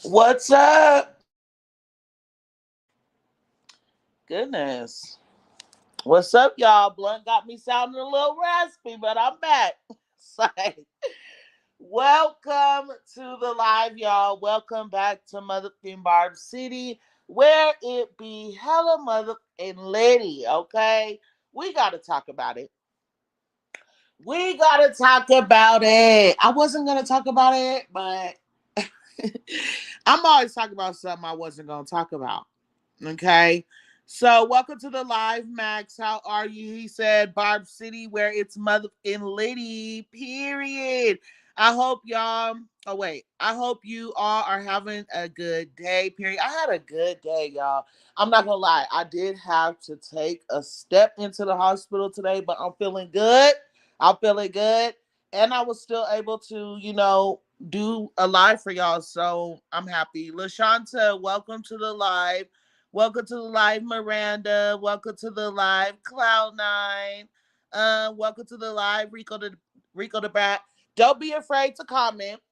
What's up? Goodness. What's up, y'all? Blunt got me sounding a little raspy, but I'm back. Say, welcome to the live, y'all. Welcome back to motherfucking Barb City, where it be hella motherfucking litty, okay? We gotta talk about it. We gotta talk about it. I wasn't gonna talk about it, but I'm always talking about something I wasn't gonna talk about. Okay. So welcome to the live, Max. How are you? He said Barb City, where it's motherfucking litty. Period. I hope y'all. Oh wait. I hope you all are having a good day. Period. I had a good day, y'all. I'm not gonna lie. I did have to take a step into the hospital today, but I'm feeling good. I'm feeling good, and I was still able to, do a live for y'all. So I'm happy. LaShanta, welcome to the live. Welcome to the live, Miranda. Welcome to the live, Cloud9. Welcome to the live, Rico the Brat. Don't be afraid to comment.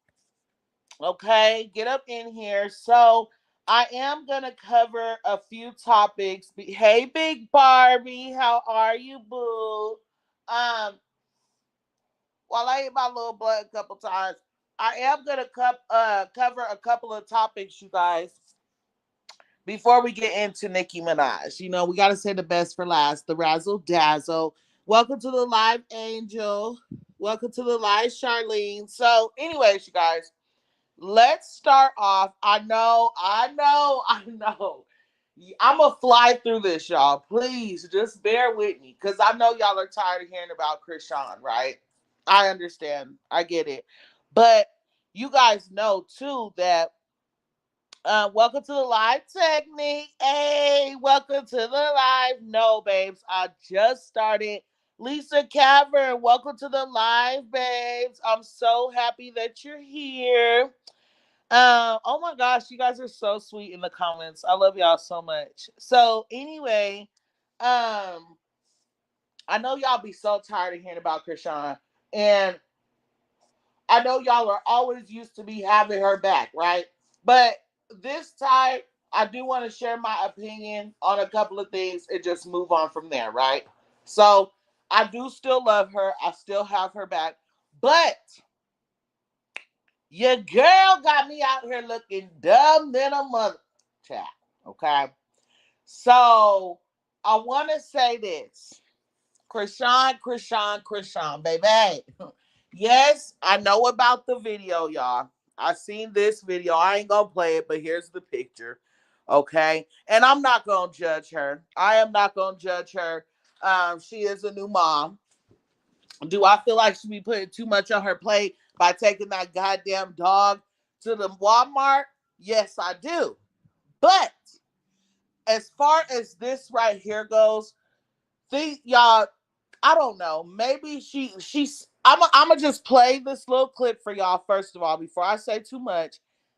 Okay, get up in here. So I am gonna cover a few topics. Hey, Big Barbie, how are you, boo? Um, while I ate my little blood a couple times, I am gonna cover a couple of topics, you guys, before we get into Nicki Minaj. We got to say the best for last, the razzle dazzle. Welcome to the live, Angel. Welcome to the live, Charlene. So, anyways, you guys, let's start off. I know. I'm going to fly through this, y'all. Please just bear with me because I know y'all are tired of hearing about Chrisean, right? I understand. I get it. But you guys know, too, that welcome to the live technique. Hey, welcome to the live. No, babes, I just started. Lisa Cavern, welcome to the live, babes. I'm so happy that you're here. Oh my gosh, you guys are so sweet in the comments. I love y'all so much. So anyway, I know y'all be so tired of hearing about Chrisean, and I know y'all are always used to be having her back, right? But this time, I do want to share my opinion on a couple of things and just move on from there, right? So I do still love her. I still have her back. But your girl got me out here looking dumb than a mother chat. Okay. So I want to say this. Chrisean, baby. Yes, I know about the video, y'all. I seen this video. I ain't gonna play it, but here's the picture. Okay. And I'm not gonna judge her. I am not gonna judge her. She is a new mom. Do I feel like she be putting too much on her plate by taking that goddamn dog to the Walmart? Yes, I do. But as far as this right here goes, think y'all, I don't know. Maybe she's. I'm gonna just play this little clip for y'all first of all before I say too much.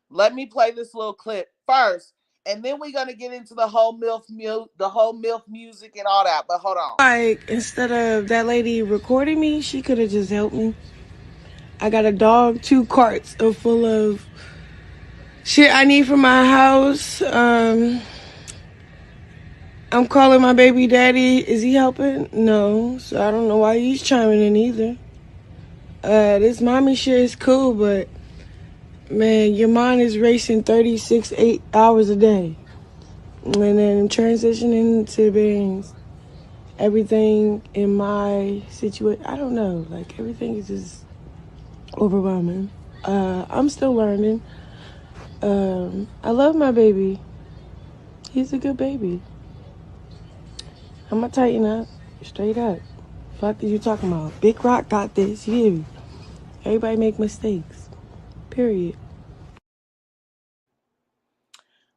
Let me play this little clip first, and then we're gonna get into the whole milf music and all that. But hold on. Like, instead of that lady recording me, she could have just helped me. I got a dog, 2 carts of full of shit I need for my house. I'm calling my baby daddy. Is he helping? No. So I don't know why he's chiming in either. This mommy shit is cool, but man, your mind is racing 8 hours a day. And then transitioning to being everything in my situation. I don't know. Like, everything is just overwhelming. I'm still learning. I love my baby. He's a good baby. I'm gonna tighten up. Straight up. Fuck are you talking about? Big Rock got this. You hear me? Everybody make mistakes. Period.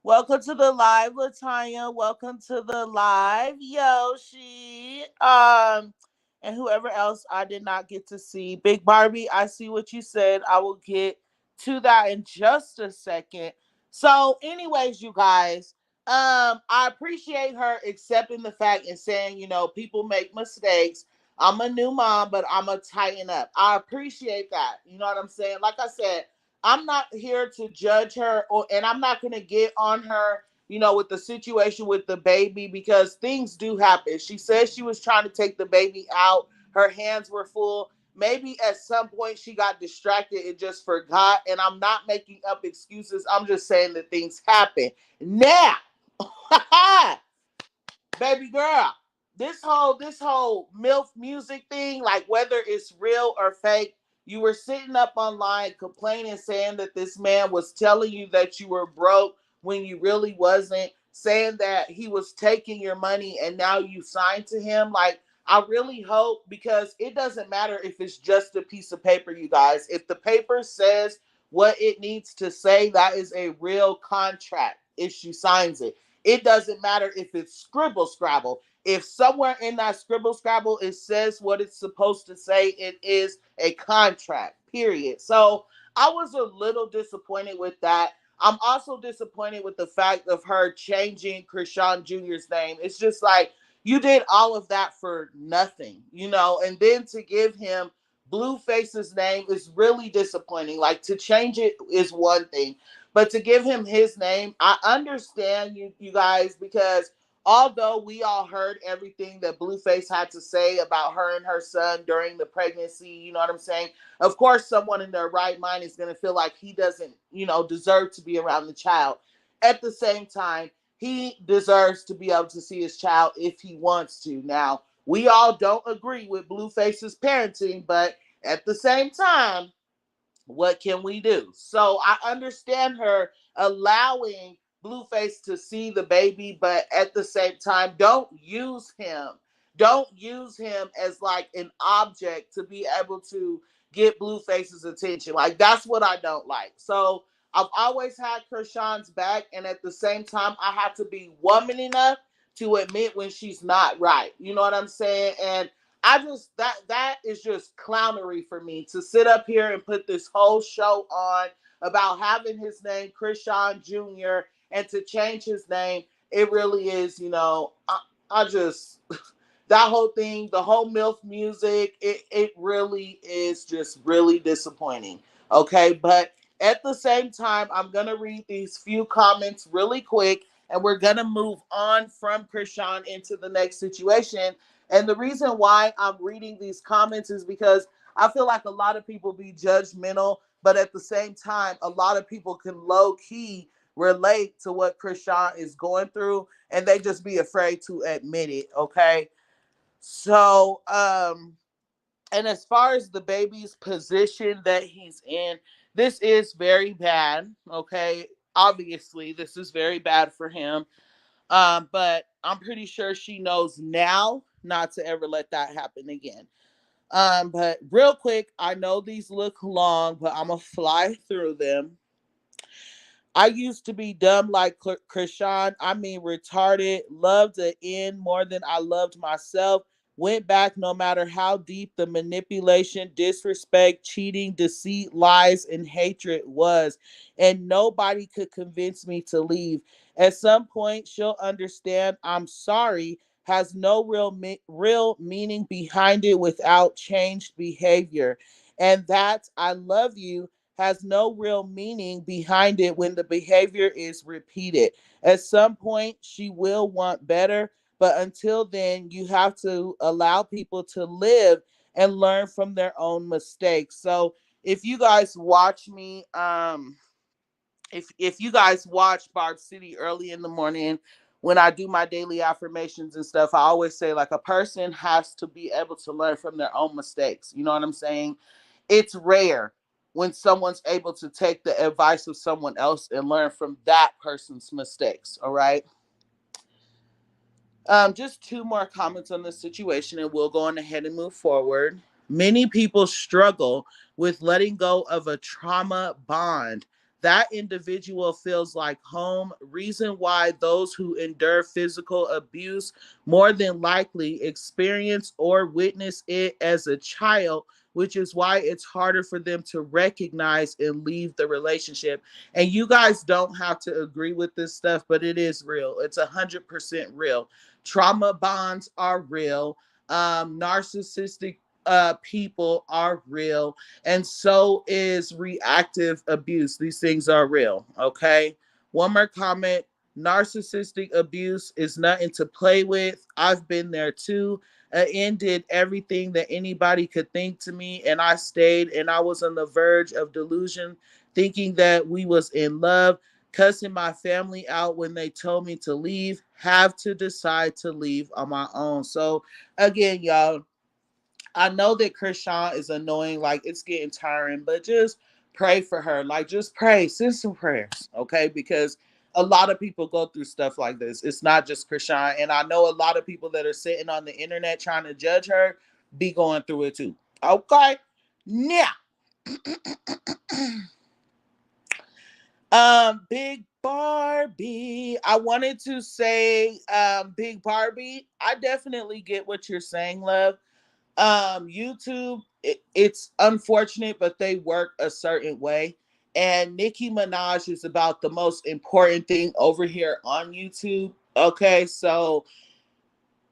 Welcome to the live, Latanya. Welcome to the live, Yoshi. And whoever else I did not get to see. Big Barbie, I see what you said. I will get to that in just a second. So, anyways, you guys, I appreciate her accepting the fact and saying, people make mistakes. I'm a new mom, but I'm a tighten up. I appreciate that. You know what I'm saying? Like I said, I'm not here to judge her, and I'm not going to get on her, with the situation with the baby, because things do happen. She says she was trying to take the baby out. Her hands were full. Maybe at some point she got distracted and just forgot. And I'm not making up excuses. I'm just saying that things happen. Now, baby girl, this whole MILF music thing, like whether it's real or fake, you were sitting up online complaining, saying that this man was telling you that you were broke when you really wasn't, saying that he was taking your money and now you signed to him. Like, I really hope, because it doesn't matter if it's just a piece of paper, you guys. If the paper says what it needs to say, that is a real contract if she signs it. It doesn't matter if it's scribble scrabble. If somewhere in that scribble scrabble it says what it's supposed to say, it is a contract, period. So I was a little disappointed with that. I'm also disappointed with the fact of her changing Chrisean Jr.'s name. It's just like, you did all of that for nothing, and then to give him Blueface's name is really disappointing. Like, to change it is one thing, but to give him his name, I understand you guys, because although we all heard everything that Blueface had to say about her and her son during the pregnancy, you know what I'm saying? Of course, someone in their right mind is going to feel like he doesn't, deserve to be around the child. At the same time, he deserves to be able to see his child if he wants to. Now, we all don't agree with Blueface's parenting, but at the same time, what can we do? So I understand her allowing Blueface to see the baby, but at the same time, don't use him. Don't use him as like an object to be able to get Blueface's attention. Like, that's what I don't like. So I've always had Chrisean's back, and at the same time, I have to be woman enough to admit when she's not right. You know what I'm saying? And I just, that is just clownery for me, to sit up here and put this whole show on about having his name Chrisean Jr. and to change his name. It really is, I just, that whole thing, the whole MILF music, it really is just really disappointing. Okay, but at the same time, I'm gonna read these few comments really quick, and we're gonna move on from Chrisean into the next situation. And the reason why I'm reading these comments is because I feel like a lot of people be judgmental, but at the same time, a lot of people can low key relate to what Chrisean is going through, and they just be afraid to admit it. Okay, so and as far as the baby's position that he's in, this is very bad. Okay, obviously, this is very bad for him. But I'm pretty sure she knows now not to ever let that happen again. But real quick, I know these look long, but I'm gonna fly through them. I used to be dumb like Chrisean. I mean, retarded. Loved the end more than I loved myself. Went back no matter how deep the manipulation, disrespect, cheating, deceit, lies, and hatred was. And nobody could convince me to leave. At some point, she'll understand I'm sorry has no real meaning behind it without changed behavior. And that I love you has no real meaning behind it when the behavior is repeated. At some point, she will want better, but until then, you have to allow people to live and learn from their own mistakes. So, if you guys watch me, if you guys watch Barb City early in the morning when I do my daily affirmations and stuff, I always say like a person has to be able to learn from their own mistakes. You know what I'm saying? It's rare when someone's able to take the advice of someone else and learn from that person's mistakes. All right. Just two more comments on this situation, and we'll go on ahead and move forward. Many people struggle with letting go of a trauma bond. That individual feels like home. Reason why those who endure physical abuse more than likely experience or witness it as a child, which is why it's harder for them to recognize and leave the relationship. And you guys don't have to agree with this stuff, but it is real. It's 100% real. Trauma bonds are real. Narcissistic people are real, and so is reactive abuse. These things are real. Okay. One more comment. Narcissistic abuse is nothing to play with. I've been there too. N did everything that anybody could think to me, and I stayed, and I was on the verge of delusion, thinking that we was in love, cussing my family out when they told me to leave, have to decide to leave on my own. So again, y'all, I know that Chrisean is annoying, like it's getting tiring, but just pray for her. Like just pray, send some prayers, okay? Because a lot of people go through stuff like this. It's not just Chrisean. And I know a lot of people that are sitting on the internet trying to judge her be going through it too. Okay. Now, Big Barbie. I wanted to say, Big Barbie, I definitely get what you're saying, love. YouTube, it's unfortunate, but they work a certain way. And Nicki Minaj is about the most important thing over here on YouTube. Okay, so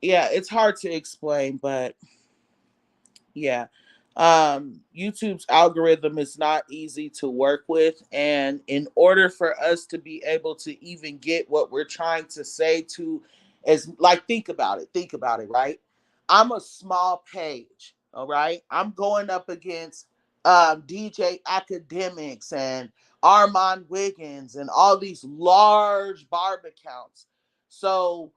yeah, it's hard to explain, but yeah. YouTube's algorithm is not easy to work with, and in order for us to be able to even get what we're trying to say to, as like, think about it, right? I'm a small page, all right? I'm going up against DJ Academics and Armand Wiggins and all these large Barb accounts. So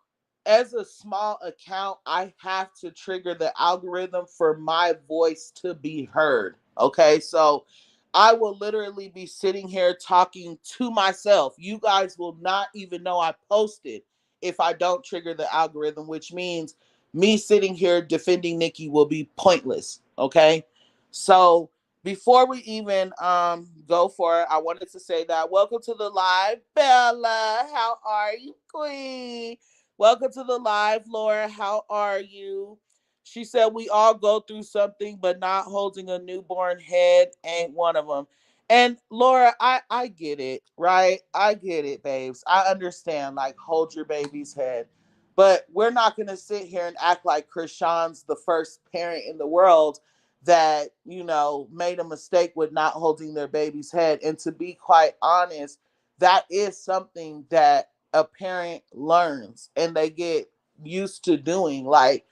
as a small account, I have to trigger the algorithm for my voice to be heard. Okay, so I will literally be sitting here talking to myself. You guys will not even know I posted if I don't trigger the algorithm, which means me sitting here defending Nicki will be pointless. Okay, so before we even go for it, I wanted to say that welcome to the live, Bella. How are you, Queen? Welcome to the live, Laura. How are you? She said we all go through something, but not holding a newborn head ain't one of them. And Laura, I get it, right? I get it, babes. I understand. Like, hold your baby's head, but we're not gonna sit here and act like Chrisean's the first parent in the world that made a mistake with not holding their baby's head. And to be quite honest, that is something that a parent learns and they get used to doing. Like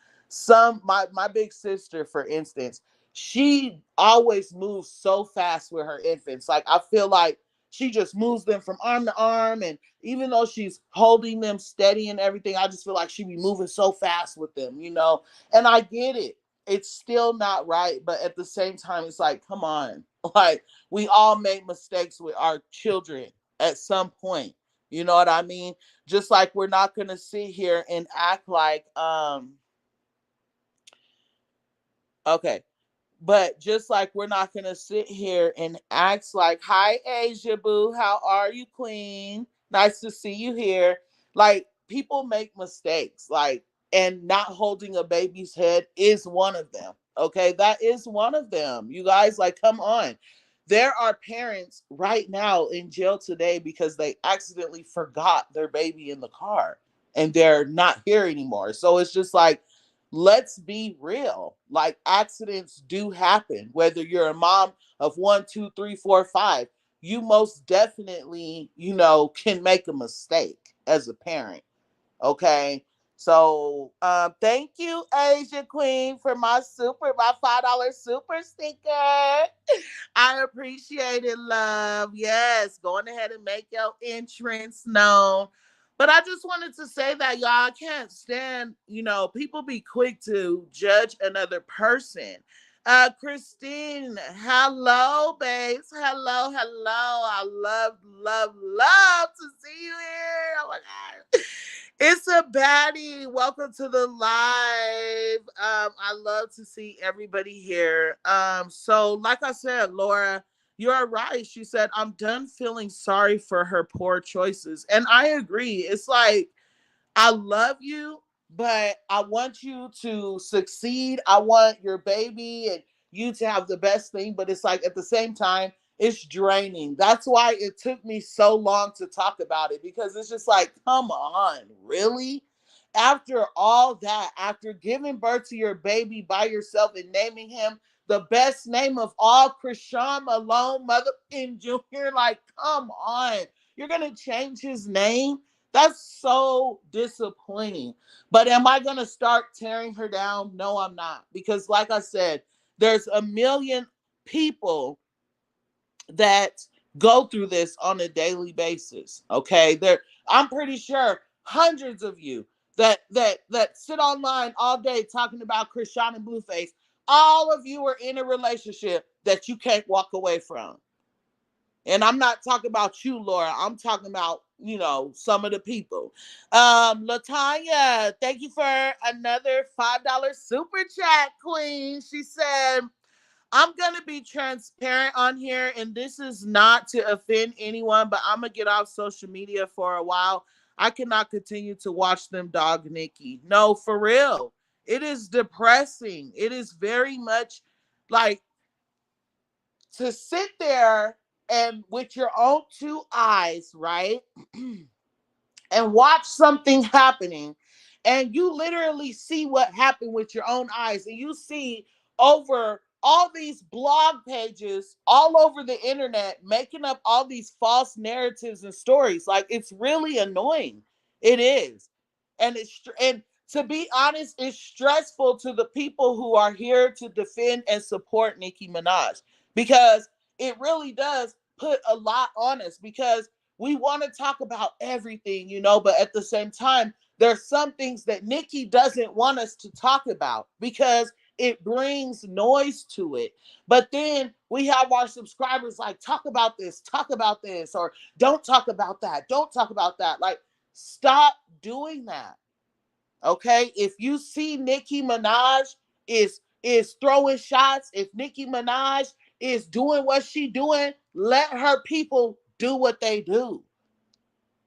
my big sister, for instance, she always moves so fast with her infants. Like I feel like she just moves them from arm to arm, and even though she's holding them steady and everything, I just feel like she be moving so fast with them. And I get it. It's still not right, but at the same time, it's like, come on. Like, we all make mistakes with our children at some point. You know what I mean? Just like we're not gonna sit here and act like okay. But just like we're not gonna sit here and act like, hi Asia Boo, how are you, Queen? Nice to see you here. Like people make mistakes, like, and not holding a baby's head is one of them. Okay, that is one of them. You guys, like, come on. There are parents right now in jail today because they accidentally forgot their baby in the car and they're not here anymore. So it's just like, let's be real. Like accidents do happen, whether you're a mom of one, two, three, four, five. You most definitely, can make a mistake as a parent. Okay. So thank you, Asia Queen, for my $5 super sticker. I appreciate it, love. Yes, going ahead and make your entrance known. But I just wanted to say that, y'all, I can't stand, people be quick to judge another person. Christine, hello, babes. Hello, hello. I love to see you here. Oh my God. It's a baddie. Welcome to the live. I love to see everybody here. So like I said, Laura, you're right. She said, I'm done feeling sorry for her poor choices. And I agree. It's like, I love you, but I want you to succeed. I want your baby and you to have the best thing. But it's like at the same time, it's draining. That's why it took me so long to talk about it, because it's just like, come on, really? After all that, after giving birth to your baby by yourself and naming him the best name of all, Chrisean Malone motherfucking Jr., like, come on. You're going to change his name? That's so disappointing. But am I going to start tearing her down? No, I'm not. Because, like I said, there's a million people that go through this on a daily basis. Okay, I'm pretty sure hundreds of you that sit online all day talking about Chrisean and Blueface. All of you are in a relationship that you can't walk away from. And I'm not talking about you, Laura. I'm talking about, some of the people. Latanya, thank you for another $5 super chat, Queen. She said, I'm going to be transparent on here, and this is not to offend anyone, but I'm going to get off social media for a while. I cannot continue to watch them dog Nicki. No, for real. It is depressing. It is very much like to sit there and with your own two eyes, right? And watch something happening, and you literally see what happened with your own eyes, and you see over all these blog pages all over the internet making up all these false narratives and stories. Like, it's really annoying. It is. And to be honest, it's stressful to the people who are here to defend and support Nicki Minaj, because it really does put a lot on us, because we want to talk about everything, but at the same time, there's some things that Nicki doesn't want us to talk about because it brings noise to it. But then we have our subscribers like, talk about this, or don't talk about that, don't talk about that. Like, stop doing that. Okay? If you see Nicki Minaj is throwing shots, if Nicki Minaj is doing what she doing, let her people do what they do.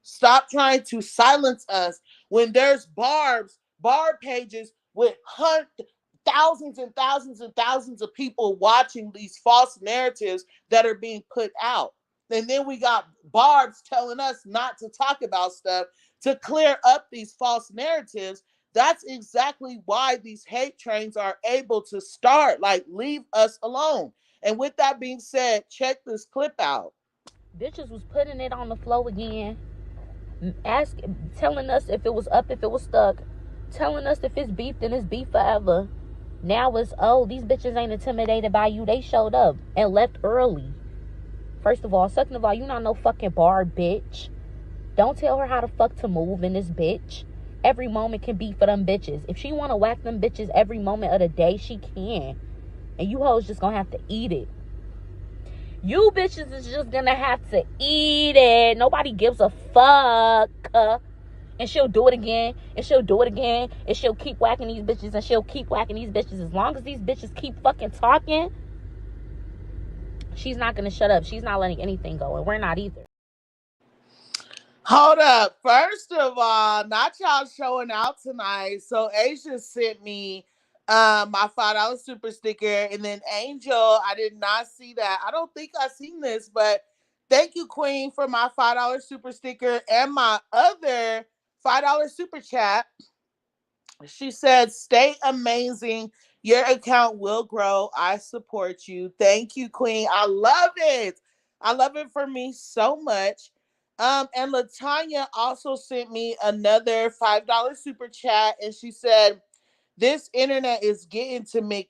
Stop trying to silence us when there's Barb pages with thousands and thousands and thousands of people watching these false narratives that are being put out. And then we got Barb's telling us not to talk about stuff to clear up these false narratives. That's exactly why these hate trains are able to start. Like, leave us alone. And with that being said, check this clip out. Bitches was putting it on the floor again, telling us if it was up, if it was stuck, telling us if it's beef, then it's beef forever. Now it's, oh, these bitches ain't intimidated by you. They showed up and left early. First of all. Second of all, you not no fucking Barb, bitch. Don't tell her how the fuck to move in this bitch. Every moment can be for them bitches. If she want to whack them bitches every moment of the day, she can. And you hoes just gonna have to eat it. You bitches is just gonna have to eat it. Nobody gives a fuck. And she'll do it again. And she'll do it again. And she'll keep whacking these bitches. And she'll keep whacking these bitches. As long as these bitches keep fucking talking, she's not gonna shut up. She's not letting anything go. And we're not either. Hold up. First of all, not y'all showing out tonight. So Asia sent me my $5 super sticker. And then Angel, I did not see that. I don't think I seen this, but thank you, Queen, for my $5 super sticker and my other $5 super chat. She said, stay amazing. Your account will grow. I support you. Thank you, Queen. I love it. I love it for me so much. And Latanya also sent me another $5 super chat, and she said, this internet is getting to me.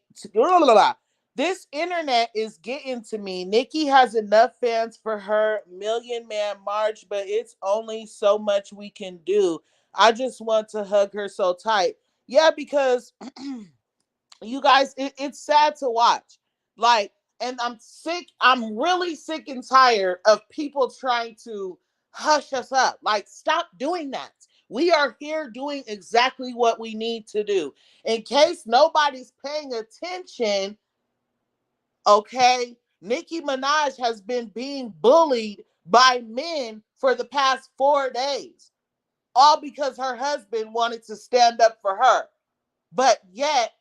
This internet is getting to me. Nicki has enough fans for her Million Man March, but it's only so much we can do. I just want to hug her so tight. Yeah, because you guys, it's sad to watch. Like, and I'm sick. I'm really sick and tired of people trying to hush us up. Like, stop doing that. We are here doing exactly what we need to do. In case nobody's paying attention, okay, Nicki Minaj has been being bullied by men for the past 4 days, all because her husband wanted to stand up for her. But yet,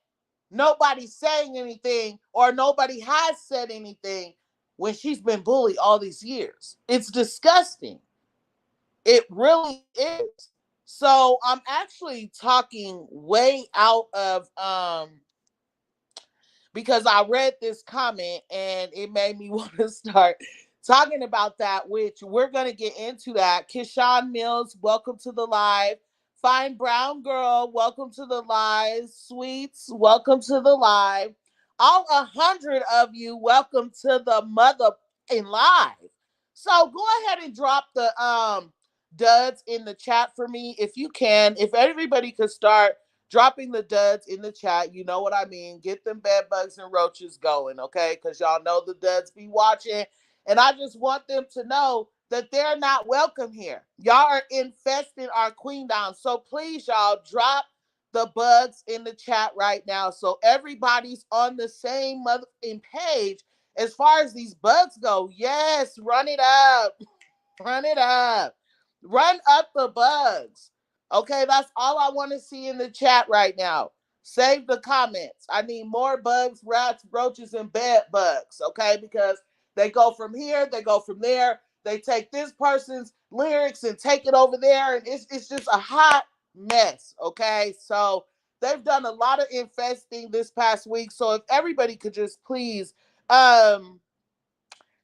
nobody's saying anything, or nobody has said anything when she's been bullied all these years. It's disgusting. It really is. So I'm actually talking way out of because I read this comment and it made me want to start talking about that, which we're going to get into that. Kishan Mills, welcome to the live. Fine Brown Girl, welcome to the live. Sweets, welcome to the live. All 100 of you, welcome to the mother in live. So go ahead and drop the duds in the chat for me if you can. If everybody could start dropping the duds in the chat. You know what I mean. Get them bed bugs and roaches going, okay? Because y'all know the duds be watching. And I just want them to know that they're not welcome here. Y'all are infesting our queen down. So please, y'all, drop the bugs in the chat right now. So everybody's on the same motherfucking page as far as these bugs go. Yes, run it up. Run it up. Run up the bugs. Okay, that's all I want to see in the chat right now. Save the comments. I need more bugs, rats, roaches, and bed bugs. Okay, because they go from here, they go from there. They take this person's lyrics and take it over there, and it's just a hot mess. Okay, so they've done a lot of infesting this past week. So if everybody could just please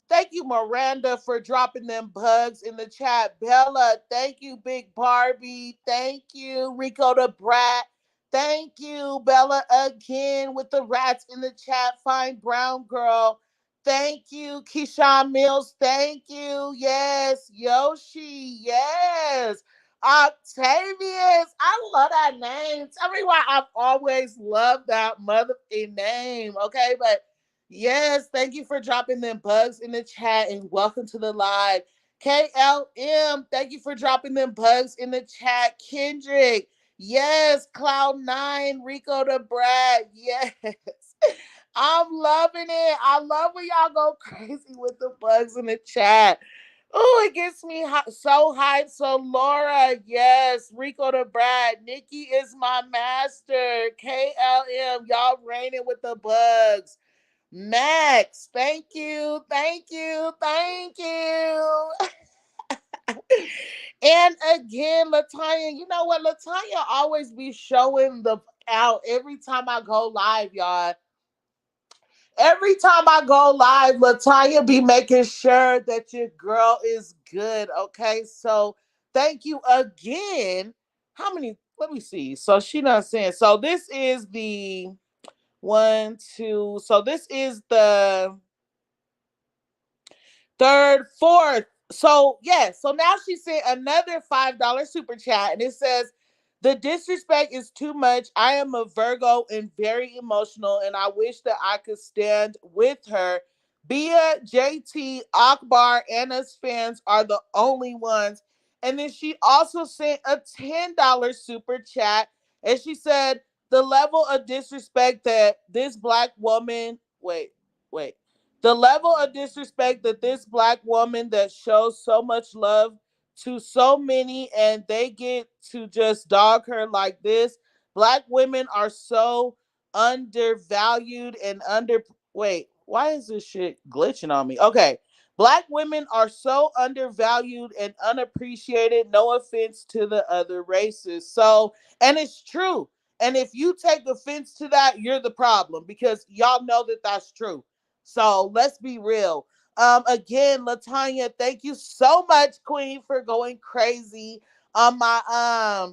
thank you, Miranda, for dropping them bugs in the chat. Bella, thank you, Big Barbie. Thank you, Rico the Brat. Thank you, Bella, again with the rats in the chat. Fine Brown Girl. Thank you, Keyshawn Mills. Thank you. Yes, Yoshi. Yes. Octavius. I love that name. Tell me why I've always loved that motherfucking name. Okay, but yes, thank you for dropping them bugs in the chat and welcome to the live. KLM, thank you for dropping them bugs in the chat. Kendrick, yes. Cloud9, Rico the Brat, yes. I'm loving it. I love when y'all go crazy with the bugs in the chat. Oh, it gets me so hyped. So, Laura, yes. Rico the Brat, Nikki is my master. KLM, y'all raining with the bugs. Max, thank you, thank you, thank you. And again, Latanya, you know what? Latanya always be showing the out every time I go live, y'all. Every time I go live, Latanya be making sure that your girl is good. Okay, so thank you again. How many? Let me see. So she not saying. So this is the one, two. So this is the third, fourth. So yeah, so now she sent another $5 super chat, and it says, "The disrespect is too much. I am a Virgo and very emotional, and I wish that I could stand with her. Bia, JT, Akbar, and us fans are the only ones." And then she also sent a $10 super chat, and she said, "The level of disrespect that this black woman, wait, the level of disrespect that this black woman that shows so much love to so many and they get to just dog her like this. Black women are so undervalued and under wait, why is this shit glitching on me? Okay. Black women are so undervalued and unappreciated. No offense to the other races." So, and it's true. And if you take offense to that, you're the problem because y'all know that that's true. So let's be real. Again, Latanya, thank you so much, Queen, for going crazy on my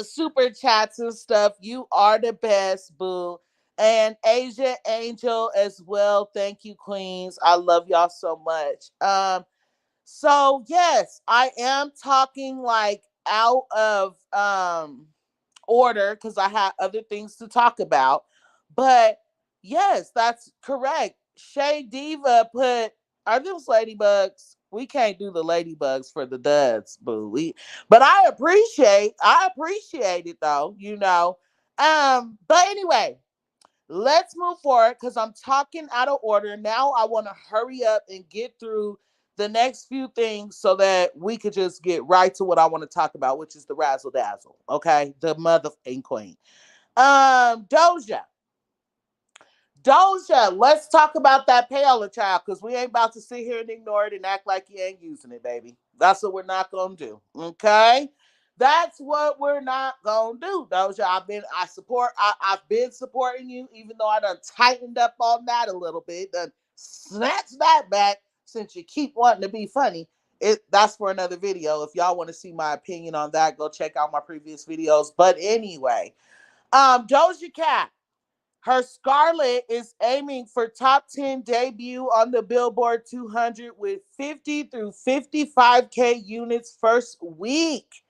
super chats and stuff. You are the best, boo. And Asia Angel as well. Thank you, Queens. I love y'all so much. So yes, I am talking like out of order because I had other things to talk about. But yes, that's correct. Shay Diva put, "Are those ladybugs?" We can't do the ladybugs for the duds, boo. But I appreciate it though, you know. But anyway, let's move forward because I'm talking out of order. Now I want to hurry up and get through the next few things so that we could just get right to what I want to talk about, which is the razzle dazzle. Okay, the motherfucking queen. Doja. Doja, let's talk about that payola child because we ain't about to sit here and ignore it and act like you ain't using it, baby. That's what we're not gonna do. Okay. That's what we're not gonna do, Doja. I've been supporting you, even though I done tightened up on that a little bit, done snatched that back since you keep wanting to be funny. That's for another video. If y'all want to see my opinion on that, go check out my previous videos. But anyway, Doja Cat, her Scarlet is aiming for top 10 debut on the Billboard 200 with 50 through 55K units first week.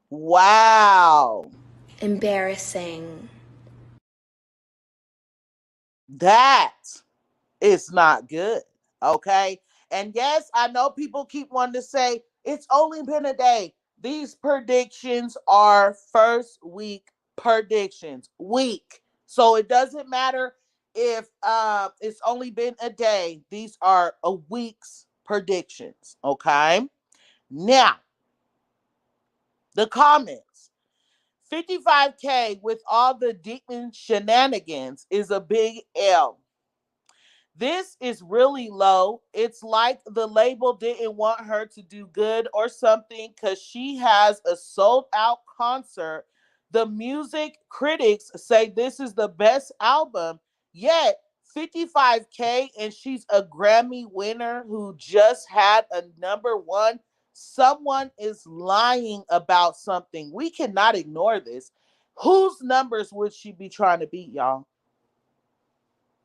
Wow. Embarrassing. That is not good. Okay. And yes, I know people keep wanting to say it's only been a day. These predictions are first week predictions. Week. So it doesn't matter if it's only been a day. These are a week's predictions. Okay. Now, the comments. 55K with all the demon shenanigans is a big L. This is really low. It's like the label didn't want her to do good or something because she has a sold out concert. The music critics say this is the best album, yet 55K and she's a Grammy winner who just had a number one. Someone is lying about something. We cannot ignore this. Whose numbers would she be trying to beat, y'all?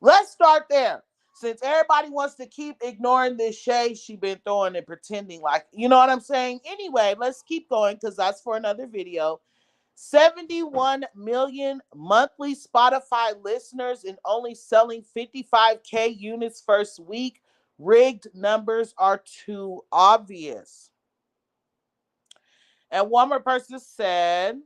Let's start there. Since everybody wants to keep ignoring this shade she been throwing and pretending like, you know what I'm saying? Anyway, let's keep going because that's for another video. 71 million monthly Spotify listeners and only selling 55K units first week. Rigged numbers are too obvious. And one more person said,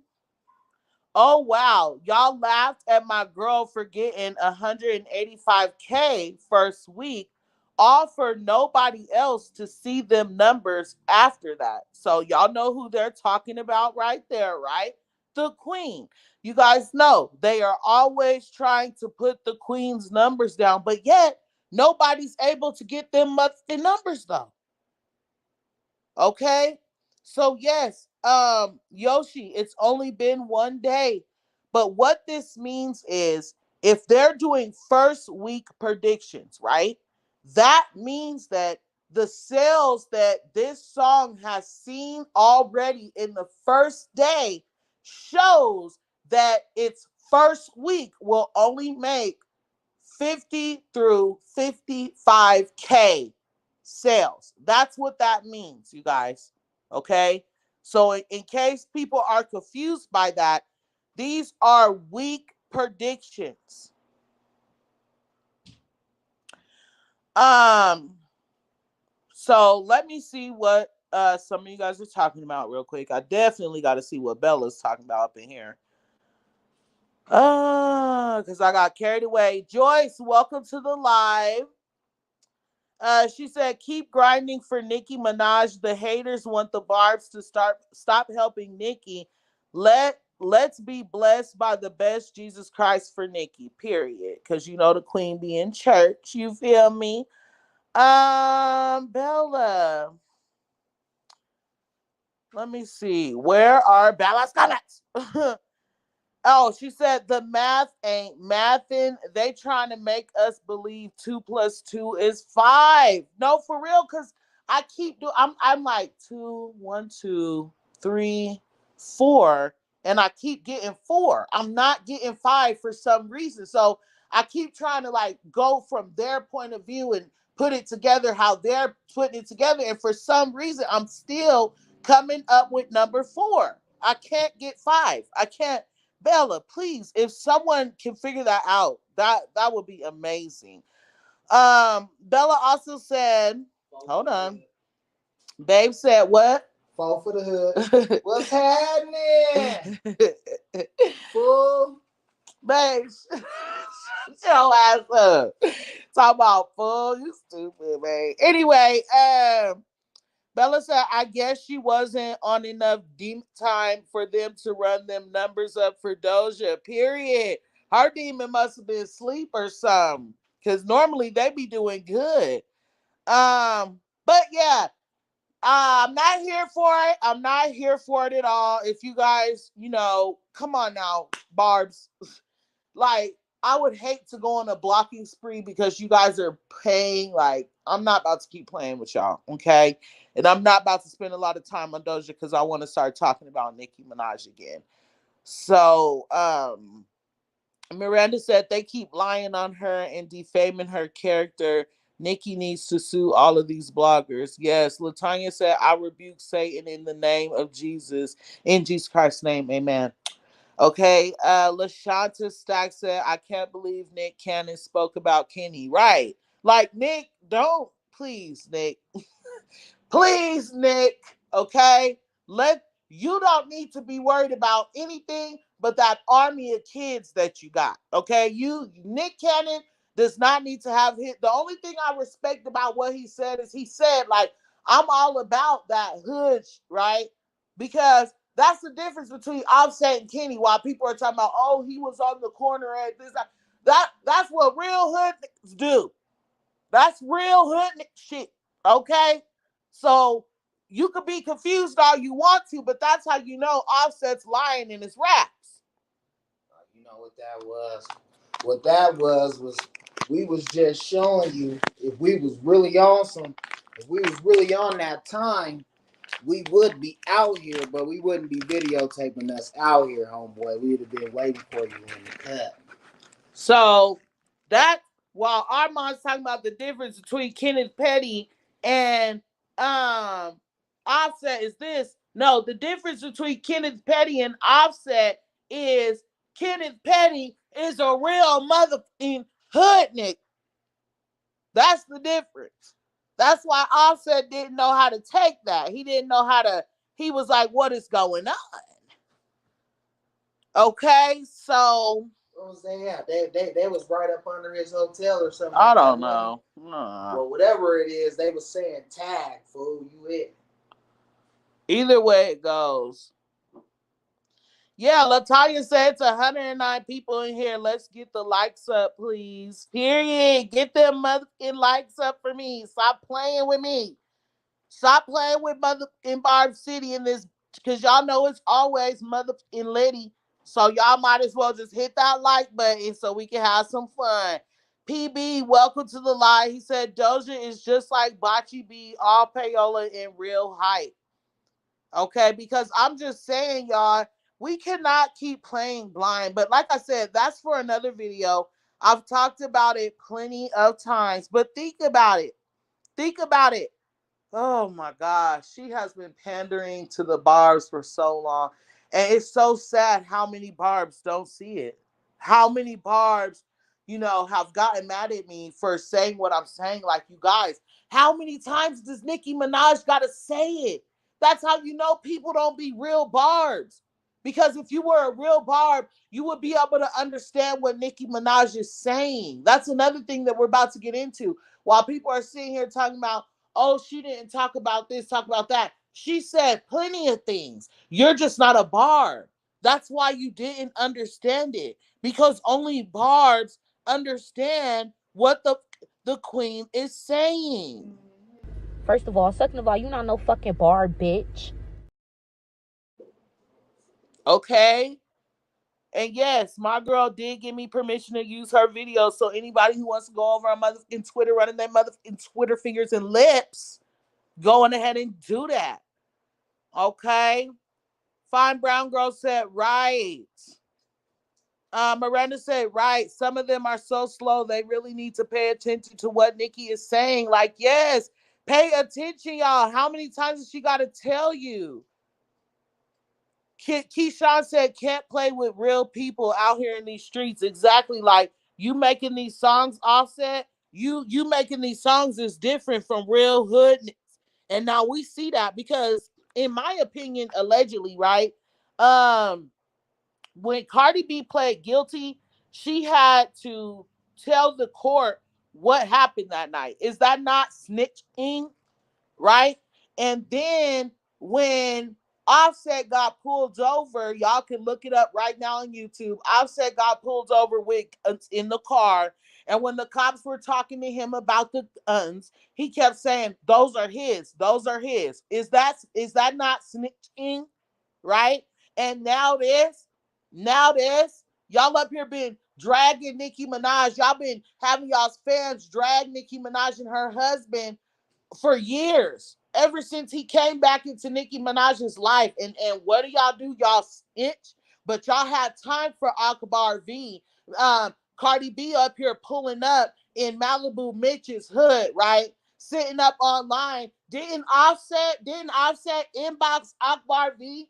oh wow, y'all laughed at my girl for getting 185K first week, all for nobody else to see them numbers after that. So y'all know who they're talking about right there, right? The queen. You guys know they are always trying to put the queen's numbers down, but yet nobody's able to get them monthly numbers though. Okay? So yes, Yoshi, it's only been one day. But what this means is if they're doing first week predictions, right? That means that the sales that this song has seen already in the first day shows that its first week will only make 50 through 55K sales. That's what that means, you guys. Okay? So, in case people are confused by that, these are weak predictions. Um, so let me see what some of you guys are talking about real quick. I definitely got to see what Bella's talking about up in here. Because I got carried away. Joyce, welcome to the live. She said, "Keep grinding for Nicki Minaj. The haters want the Barbs to stop helping Nicki. Let's be blessed by the best Jesus Christ for Nicki. Period. Because you know the Queen be in church. You feel me? Bella. Let me see. Where are Bella's comments? Oh, she said the math ain't mathing. They trying to make us believe 2 + 2 is 5. No, for real, cause I keep doing. I'm like 2, 1, 2, 3, 4, and I keep getting 4. I'm not getting 5 for some reason. So I keep trying to like go from their point of view and put it together how they're putting it together, and for some reason I'm still coming up with number 4. I can't get 5. I can't. Bella, please, if someone can figure that out, that would be amazing. Bella also said, hold on. Babe said what? Fall for the hood. What's happening? Fool. Babe, shut your ass up. Talk about fool, you stupid, man. Anyway, Bella said, I guess she wasn't on enough deep time for them to run them numbers up for Doja. Period. Her demon must have been asleep or something. Because normally they be doing good. But yeah, I'm not here for it. I'm not here for it at all. If you guys, come on now, Barbs. Like, I would hate to go on a blocking spree because you guys are paying. Like, I'm not about to keep playing with y'all, okay? And I'm not about to spend a lot of time on Doja because I want to start talking about Nicki Minaj again. So, Miranda said they keep lying on her and defaming her character. Nicki needs to sue all of these bloggers. Yes, Latanya said, I rebuke Satan in the name of Jesus. In Jesus Christ's name, amen. Okay, LaShanta Stack said, I can't believe Nick Cannon spoke about Kenny. Right. Like, Nick, don't, please, Nick. Please, Nick, okay? You don't need to be worried about anything but that army of kids that you got. Okay? Nick Cannon does not need to have hit. The only thing I respect about what he said is he said, like, I'm all about that hood, right? Because that's the difference between Offset and Kenny. While people are talking about, oh, he was on the corner at this, that's what real hood niggas do. That's real hood shit. Okay? So you could be confused all you want to, but that's how you know Offset's lying in his raps. You know what that was? What that was we was just showing you if we was really on if we was really on that time, we would be out here, but we wouldn't be videotaping us out here, homeboy. We'd have been waiting for you in the cut. So that while Armand's talking about the difference between Kenneth Petty and Offset is this. No, the difference between Kenneth Petty and Offset is Kenneth Petty is a real motherfucking hood nigga. That's the difference. That's why Offset didn't know how to take that. He didn't know how to, he was like, what is going on? Okay, so what was they at? They was right up under his hotel or something. I don't know. Well, whatever it is, they was saying tag, fool, you it. Either way it goes. Yeah, Latoya said it's 109 people in here. Let's get the likes up, please. Period. Get them motherfucking likes up for me. Stop playing with me. Stop playing with motherfucking Barb City in this, because y'all know it's always motherfucking litty. So y'all might as well just hit that like button so we can have some fun. PB, welcome to the live. He said Doja is just like Bocce B, all payola and real hype. Okay, because I'm just saying, y'all, we cannot keep playing blind. But like I said, that's for another video. I've talked about it plenty of times. But think about it. Think about it. Oh my gosh, she has been pandering to the Barbs for so long. And it's so sad how many Barbs don't see it. How many Barbs, have gotten mad at me for saying what I'm saying. Like, you guys, how many times does Nicki Minaj got to say it? That's how you know people don't be real Barbs. Because if you were a real Barb, you would be able to understand what Nicki Minaj is saying. That's another thing that we're about to get into. While people are sitting here talking about, oh, she didn't talk about this, talk about that. She said plenty of things. You're just not a barb. That's why you didn't understand it. Because only barbs understand what the queen is saying. First of all, second of all, you not no fucking bar, bitch. Okay? And yes, my girl did give me permission to use her video. So anybody who wants to go over on motherfucking Twitter, running their motherfucking Twitter fingers and lips, going ahead and do that. Okay? Fine Brown Girl said, right. Miranda said, right. Some of them are so slow, they really need to pay attention to what Nicki is saying. Like, yes, pay attention, y'all. How many times has she got to tell you? Keyshawn said, can't play with real people out here in these streets. Exactly. Like, you making these songs, Offset, you making these songs is different from real hood. And now we see that because, in my opinion, allegedly, right? When Cardi B pled guilty, she had to tell the court what happened that night. Is that not snitching? Right? And then when Offset got pulled over, y'all can look it up right now on YouTube. Offset got pulled over with in the car, And when the cops were talking to him about the guns, he kept saying, "Those are his. Those are his." Is that not snitching, right? And now this, y'all up here been dragging Nicki Minaj. Y'all been having y'all's fans drag Nicki Minaj and her husband for years, ever since he came back into Nicki Minaj's life. And what do y'all do? Y'all snitch, but y'all had time for Akbar V. Cardi B up here pulling up in Malibu Mitch's hood, right? Sitting up online. Didn't Offset inbox Akbar V?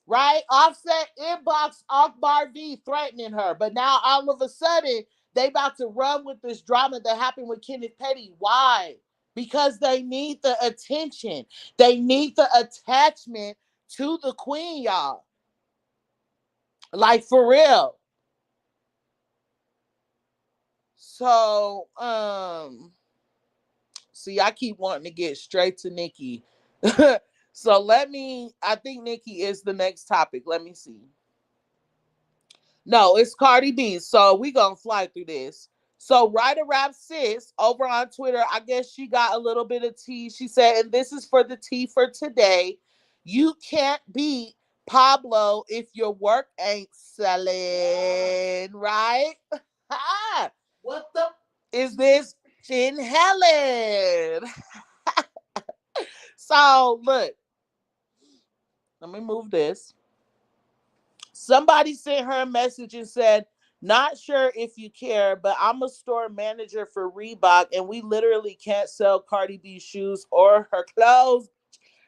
Right? Offset inbox Akbar V threatening her. But now all of a sudden, they about to run with this drama that happened with Kenneth Petty. Why? Because they need the attention. They need the attachment to the queen, y'all. Like, for real. So, see, I keep wanting to get straight to Nicki. So I think Nicki is the next topic. Let me see. No, it's Cardi B. So we gonna fly through this. So Ryder Rap Sis over on Twitter, I guess she got a little bit of tea. She said, and this is for the tea for today. You can't beat Pablo if your work ain't selling, right? What the? Is this in Helen? So look, let me move this. Somebody sent her a message and said, "Not sure if you care, but I'm a store manager for Reebok, and we literally can't sell Cardi B shoes or her clothes.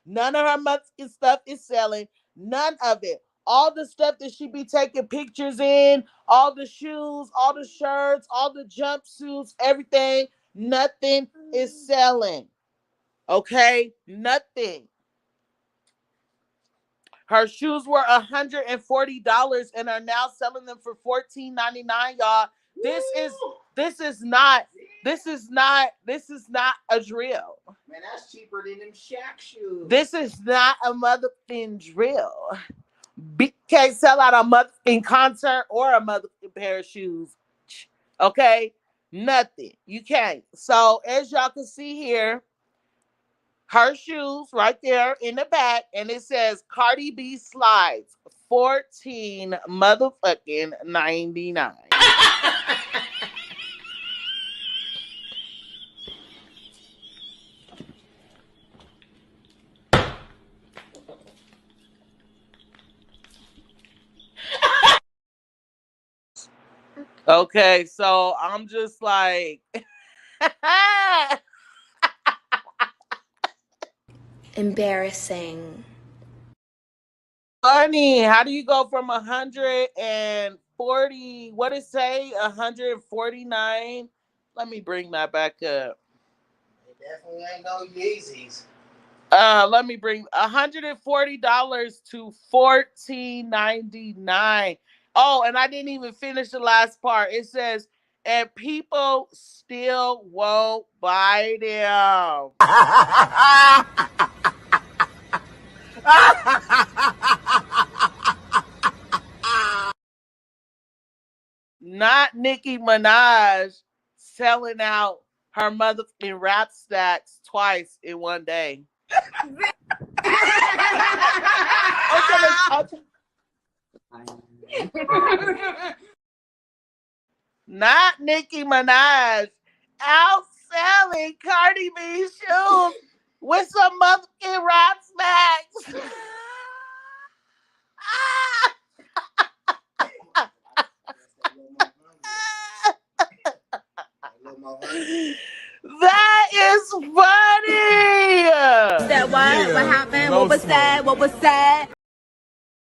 None of her motherfucking stuff is selling. None of it. All the stuff that she be taking pictures in, all the shoes, all the shirts, all the jumpsuits, everything, nothing is selling. Okay? Nothing. Her shoes were $140 and are now selling them for $14.99, y'all. This is not a drill. Man, that's cheaper than them Shaq shoes. This is not a motherfucking drill. Can't sell out a motherfucking concert or a motherfucking pair of shoes. Okay? Nothing. You can't. So as y'all can see here, her shoes right there in the back, and it says Cardi B slides 14 motherfucking 99. Okay, so I'm just like Embarrassing. funny. How do you go from 140? What did it say? 149. Let me bring that back up. It definitely ain't no Yeezys. Let me bring $140 to $14.99. Oh, and I didn't even finish the last part. It says, and people still won't buy them. Not Nicki Minaj selling out her motherfucking rap stacks twice in one day. Not Nicki Minaj outselling Cardi B shoes with some motherfucking rap stacks. That is funny. Said what? What happened? What was said? What was said?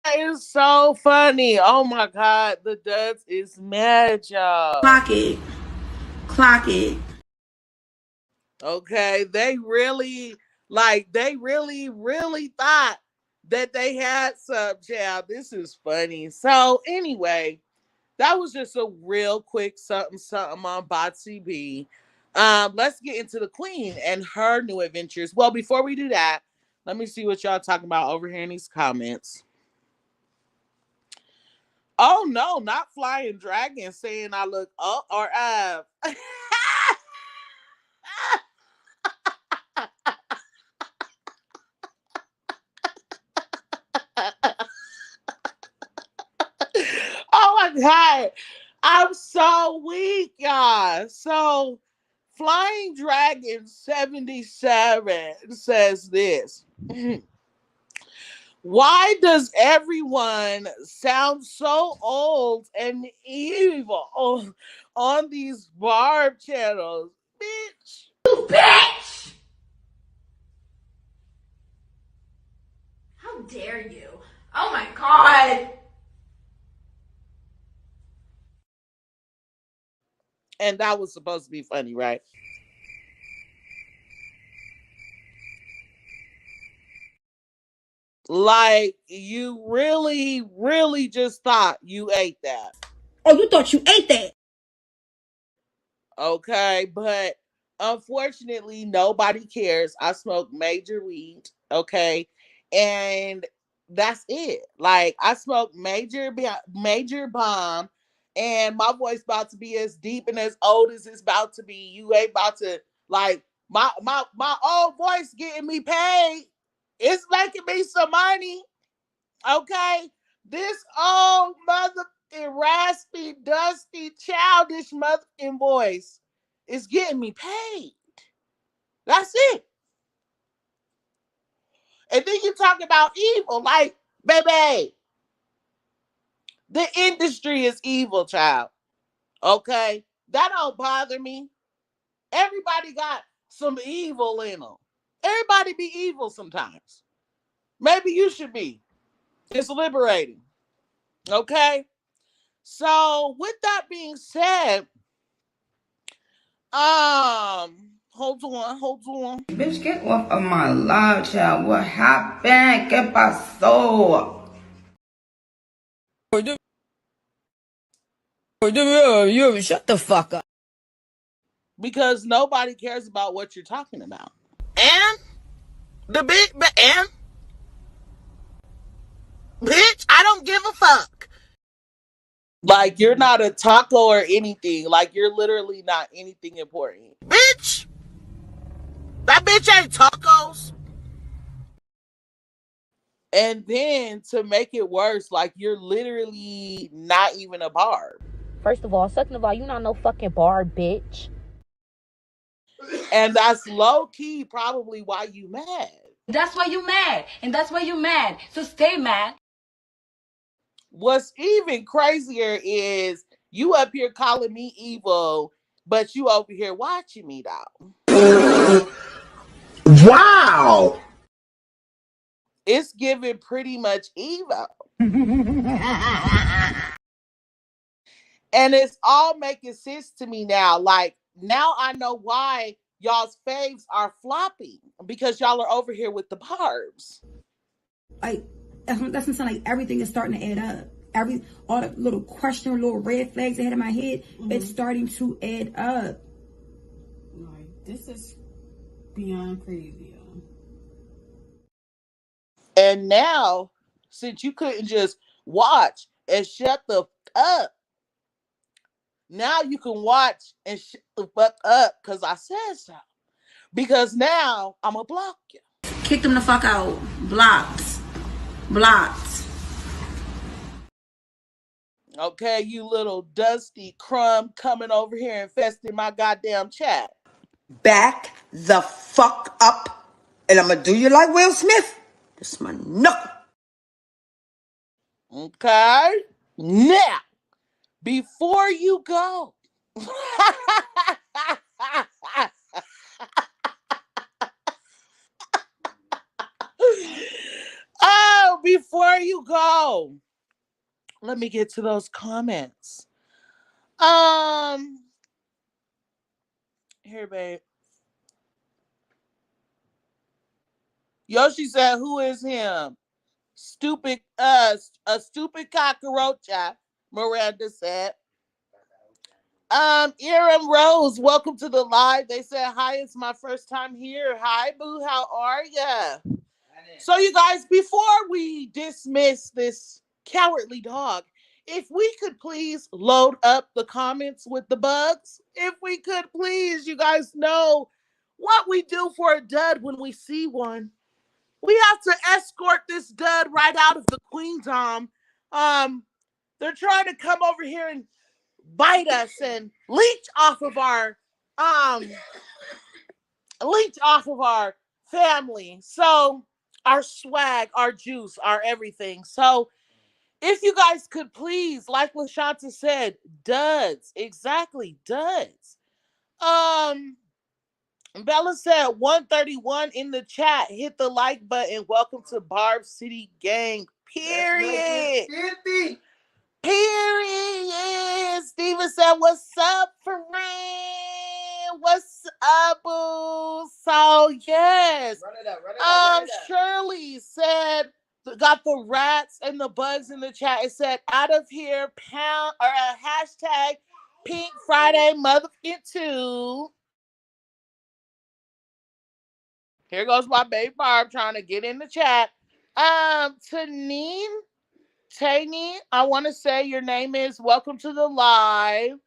That is so funny. Oh my God. The Duds is mad, y'all. Clock it. Clock it. Okay. They really, really thought that they had some child. This is funny. So anyway, that was just a real quick something on Botsy B. Let's get into the Queen and her new adventures. Well, before we do that, let me see what y'all talking about over here in these comments. Oh no, not flying dragon saying I look up or up. Oh my god. I'm so weak, y'all. So Flying Dragon 77 says this. Why does everyone sound so old and evil on these Barb channels? Bitch. You bitch! How dare you? Oh my god! And that was supposed to be funny, right? Like, you really, really just thought you ate that. Oh, you thought you ate that? Okay, but unfortunately, nobody cares. I smoke major weed, okay, and that's it. Like, I smoke major bomb, and my voice about to be as deep and as old as it's about to be. You ain't about to like my old voice getting me paid. It's making me some money, okay. This old motherfucking raspy, dusty, childish motherfucking voice is getting me paid. That's it. And then you talk about evil, like, baby, the industry is evil, child. Okay? That don't bother me. Everybody got some evil in them. Everybody be evil sometimes. Maybe you should be. It's liberating. Okay? So, with that being said, hold on. Bitch, get off of my live, child. What happened? ¿Qué pasó? Shut the fuck up. Because nobody cares about what you're talking about. And the big and bitch, I don't give a fuck. Like, you're not a taco or anything. Like, you're literally not anything important. Bitch! That bitch ain't tacos. And then to make it worse, like, you're literally not even a Barb. First of all, second of all, you not no fucking Barb, bitch. And that's low key probably why you mad. That's why you mad. And that's why you mad. So stay mad. What's even crazier is you up here calling me evil, but you over here watching me, though. Wow. It's giving pretty much evil. And it's all making sense to me now. Like, now I know why y'all's faves are flopping, because y'all are over here with the Barbs. Like, that doesn't sound like everything is starting to add up. All the little question, little red flags ahead of my head, it's starting to add up. Like, this is beyond crazy, yo. And now, since you couldn't just watch and shut the up, now you can watch and shut the fuck up because I said so. Because now I'm going to block you. Kick them the fuck out. Blocked. Okay, you little dusty crumb coming over here infesting my goddamn chat. Back the fuck up, and I'm gonna do you like Will Smith. This my knuckle. Okay? Now, before you go, oh, before you go, let me get to those comments. Here, babe. Yoshi said, "Who is him? Stupid, a stupid cockroach." Miranda said. Erin Rose, welcome to the live. They said, "Hi, it's my first time here. Hi, boo, how are ya?" So, you guys, before we dismiss this cowardly dog If we could please load up the comments with the bugs, if we could please, you guys know what we do for a dud when we see one. We have to escort this dud right out of the queendom. Um, they're trying to come over here and bite us and um leech off of our family. So our swag, our juice, our everything. So if you guys could please, like LaShanta said, duds. Exactly, duds. Um, Bella said 131 in the chat. Hit the like button. Welcome to Barb City Gang. Period. 50. Period. Steven said, what's up, friend? What's up, boo? So, yes. Run it up, run it up, run it up. Shirley said, got the rats and the bugs in the chat. It said, out of here, pound, or hashtag Pink Friday motherfucking 2. Here goes my baby Barb trying to get in the chat. Taney, I want to say your name is welcome to the live.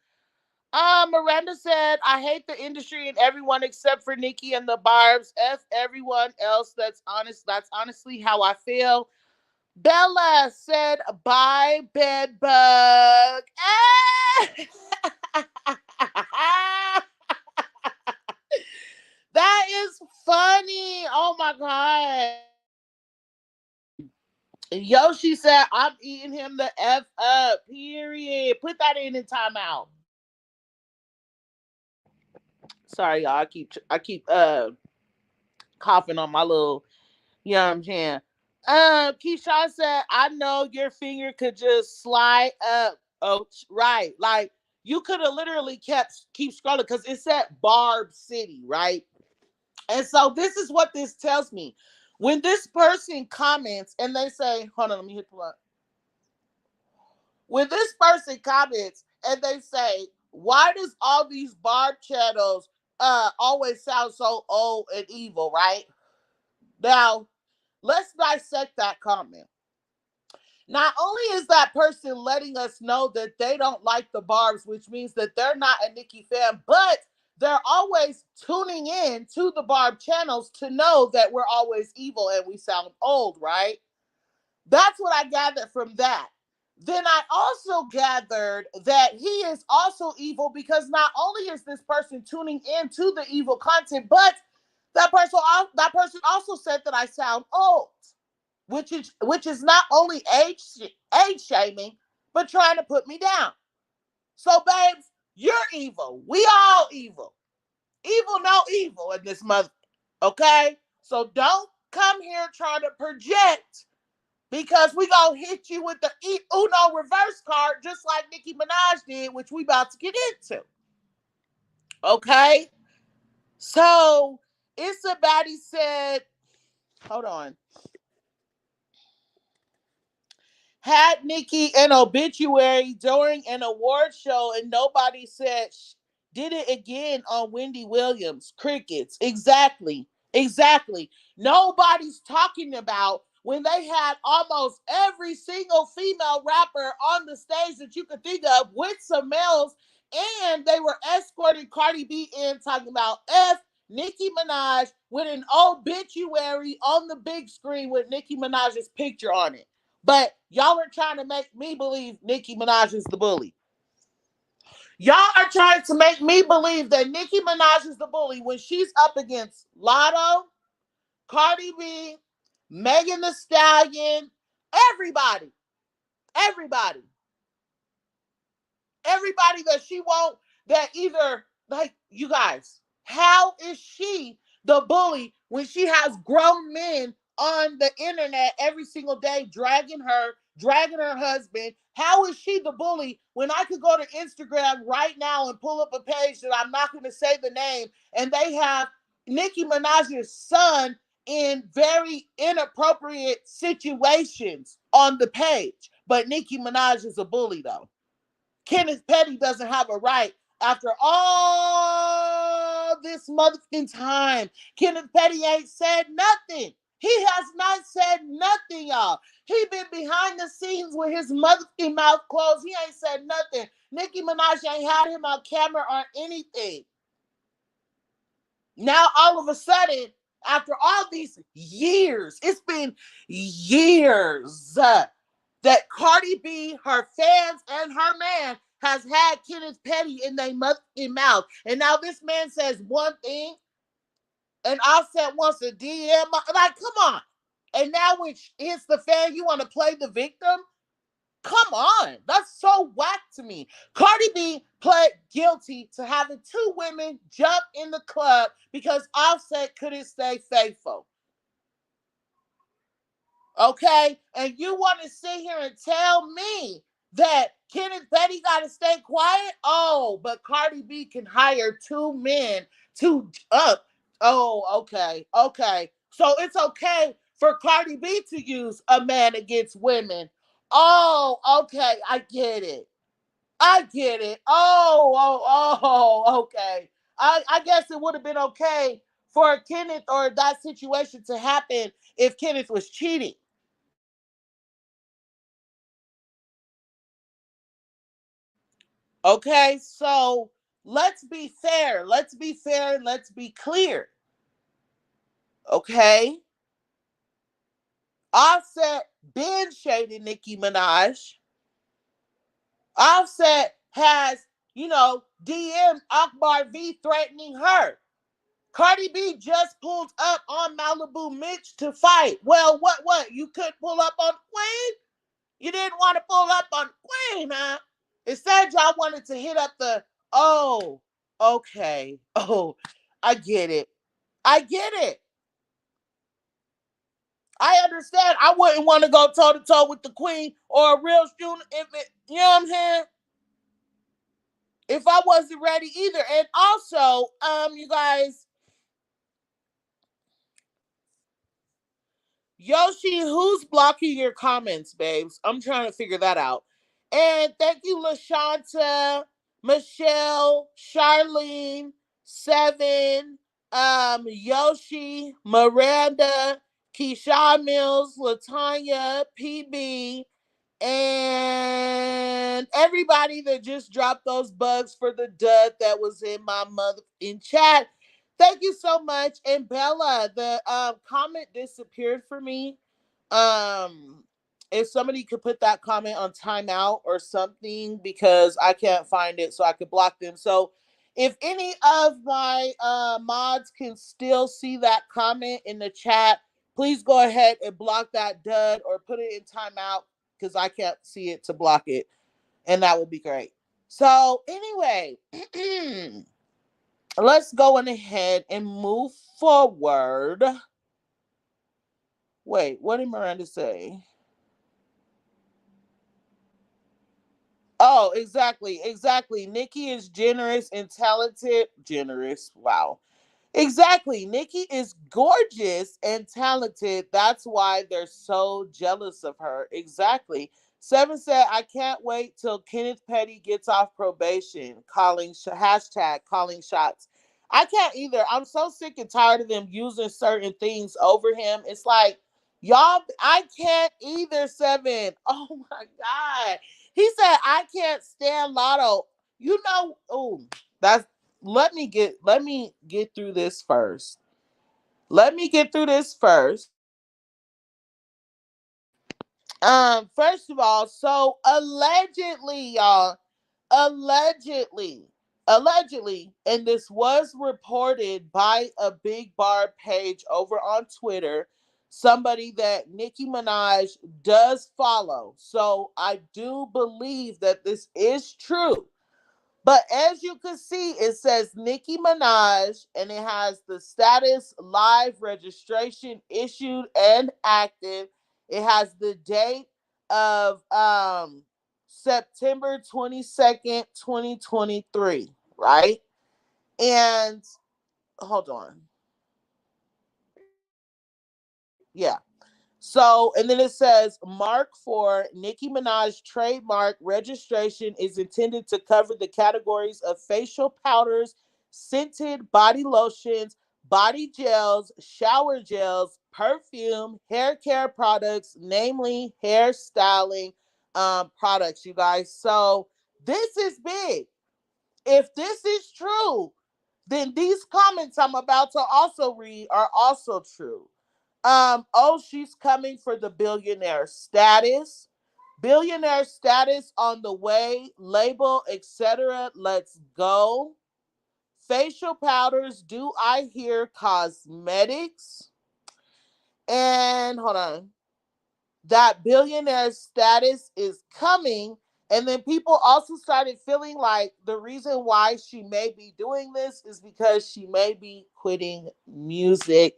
Miranda said, I hate the industry and everyone except for Nicki and the Barbs. F everyone else. That's honest. That's honestly how I feel. Bella said, bye, bed bug. That is funny. Oh my God. Yoshi said, I'm eating him the F up. Period. Put that in timeout. Sorry, y'all. I keep coughing on my little yum jam. Keyshawn said, I know your finger could just slide up. Oh, right. Like you could have literally keep scrolling because it said Barb City, right? And so this is what this tells me. When this person comments and they say, hold on, let me hit the plug. When this person comments and they say, why does all these Barb channels always sound so old and evil, right? Now, let's dissect that comment. Not only is that person letting us know that they don't like the Barbs, which means that they're not a Nicki fan, but they're always tuning in to the Barb channels to know that we're always evil and we sound old, right? That's what I gathered from that. Then I also gathered that he is also evil because not only is this person tuning into the evil content, but that person also said that I sound old, which is not only age shaming, but trying to put me down. So, babes, you're evil. We all evil. Evil, no evil in this mother. Okay? So don't come here trying to project because we gonna hit you with the Uno reverse card just like Nicki Minaj did, which we about to get into. Okay? So, Isabati said, hold on. Had Nicki an obituary during an award show and nobody said did it again on Wendy Williams. Crickets. Exactly. Exactly. Nobody's talking about when they had almost every single female rapper on the stage that you could think of with some males, and they were escorting Cardi B in talking about Nicki Minaj with an obituary on the big screen with Nicki Minaj's picture on it. But y'all are trying to make me believe Nicki Minaj is the bully. Y'all are trying to make me believe that Nicki Minaj is the bully when she's up against Lotto, Cardi B, Megan Thee Stallion, everybody. Everybody. Everybody that she won't, that either, like, you guys, how is she the bully when she has grown men on the internet every single day dragging her husband? How is she the bully when I could go to Instagram right now and pull up a page that I'm not going to say the name, and they have Nicki Minaj's son in very inappropriate situations on the page? But Nicki Minaj is a bully, though. Kenneth Petty doesn't have a right after all this motherfucking time. Kenneth Petty ain't said nothing. He has not said nothing, y'all. He been behind the scenes with his motherfucking mouth closed. He ain't said nothing. Nicki Minaj ain't had him on camera or anything. Now, all of a sudden, after all these years, it's been years that Cardi B, her fans, and her man has had Kenneth Petty in their motherfucking mouth. And now this man says one thing, and Offset wants a DM. Like, come on. And now when it's the fan, you want to play the victim? Come on. That's so whack to me. Cardi B pled guilty to having two women jump in the club because Offset couldn't stay faithful. Okay? And you want to sit here and tell me that Kenneth Petty got to stay quiet? Oh, but Cardi B can hire two men to Oh, okay. Okay. So it's okay for Cardi B to use a man against women. Oh, okay. I get it. I get it. Okay. I guess it would have been okay for Kenneth or that situation to happen if Kenneth was cheating. Okay, so let's be fair. Let's be fair and let's be clear. Okay? Offset been shading Nicki Minaj. Offset has, DM Akbar V threatening her. Cardi B just pulled up on Malibu Mitch to fight. Well, what? You couldn't pull up on Queen? You didn't want to pull up on Queen, huh? Instead, y'all wanted to hit up oh, okay. Oh, I get it. I get it. I understand. I wouldn't want to go toe to toe with the Queen or a real student you know what I'm saying? If I wasn't ready either. And also, you guys, Yoshi, who's blocking your comments, babes? I'm trying to figure that out. And thank you, LaShanta, Michelle, Charlene, Seven, Yoshi, Miranda, Keisha Mills, Latanya, PB, and everybody that just dropped those bugs for the dud that was in my mother in chat. Thank you so much. And Bella, the comment disappeared for me. Um, if somebody could put that comment on timeout or something because I can't find it, so I could block them. So if any of my mods can still see that comment in the chat, please go ahead and block that dud or put it in timeout because I can't see it to block it, and that would be great. So anyway, let's go on ahead and move forward. Wait, what did Miranda say? Oh, exactly. Nicki is generous and talented. Generous, wow. Exactly. Nicki is gorgeous and talented. That's why they're so jealous of her. Exactly. Seven said, I can't wait till Kenneth Petty gets off probation. Hashtag calling shots. I can't either. I'm so sick and tired of them using certain things over him. It's like, y'all, I can't either, Seven. Oh my God. He said, I can't stand Lotto. That's let me get through this first. Let me get through this first. First of all, so allegedly, y'all, allegedly, allegedly, and this was reported by a Big Barb page over on Twitter, somebody that Nicki Minaj does follow. So I do believe that this is true. But as you can see, it says Nicki Minaj and it has the status live registration issued and active. It has the date of September 22nd, 2023, right? And hold on. Yeah. So, and then it says Mark for Nicki Minaj trademark registration is intended to cover the categories of facial powders, scented body lotions, body gels, shower gels, perfume, hair care products, namely hairstyling products, you guys. So this is big. If this is true, then these comments I'm about to also read are also true. Oh, she's coming for the billionaire status. Billionaire status on the way, label, etc. Let's go. Facial powders, do I hear cosmetics? And hold on. That billionaire status is coming. And then people also started feeling like the reason why she may be doing this is because she may be quitting music.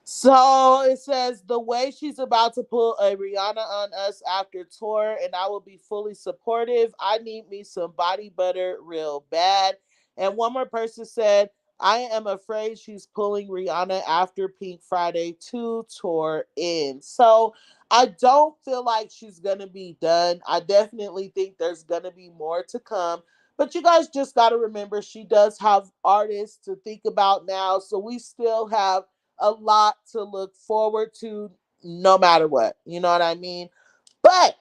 So it says the way she's about to pull a Rihanna on us after tour, and I will be fully supportive. I need me some body butter real bad. And one more person said, I am afraid she's pulling Rihanna after Pink Friday 2 tour ends. So I don't feel like she's going to be done. I definitely think there's going to be more to come. But you guys just got to remember she does have artists to think about now. So we still have a lot to look forward to no matter what. You know what I mean? But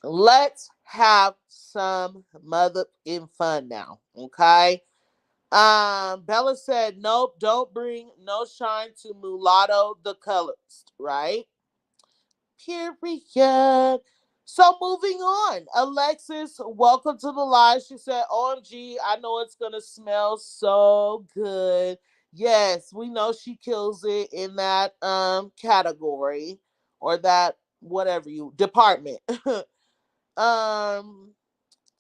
let's have some motherfucking fun now. Okay. Bella said, nope, don't bring no shine to mulatto the colorist, right? Period. So moving on. Alexis, welcome to the live. She said, OMG, I know it's gonna smell so good. Yes, we know she kills it in that category or that whatever you department. um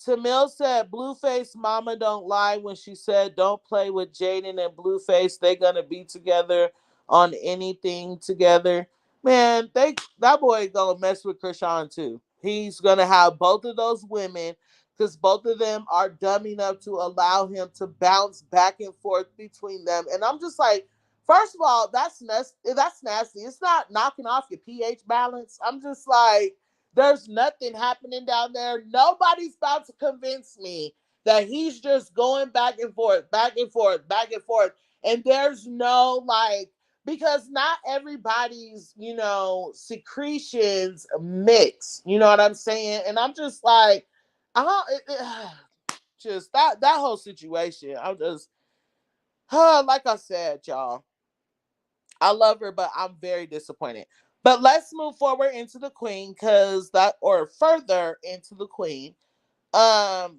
Tamil said Blueface mama don't lie when she said don't play with Jaden and Blueface. They gonna be together on anything together. Man, that boy gonna mess with Chrisean too. He's gonna have both of those women because both of them are dumb enough to allow him to bounce back and forth between them. And I'm just like, first of all, that's nasty. It's not knocking off your pH balance. I'm just like, there's nothing happening down there. Nobody's about to convince me that he's just going back and forth, back and forth, back and forth. And there's no like, because not everybody's, secretions mix. You know what I'm saying? And I'm just like, I just that whole situation. I'm just, like I said, y'all, I love her, but I'm very disappointed. But let's move forward into the queen, or further into the queen. I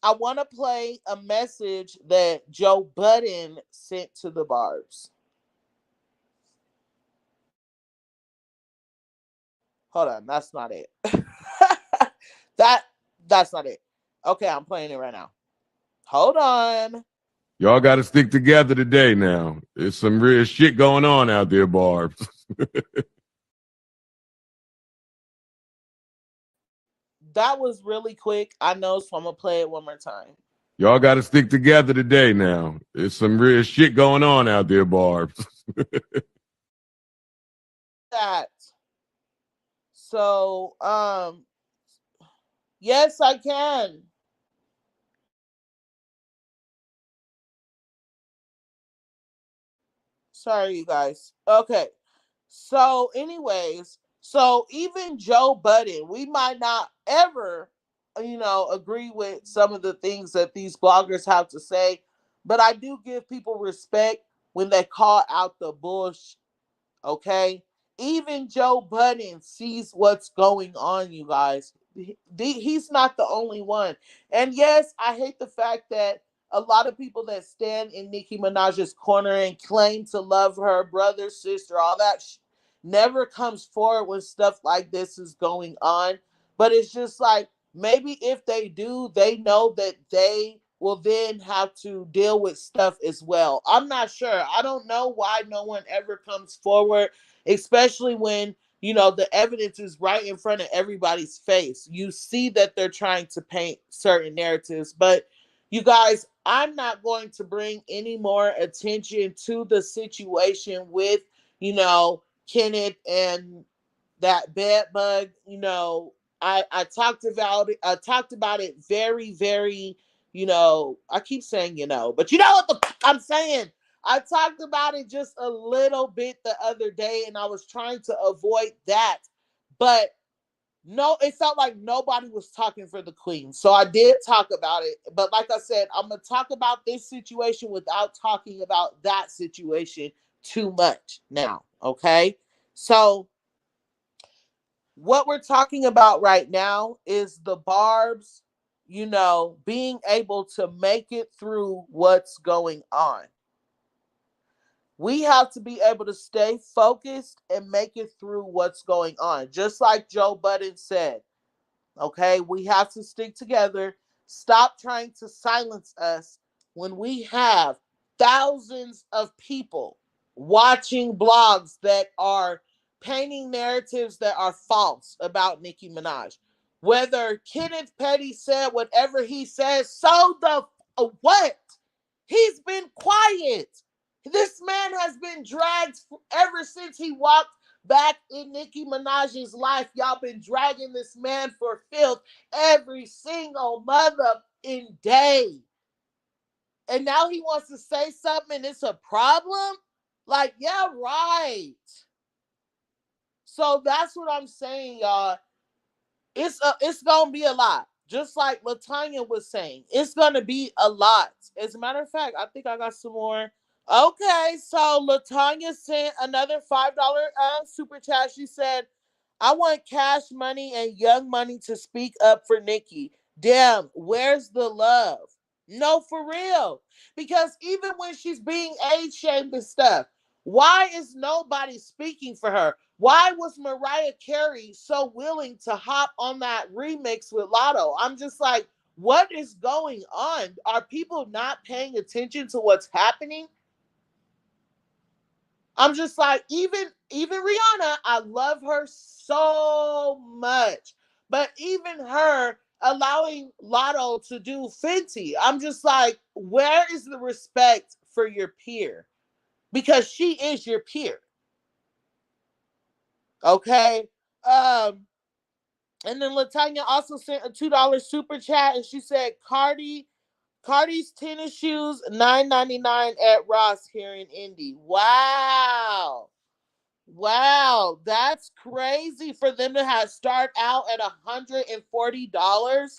want to play a message that Joe Budden sent to the Barbs. Hold on, that's not it. that that's not it. Okay, I'm playing it right now. Hold on. Y'all got to stick together today now. There's some real shit going on out there, Barbs. That was really quick. I know, so I'm going to play it one more time. Y'all got to stick together today now. There's some real shit going on out there, Barbs. That. So, yes, I can. Sorry, you guys. Okay. So, anyways, so even Joe Budden, we might not ever, agree with some of the things that these bloggers have to say, but I do give people respect when they call out the bullshit. Okay. Even Joe Budden sees what's going on, you guys. He's not the only one. And yes, I hate the fact that a lot of people that stand in Nicki Minaj's corner and claim to love her brother, sister, all that never comes forward when stuff like this is going on. But it's just like, maybe if they do, they know that they will then have to deal with stuff as well. I'm not sure. I don't know why no one ever comes forward, especially when, the evidence is right in front of everybody's face. You see that they're trying to paint certain narratives, but you guys, I'm not going to bring any more attention to the situation with, Kenneth and that bed bug. I talked about it. I talked about it very, very, I keep saying, but you know what I'm saying. I talked about it just a little bit the other day, and I was trying to avoid that. But no, it felt like nobody was talking for the queen. So I did talk about it. But like I said, I'm going to talk about this situation without talking about that situation too much now. Okay. So what we're talking about right now is the Barbs, being able to make it through what's going on. We have to be able to stay focused and make it through what's going on. Just like Joe Budden said, okay, we have to stick together. Stop trying to silence us when we have thousands of people watching blogs that are painting narratives that are false about Nicki Minaj. Whether Kenneth Petty said whatever he says, so the what? He's been quiet. This man has been dragged ever since he walked back in Nicki Minaj's life. Y'all been dragging this man for filth every single mother in day. And now he wants to say something and it's a problem? Like, yeah, right. So that's what I'm saying, y'all. It's gonna be a lot. Just like Latanya was saying, it's gonna be a lot. As a matter of fact, I think I got some more. Okay, so Latanya sent another $5 super chat. She said, I want Cash Money and Young Money to speak up for Nicki. Damn, where's the love? No, for real. Because even when she's being age shamed and stuff, why is nobody speaking for her? Why was Mariah Carey so willing to hop on that remix with Lotto? I'm just like, what is going on? Are people not paying attention to what's happening? I'm just like, even Rihanna, I love her so much. But even her allowing Lotto to do Fenty, I'm just like, where is the respect for your peer? Because she is your peer. Okay. And then Latanya also sent a $2 super chat, and she said Cardi's tennis shoes $9.99 at Ross here in Indy. Wow. Wow, that's crazy for them to have start out at $140.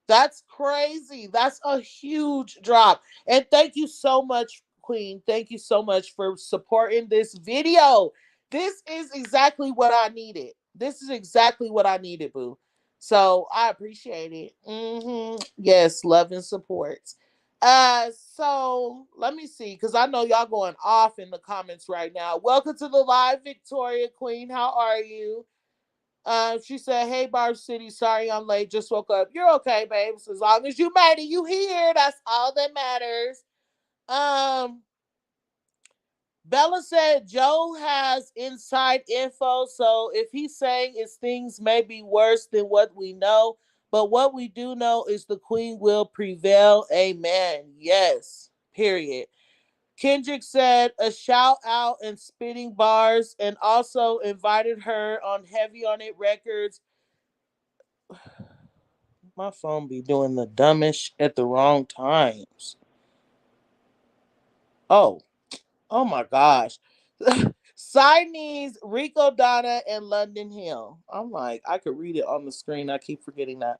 That's crazy. That's a huge drop. And thank you so much, Queen. Thank you so much for supporting this video. This is exactly what I needed. This is exactly what I needed, boo. So I appreciate it. Yes, love and support. So let me see, because I know y'all going off in the comments right now. Welcome to the live, Victoria Queen. How are you? She said, hey, Barb City, sorry I'm late. Just woke up. You're okay, babes. As long as you made it, you here. That's all that matters. Bella said Joe has inside info, so if he's saying it's things may be worse than what we know, but what we do know is the queen will prevail. Amen. Yes. Period. Kendrick said a shout out and spitting bars and also invited her on Heavy on It Records. My phone be doing the dumbest at the wrong times. Oh, oh my gosh. Signese, Rico Donna, and London Hill. I'm like, I could read it on the screen. I keep forgetting that.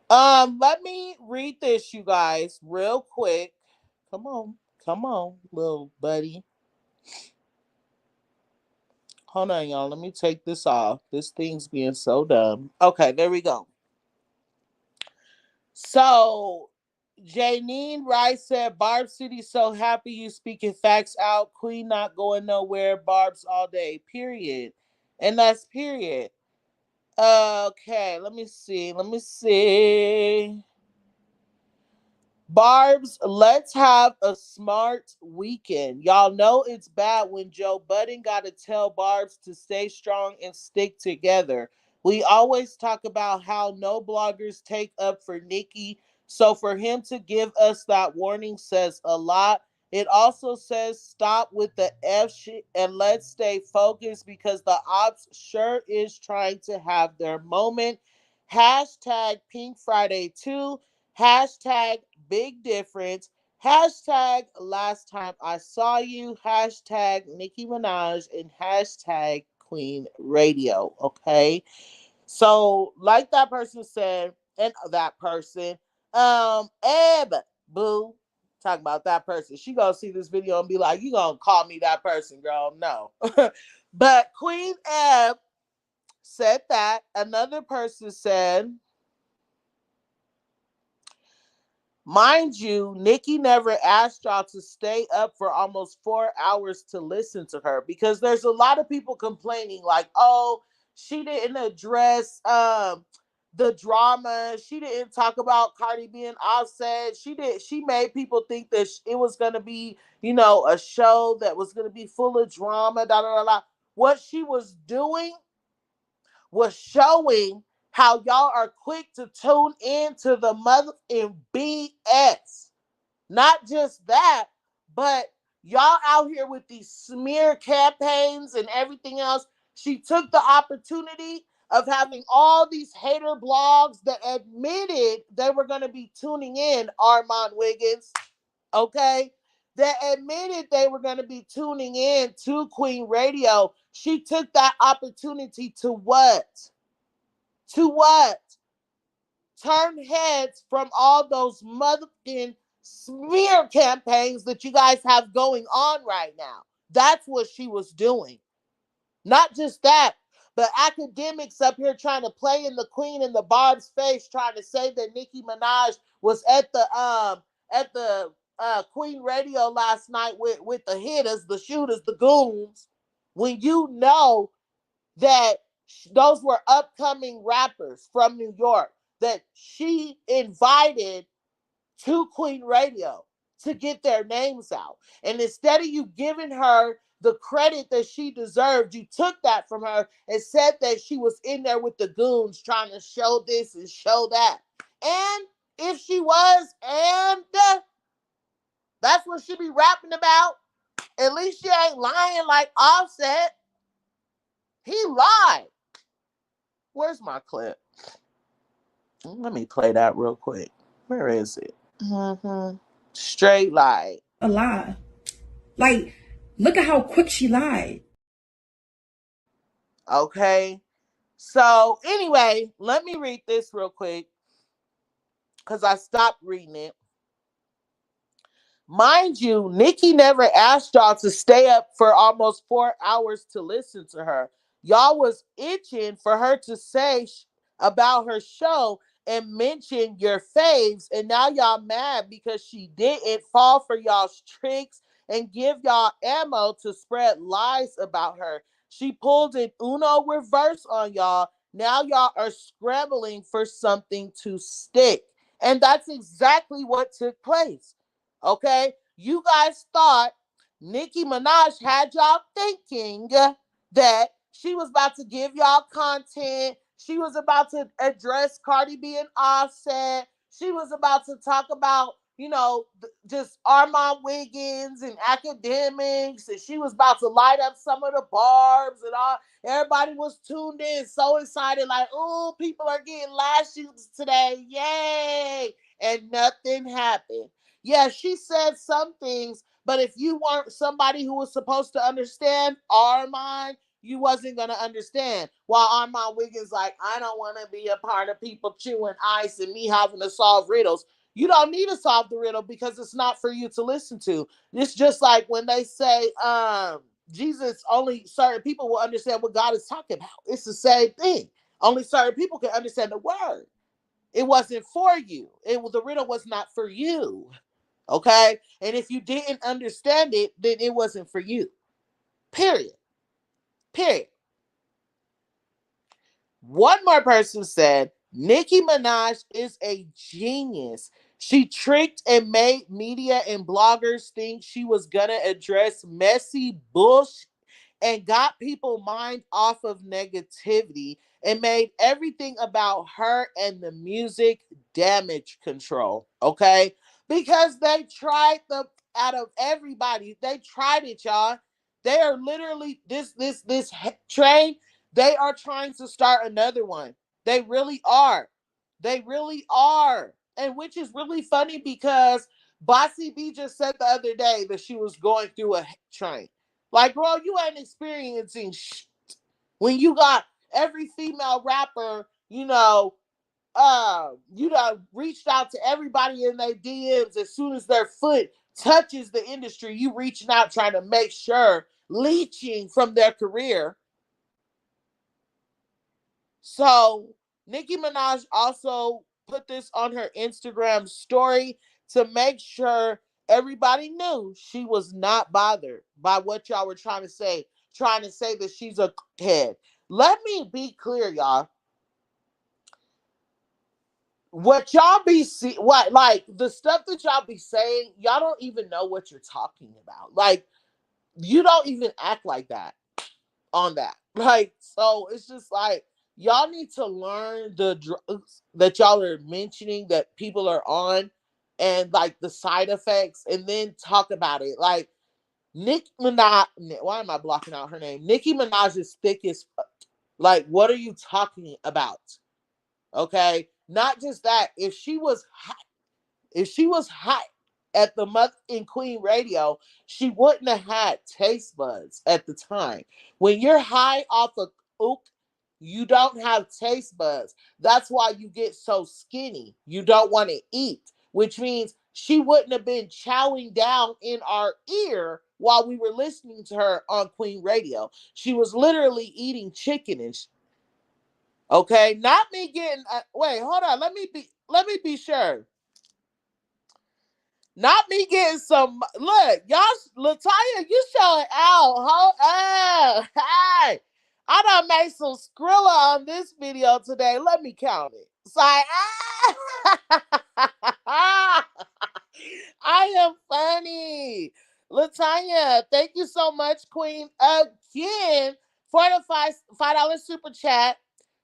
Let me read this, you guys, real quick. Come on, little buddy. Hold on, y'all. Let me take this off. This thing's being so dumb. Okay, there we go. So, Janine Rice said, Barb City so happy you speaking facts out. Queen not going nowhere. Barb's all day. Period. And that's period. Okay, let me see. Let me see. Barb's, let's have a smart weekend. Y'all know it's bad when Joe Budden got to tell Barb's to stay strong and stick together. We always talk about how no bloggers take up for Nicki. So for him to give us that warning says a lot. It also says stop with the F shit and let's stay focused because the ops sure is trying to have their moment. Hashtag Pink Friday 2. Hashtag big difference. Hashtag last time I saw you, hashtag Nicki Minaj, and hashtag Queen Radio. Okay. So, like that person said, and that person, Eb, boo, talking about that person. She gonna see this video and be like, you gonna call me that person, girl. No. But Queen Eb said that. Another person said, mind you, Nicki never asked y'all to stay up for almost 4 hours to listen to her, because there's a lot of people complaining like, oh, she didn't address the drama. She didn't talk about Cardi B and Offset. She made people think that it was going to be, a show that was going to be full of drama, da da da da. What she was doing was showing how y'all are quick to tune in to the mother in BS. Not just that, but y'all out here with these smear campaigns and everything else. She took the opportunity of having all these hater blogs that admitted they were going to be tuning in, Armand Wiggins, okay? That admitted they were going to be tuning in to Queen Radio. She took that opportunity to what? To what? Turn heads from all those motherfucking smear campaigns that you guys have going on right now. That's what she was doing. Not just that, but academics up here trying to play in the Queen and the Barb's face, trying to say that Nicki Minaj was at the Queen Radio last night with the hitters, the shooters, the goons, when you know that those were upcoming rappers from New York that she invited to Queen Radio to get their names out. And instead of you giving her the credit that she deserved, you took that from her and said that she was in there with the goons trying to show this and show that. And if she was, and that's what she be rapping about, at least she ain't lying like Offset. He lied. Where's my clip? Let me play that real quick. Where is it? Straight lie. A lie. Like, look at how quick she lied. Okay. So, anyway, let me read this real quick because I stopped reading it. Mind you, Nicki never asked y'all to stay up for almost 4 hours to listen to her. Y'all was itching for her to say about her show and mention your faves, and now y'all mad because she didn't fall for y'all's tricks and give y'all ammo to spread lies about her. She pulled an Uno reverse on y'all. Now y'all are scrambling for something to stick. And that's exactly what took place. Okay? You guys thought Nicki Minaj had y'all thinking that she was about to give y'all content. She was about to address Cardi B and Offset. She was about to talk about, just Armand Wiggins and academics. And she was about to light up some of the barbs and all. Everybody was tuned in, so excited, like, oh, people are getting lashes today. Yay. And nothing happened. Yeah, she said some things, but if you weren't somebody who was supposed to understand Armand, you wasn't going to understand. While Armand Wiggins like, I don't want to be a part of people chewing ice and me having to solve riddles. You don't need to solve the riddle because it's not for you to listen to. It's just like when they say, Jesus, only certain people will understand what God is talking about. It's the same thing. Only certain people can understand the word. It wasn't for you. The riddle was not for you. Okay? And if you didn't understand it, then it wasn't for you. Period. Period. One more person said, Nicki Minaj is a genius. She tricked and made media and bloggers think she was going to address messy bullshit and got people mind off of negativity and made everything about her and the music damage control. Okay? Because they tried out of everybody. They tried it, y'all. They are literally this train. They are trying to start another one. They really are. They really are. And which is really funny because Bossy B just said the other day that she was going through a train. Like, bro, you ain't experiencing shit when you got every female rapper, reached out to everybody in their DMs as soon as their foot touches the industry. You reaching out trying to make sure, leeching from their career. So Nicki Minaj also put this on her Instagram story to make sure everybody knew she was not bothered by what y'all were trying to say that she's a head. Let me be clear, y'all. What y'all be like the stuff that y'all be saying, y'all don't even know what you're talking about. Like, you don't even act like that on that. Like, so it's just like y'all need to learn the drugs that y'all are mentioning that people are on and like the side effects and then talk about it. Like, Nicki Minaj, why am I blocking out her name? Nicki Minaj is thick as fuck. Like, what are you talking about? Okay? Not just that, if she was hot at the Mother in Queen Radio, she wouldn't have had taste buds at the time. When you're high off of ook, you don't have taste buds. That's why you get so skinny. You don't want to eat, which means she wouldn't have been chowing down in our ear while we were listening to her on Queen Radio. She was literally eating chicken and okay, not me getting wait, hold on. Let me be sure. Not me getting some. Look, y'all, Latanya, you showing out. Hold up. Hey, I done made some Skrilla on this video today. Let me count it. It's like, I am funny. Latanya, thank you so much, Queen, again for the $5 super chat.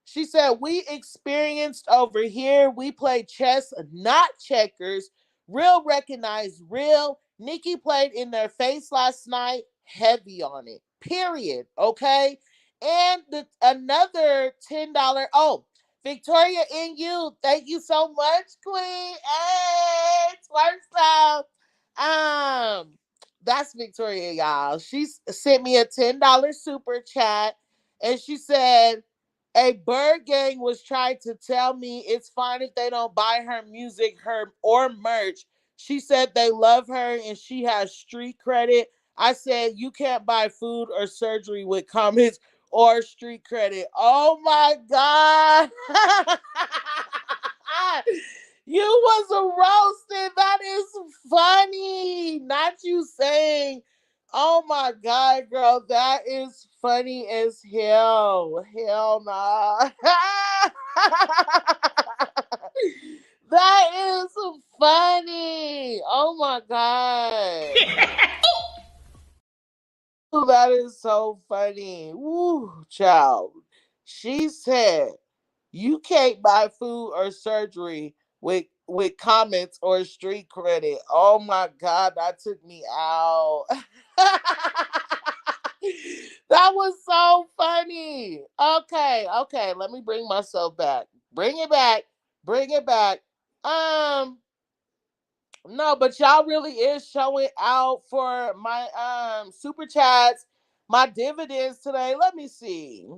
She said, we experienced over here. We play chess, not checkers. Real recognized real. Nicki played in their face last night. Heavy on it. Period. Okay. And another $10. Oh, Victoria in you. Thank you so much, Queen. Hey, twerk out. That's Victoria, y'all. She sent me a $10 super chat, and she said, a bird gang was trying to tell me it's fine if they don't buy her music, her or merch. She said they love her and she has street credit. I said you can't buy food or surgery with comments or street credit. Oh my God. You was a roasted. That is funny. Not you saying, oh my God, girl, that is funny as hell. Hell nah. That is funny. Oh my God. Oh, that is so funny. Woo, child. She said, you can't buy food or surgery with comments or street credit. Oh my God, that took me out. That was so funny. Okay, let me bring myself back. Bring it back. Bring it back. No, but y'all really is showing out for my super chats, my dividends today. Let me see.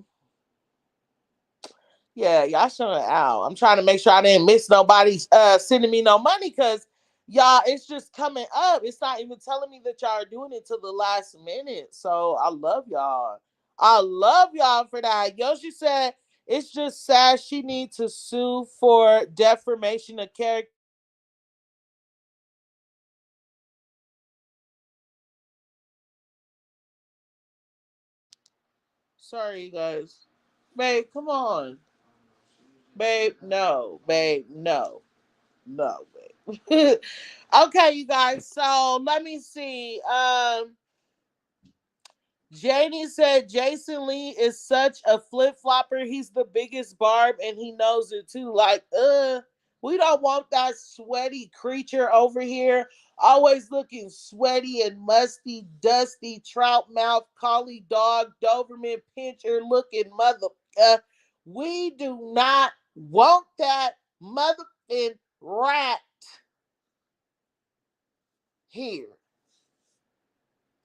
Yeah, y'all showing out. I'm trying to make sure I didn't miss nobody sending me no money because y'all, it's just coming up. It's not even telling me that y'all are doing it till the last minute. So I love y'all. I love y'all for that. Yoshi said it's just sad she needs to sue for defamation of character. Sorry, you guys. Babe, come on. Babe, no. Babe, no. No, babe. Okay, you guys. So let me see. Janie said Jason Lee is such a flip flopper. He's the biggest barb and he knows it too. Like, we don't want that sweaty creature over here. Always looking sweaty and musty, dusty, trout mouth, collie dog, Doberman pincher looking mother. We do not want that motherfucking rat. here.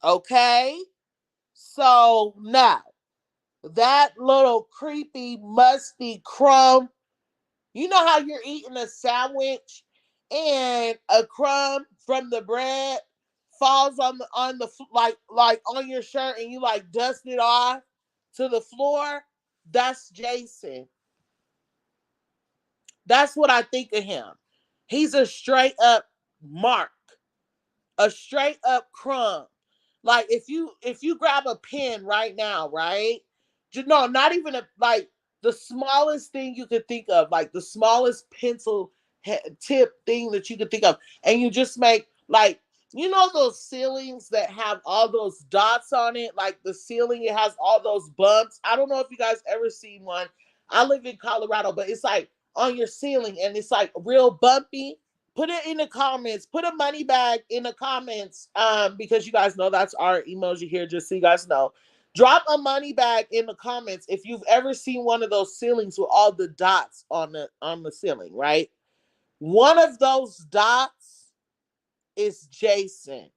Okay? So now, that little creepy, musty crumb, you know how you're eating a sandwich and a crumb from the bread falls on the like on your shirt and you like dust it off to the floor? That's Jason. That's what I think of him. He's a straight up mark, a straight up crumb. Like if you grab a pen right now, right? No, not even like the smallest thing you could think of, like the smallest pencil tip thing that you could think of, and you just make like those ceilings that have all those dots on it, like the ceiling it has all those bumps. I don't know if you guys ever seen one. I live in Colorado, but it's like on your ceiling and it's like real bumpy. Put it in the comments. Put a money bag in the comments, because you guys know that's our emoji here, just so you guys know. Drop a money bag in the comments if you've ever seen one of those ceilings with all the dots on the ceiling, right? One of those dots is Jason,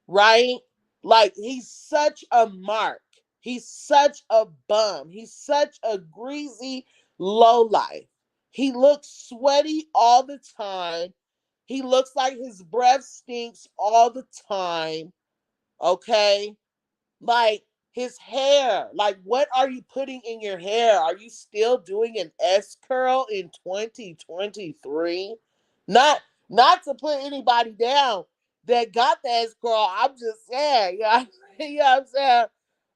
right? Like, he's such a mark. He's such a bum. He's such a greasy lowlife. He looks sweaty all the time. He looks like his breath stinks all the time. Okay? Like, his hair. Like, what are you putting in your hair? Are you still doing an S curl in 2023? Not to put anybody down that got the S curl. I'm just saying. You know what I'm saying?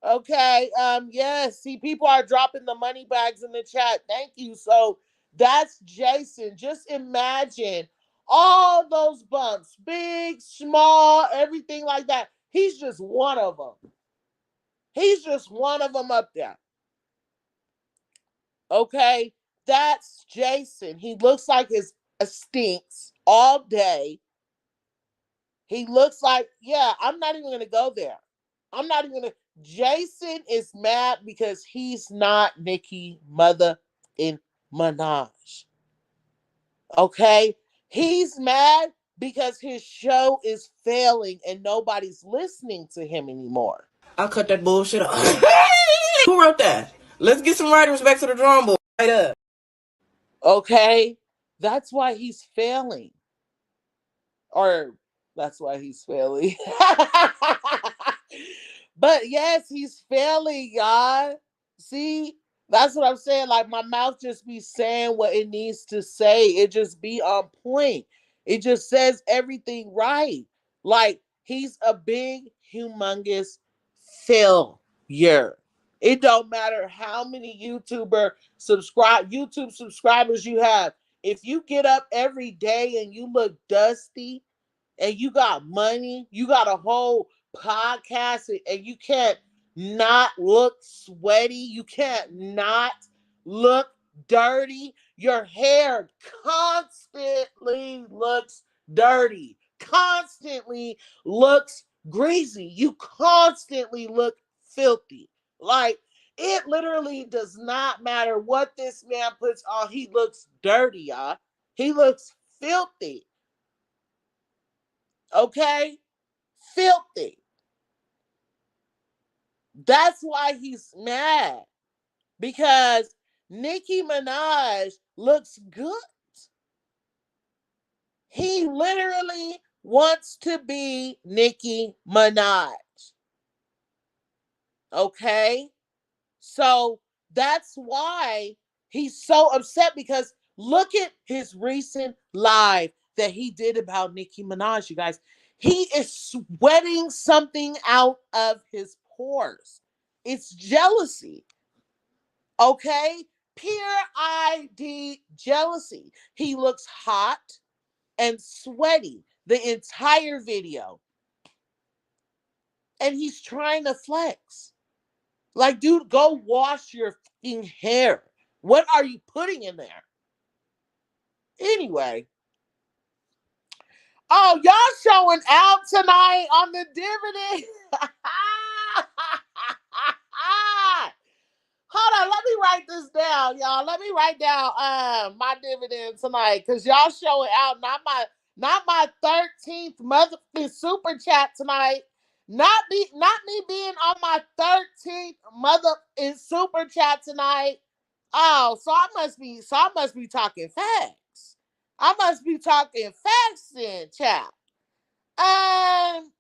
Okay. Yes. See, people are dropping the money bags in the chat. Thank you. So that's Jason. Just imagine all those bumps, big, small, everything like that. He's just one of them. He's just one of them up there. Okay? That's Jason. He looks like his stinks all day. He looks like, yeah, I'm not even going to go there. I'm not even going to. Jason is mad because he's not Nicki Minaj. Okay? He's mad because his show is failing and nobody's listening to him anymore. I'll cut that bullshit off. Who wrote that? Let's get some writers back to the drawing board. Right up. Okay? That's why he's failing. Or that's why he's failing. But yes, he's failing, y'all. See? That's what I'm saying. Like, my mouth just be saying what it needs to say. It just be on point. It just says everything right. Like, he's a big, humongous failure. It don't matter how many YouTube subscribers you have. If you get up every day and you look dusty and you got money, you got a whole podcast, and you can't not look sweaty, you can't not look dirty. Your hair constantly looks dirty, constantly looks greasy, you constantly look filthy. Like, it literally does not matter what this man puts on, he looks dirty, y'all. He looks filthy. Okay? Filthy. That's why he's mad. Because Nicki Minaj looks good. He literally wants to be Nicki Minaj. Okay? So that's why he's so upset, because look at his recent live that he did about Nicki Minaj, you guys. He is sweating something out of his pores. It's jealousy. Okay? Pure ID jealousy. He looks hot and sweaty the entire video. And he's trying to flex. Like, dude, go wash your fucking hair. What are you putting in there? Anyway. Oh, y'all showing out tonight on the dividend. Hold on, let me write this down, y'all. Let me write down my dividend tonight, because y'all showing out, Not my 13th motherfucking super chat tonight. Not me being on my 13th motherfucking super chat tonight. Oh, so I must be talking facts. I must be talking facts then, chat. Um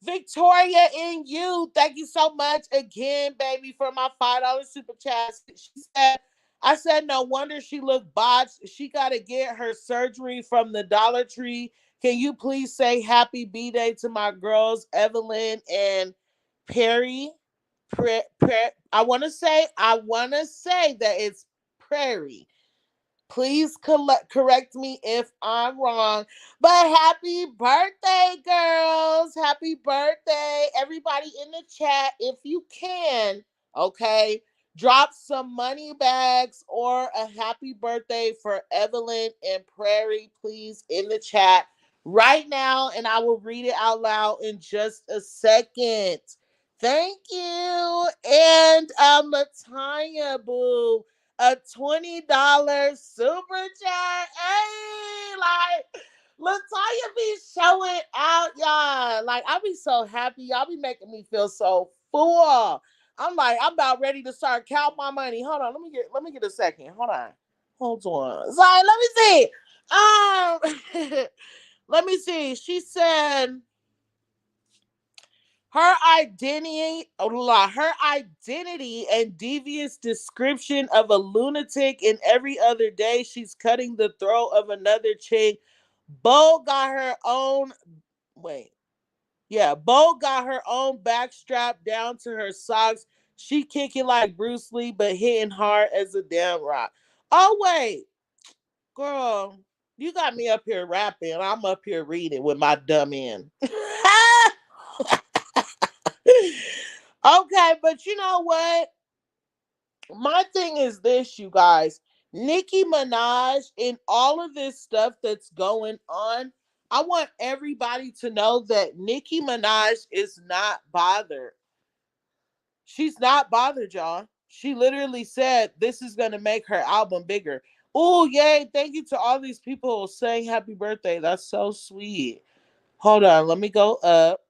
Victoria and you, thank you so much again, baby, for my $5 super chat. She said, I said, no wonder she looked botched. She got to get her surgery from the Dollar Tree. Can you please say happy B-Day to my girls, Evelyn and Perry? I want to say that it's Prairie. Please correct me if I'm wrong. But happy birthday, girls. Happy birthday. Everybody in the chat, if you can, okay, drop some money bags or a happy birthday for Evelyn and Prairie, please, in the chat right now. And I will read it out loud in just a second. Thank you. And Latanya Boo, a $20 super chat. Hey, like Latanya be showing out, y'all. Like I be so happy. Y'all be making me feel so full. I'm like, I'm about ready to start count my money. Hold on, let me get a second. Hold on. Sorry, let me see. Let me see. She said her identity and devious description of a lunatic, and every other day she's cutting the throat of another chick. Bo got her own wait. Yeah, Bo got her own back strapped down to her socks. She kicking like Bruce Lee, but hitting hard as a damn rock. Oh wait, girl, you got me up here rapping. I'm up here reading with my dumb end. Okay, but you know what? My thing is this, you guys. Nicki Minaj and all of this stuff that's going on, I want everybody to know that Nicki Minaj is not bothered. She's not bothered, y'all. She literally said this is going to make her album bigger. Oh, yay. Thank you to all these people saying happy birthday. That's so sweet. Hold on. Let me go up.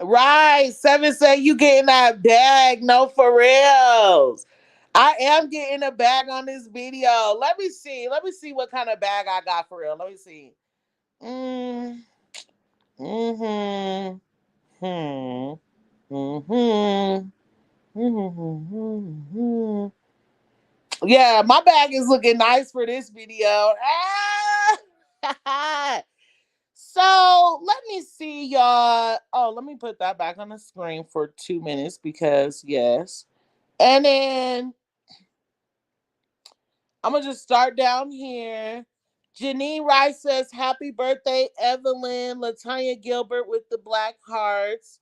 Right. Seven say you getting that bag. No, for reals. I am getting a bag on this video. Let me see. Let me see what kind of bag I got for real. Let me see. Mm, mm-hmm. Hmm. Mm-hmm. Mm-hmm. Yeah, my bag is looking nice for this video. Ah! So let me see, y'all. Oh, let me put that back on the screen for 2 minutes because yes. And then I'm gonna just start down here. Janine Rice says, "Happy birthday, Evelyn." Latanya Gilbert with the black hearts.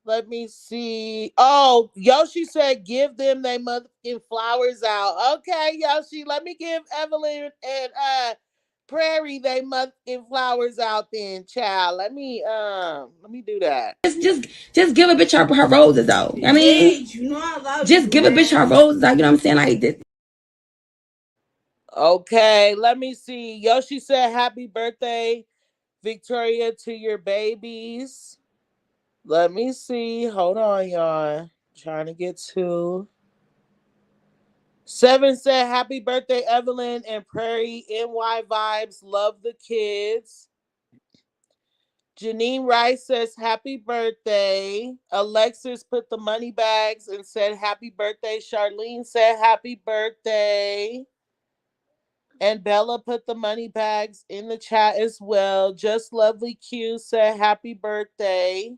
Let me see. Oh, Yoshi said, "Give them they motherfucking flowers out." Okay, Yoshi, let me give Evelyn and Prairie they motherfucking flowers out then, child. Let me do that. Just give a bitch her roses though. I mean, you know I love just you, give man. A bitch her roses out. You know what I'm saying? Like this. Okay, let me see. Yoshi said, "Happy birthday, Victoria, to your babies." Let me see. Hold on, y'all. Trying to get to. Seven said, "Happy birthday, Evelyn and Prairie. NY vibes. Love the kids." Janine Rice says, "Happy birthday." Alexis put the money bags and said, "Happy birthday." Charlene said, "Happy birthday." And Bella put the money bags in the chat as well. Just Lovely Q said, "Happy birthday."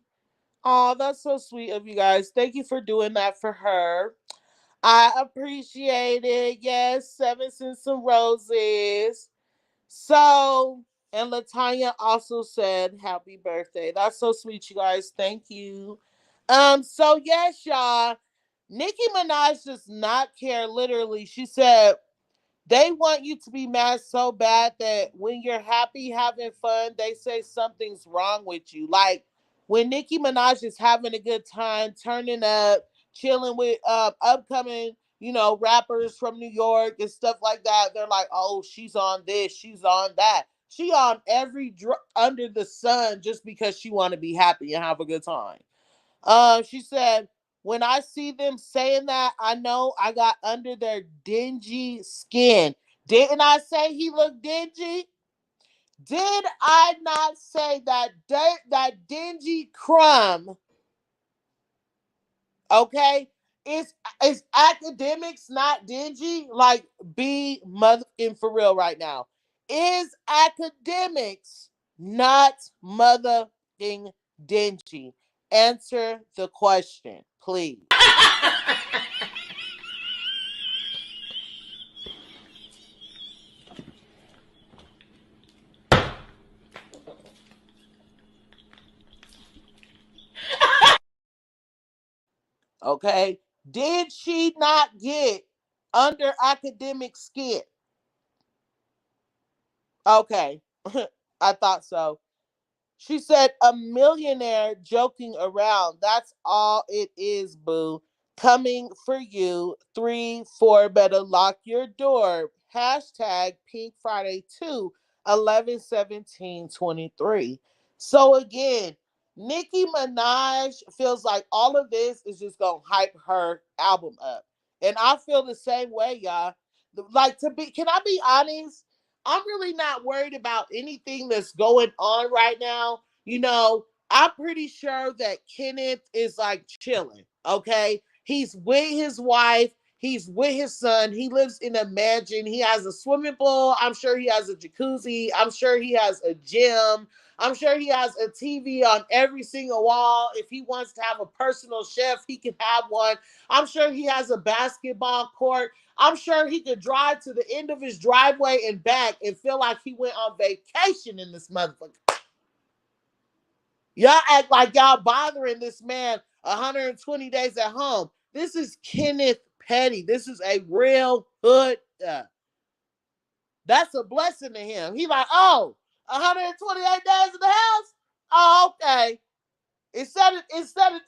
Oh, that's so sweet of you guys. Thank you for doing that for her. I appreciate it. Yes, seven and some roses. So, and Latanya also said happy birthday. That's so sweet, you guys. Thank you. So yes, y'all. Nicki Minaj does not care, literally. She said, they want you to be mad so bad that when you're happy, having fun, they say something's wrong with you. Like when Nicki Minaj is having a good time, turning up, chilling with upcoming rappers from New York and stuff like that. They're like, oh, she's on this, she's on that. She on every under the sun just because she want to be happy and have a good time. She said, when I see them saying that, I know I got under their dingy skin. Didn't I say he looked dingy? Did I not say that that dingy crumb? Okay, is academics not dingy? Like, be motherfucking for real right now. Is academics not motherfucking dingy? Answer the question, please. Okay, did she not get under academic skin? Okay, I thought so. She said, a millionaire joking around. That's all it is, boo. Coming for you. 3, 4, better lock your door. Hashtag Pink Friday 2, 11/17/23. So again, Nicki Minaj feels like all of this is just going to hype her album up. And I feel the same way, y'all. Like, can I be honest? I'm really not worried about anything that's going on right now. I'm pretty sure that Kenneth is like chilling. Okay. He's with his wife. He's with his son. He lives in a mansion. He has a swimming pool. I'm sure he has a jacuzzi. I'm sure he has a gym. I'm sure he has a TV on every single wall. If he wants to have a personal chef, he can have one. I'm sure he has a basketball court. I'm sure he could drive to the end of his driveway and back and feel like he went on vacation in this motherfucker. Y'all act like y'all bothering this man 120 days at home. This is Kenneth Petty. This is a real hood. That's a blessing to him. He like, oh, 128 days in the house? Oh, okay. Instead of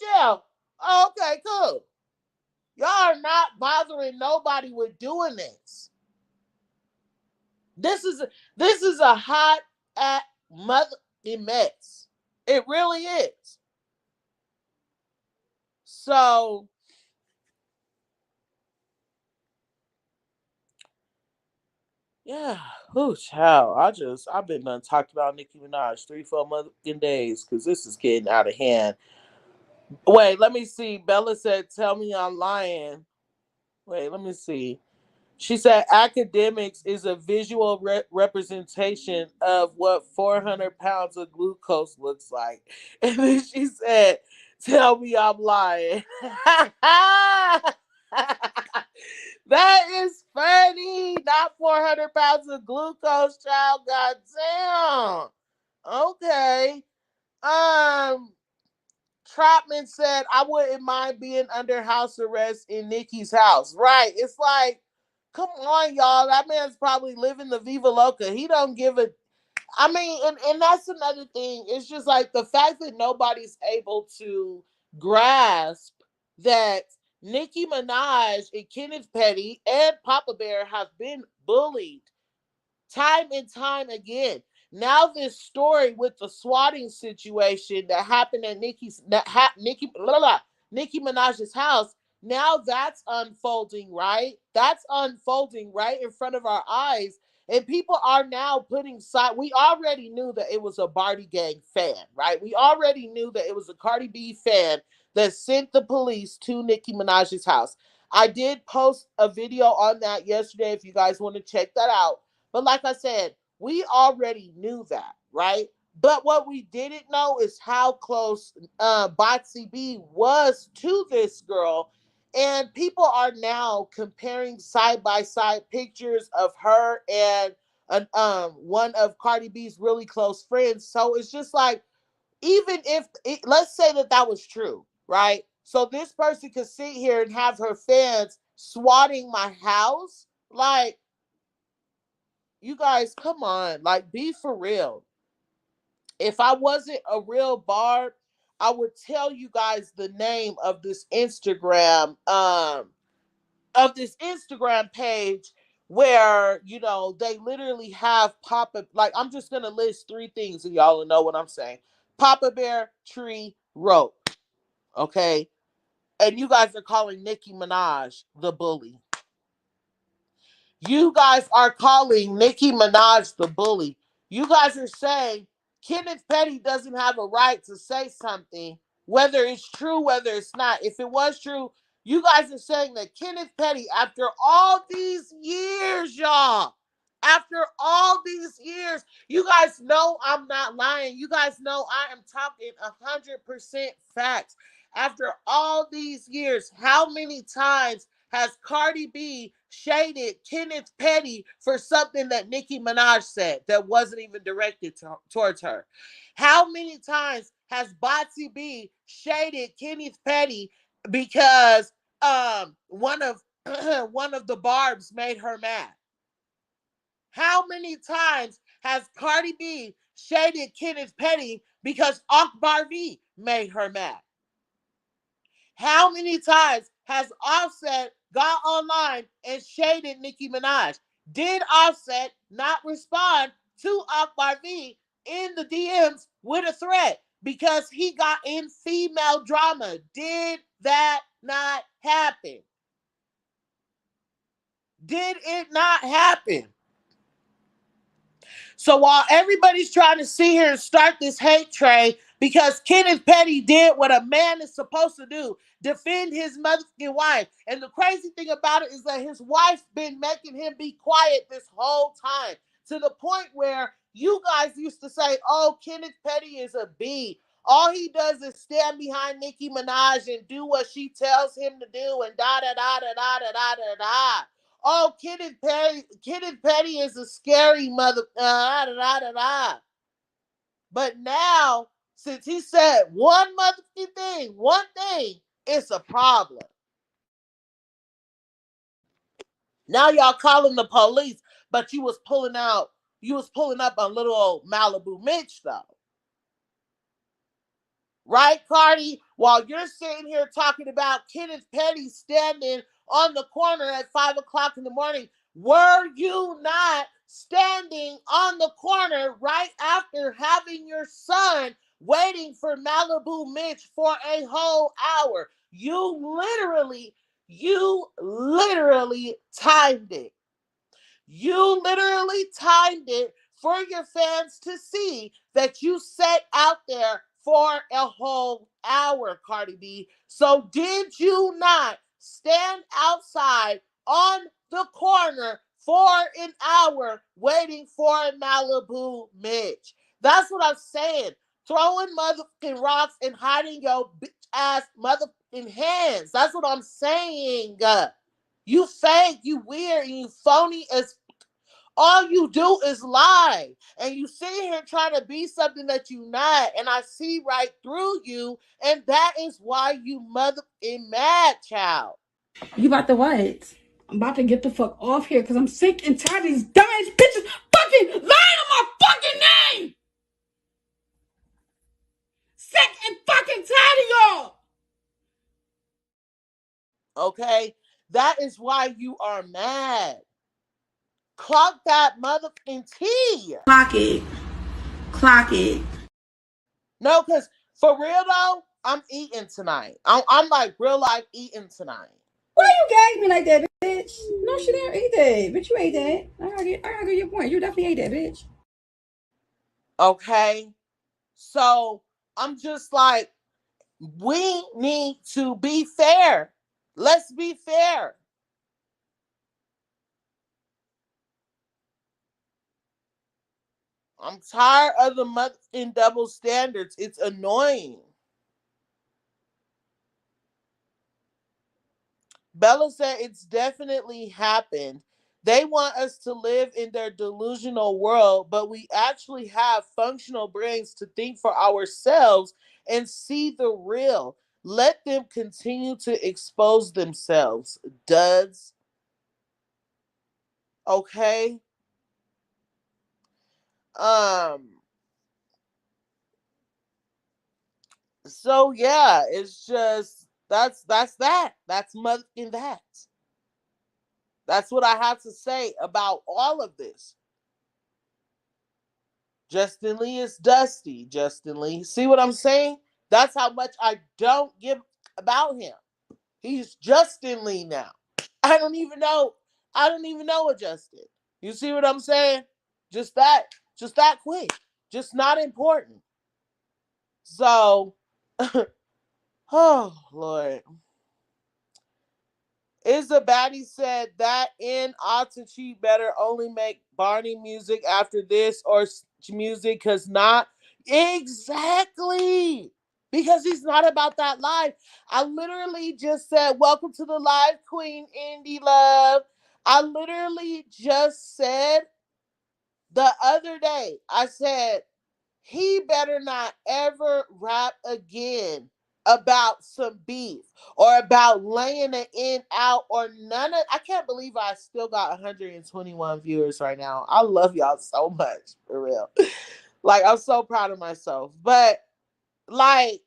jail. Oh, okay, cool. Y'all are not bothering nobody with doing this. This is a hot at mother mess. It really is. So yeah, whoo child. I've been done talked about Nicki Minaj 3-4 motherfucking days because this is getting out of hand. Wait, let me see. Bella said, "Tell me I'm lying." Wait, let me see. She said academics is a visual representation of what 400 pounds of glucose looks like. And then she said, tell me I'm lying. That is funny. Not 400 pounds of glucose, child. God damn. Okay. Um, Trotman said, I wouldn't mind being under house arrest in Nicki's house. Right. It's like, come on, y'all. That man's probably living the Viva Loca. He don't give a. I mean, and that's another thing. It's just like the fact that nobody's able to grasp that Nicki Minaj and Kenneth Petty and Papa Bear have been bullied time and time again. Now this story with the swatting situation that happened at Nicki Minaj's house. Now that's unfolding, right? That's unfolding right in front of our eyes. And people are now putting side. We already knew that it was a Barbie gang fan, right? We already knew that it was a Cardi B fan that sent the police to Nicki Minaj's house. I did post a video on that yesterday if you guys want to check that out. But like I said, we already knew that, right? But what we didn't know is how close Botsy B was to this girl. And people are now comparing side by side pictures of her and one of Cardi B's really close friends. So it's just like, even if, let's say that was true, right? So this person could sit here and have her fans swatting my house. Like, you guys, come on, like, be for real. If I wasn't a real Barb, I would tell you guys the name of this Instagram of this Instagram page where, you know, they literally have Papa, like, I'm just going to list three things so y'all will know what I'm saying. Papa Bear, tree, rope. Okay. And you guys are calling Nicki Minaj the bully. You guys are calling Nicki Minaj the bully. You guys are saying Kenneth Petty doesn't have a right to say something, whether it's true, whether it's not. If it was true, you guys are saying that Kenneth Petty, after all these years, y'all, after all these years, you guys know I'm not lying. You guys know I am talking 100% facts. After all these years, how many times has Cardi B shaded Kenneth Petty for something that Nicki Minaj said that wasn't even directed towards her? How many times has Botsy B shaded Kenneth Petty because one of one of the Barbs made her mad? How many times has Cardi B shaded Kenneth Petty because Akbar V made her mad? How many times has Offset got online and shaded Nicki Minaj? Did Offset not respond to Akbar V in the DMs with a threat because he got in female drama? Did that not happen? Did it not happen? So while everybody's trying to sit here and start this hate train because Kenneth Petty did what a man is supposed to do, defend his motherfucking wife. And the crazy thing about it is that his wife's been making him be quiet this whole time, to the point where you guys used to say, oh, Kenneth Petty is a B. All he does is stand behind Nicki Minaj and do what she tells him to do and da da da da da da da da da. Oh, Kenneth Petty is a scary mother. Da, da, da, da. But now, since he said one motherfucking thing, one thing, it's a problem. Now y'all calling the police, but you was pulling up on little old Malibu Mitch though. Right, Cardi? While you're sitting here talking about Kenneth Petty standing on the corner at 5 o'clock in the morning, were you not standing on the corner right after having your son waiting for Malibu Mitch for a whole hour? You literally timed it. You literally timed it for your fans to see that you sat out there for a whole hour, Cardi B. So did you not stand outside on the corner for an hour waiting for Malibu Mitch? That's what I'm saying. Throwing motherfucking rocks and hiding your bitch ass motherfucking hands. That's what I'm saying. You fake, you weird, and you phony as all you do is lie. And you sit here trying to be something that you not. And I see right through you. And that is why you motherfucking mad, child. You about to what? I'm about to get the fuck off here because I'm sick and tired of these dumbass bitches fucking lying on my fucking name. Sick and fucking tired of y'all. Okay? That is why you are mad. Clock that motherfucking tea. Clock it. Clock it. No, because for real though, I'm eating tonight. I'm like real life eating tonight. Why you gag me like that, bitch? No, she didn't eat that. Bitch, you ate that. I gotta get your point. You definitely ate that, bitch. Okay? So I'm just like, we need to be fair. Let's be fair. I'm tired of the motherfucking double standards. It's annoying. Bella said it's definitely happened. They want us to live in their delusional world, but we actually have functional brains to think for ourselves and see the real. Let them continue to expose themselves. Duds. Okay? Um, so yeah, it's just that's that. That's motherfucking that. That's what I have to say about all of this. Justin Lee is dusty, Justin Lee. See what I'm saying? That's how much I don't give about him. He's Justin Lee now. I don't even know. I don't even know a Justin. You see what I'm saying? Just that quick. Just not important. So, oh Lord. Isabadi said that in Atachi better only make Barney music after this or music because not exactly because he's not about that life. I literally just said, welcome to the live, Queen Indie Love. I literally just said the other day, I said, he better not ever rap again about some beef or about laying it in out or none of. I can't believe I still got 121 viewers right now. I love y'all so much, for real. Like, I'm so proud of myself. But like,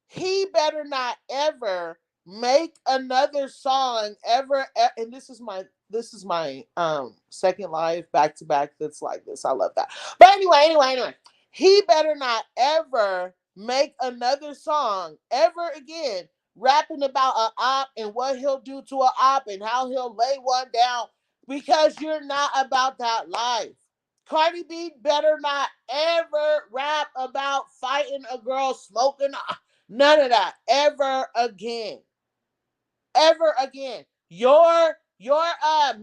he better not ever make another song ever. And this is my second live back to back that's like this. I love that. But anyway, he better not ever make another song ever again rapping about a op and what he'll do to a op and how he'll lay one down because you're not about that life. Cardi B better not ever rap about fighting a girl, smoking, none of that ever again. Ever again. Your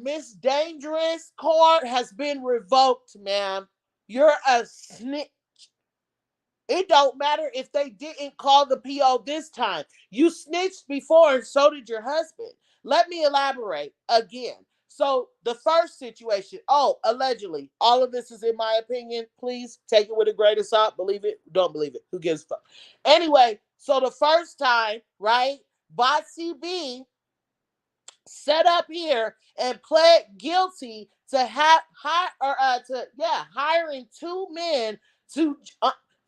Miss Dangerous card has been revoked, ma'am. You're a snitch. It don't matter if they didn't call the PO this time. You snitched before and so did your husband. Let me elaborate again. So the first situation, allegedly, all of this is in my opinion. Please take it with a grain of salt. Believe it, don't believe it. Who gives a fuck? Anyway, so the first time, right, Botsy B set up here and pled guilty to hiring two men to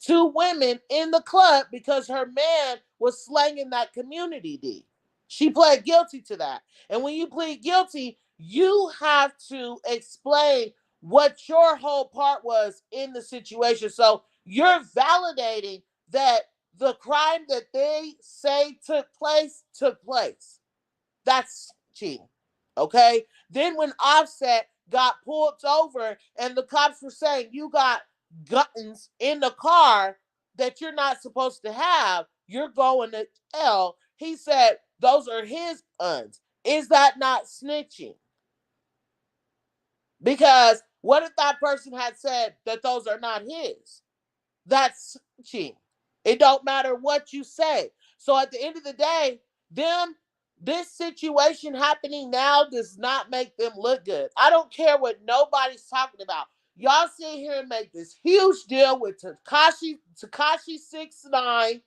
two women in the club because her man was slanging that community D. She pled guilty to that. And when you plead guilty, you have to explain what your whole part was in the situation. So you're validating that the crime that they say took place. That's cheating. Okay? Then when Offset got pulled over and the cops were saying you got guns in the car that you're not supposed to have, you're going to jail. He said those are his guns. Is that not snitching? Because what if that person had said that those are not his? That's snitching. It don't matter what you say. So at the end of the day, this situation happening now does not make them look good. I don't care what nobody's talking about. Y'all sit here and make this huge deal with Tekashi 6ix9ine,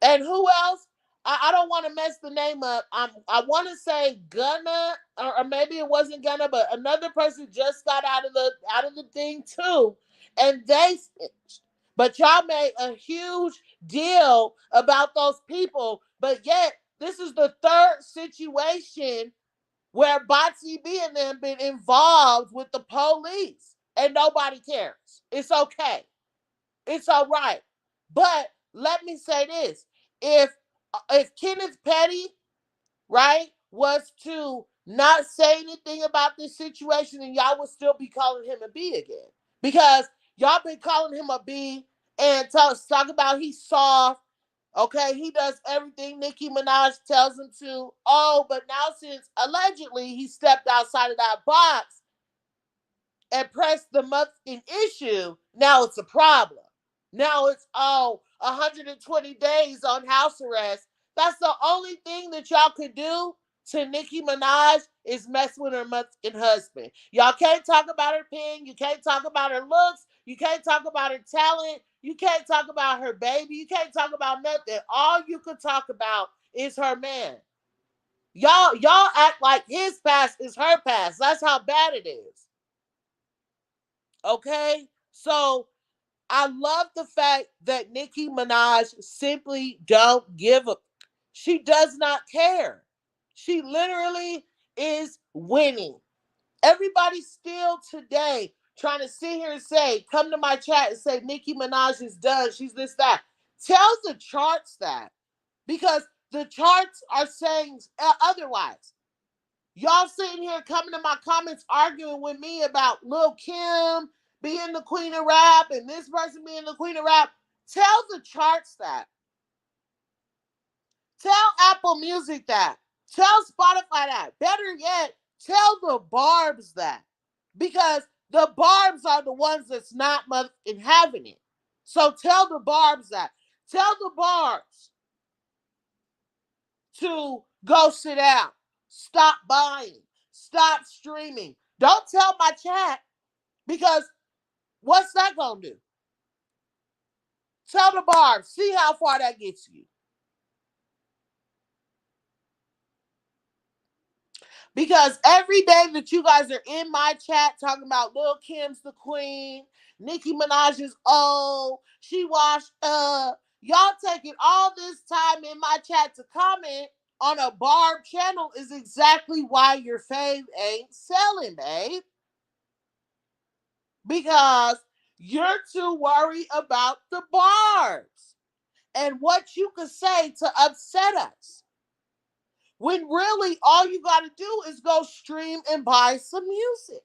and who else? I don't want to mess the name up. I want to say Gunna, or maybe it wasn't Gunna, but another person just got out of the thing too, and they snitched. But y'all made a huge deal about those people, but yet this is the third situation where Botsy B and them been involved with the police, and nobody cares. It's okay. It's all right. But let me say this: if Kenneth Petty, right, was to not say anything about this situation, then y'all would still be calling him a B again, because y'all been calling him a B and talk about he's soft. Okay, he does everything Nicki Minaj tells him to. Oh, but now since allegedly he stepped outside of that box and pressed the motherfucking issue, now it's a problem. Now it's 120 days on house arrest. That's the only thing that y'all could do to Nicki Minaj is mess with her motherfucking husband. Y'all can't talk about her pen. You can't talk about her looks. You can't talk about her talent. You can't talk about her baby. You can't talk about nothing. All you could talk about is her man. Y'all act like his past is her past. That's how bad it is. Okay? So I love the fact that Nicki Minaj simply don't give a. She does not care. She literally is winning. Everybody still today trying to sit here and say, come to my chat and say Nicki Minaj is done. She's this, that. Tell the charts that. Because the charts are saying otherwise. Y'all sitting here coming to my comments arguing with me about Lil' Kim being the queen of rap and this person being the queen of rap. Tell the charts that. Tell Apple Music that. Tell Spotify that. Better yet, tell the Barbs that. Because the Barbs are the ones that's not having it. So tell the Barbs that. Tell the Barbs to go sit down. Stop buying. Stop streaming. Don't tell my chat, because what's that going to do? Tell the Barbs. See how far that gets you. Because every day that you guys are in my chat talking about Lil' Kim's the queen, Nicki Minaj is old, she washed up, y'all taking all this time in my chat to comment on a Barb channel is exactly why your fave ain't selling, babe. Because you're too worried about the Barbs and what you could say to upset us. When really all you got to do is go stream and buy some music.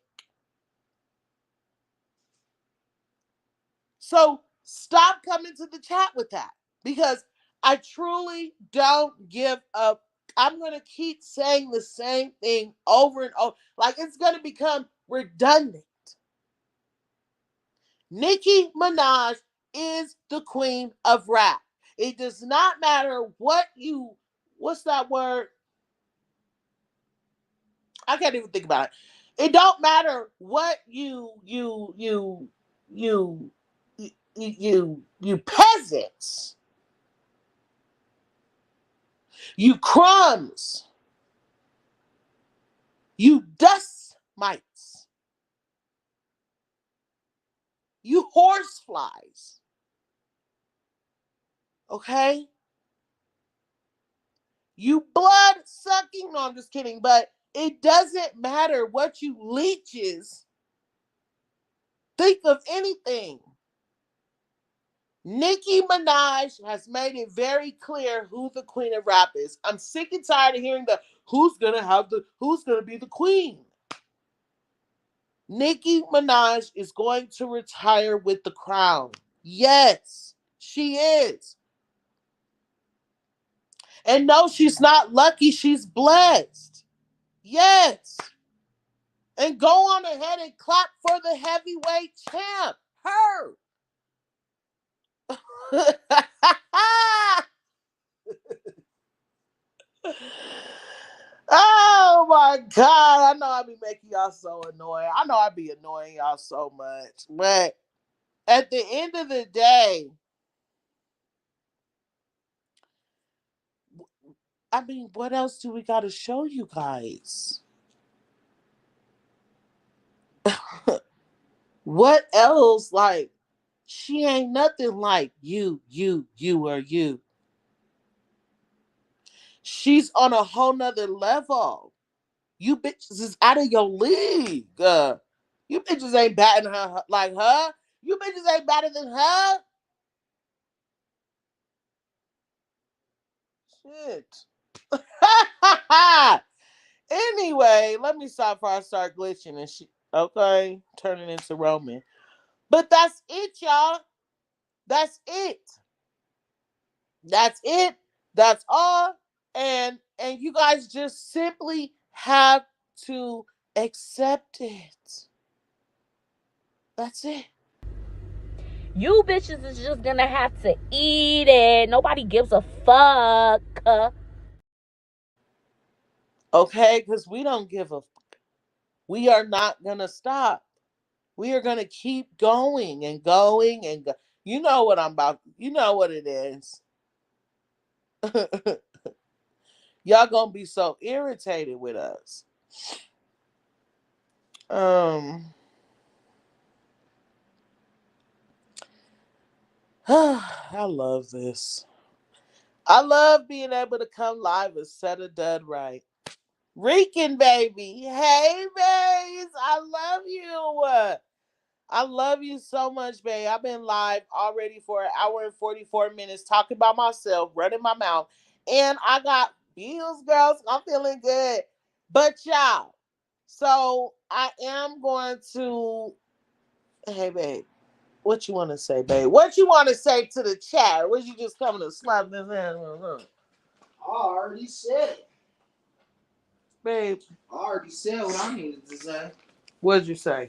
So stop coming to the chat with that, because I truly don't give up. I'm going to keep saying the same thing over and over. Like, it's going to become redundant. Nicki Minaj is the queen of rap. It does not matter what's that word? I can't even think about it. It don't matter what you peasants, you crumbs, you dust mites, you horse flies. Okay? You blood sucking. No, I'm just kidding. But it doesn't matter what you leeches think of anything. Nicki Minaj has made it very clear who the queen of rap is. I'm sick and tired of hearing who's gonna be the queen. Nicki Minaj is going to retire with the crown. Yes, she is. And no, she's not lucky, she's blessed. Yes. And go on ahead and clap for the heavyweight champ, her. Oh my God. I know I be making y'all so annoying. I know I be annoying y'all so much. But at the end of the day, I mean, what else do we got to show you guys? What else? Like, she ain't nothing like you, or you. She's on a whole nother level. You bitches is out of your league. You bitches ain't batting her like her. You bitches ain't better than her. Shit. Anyway, let me stop before I start glitching and shit. Okay, turning into Roman. But that's it, y'all. That's it. That's it. That's all. And you guys just simply have to accept it. That's it. You bitches is just gonna have to eat it. Nobody gives a fuck. Okay, because we don't give a fuck. We are not gonna stop. We are gonna keep going and going and go. You know what I'm about. You know what it is. Y'all gonna be so irritated with us. I love this. I love being able to come live and set a dud right. Rican baby. Hey, babes. I love you. I love you so much, babe. I've been live already for an hour and 44 minutes talking about myself, running my mouth. And I got bills, girls. I'm feeling good. But y'all, so I am going to, hey, babe, what you want to say, babe? What you want to say to the chat? Was you just coming to slap this in? I already said it. Babe. I already said what I needed to say. What'd you say?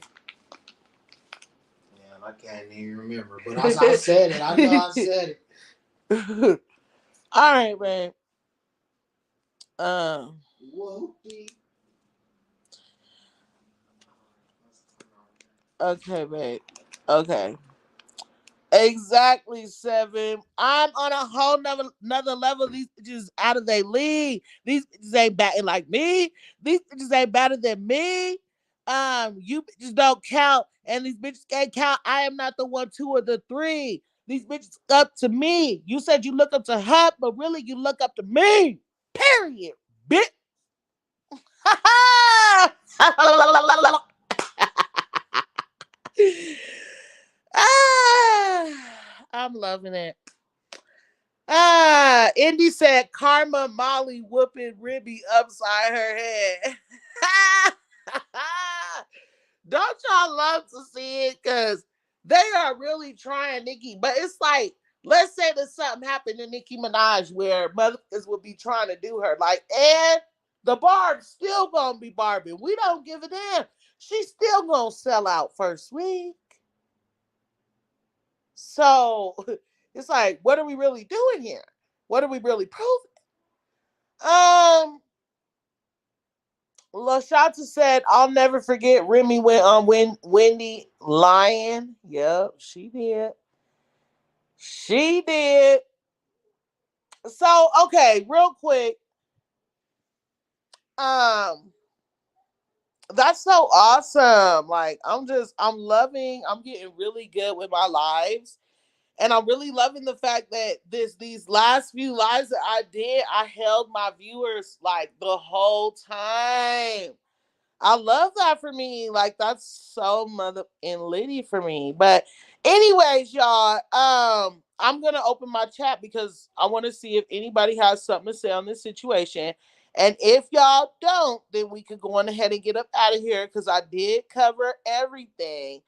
Man, I can't even remember. But I said it. I know I said it. All right, babe. Whoopie. Okay, babe. Okay. Exactly, 7. I'm on a whole another level. These bitches out of their league. These bitches ain't batting like me. These bitches ain't better than me. You bitches don't count, and these bitches can't count. I am not the 1, 2, or the 3. These bitches up to me. You said you look up to her, but really you look up to me. Period. Bitch. I'm loving it. Indy said Karma Molly whooping Ribby upside her head. Don't y'all love to see it? Because they are really trying Nicki. But it's like, let's say that something happened to Nicki Minaj where motherfuckers would be trying to do her. Like, and the Barb still gonna be Barbie. We don't give a damn. She's still gonna sell out first week. So it's like, what are we really doing here? What are we really proving? LaShanta said, I'll never forget Remy went on Wendy lying. Yep, she did. She did. So, okay, real quick. That's so awesome. Like, I'm getting really good with my lives. And I'm really loving the fact that these last few lives that I did, I held my viewers like the whole time. I love that for me. Like, that's so mother and litty for me. But anyways, y'all, I'm gonna open my chat because I want to see if anybody has something to say on this situation. And if y'all don't, then we could go on ahead and get up out of here because I did cover everything.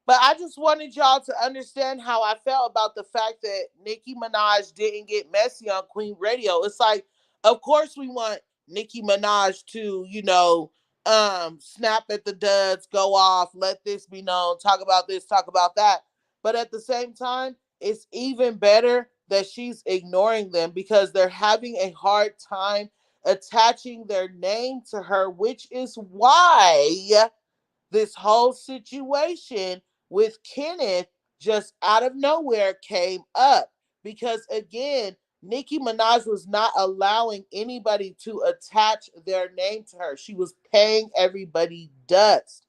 But I just wanted y'all to understand how I felt about the fact that Nicki Minaj didn't get messy on Queen Radio. It's like, of course we want Nicki Minaj to, snap at the duds, go off, let this be known, talk about this, talk about that. But at the same time, it's even better that she's ignoring them because they're having a hard time attaching their name to her, which is why this whole situation with Kenneth just out of nowhere came up because again, Nicki Minaj was not allowing anybody to attach their name to her. She was paying everybody dust.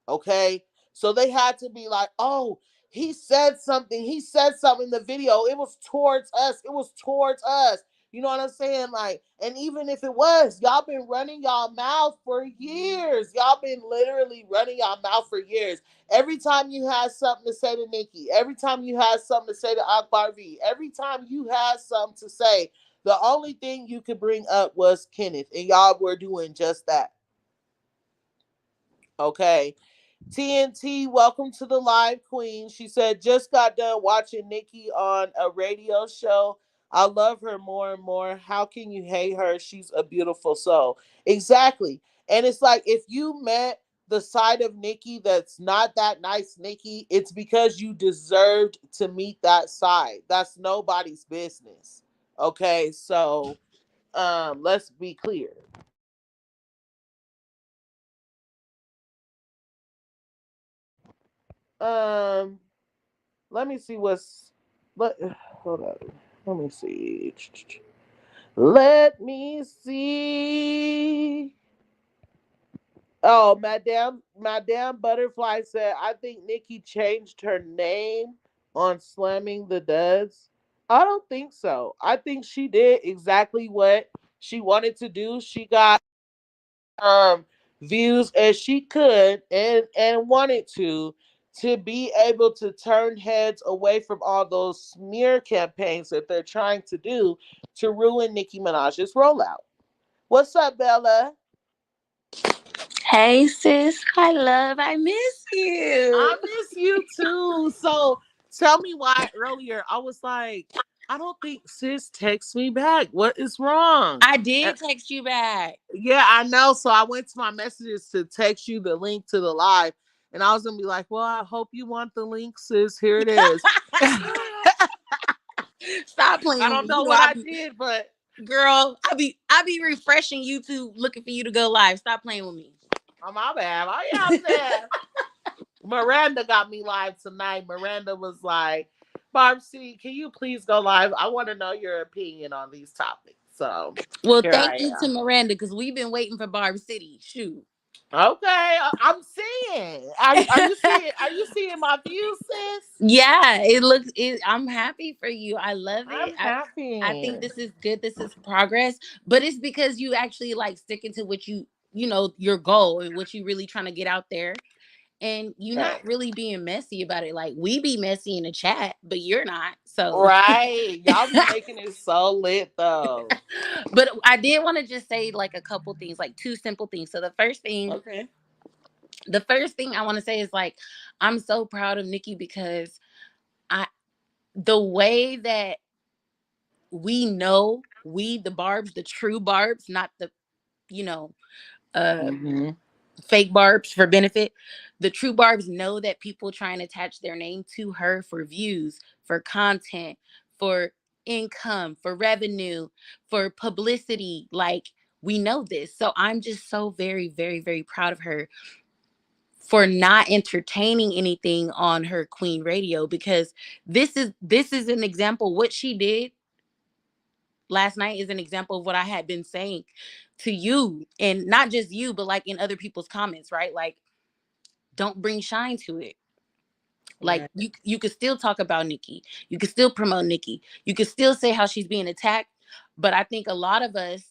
Okay. So they had to be like, oh, he said something. He said something in the video. It was towards us. It was towards us. You know what I'm saying? Like, and even if it was, y'all been running y'all mouth for years. Y'all been literally running y'all mouth for years. Every time you had something to say to Nicki, every time you had something to say to Akbar V, every time you had something to say, the only thing you could bring up was Kenneth. And y'all were doing just that. Okay. TNT, welcome to the live queen. She said, just got done watching Nicki on a radio show. I love her more and more. How can you hate her? She's a beautiful soul. Exactly. And it's like, if you met the side of Nicki that's not that nice, Nicki, it's because you deserved to meet that side. That's nobody's business. Okay, so let's be clear. Um, Let me see what's. Hold on. Let me see. Let me see. Oh, Madame Butterfly said, I think Nicki changed her name on slamming the duds. I don't think so. I think she did exactly what she wanted to do. She got um views as she could and wanted to be able to turn heads away from all those smear campaigns that they're trying to do to ruin Nicki Minaj's rollout. What's up, Bella? Hey sis, hi love, I miss I you. miss you too. So tell me why earlier I was like, I don't think sis texts me back. What is wrong? I And did text you back. yeah, I know. So I went to my messages to text you the link to the live. And I was gonna be like, well, I hope you want the link, sis. Here it is. Stop playing I with don't me. You know know what I I be did, but girl, I be refreshing YouTube looking for you to go live. Stop playing with me. oh my bad. Oh yeah, I'm saying Miranda got me live tonight. Miranda was like, Barb City, can you please go live? I want to know your opinion on these topics. So Well, here thank I you to am. Miranda because we've been waiting for Barb City. Shoot. Okay, I'm seeing. Are you seeing my views, sis? Yeah, it looks it I'm happy for you. I love it. I'm I think happy. this is good. This is progress, but it's because you actually like sticking to what you know your goal and what you really trying to get out there, and you're Right. not really being messy about it. Like we be messy in the chat, but you're not. So Right. Y'all be making it so lit though. but I did want to just say like a couple things, like two simple things. So Okay. the first thing I want to say is like I'm so proud of Nicki because I the way that we know we the barbs, the true barbs, not the you know uh Mm-hmm. fake barbs for benefit. The true barbs know that people try and attach their name to her for views, for content, for income, for revenue, for publicity. Like we know this. So I'm just so very, very, very proud of her for not entertaining anything on her Queen Radio because this is an example. What she did last night is an example of what I had been saying to you, and not just you, but like in other people's comments, right? Like, don't bring shine to it. Like Right. you could still talk about Nicki, you could still promote Nicki, you could still say how she's being attacked. But I think a lot of us,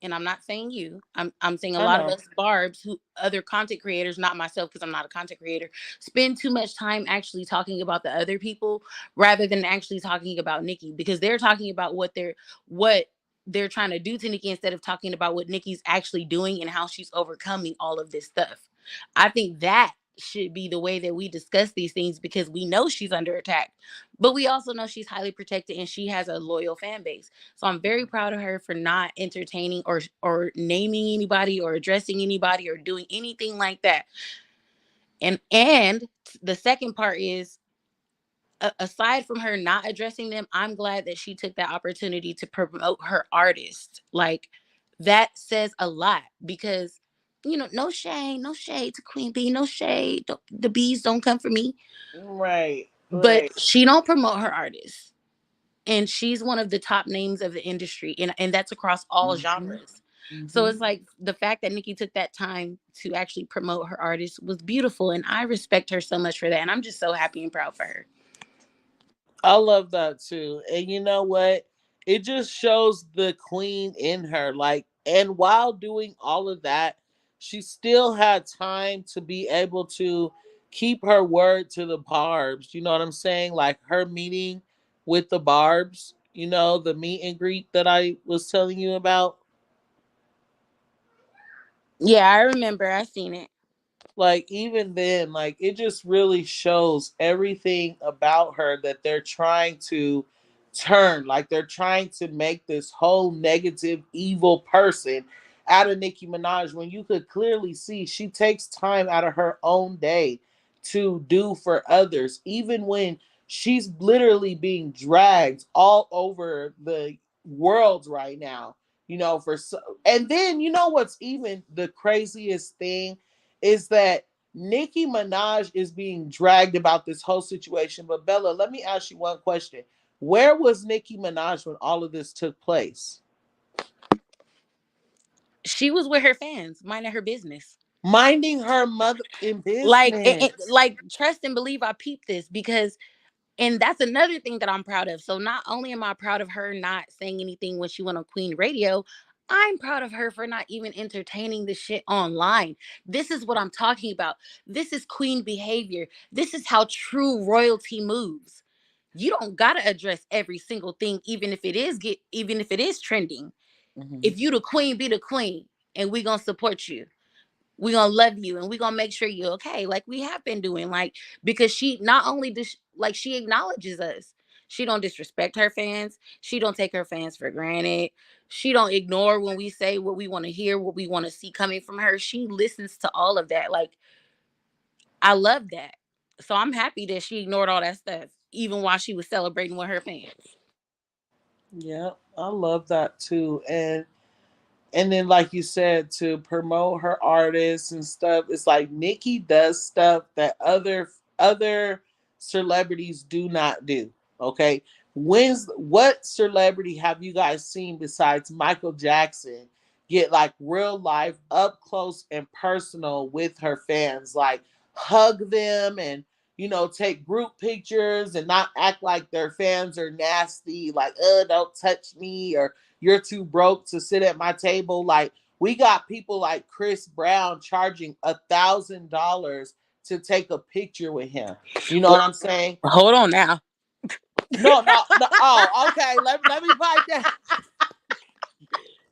and I'm not saying you, I'm saying a I lot of know. us barbs who other content creators, not myself because I'm not a content creator, spend too much time actually talking about the other people rather than actually talking about Nicki because they're talking about what they're trying to do to Nicki instead of talking about what Nicki's actually doing and how she's overcoming all of this stuff. I think that should be the way that we discuss these things because we know she's under attack, but we also know she's highly protected and she has a loyal fan base. So I'm very proud of her for not entertaining or naming anybody or addressing anybody or doing anything like that. And the second part is aside from her not addressing them, I'm glad that she took that opportunity to promote her artist. Like that says a lot because no shade, no shade to Queen Bee, no shade. The bees don't come for me, Right. but Right. she don't promote her artist, and she's one of the top names of the industry, and that's across all Mm-hmm. genres. So Mm-hmm. it's like the fact that Nicki took that time to actually promote her artist was beautiful, and I respect her so much for that, and I'm just so happy and proud for her. I love that too. And you know what? It just shows the queen in her. Like, and while doing all of that, she still had time to be able to keep her word to the barbs. You know what I'm saying? Like her meeting with the barbs, the meet and greet that I was telling you about. Yeah, I remember. I seen it. Like even then, like it just really shows everything about her that they're trying to turn. Like they're trying to make this whole negative evil person out of Nicki Minaj when you could clearly see she takes time out of her own day to do for others, even when she's literally being dragged all over the world right now. And then what's even the craziest thing is that Nicki Minaj is being dragged about this whole situation. But Bella, let me ask you one question. Where was Nicki Minaj when all of this took place? She was with her fans, minding her business. Minding her mother in Like, business. like trust and believe I peeped this because, and that's another thing that I'm proud of. So not only am I proud of her not saying anything when she went on Queen Radio, I'm proud of her for not even entertaining the shit online. This is what I'm talking about. This is queen behavior. This is how true royalty moves. You don't gotta address every single thing, even if it is trending. If you the queen, be the queen, and we gonna support you. We gonna love you, and we gonna make sure you're okay, like we have been doing. Like, because she not only like she acknowledges us. She don't disrespect her fans. She don't take her fans for granted. She don't ignore when we say what we want to hear, what we want to see coming from her. She listens to all of that. Like, I love that. So I'm happy that she ignored all that stuff, even while she was celebrating with her fans. Yeah, I love that too. And then, like you said, to promote her artists and stuff, it's like Nicki does stuff that other celebrities do not do. Okay, what celebrity have you guys seen besides Michael Jackson get like real life, up close and personal with her fans, like hug them and take group pictures and not act like their fans are nasty, like don't touch me, or you're too broke to sit at my table. Like, we got people like Chris Brown charging $1,000 to take a picture with him. You know what I'm saying? Hold on now. No, no, no. Oh, okay. Let me find that.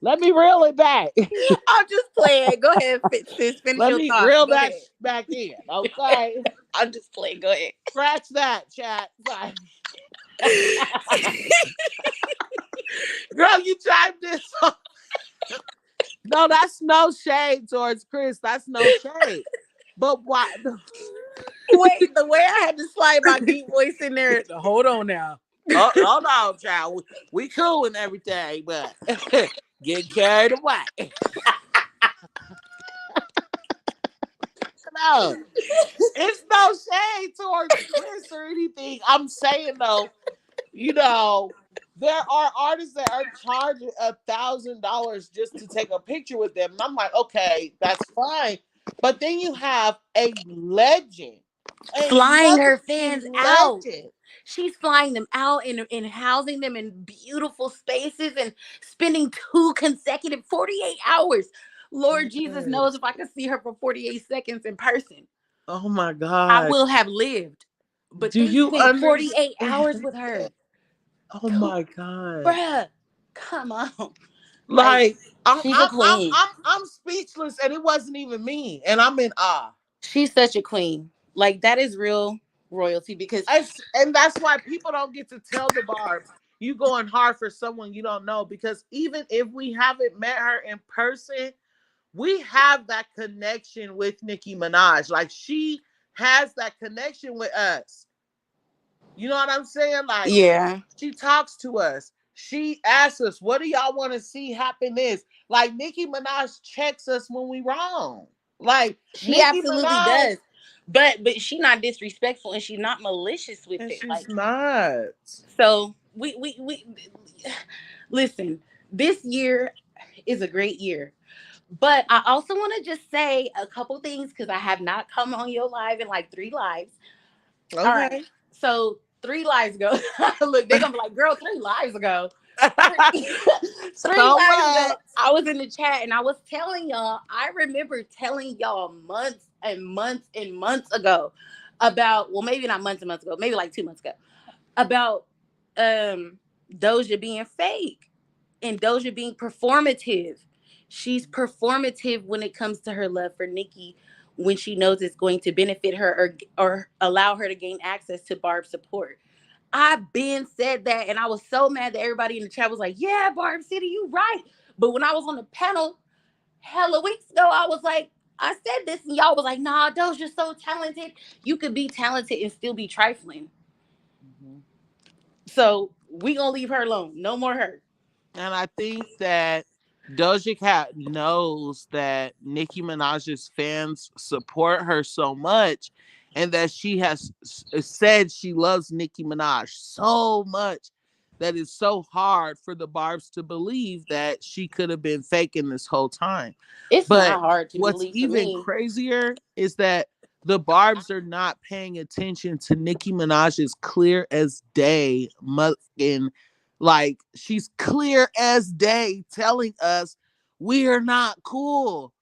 Let me reel it back. I'm just playing. Go ahead, sis. Finish Let your me thought. reel Go that ahead. back in. Okay. I'm just playing. Go ahead. Scratch that, chat. Sorry. Girl, you tried this. No, that's no shade towards Chris. That's no shade. But why? Wait, the way I had to slide my deep voice in there. Hold on now. Hold on, child. We cool and everything, but get carried away. No, it's no shade towards Chris or anything. I'm saying though, there are artists that are charging $1,000 just to take a picture with them, and I'm like, okay, that's fine. But then you have a legend, Flying her fans out. legend. She's flying them out and housing them in beautiful spaces and spending 2 consecutive 48 hours. Lord Jesus knows if I could see her for 48 seconds in person, Oh my I God. will have lived. But Do they you spent 48 hours understand? with her. Oh my God. Bruh, come on. Like, Like, I'm she's a I'm I'm queen. I'm I'm speechless, and it wasn't even me, and I'm in awe. She's such a queen. Like, that is real royalty because And that's why people don't get to tell the Barbs you going hard for someone you don't know, because even if we haven't met her in person, we have that connection with Nicki Minaj. Like, she has that connection with us. You know what I'm saying? Like, yeah. she talks to us. She asks us, what do y'all want to see happen this? Like, Nicki Minaj checks us when we wrong. Like, She Nicki absolutely Minaj, does. But she's not disrespectful and she's not malicious with and it. she's Like, not. so we listen, this year is a great year. But I also want to just say a couple things because I have not come on your live in like 3 lives. All right. Okay. So 3 lives ago, look, they're gonna be like, girl, 3 lives ago. Three So lives ago, what? I was in the chat and I was telling y'all, I remember telling y'all months and months and months ago about, well, maybe not months and months ago, maybe like 2 months ago, about Doja being fake and Doja being performative. She's performative when it comes to her love for Nicki when she knows it's going to benefit her or allow her to gain access to Barb's support. I've been said that, and I was so mad that everybody in the chat was like, yeah, Barb City, you right. But when I was on the panel hella weeks ago, I was like, I said this, and y'all was like, nah, Doja's so talented. You could be talented and still be trifling. Mm-hmm. So we gonna leave her alone. No more her. And I think that Doja Cat knows that Nicki Minaj's fans support her so much, and that she has said she loves Nicki Minaj so much that it's so hard for the Barbs to believe that she could have been faking this whole time. It's But not hard to what's believe for even me. crazier is that the Barbs are not paying attention to Nicki Minaj's clear as day, like, she's clear as day telling us we are not cool.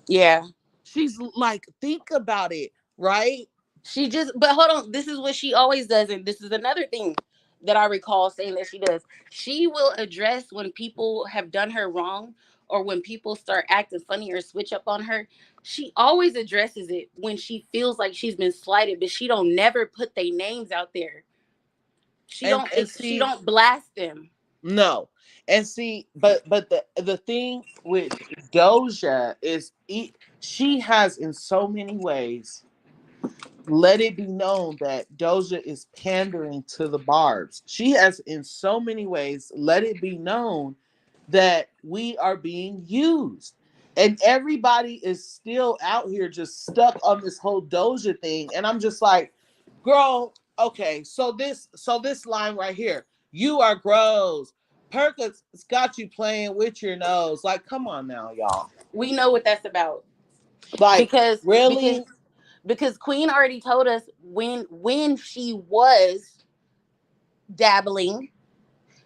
Yeah. She's like, think about it, right? She just, but hold on, this is what she always does, and this is another thing that I recall saying that she does. She will address when people have done her wrong or when people start acting funny or switch up on her. She always addresses it when she feels like she's been slighted, but she don't never put their names out there. And She see, don't blast them. no. And see, but the thing with Doja is she has in so many ways let it be known that Doja is pandering to the Barbs. She has, in so many ways, let it be known that we are being used. And everybody is still out here just stuck on this whole Doja thing. And I'm just like, girl, okay, so this line right here, you are gross. Perkins got you playing with your nose. Like, come on now, y'all. We know what that's about. Like, Because really? Queen already told us when she was dabbling,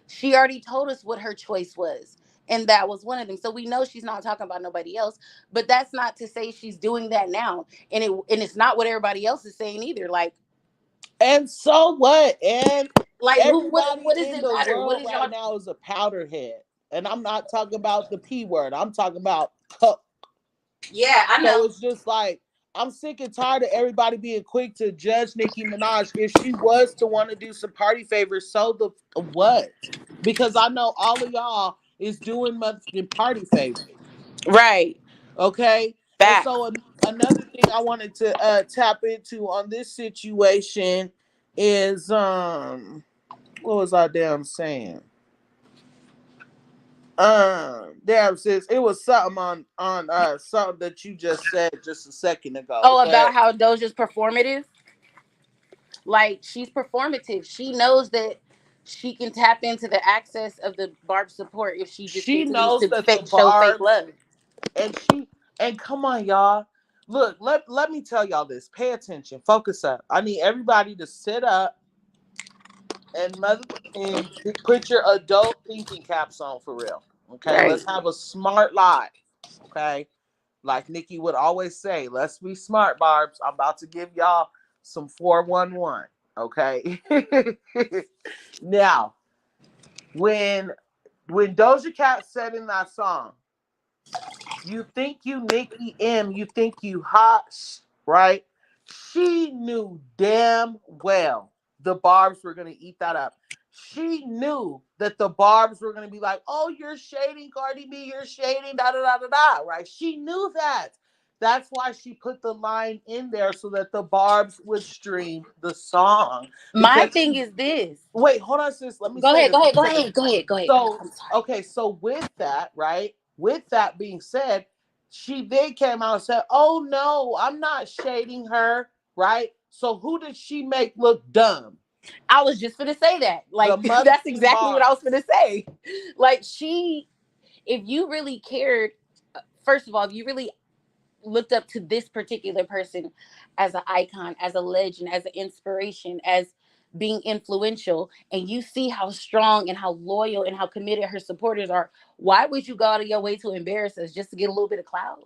she already told us what her choice was. And that was one of them. So we know she's not talking about nobody else. But that's not to say she's doing that now. And it's not what everybody else is saying either. And so what? And Who everybody what does in it the matter? What world is right y'all now is a powderhead. And I'm not talking about the P word. I'm talking about cup. Yeah, I So know. it's just like, I'm sick and tired of everybody being quick to judge Nicki Minaj. If she was to want to do some party favors, so the what? Because I know all of y'all is doing motherfucking party favors. Right. Okay. And Back. so another thing I wanted to tap into on this situation is what was I damn saying? Damn sis, it was something on something that you just said just a second ago. Oh, about But how Doja's performative? She's performative. She knows that she can tap into the access of the Barb support if she just she continues knows to that the show fake Barb's love. and she and come on y'all. Look, let me tell y'all this. Pay attention. Focus up. I need everybody to sit up and put your adult thinking caps on for real. Okay, Right. let's have a smart live. Okay, like Nicki would always say, let's be smart, Barbs. I'm about to give y'all some 411. Okay, now when Doja Cat said in that song, you think you Nicki M, you think you hot, right? She knew damn well the Barbs were gonna eat that up. She knew that the Barbs were gonna be like, "Oh, you're shading Cardi B, you're shading da da da da da," right? She knew that. That's why she put the line in there so that the Barbs would stream the song. My Because thing is this. wait, hold on, sis. Let me Go say ahead, this. go Let ahead, me go say this. ahead, go ahead, go ahead. So, I'm sorry. okay, so with that, right? With that being said, she then came out and said, "Oh no, I'm not shading her," right? So who did she make look dumb? I was just gonna say that. The That's motherfucking exactly what I was Barbs. gonna say. She, if you really cared, first of all, if you really looked up to this particular person as an icon, as a legend, as an inspiration, as being influential, and you see how strong and how loyal and how committed her supporters are, why would you go out of your way to embarrass us just to get a little bit of clout?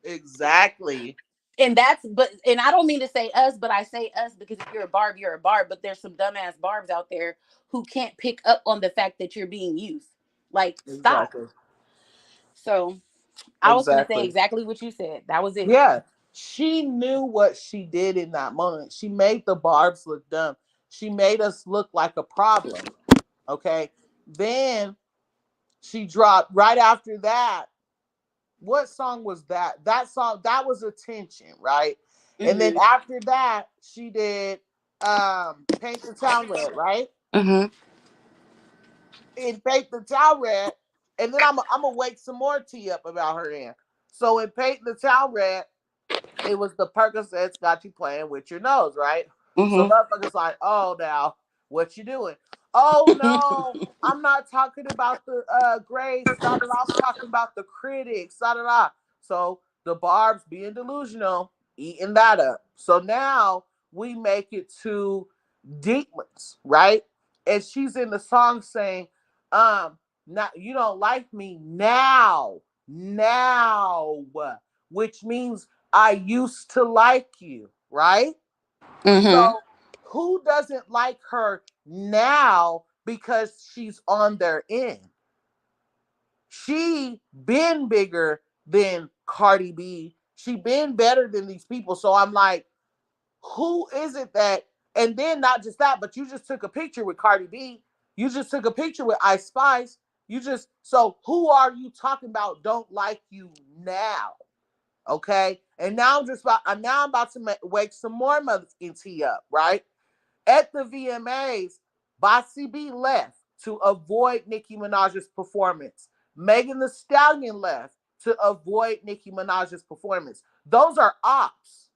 Exactly. And I don't mean to say us, but I say us because if you're a barb, you're a barb. But there's some dumbass barbs out there who can't pick up on the fact that you're being used. Stop. Exactly. So I was gonna say Exactly. exactly what you said. That was it. Yeah. She knew what she did in that moment. She made the Barbs look dumb. She made us look like a problem. Okay. Then she dropped right after that. What song was that? That song, that was Attention, right? And then Mm-hmm. after that, she did Paint the Town Red, right? Mm-hmm. In Paint the Town Red, and then I'm gonna wake some more tea up about her in. So in Paint the Town Red, it was the Percocets got you playing with your nose, right? So Mm-hmm. motherfuckers like, oh now, what you doing? Oh no, I'm not talking about the grades, da da da. I'm talking about the critics, da da da. So the Barbs being delusional, eating that up. So now we make it to Demons, right? And she's in the song saying, Not you don't like me now. Now, which means I used to like you, right? Mm-hmm. So who doesn't like her now because she's on their end? She been bigger than Cardi B. She been better than these people. So I'm like, who is it that? And then not just that, but you just took a picture with Cardi B. You just took a picture with Ice Spice. You just so who are you talking about? Don't like you now, okay? And now I'm about to wake some more motherfucking tea up, right? At the VMAs, Bossy B left to avoid Nicki Minaj's performance. Megan Thee Stallion left to avoid Nicki Minaj's performance. Those are ops,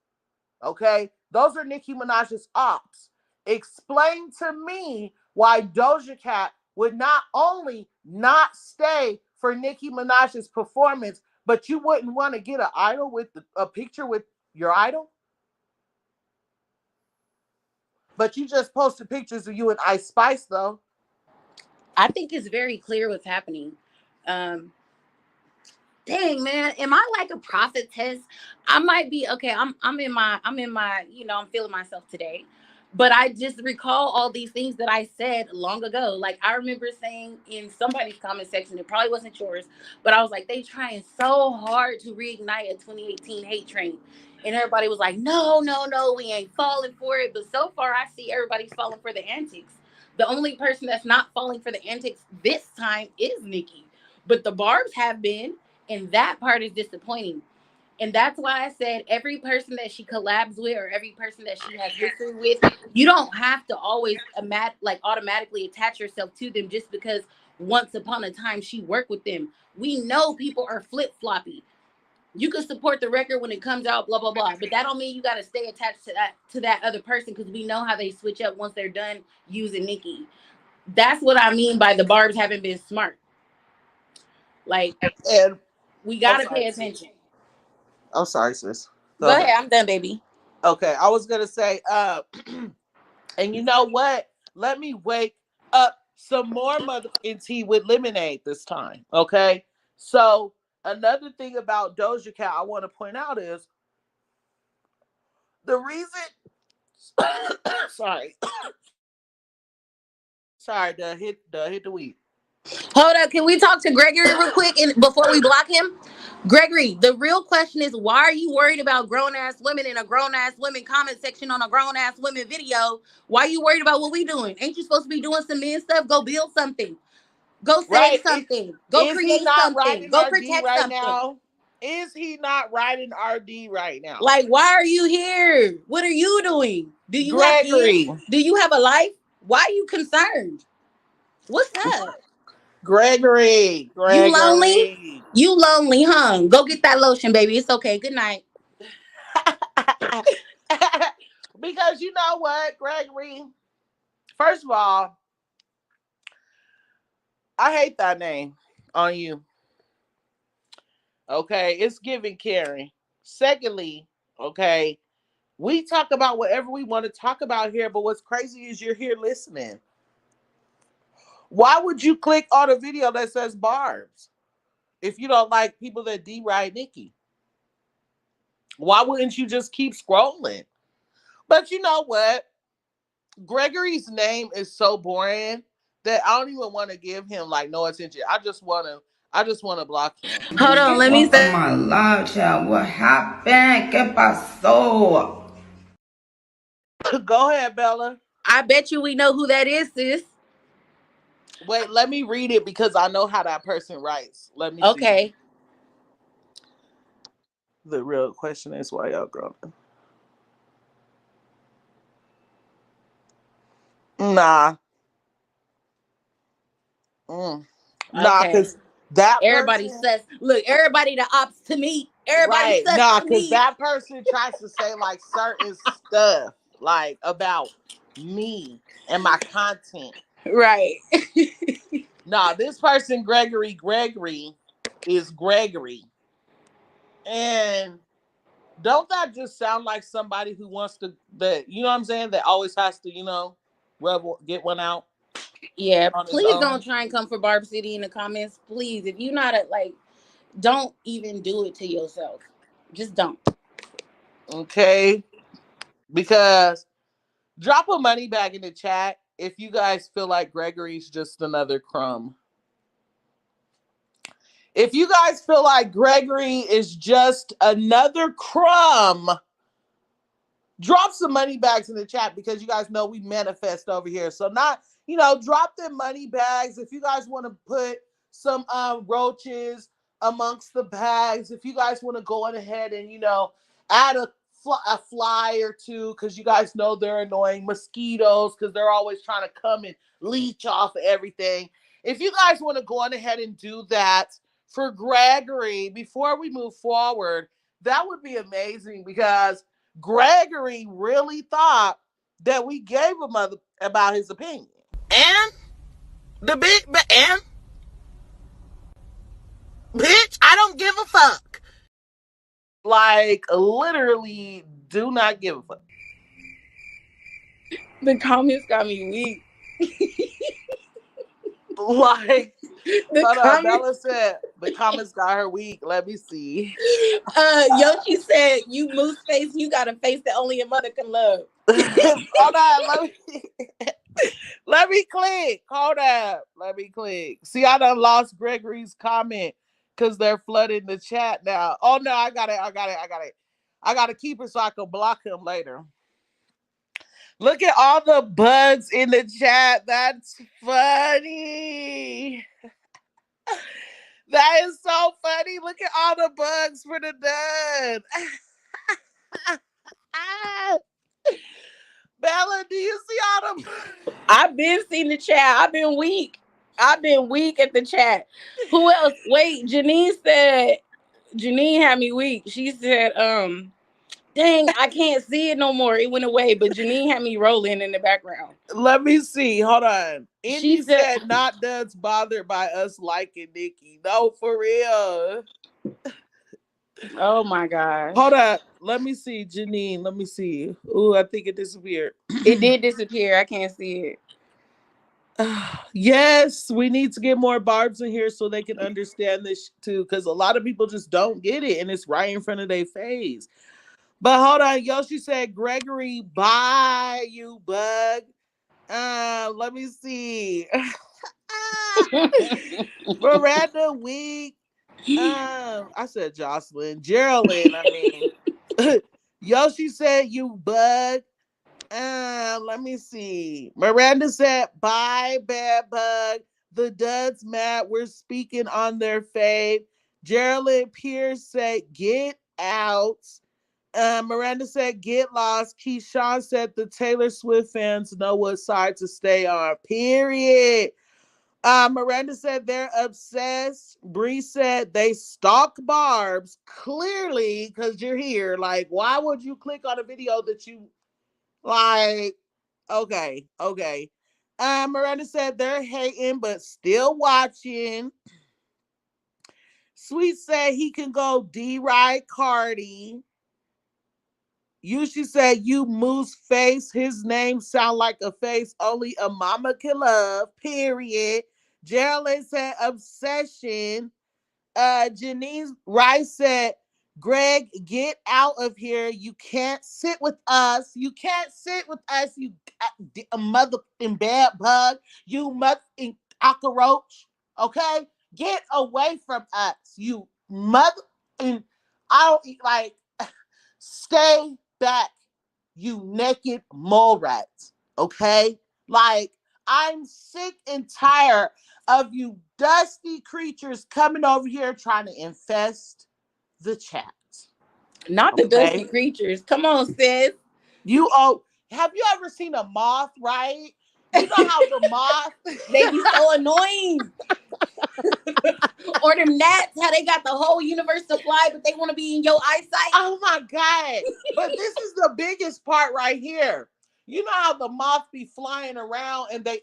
okay? Those are Nicki Minaj's ops. Explain to me why Doja Cat would not only not stay for Nicki Minaj's performance, but you wouldn't want to get a picture with your idol? But you just posted pictures of you and Ice Spice, though. I think it's very clear what's happening. Um, Dang man, am I like a prophetess? I might be okay. I'm in my I'm feeling myself today. But I just recall all these things that I said long ago. Like I remember saying in somebody's comment section, it probably wasn't yours, but I was like, they trying so hard to reignite a 2018 hate train. And everybody was like, no, no, no, we ain't falling for it. But so far I see everybody's falling for the antics. The only person that's not falling for the antics this time is Nicki. But the Barbs have been, and that part is disappointing. And that's why I said every person that she collabs with or every person that she has history with, you don't have to always automatically attach yourself to them just because once upon a time she worked with them. We know people are flip floppy. You can support the record when it comes out, blah blah blah, but that don't mean you got to stay attached to that other person because we know how they switch up once they're done using Nicki. That's what I mean by the Barbs haven't been smart. Like And we I'm got to sorry, pay sis. attention. I'm sorry, sis. Go Go ahead. ahead, I'm done, baby. Okay, I was gonna say, and you know what? Let me wake up some more motherfucking tea with lemonade this time. Okay. So another thing about Doja Cat I want to point out is the reason. sorry, sorry. The hit the weed. Hold up, can we talk to Gregory real quick and before we block him? Gregory, the real question is why are you worried about grown ass women in a grown ass women comment section on a grown ass women video? Why are you worried about what we doing? Ain't you supposed to be doing some men stuff? Go build something. Go save Right? something. Go Is he create not something. writing Go RD protect right something. now? Is he not writing RD right now? Like, why are you here? What are you doing? Do you have kids? Gregory. Do you have a life? Why are you concerned? What's up? Gregory. You lonely? Gregory. You lonely, huh? Go get that lotion, baby. It's okay. Good night. Because you know what, Gregory? First of all, I hate that name on you. Okay, it's giving Karen. Secondly, okay, we talk about whatever we want to talk about here, but what's crazy is you're here listening. Why would you click on a video that says Barbs if you don't like people that deride Nicki? Why wouldn't you just keep scrolling? But you know what? Gregory's name is so boring that I don't even want to give him like no attention. I just want to block him. Hold on. Get Let me off of say. my live chat. What happened? ¿Qué pasó? Go ahead, Bella. I bet you we know who that is, sis. Wait, let me read it because I know how that person writes. Let me see. Okay. The real question is why y'all growing. Nah. Mm. Nah, Okay. because that Everybody person, says, look, everybody the ops to me. Everybody right. says Nah, to because me. that person tries to say like certain stuff, like about me and my content. Right. Nah, this person, Gregory, is Gregory. And don't that just sound like somebody who wants to, that, you know what I'm saying? That always has to, rebel, get one out. Yeah, on his please own. don't try and come for Barb City in the comments. Please, if you're not don't even do it to yourself. Just don't. Okay, because drop a money bag in the chat if you guys feel like Gregory's just another crumb. If you guys feel like Gregory is just another crumb, drop some money bags in the chat because you guys know we manifest over here. So not, drop them money bags. If you guys want to put some roaches amongst the bags, if you guys want to go on ahead and, add a fly or two because you guys know they're annoying, mosquitoes because they're always trying to come and leech off of everything. If you guys want to go on ahead and do that for Gregory before we move forward, that would be amazing because Gregory really thought that we gave a mother about his opinion. And and bitch, I don't give a fuck. Like, literally do not give a fuck. The comments got me weak. Like, The hold on, comments. Bella said the comments got her weak. Let me see. Yoshi said, "You moose face, you got a face that only a mother can love." Hold on, let me click. Hold up. Let me click. See, I done lost Gregory's comment because they're flooding the chat now. Oh no, I got it. I got to keep it so I can block him later. Look at all the bugs in the chat. That's funny. That is so funny. Look at all the bugs for the dud. Bella, do you see all them? I've been seeing the chat. I've been weak at the chat. Who else? Wait, Janine had me weak. She said, dang, I can't see it no more. It went away, but Janine had me rolling in the background. Let me see. Hold on. Indy She said, not duds bothered by us liking Nicki. No, for real. oh my gosh. Hold up. Let me see, Janine. Let me see. Ooh, I think it disappeared. It did disappear. I can't see it. Yes, we need to get more Barbs in here so they can understand this too, because a lot of people just don't get it, and it's right in front of their face. But hold on, Yoshi said, Gregory, bye, you bug. Let me see. Miranda Week. I said Jocelyn. Geraldine, I mean. Yoshi said, you bug. Let me see. Miranda said, bye, bad bug. The duds mad. We're speaking on their fave. Geraldine Pierce said, get out. Miranda said, get lost. Keyshawn said, the Taylor Swift fans know what side to stay on. Period. Miranda said, they're obsessed. Bree said, they stalk Barb's. Clearly, because you're here. Like, why would you click on a video that you like? Okay. Miranda said, they're hating, but still watching. Sweet said, he can go D-Ride Cardi. Yushi said, you moose face. His name sound like a face only a mama can love. Period. Geraldine said, obsession. Janine Rice said, Greg, get out of here. You can't sit with us. You can't sit with us, you mother in bad bug. You mother in cockroach. Okay? Get away from us. You mother in, I don't eat like, stay back, you naked mole rats. Okay? Like, I'm sick and tired of you dusty creatures coming over here trying to infest the chat. Not the dusty creatures. Come on, sis. Have you ever seen a moth, right? You know how the moth they be so annoying. Or them gnats, how they got the whole universe to fly, but they want to be in your eyesight. Oh my God. But this is the biggest part right here. You know how the moth be flying around and they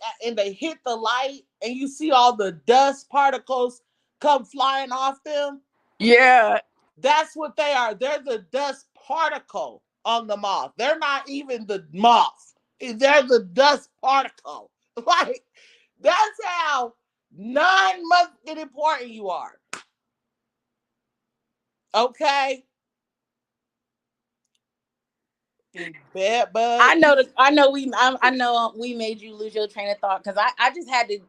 hit the light and you see all the dust particles come flying off them? Yeah. That's what they are. They're the dust particle on the moth. They're not even the moth. They're the dust particle. Like, That's how non-motherfucking important you are. Okay? Bad bug. I know we made you lose your train of thought because I just had to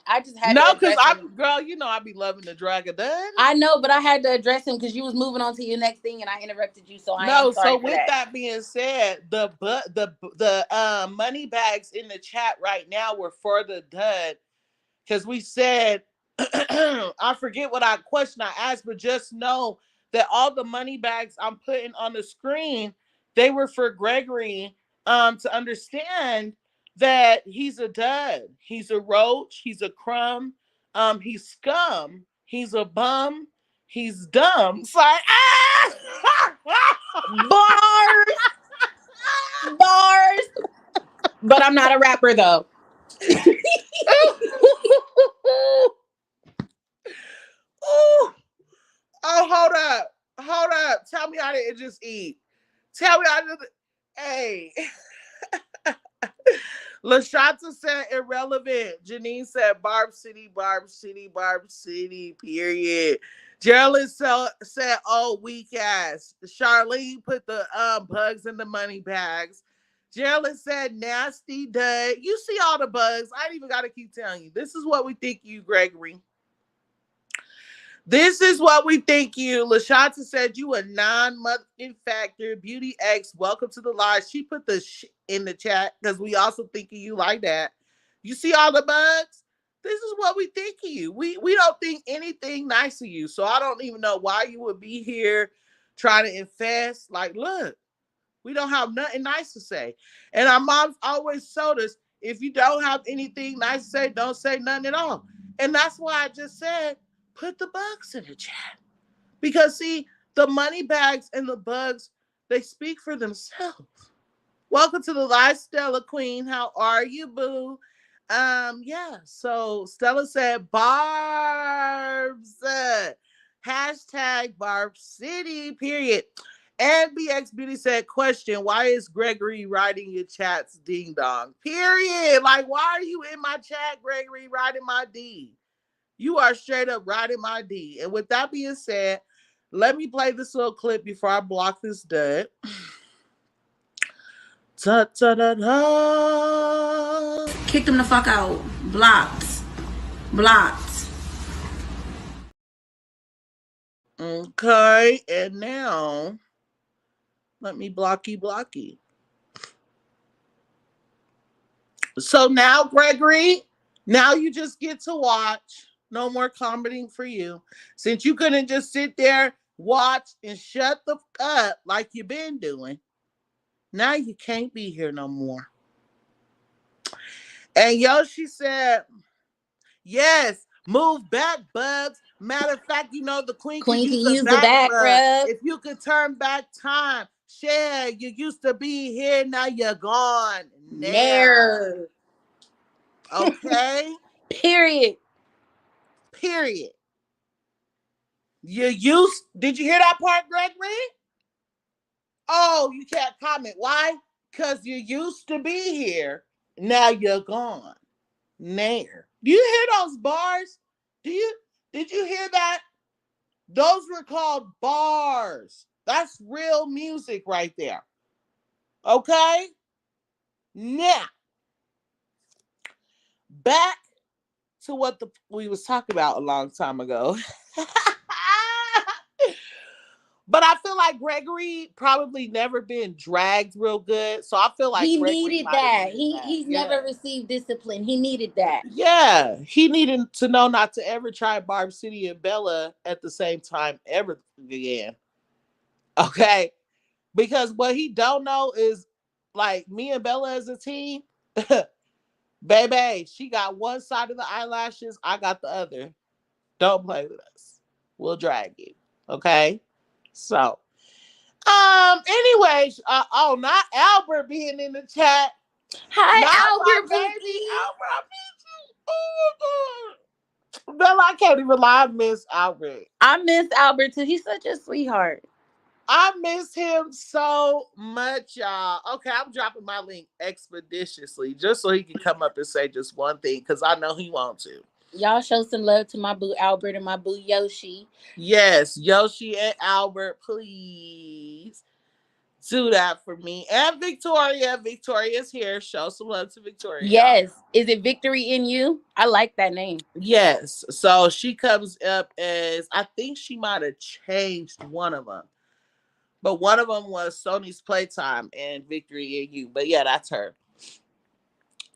No, because address him. girl, you know I be loving the drag of done. I know, but I had to address him because you was moving on to your next thing and I interrupted you, so I am No, sorry so for with that. that being said, the money bags in the chat right now were for the dud. Because we said, I forget what question I asked, but just know that all the money bags I'm putting on the screen, they were for Gregory to understand that he's a dud. He's a roach. He's a crumb. He's scum. He's a bum. He's dumb. It's like, Bars! Bars! But I'm not a rapper, though. Oh, hold up. Hold up. Tell me I didn't just eat. Tell me I didn't. Hey. LaShanta said irrelevant. Janine said Barb City, Barb City, Barb City, period. Geraldine said, oh, weak ass. Charlene put the bugs in the money bags. Geraldine said nasty dud. You see all the bugs. I ain't even got to keep telling you. This is what we think you, Gregory. This is what we think you. LaShanta said you a non-motherfucking factor. Beauty X, welcome to the live. She put the in the chat because we also think of you like that. You see all the bugs? This is what we think of you. We don't think anything nice of you. So I don't even know why you would be here trying to infest. Like, look, we don't have nothing nice to say. And our moms always told us, if you don't have anything nice to say, don't say nothing at all. And that's why I just said, put the bugs in the chat. Because see, the money bags and the bugs, they speak for themselves. Welcome to the live, Stella Queen. How are you, boo? Yeah, so Stella said Barb's hashtag Barb City, period. And BX Beauty said, question, why is Gregory writing your chats ding dong? Period. Like, why are you in my chat, Gregory, writing my D? You are straight up riding my D. And with that being said, let me play this little clip before I block this dud. Da, da, da, da. Kicked them the fuck out. Blocked. Blocked. Okay, and now let me blocky. So now, Gregory, now you just get to watch. No more commenting for you. Since you couldn't just sit there, watch, and shut the fuck up like you've been doing, now you can't be here no more. And Yoshi said, yes, move back, bugs. Matter of fact, you know the queen could Queen can use a use the back back rub. rub. If you could turn back time, share. You used to be here, now you're gone. Nair. Okay? Period. Period. Did you hear that part, Gregory? Oh, you can't comment. Why? Because you used to be here, now you're gone. Nair. Do you hear those bars? Did you hear that? Those were called bars. That's real music right there. Okay? Now, back to what we was talking about a long time ago. But I feel like Gregory probably never been dragged real good. So I feel like He Gregory needed might have that. needed that. He's never received discipline. He needed that. Yeah. He needed to know not to ever try Barb City and Bella at the same time ever again. Okay? Because what he don't know is like me and Bella as a team, baby, she got one side of the eyelashes, I got the other. Don't play with us. We'll drag you. Okay? So, anyways, oh, not Albert being in the chat. Hi, Not Albert my baby. Bookie. Albert, I miss you. Oh, my God. Bella, I can't even lie, Miss Albert. I miss Albert too. He's such a sweetheart. I miss him so much, y'all. Okay, I'm dropping my link expeditiously just so he can come up and say just one thing because I know he wants to. Y'all show some love to my boo Albert and my boo Yoshi. Yes, Yoshi and Albert, please do that for me. And Victoria. Victoria's here. Show some love to Victoria, y'all. Yes. Is it Victory in You? I like that name. Yes. So she comes up as, I think she might have changed one of them. But one of them was Sony's Playtime and Victory in You. But yeah, that's her.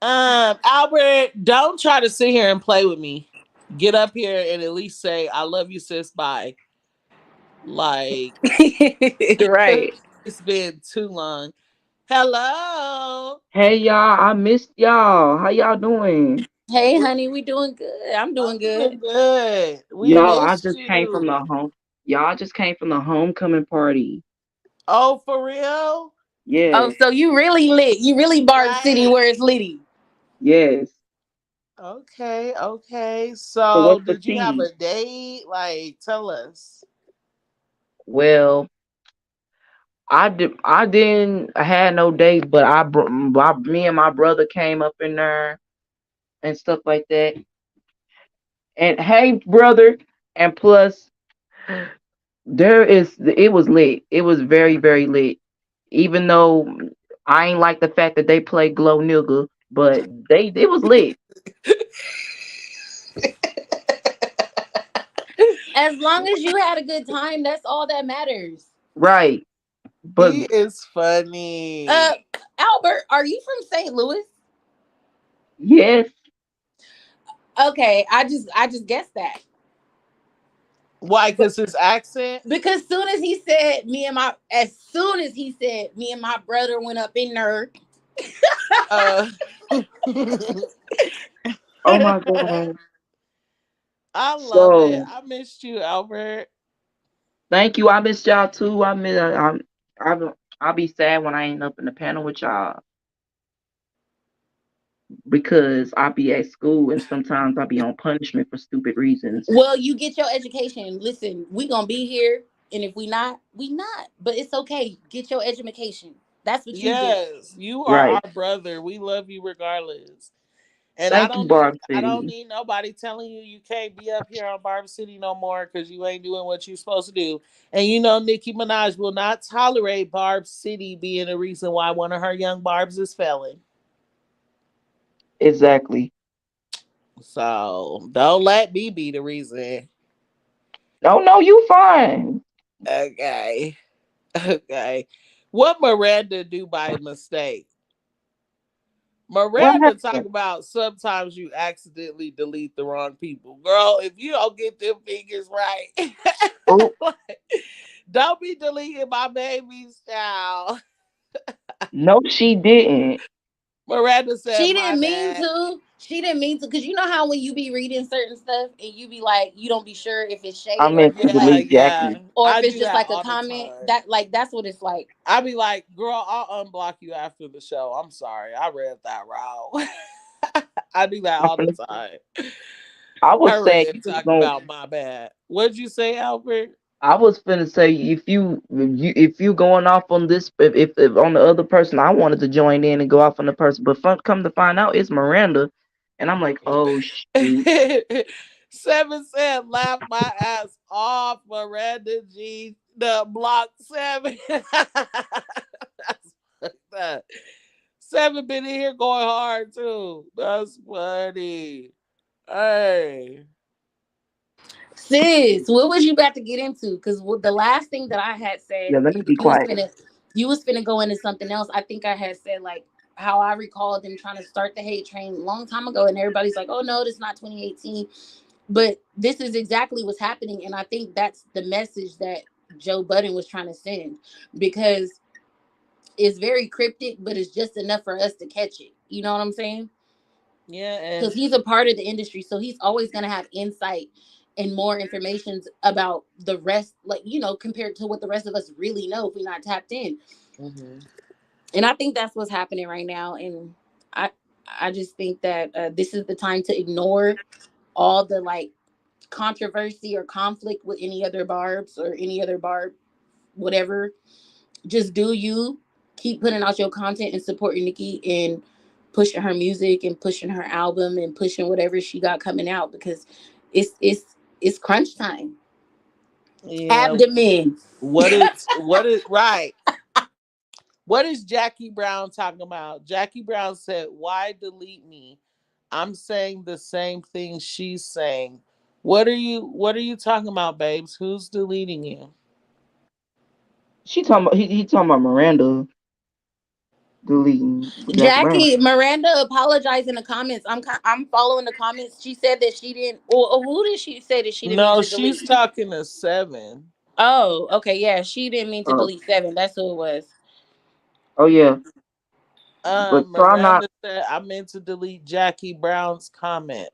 Albert, don't try to sit here and play with me. Get up here and at least say, I love you, sis. Bye. Like, Right. it's been too long. Hello. Hey y'all, I missed y'all. How y'all doing? Hey, honey, we doing good. I'm I'm doing good. doing good. We Y'all, I missed just came from you. the home. Y'all just came from the homecoming party. Oh, for real? Oh, Yes, so you really lit. You really Barb City Right. where it's litty. yes. Okay, okay. So So, what's the did you have tea? a date? Like, tell us. Well, I had no dates, but me and my brother came up in there and stuff like that. And hey, brother, and plus it was lit. It was very, very lit. Even though I ain't like the fact that they play Glow Nigga, but it was lit. As long as you had a good time, that's all that matters. Right. But He is Uh, funny. Albert, are you from St. Louis? yes, Okay, I just guessed that. Why? But Because his accent? because as soon as he said me and my brother went up in there. Uh, oh my god. I love it. So I missed you, Albert. thank you. I missed y'all too. I'll be sad when I ain't up in the panel with y'all because I'll be at school and sometimes I'll be on punishment for stupid reasons. Well, you get your education. Listen, we gonna be here, and if we not, we not. But it's okay. Get your education. That's what you do. Yes, you are Right. our brother. We love you regardless. And I Thank you, don't need Barb I don't City. need nobody telling you you can't be up here on Barb City no more because you ain't doing what you're supposed to do. And you know Nicki Minaj will not tolerate Barb City being the reason why one of her young Barbs is failing. Exactly. So don't let me be the reason. Oh no, you fine. Okay. Okay. What Miranda do by mistake? What Miranda talk happened? about sometimes you accidentally delete the wrong people. Girl, if you don't get them fingers right, Oh don't be deleting my baby's child. no, she didn't. Miranda said, She my didn't mean bad. to. She didn't mean to, because you know how when you be reading certain stuff and you be like, you don't be sure if it's I shade or meant if to it's like, delete Yeah. Jackie. or if I it's do just that like a all the comment. time. That's what it's like. I be like, girl, I'll unblock you after the show. I'm sorry. I read that wrong. I do that I'm all the finna, time. I was I saying read you was talk going. about my bad. What'd you say, Albert? I was finna say if you going off on this if on the other person, I wanted to join in and go off on the person, but come to find out it's Miranda, and I'm like, oh shoot, Seven said, laugh my ass off, Miranda G. The block seven. That's fucked up. Seven been in here going hard too. That's funny. Hey. Sis, what was you about to get into? Because the last thing that I had said, yeah, let me be you was quiet. finna, you was finna go into something else. I think I had said like how I recall them trying to start the hate train a long time ago, and everybody's like, "Oh no, this is not 2018." But this is exactly what's happening, and I think that's the message that Joe Budden was trying to send, because it's very cryptic, but it's just enough for us to catch it. You know what I'm saying? Yeah, Because and he's a part of the industry, so he's always going to have insight and more information about the rest, like, compared to what the rest of us really know if we're not tapped in. mhm. And I think that's what's happening right now. And i I just think that this is the time to ignore all the like controversy or conflict with any other barbs or any other barb, whatever. Just do you. Keep putting out your content and supporting Nicki and pushing her music and pushing her album and pushing whatever she got coming out because it's crunch time. Yeah. Abdomen. What is right? What is Jackie Brown talking about? Jackie Brown said, "Why delete me? I'm saying the same thing she's saying." What are you talking about, babes? Who's deleting you? She talking about he talking about Miranda deleting Jackie Brown. Jackie Miranda apologized in the comments. I'm following the comments. She said that she didn't. Well, who did she say that she didn't mean No, to she's delete? talking to Seven. Oh, okay, yeah, she didn't mean to Uh, delete Seven. That's who it was. oh yeah, but try not. Miranda said I meant to delete Jackie Brown's comment.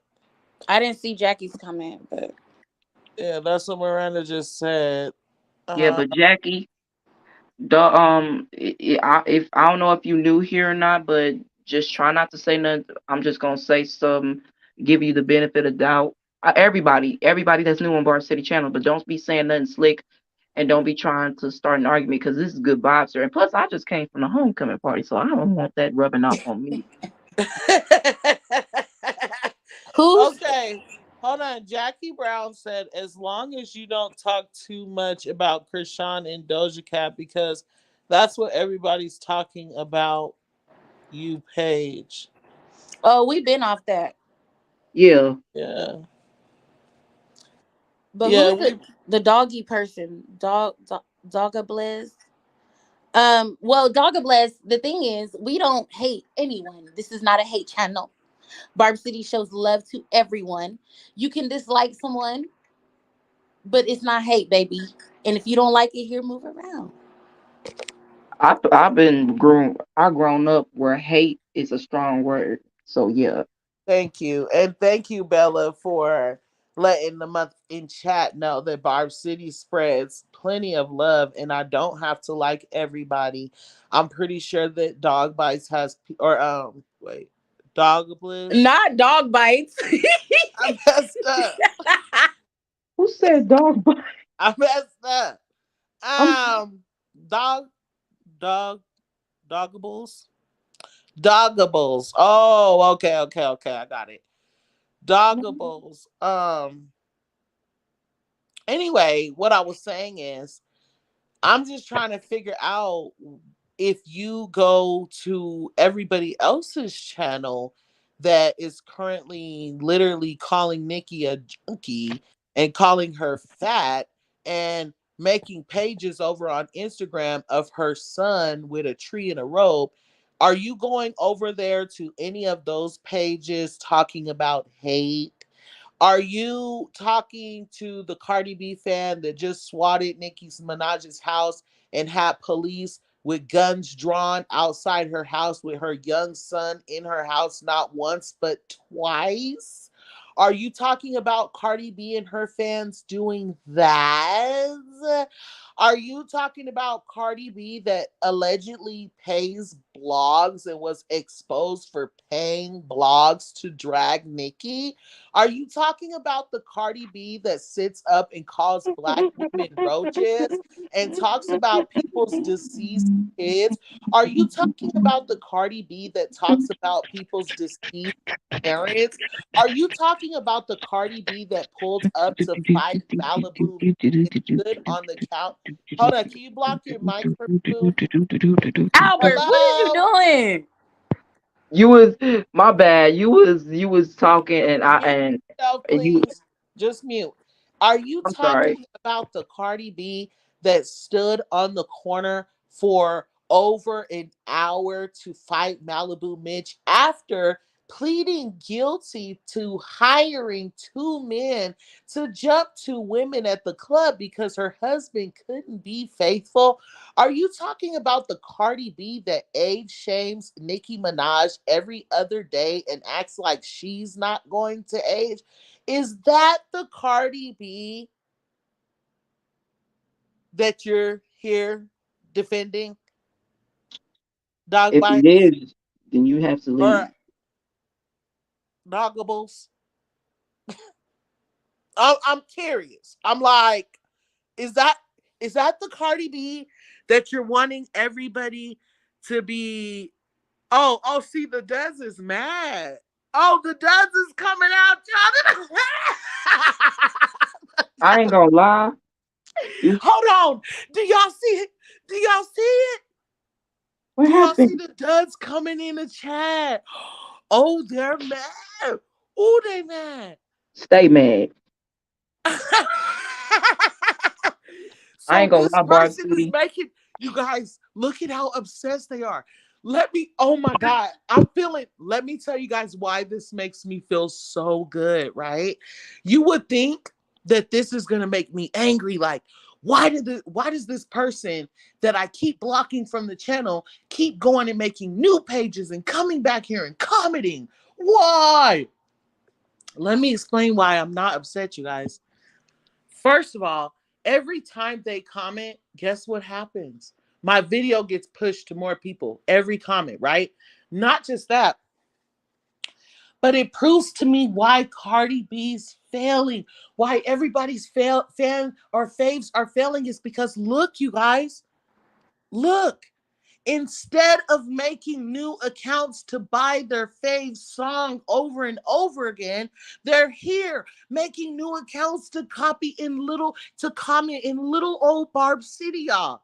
I didn't see Jackie's comment, but Yeah, that's what Miranda just said. Yeah, Uh, but Jackie, the if I don't know if you new here or not, but just try not to say nothing. I'm just gonna say some, give you the benefit of doubt. Everybody that's new on Bar City channel, but don't be saying nothing slick, and don't be trying to start an argument because this is good vibes here. And plus, I just came from the homecoming party, so I don't want that rubbing off on me. who's okay, hold on. Jackie Brown said, as long as you don't talk too much about Chrisean and Doja Cat, because that's what everybody's talking about you, Paige. oh, we've been off that. Yeah, Yeah. But who Yeah, is we the doggy person? Dogga Blizz. Well, Dogga Blizz. The thing is, we don't hate anyone. This is not a hate channel. Barb City shows love to everyone. You can dislike someone, but it's not hate, baby. And if you don't like it, here, move around. I've been grown up where hate is a strong word. So yeah, thank you. And thank you, Bella, for letting the month in chat know that Barb City spreads plenty of love and I don't have to like everybody. I'm pretty sure that Dog Bites has or wait, Dog Bliss. Not dog bites. I messed up. who said dog? I messed up. I'm Um dog dog Doggables. Doggables. Oh, okay. I got it. Doggables. Anyway, what I was saying is I'm just trying to figure out if you go to everybody else's channel that is currently literally calling Nicki a junkie and calling her fat and making pages over on Instagram of her son with a tree and a robe. Are you going over there to any of those pages talking about hate? Are you talking to the Cardi B fan that just swatted Nicki Minaj's house and had police with guns drawn outside her house with her young son in her house not once but twice? Are you talking about Cardi B and her fans doing that? Are you talking about Cardi B that allegedly pays blogs and was exposed for paying blogs to drag Nicki? Are you talking about the Cardi B that sits up and calls black women roaches and talks about people's deceased kids? Are you talking about the Cardi B that talks about people's deceased parents? Are you talking about the Cardi B that pulled up to fight Malibu and stood on the couch? Hold on, can you block your mic for me, boo? Albert, what is you Hello? doing? You was my bad. You was talking and I Mute yourself, and you. please. Just mute. Are you I'm sorry. talking about the Cardi B that stood on the corner for over an hour to fight Malibu Mitch after pleading guilty to hiring two men to jump two women at the club because her husband couldn't be faithful? Are you talking about the Cardi B that age shames Nicki Minaj every other day and acts like she's not going to age? Is that the Cardi B that you're here defending? Dog If it bites is, then you have to or leave. doggables? I'm curious. I'm like, is that? Is that the Cardi B that you're wanting everybody to be? Oh, see, the Dez is mad. Oh, the Dez is coming out, y'all. I ain't gonna lie. You Hold on. Do y'all see it? Do y'all see it? what Do y'all see happened? the duds coming in the chat? Oh, they're mad. Oh, they mad. Stay mad. I So ain't gonna this lie, Barb person is City. making you guys look at how obsessed they are. Let me, oh my God, I'm feeling, let me tell you guys why this makes me feel so good, right? You would think that this is gonna make me angry. Like, why does this person that I keep blocking from the channel keep going and making new pages and coming back here and commenting? Why? Let me explain why I'm not upset, you guys. First of all, every time they comment, guess what happens? My video gets pushed to more people. Every comment, right? Not just that, but it proves to me why Cardi B's failing, why everybody's fan or faves are failing is because look, you guys, look. Instead of making new accounts to buy their fave song over and over again, they're here making new accounts to comment in little old Barb City, y'all.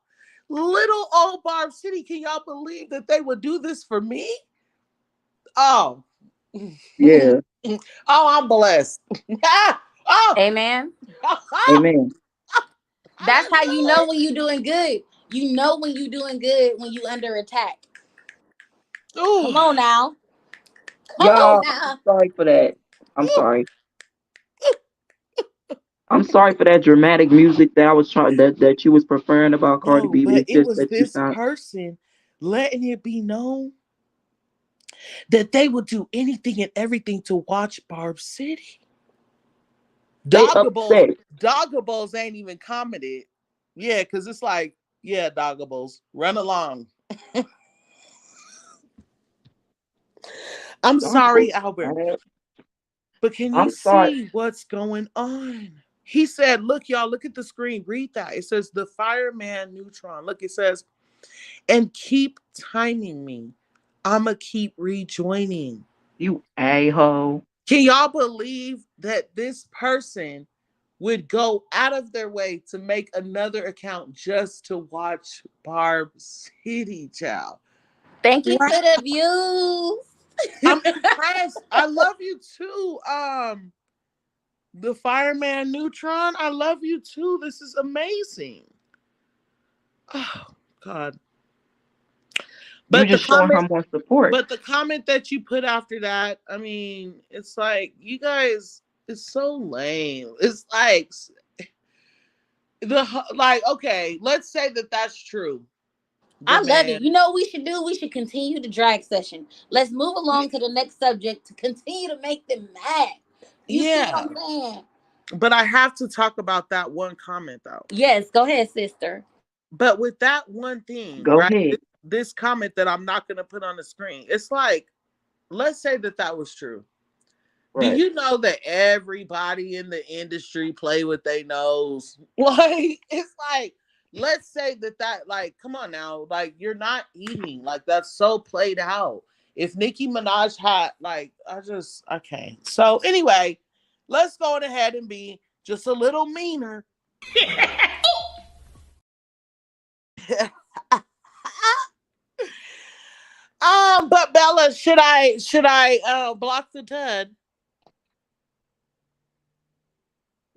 Little old Barb City. Can y'all believe that they would do this for me? Oh. Yeah. Oh, I'm blessed. Oh, Amen. Amen. That's how you know hallelujah. when you're doing good. You know when you're doing good when you under attack. Ooh, Come on now. Come on Y'all, I'm now. sorry for that. I'm ooh. sorry. I'm sorry for that dramatic music that I was trying that you was preferring about Cardi No, B. but It's it just was that you this found person letting it be known that they would do anything and everything to watch Barb City. they Doggables, upset. Doggables ain't even commented. Yeah, because it's like, yeah, Doggables, run along. I'm Dog was sorry, Albert, mad. but can you I'm sorry. see what's going on? He said, look, y'all, look at the screen. Read that. It says the fireman neutron. Look, it says, and keep timing me. I'ma keep rejoining. You a-hole. Can y'all believe that this person would go out of their way to make another account just to watch Barb City, child? Thank you Wow. for the views. I'm impressed. I love you too. The fireman neutron. I love you too. This is amazing. Oh God. You But the just showing her comment more support. but the comment that you put after that, I mean, it's like you guys, it's so lame. It's like okay, let's say that that's true. The I love it. man, You know what we should do? We should continue the drag session. Let's move along to the next subject to continue to make them mad. You see what yeah. I'm saying? But I have to talk about that one comment though. Yes, go ahead, sister. But with that one thing, Go right? ahead. This comment that I'm not gonna put on the screen. It's like, let's say that that was true. Do Right. you know that everybody in the industry play with their nose? Like, it's like, let's say that, like, come on now, like, you're not eating. Like, that's so played out. If Nicki Minaj had, like, okay. So, anyway, let's go ahead and be just a little meaner. But Bella, should I block the dud?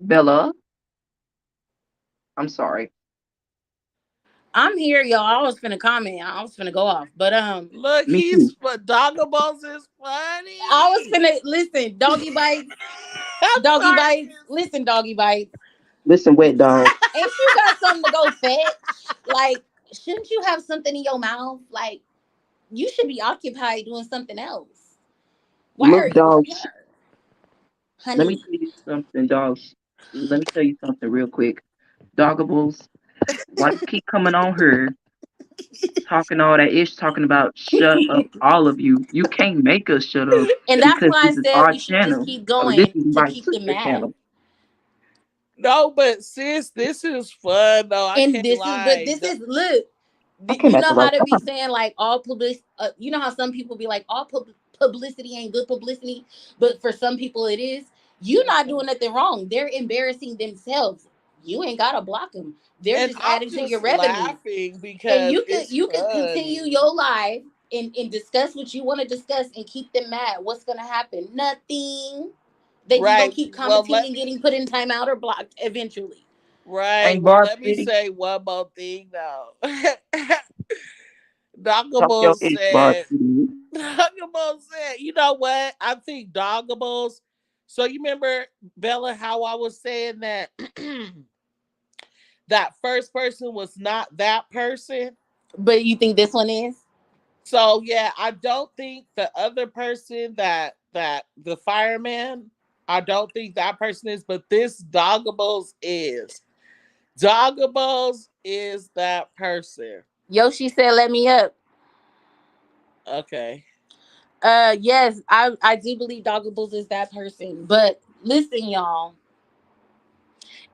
Bella, I'm sorry. I'm here, y'all. I was finna comment. I was finna go off. But Look, Me too. Doggables is I was funny. finna listen, doggy bites, I'm doggy sorry. bites. Listen, doggy bites. Listen, wet dog. Ain't you got something to go fetch? Like, shouldn't you have something in your mouth? Like, you should be occupied doing something else. Why are Look, you dogs. here, Let me honey? tell you something, dogs. Let me tell you something real quick. Doggables, why you keep coming on here talking all that ish, talking about shut up, all of you. You can't make us shut up And that's because why this I is said our we should just channel. keep This going is to my keep them sister mad. channel. No, but sis, this is fun though. I And can't this is, but lie. this is, look, I came you at the know right how to be time. saying like all publicity, you know how some people be like all publicity ain't good publicity, but for some people it is. You not doing nothing wrong. They're embarrassing themselves. You ain't gotta block them. They're And just I'm adding to your just revenue. laughing And because it's you can continue funny. your life and discuss what you want to discuss and keep them mad. What's gonna happen? Nothing. They just gonna Right. keep Well, commenting let and me getting put in timeout or blocked eventually. right. Hey, Well, Barb let me City, say one more thing though. talk Doggable your ish, Barb said City. Doggable said, you know what? I think Doggables. So you remember, Bella, how I was saying that that first person was not that person? But you think this one is? So yeah, I don't think the other person that the fireman, I don't think that person is, but this Doggables is. Doggables is that person. Yoshi said, "Let me up." Okay. Yes, I do believe Doggables is that person. But listen, y'all,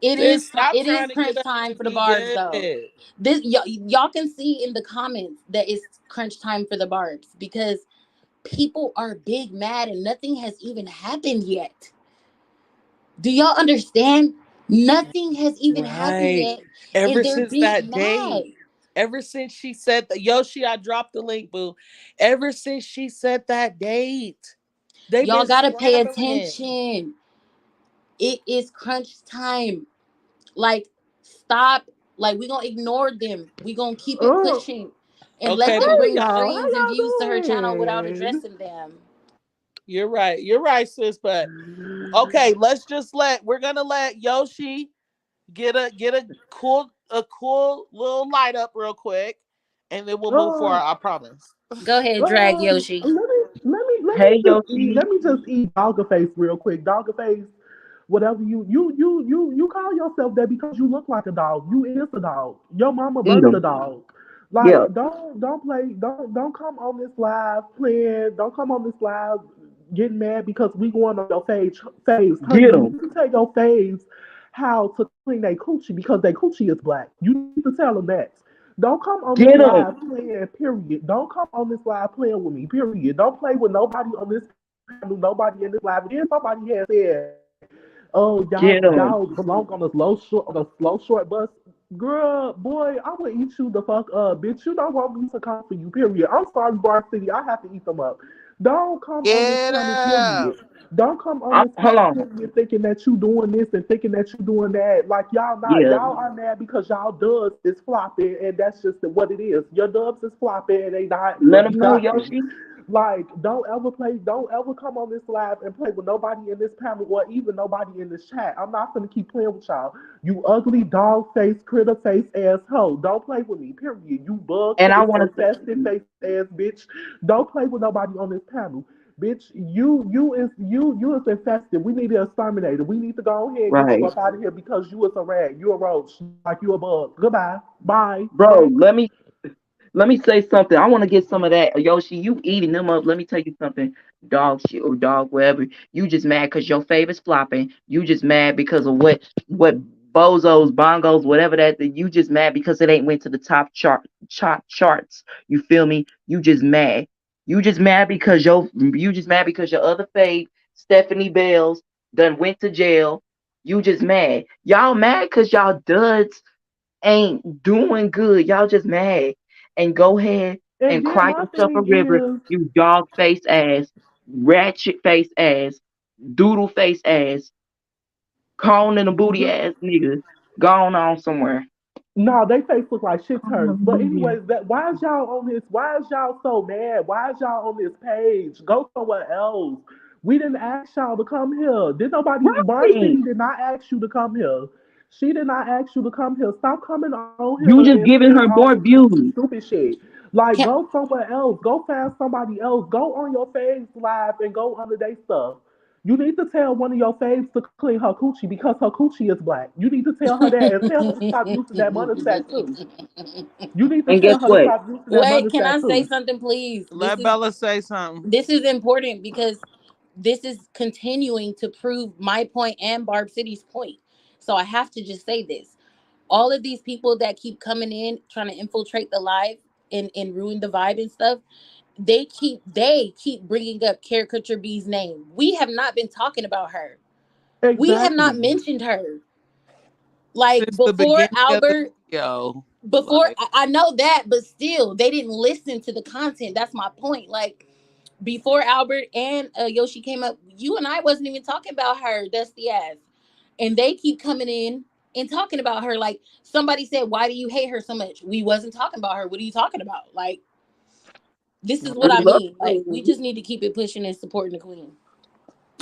Sis, stop it is trying to get crunch us time to for the be Barbs good. though. This y'all can see in the comments that it's crunch time for the Barbs because people are big mad and nothing has even happened yet. Do y'all understand? Nothing has even happened Right. yet, and Ever they're since big that mad. date. Ever since she said that, Yoshi, I dropped the link, boo. Ever since she said that date, they've Y'all been gotta pay scrambling. attention. It is crunch time. Like, stop. Like, we gonna ignore them. We gonna keep it Oh, pushing and let Okay, them but hey bring y'all, streams and views to her how channel without y'all doing? addressing them. you're right. You're right, sis. But okay, let's just we're gonna let Yoshi get a cool little light up real quick, and then we'll move forward. Oh, I promise. Go ahead, drag Yoshi. let me Hey, just eat. Yoshi. Let me just eat dogger face real quick. Dogger face, whatever you call yourself that because you look like a dog. You is a dog. Your mama Eat birthed a 'em. dog. Yeah, Like don't play. Don't come on this live playing. Don't come on this live getting mad because we going on your phase. Honey, get you 'em. need to tell your phase how to clean their coochie because their coochie is black. You need to tell them that. Don't come on this Get 'em. live playing, period. Don't come on this live playing with me, period. Don't play with nobody on this panel, nobody in this live. And then somebody has said, oh, Get y'all 'em. belong on a slow short bus. Girl, boy, I would eat you the fuck up, bitch. You don't want me to come for you, period. I'm sorry, Barb City. I have to eat them up. Don't come on this Get panel, up. period. Don't come on this Hold panel, on. period, thinking that you doing this and thinking that you doing that. Like y'all not. Yeah, Y'all are mad because y'all dubs is flopping, and that's just what it is. Your dubs is flopping, and they not let gonna be them know, dropping. Yoshi. Like, don't ever come on this live and play with nobody in this panel or even nobody in this chat. I'm not gonna keep playing with y'all. You ugly dog face, critter face asshole. Don't play with me, period. You bug And I face, want to infested face ass bitch. Don't play with nobody on this panel. Bitch, you is infested. We need to exterminate it. We need to go ahead and get you right, up out of here because you is a rat. You a roach. Like you a bug. Goodbye. Bye. bro. Next. Let me say something. I want to get some of that. Yoshi, you eating them up. Let me tell you something. Dog shit or dog whatever. You just mad because your favorite's flopping. You just mad because of what bozos, bongos, whatever that you just mad because it ain't went to the charts. You feel me? You just mad. You just mad because your other fave, Stephanie Bells, done went to jail. You just mad. Y'all mad because y'all duds ain't doing good. Y'all just mad. And go ahead And and then cry my yourself a thing river, is, you dog face ass, ratchet face ass, doodle face ass, corn in a booty ass nigga. Gone on somewhere. no, they face look like shit turds. But Hallelujah. anyways, that why is y'all on this? Why is y'all so mad? Why is y'all on this page? Go somewhere else. We didn't ask y'all to come here. Did nobody? Bar Right. City did not ask you to come here. She did not ask you to come here. Stop coming on here You and just saying giving all her this more crazy views. stupid shit. Like, Can, go somewhere else. Go find somebody else. Go on your face live and go under their stuff. You need to tell one of your faves to clean her coochie because her coochie is black. You need to tell her that and tell her to stop using that money sack too. You need to And guess tell her to what? stop using that Wait, money can I sack say too. something, please? Let Bella say something. This is important because this is continuing to prove my point and Barb City's point. So I have to just say this. All of these people that keep coming in trying to infiltrate the live and ruin the vibe and stuff, they keep bringing up Caricature B's name. We have not been talking about her. We have not Exactly. mentioned her. Like Since the before beginning of the Albert, video. before Like, I know that, but still they didn't listen to the content. That's my point. Like before Albert and Yoshi came up, you and I wasn't even talking about her dusty ass, and they keep coming in and talking about her. Like somebody said, why do you hate her so much? We wasn't talking about her. What are you talking about? Like this is what We I love mean. Like we you. just need to keep it pushing and supporting the queen.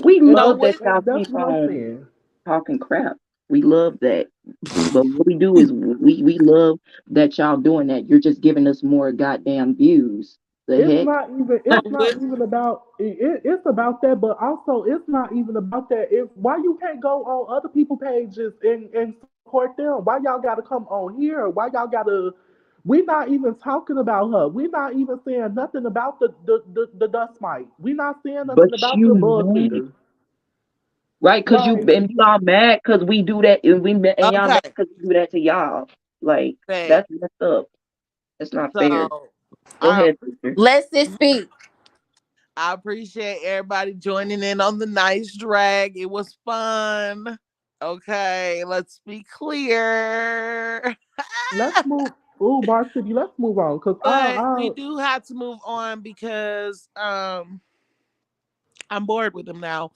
We And so love that's that with y'all that's keep what I'm on saying. talking crap. We love that. But what we do is we love that y'all doing that. You're just giving us more goddamn views. The It's heck? not even so it's not with even about it's about that, but also it's not even about that. If why you can't go on other people pages and support them? Why y'all gotta come on here? Why y'all gotta we're not even talking about her. We're not even saying nothing about the dust mite. We're not saying But nothing about you the bug mad, eaters. right? Cause you Like and y'all mad because we do that, and and y'all okay, mad because we do that to y'all. Like babe. that's messed up. That's not fair. So Go I ahead, sister. Let's just speak. I appreciate everybody joining in on the nice drag. It was fun. Okay, let's be clear. let's move. Ooh, Barb City, let's move on. Cause But we do have to move on because I'm bored with them now.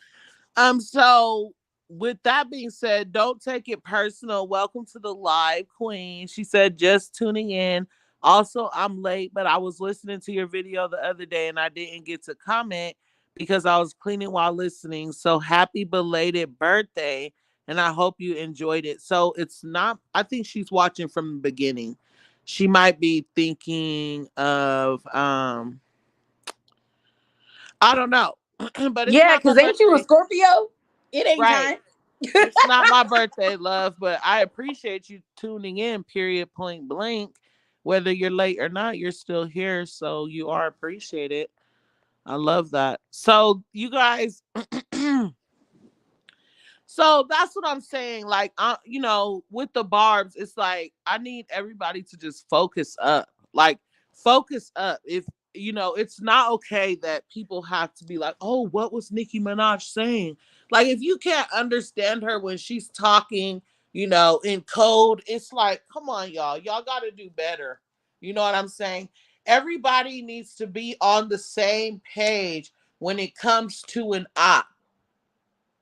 So with that being said, don't take it personal. Welcome to the live queen. She said just tuning in. Also, I'm late, but I was listening to your video the other day and I didn't get to comment because I was cleaning while listening. So happy belated birthday. And I hope you enjoyed it. So it's not, I think she's watching from the beginning. She might be thinking of I don't know. But it's Yeah, not my because ain't you a birthday. Scorpio? It ain't Right. time. It's not my birthday, love, but I appreciate you tuning in, period, point blank. Whether you're late or not, you're still here. So you are appreciated. I love that. So, you guys, so that's what I'm saying. Like, with the barbs, it's like I need everybody to just focus up. Like, focus up. If it's not okay that people have to be like, "Oh, what was Nicki Minaj saying?" Like, if you can't understand her when she's talking, in code, it's like, come on, y'all. Y'all got to do better. You know what I'm saying? Everybody needs to be on the same page when it comes to an op.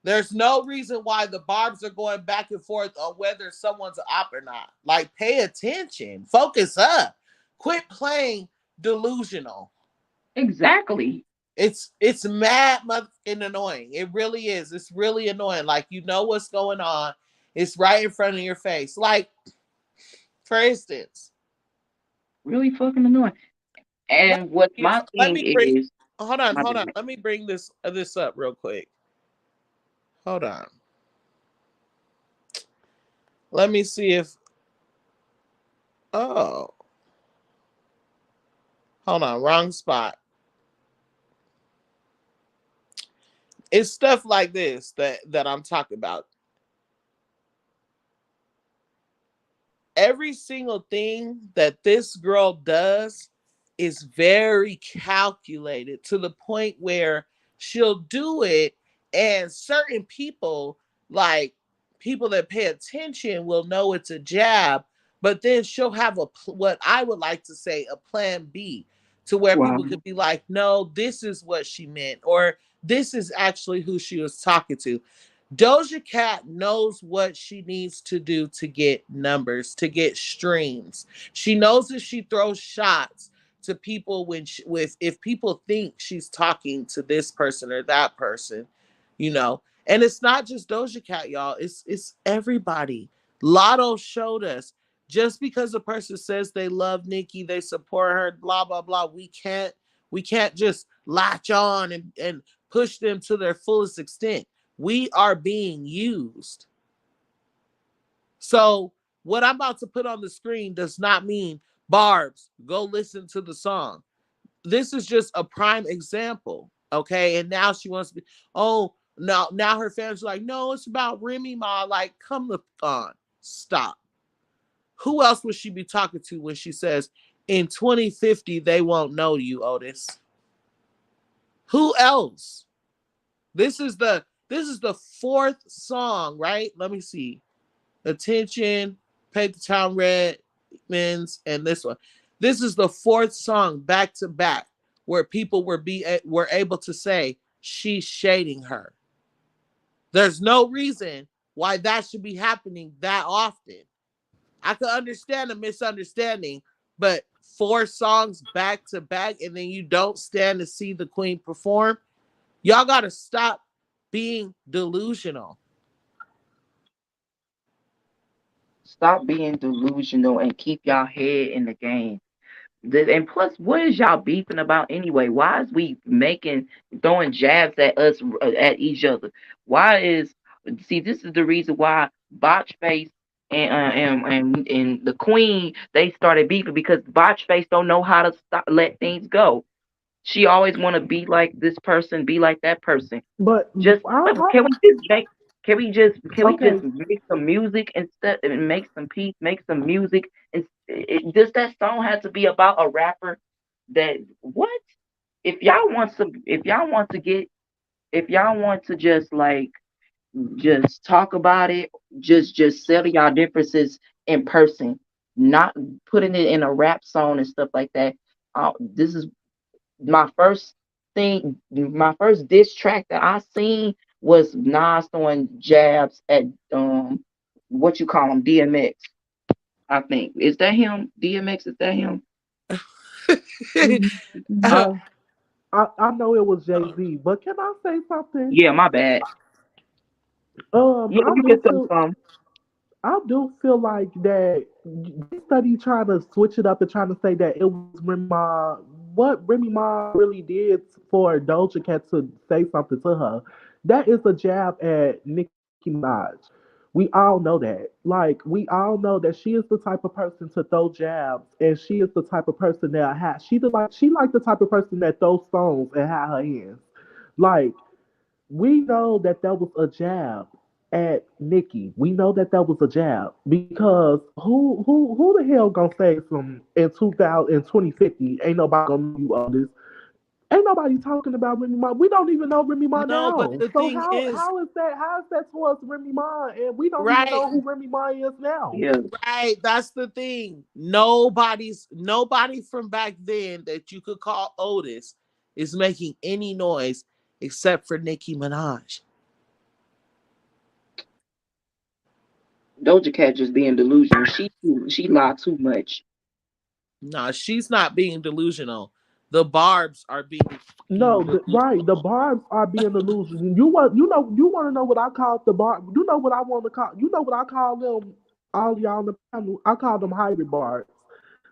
There's no reason why the barbs are going back and forth on whether someone's an op or not. Like, pay attention, focus up, quit playing delusional. Exactly. It's mad motherfucking annoying. It really is. It's really annoying. Like, you know what's going on. It's right in front of your face. Like, for instance, Really fucking annoying. let And what me, my let thing me bring. is, Hold on, my hold on. bad. Let me bring this up real quick. Hold on. Let me see if. Oh, hold on. Wrong spot. It's stuff like this that I'm talking about. Every single thing that this girl does is very calculated to the point where she'll do it, and certain people, like people that pay attention, will know it's a jab, but then she'll have what I would like to say a plan B, to where Wow. people could be like, no, this is what she meant, or this is actually who she was talking to. Doja Cat knows what she needs to do to get numbers, to get streams. She knows if she throws shots to people with if people think she's talking to this person or that person, you know. And it's not just Doja Cat, y'all. It's everybody. Lotto showed us. Just because a person says they love Nicki, they support her, blah blah blah, we can't just latch on and push them to their fullest extent. We are being used. So what I'm about to put on the screen does not mean Barb's, go listen to the song. This is just a prime example. Okay. And now she wants to be, oh, Now her fans are like, no, it's about Remy Ma. Like, come on, stop. Who else would she be talking to when she says, in 2050 they won't know you, Otis? Who else? This is the fourth song, right? Let me see. Attention, Paper Town Red, Men's, and this one. This is the fourth song back to back where people were able to say she's shading her. There's no reason why that should be happening that often. I could understand a misunderstanding, but 4 songs back to back and then you don't stand to see the queen perform. Y'all got to stop being delusional. Stop being delusional and keep y'all head in the game. And plus, what is y'all beefing about anyway? Why is we throwing jabs at us, at each other? Why is See? This is the reason why Botch Face and the Queen, they started beefing, because Botch Face don't know how to let things go. She always want to be like this person, be like that person. But Just can we just make okay. make some music instead, and make some peace, make some music? And does that song have to be about a rapper? That what? If y'all want to just like just talk about it, just settle y'all differences in person, not putting it in a rap song and stuff like that. This is my first my first diss track that I seen was Nas throwing jabs at what you call him, DMX. I think, is that him? DMX, is that him? I, I know it was Jay Z, but can I say something? Yeah, my bad. Yeah, I you can do say feel some. I do feel like that they study trying to switch it up and trying to say that it was Remy Ma. What Remy Ma really did for Doja Cat to say something to her, that is a jab at Nicki Minaj. We all know that. Like, we all know that she is the type of person to throw jabs, and she is the type of person that she like the type of person that throws stones and have her hands. Like, we know that that was a jab at Nicki. We know that that was a jab because who the hell gonna say from in 2000 in 2050 ain't nobody gonna know you all this. Ain't nobody talking about Remy Ma. We don't even know Remy Ma No, but now. the So thing is, how is that towards Remy Ma? And we don't even right, know who Remy Ma is now. Yeah, right. That's the thing. Nobody from back then that you could call Otis is making any noise except for Nicki Minaj. Doja Cat just being delusional. She lied too much. No, she's not being delusional. The Barbs are being fucking No, right. The delusional. barbs are being illusion. You want to know what I call the barb. You know what I want to call. You know what I call them. All y'all on the panel. I call them hybrid barbs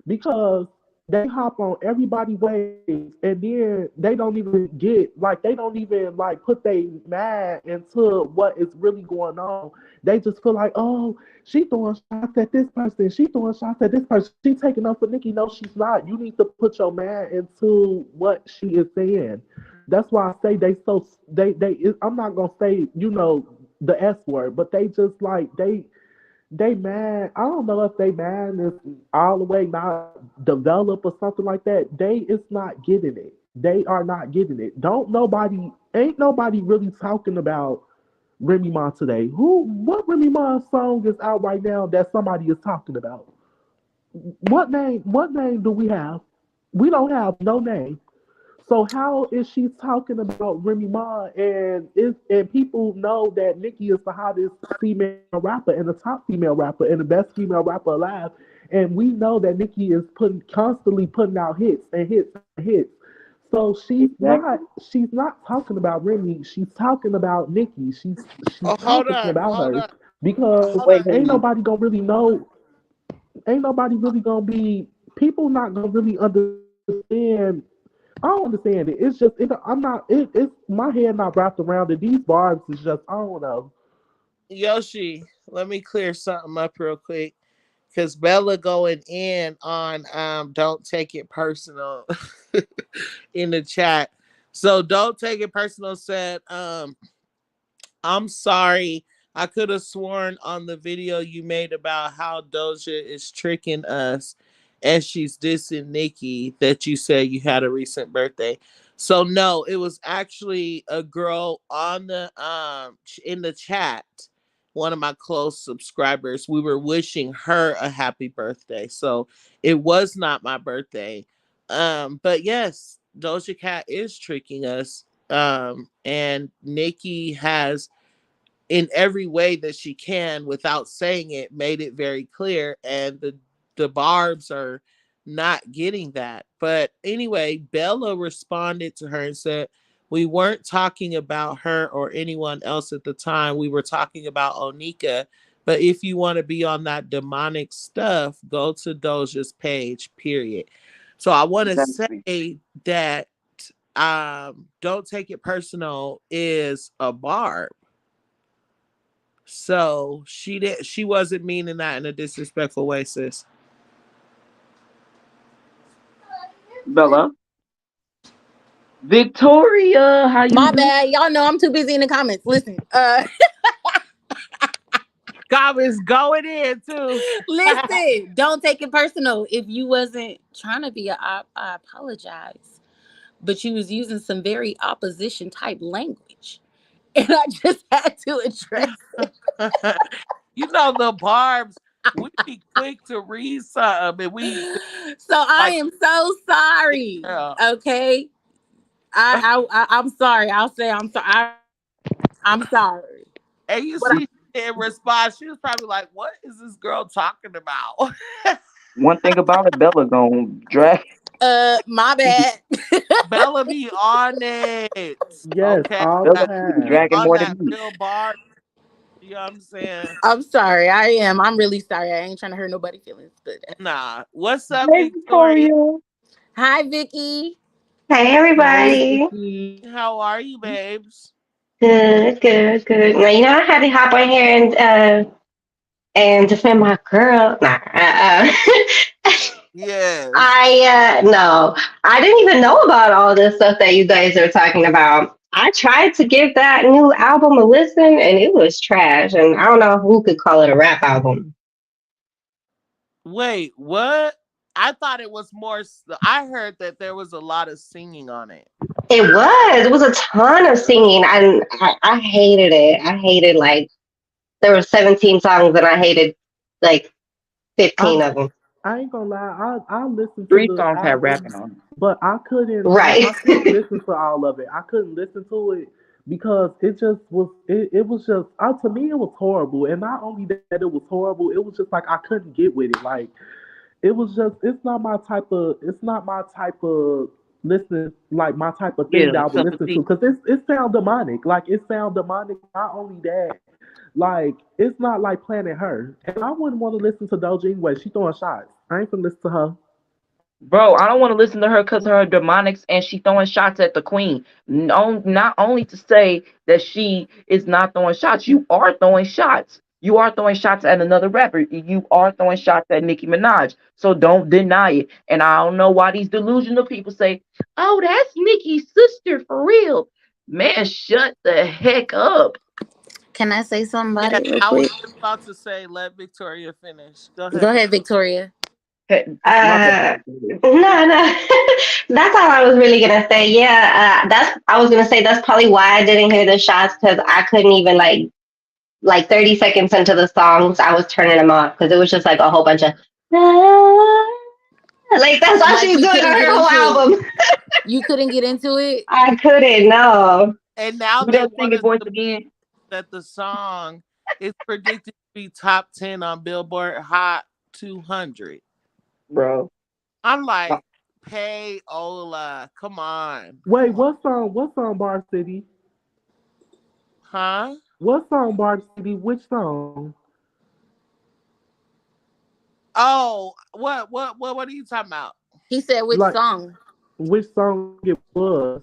because they hop on everybody waves and then they don't even they don't even like put their mind into what is really going on. They just feel like, oh, she throwing shots at this person, she throwing shots at this person, she taking up for Nikki. No, she's not. You need to put your mind into what she is saying. That's why I say I'm not gonna say, the S word, but they just like they man, I don't know if they man is all the way not developed or something like that. They is not getting it. They are not getting it. Ain't nobody really talking about Remy Ma today. What Remy Ma song is out right now that somebody is talking about? What name do we have? We don't have no name. So how is she talking about Remy Ma, and people know that Nicki is the hottest female rapper and the top female rapper and the best female rapper alive, and we know that Nicki is constantly putting out hits and hits and hits. So Exactly. she's not talking about Remy. She's talking about Nicki. She's Oh, talking about hold her on, because hold Wait, on. ain't wait. nobody gonna really know. Ain't nobody really gonna be. People not gonna really understand. I don't understand it. It's just I'm not. It's my head not wrapped around it. These barbs is just I don't know. Yoshi, let me clear something up real quick. Cause Bella going in on don't take it personal in the chat. So don't take it personal said I'm sorry. I could have sworn on the video you made about how Doja is tricking us and she's dissing Nicki that you said you had a recent birthday. So no, it was actually a girl on the in the chat, one of my close subscribers. We were wishing her a happy birthday. So it was not my birthday. But yes, Doja Cat is tricking us. And Nicki has in every way that she can without saying it made it very clear, and the barbs are not getting that. But anyway, Bella responded to her and said, we weren't talking about her or anyone else at the time, we were talking about Onika, but if you want to be on that demonic stuff, go to Doja's page, period. So I want to Exactly. say that don't take it personal is a barb. So she wasn't meaning that in a disrespectful way, sis. Bella. Victoria, how you My doing? bad. Y'all know I'm too busy in the comments. Listen, Comments going in too. listen, don't take it personal. If you wasn't trying to be I apologize. But you was using some very opposition type language. And I just had to address. You know the barbs, we be quick to read something and we So I like am so sorry. yeah. Okay. I'm sorry. I'll say I'm sorry. I'm sorry. And you But see in response, she was probably like, what is this girl talking about? One thing about it, Bella gonna drag. My bad. Bella be on it. Yes, Okay. all the Bella be Be time. dragging on more than that me. real bar. You know what I'm saying? I'm sorry. I am. I'm really sorry. I ain't trying to hurt nobody's feelings. But Nah. What's up, Hey, Victoria? Victoria. hi, Vicky. Hey Hey, everybody. Vicky. How are you, babes? Good, good, good. Now you know I had to hop on here and defend my girl. Nah, Yes. I no, I didn't even know about all this stuff that you guys are talking about. I tried to give that new album a listen, and it was trash. And I don't know who could call it a rap album. Wait, what? I thought it was more. I heard that there was a lot of singing on it. It was. It was a ton of singing, and I hated it. I hated like there were 17 songs, and I hated like I 15 of them. I ain't gonna lie. I listened to Three the songs had rapping album, on it. but I Right. couldn't listen to all of it. I couldn't listen to it because it was just to me it was horrible. And not only that it was horrible, it was just like I couldn't get with it. Like it was just it's not my type of listen like my type of thing Yeah, that I would cup of listen to tea. because it sound demonic. Like it sound demonic. Not only that, like it's not like Planet Her, and I wouldn't want to listen to Doja anyway. She throwing shots. I ain't gonna listen to her. Bro, I don't want to listen to her because her demonics and she throwing shots at the queen. No, not only to say that she is not throwing shots, you are throwing shots. You are throwing shots at another rapper. You are throwing shots at Nicki Minaj. So don't deny it. And I don't know why these delusional people say, oh, that's Nicki's sister for real. Man, shut the heck up. Can I say something about Yeah, it real I was quick? just about to say, let Victoria finish. Go ahead. Go ahead, Victoria. Hey, my Uh, bad. no, no. That's all I was really gonna say. Yeah, that's I was gonna say that's probably why I didn't hear the shots because I couldn't even like 30 seconds into the songs I was turning them off because it was just like a whole bunch of like that's all Like she's you doing couldn't on get her whole into it. album. You couldn't get into it. I couldn't. No. And now Do they that want singing us voice to believe again. that the song is predicted to be top 10 on Billboard Hot 200. Bro. I'm like, Payola, come on. Wait, what song? What song? Bar City. Huh? What song? Bar City. Which song? Oh, what are you talking about? He said which Like song? which song it was?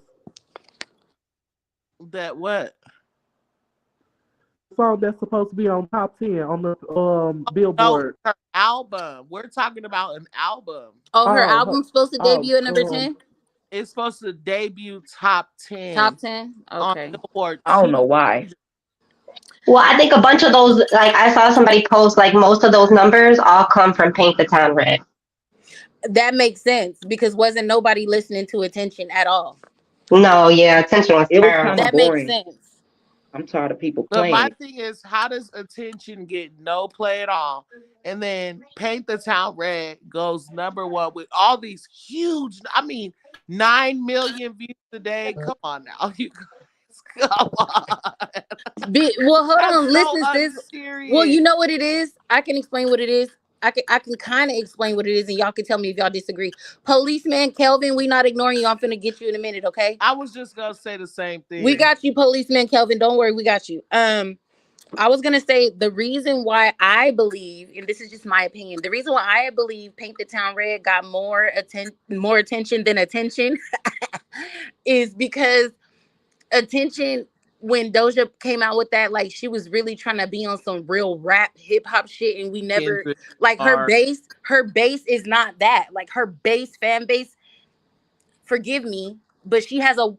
That what? The song that's supposed to be on top 10 on the No, Billboard. her album. We're talking about an album. Oh, her Oh, album's supposed to oh, debut at number 10? It's supposed to debut top Top 10 10? on Okay. Billboard I don't know why. 200. Well, I think a bunch of those, like I saw somebody post, like most of those numbers all come from Paint the Town Red. That makes sense because wasn't nobody listening to Attention at all. No, yeah, attention was It was kind of terrible. That makes boring. sense. I'm tired of people But playing my it. thing is, how does Attention get no play at all? And then Paint the Town Red goes #1 with all these huge, I mean, 9 million views a day. Come on now. You guys, come on. Well, hold That's on, so listen, sis. Well, unserious. you know what it is. I can explain what it is. I can kind of explain what it is, and y'all can tell me if y'all disagree. Policeman Kelvin, we not ignoring you. I'm finna get you in a minute, okay? I was just gonna say the same We thing. got you, Policeman Kelvin. Don't worry, we got you. I was gonna say the reason why I believe, and this is just my opinion, the reason why I believe Paint the Town Red got more attention than Attention, is because Attention, when Doja came out with that, like she was really trying to be on some real rap hip hop shit, and we never Kendrick like Lamar. her base is not that. Like her base fan base, forgive me, but she has a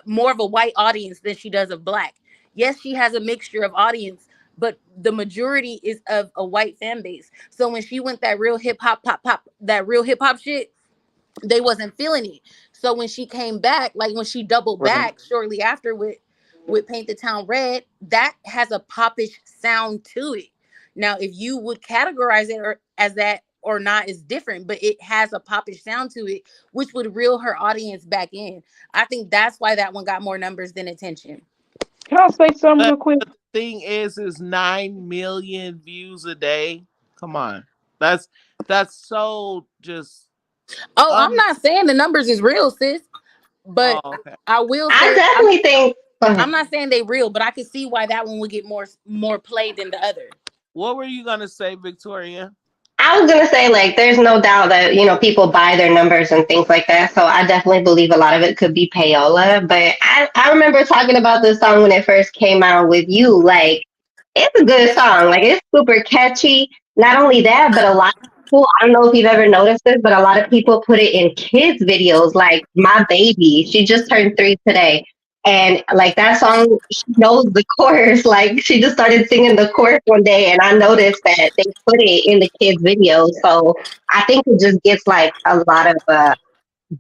more of a white audience than she does of black. Yes, she has a mixture of audience, but the majority is of a white fan base. So when she went that real hip hop that real hip hop shit, they wasn't feeling it. So when she came back, like when she doubled Right. back shortly after with Paint the Town Red, that has a popish sound to it. Now, if you would categorize it or as that or not is different, but it has a popish sound to it, which would reel her audience back in. I think that's why that one got more numbers than Attention. Can I say something But real quick? the thing is 9 million views a day. Come on. That's so just Oh, I'm un not saying the numbers is real, sis, but oh, okay. I will I say definitely think. Go ahead. I'm not saying they real, but I can see why that one would get more play than the other. What were you gonna say, Victoria? I was gonna say, like, there's no doubt that people buy their numbers and things like that. So I definitely believe a lot of it could be payola. But I remember talking about this song when it first came out with you. Like, it's a good song. Like, it's super catchy. Not only that, but a lot of people, I don't know if you've ever noticed this, but a lot of people put it in kids' videos. Like, my baby, she just turned 3 today. And like that song, she knows the chorus. Like she just started singing the chorus one day, and I noticed that they put it in the kids' video. So I think it just gets like a lot of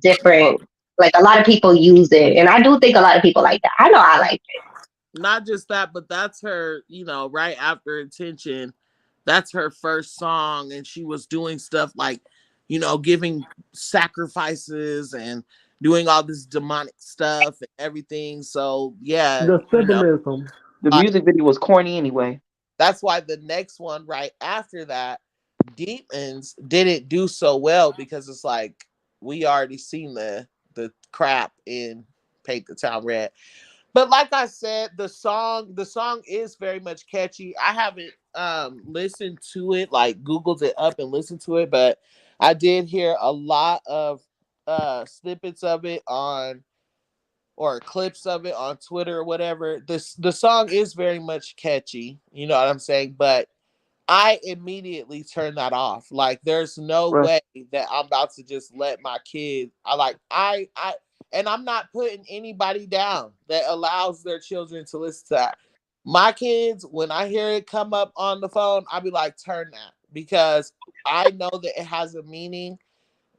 different, like a lot of people use it, and I do think a lot of people like that. I know I like it. Not just that, but that's her, right after Attention, that's her first song, and she was doing stuff like, giving sacrifices and doing all this demonic stuff and everything. So yeah, The symbolism. The like, music video was corny anyway. that's why the next one right after that, Demons, didn't do so well because it's like we already seen the crap in Paint the Town Red. But like I said, the song is very much catchy. I haven't listened to it, like Googled it up and listened to it, but I did hear a lot of snippets of it on or clips of it on Twitter or whatever. The song is very much catchy, you know what I'm saying? But I immediately turned that off. Like there's no Right. way that I'm about to just let my kid I and I'm not putting anybody down that allows their children to listen to that. My kids, when I hear it come up on the phone, I'll be like, turn that because I know that it has a meaning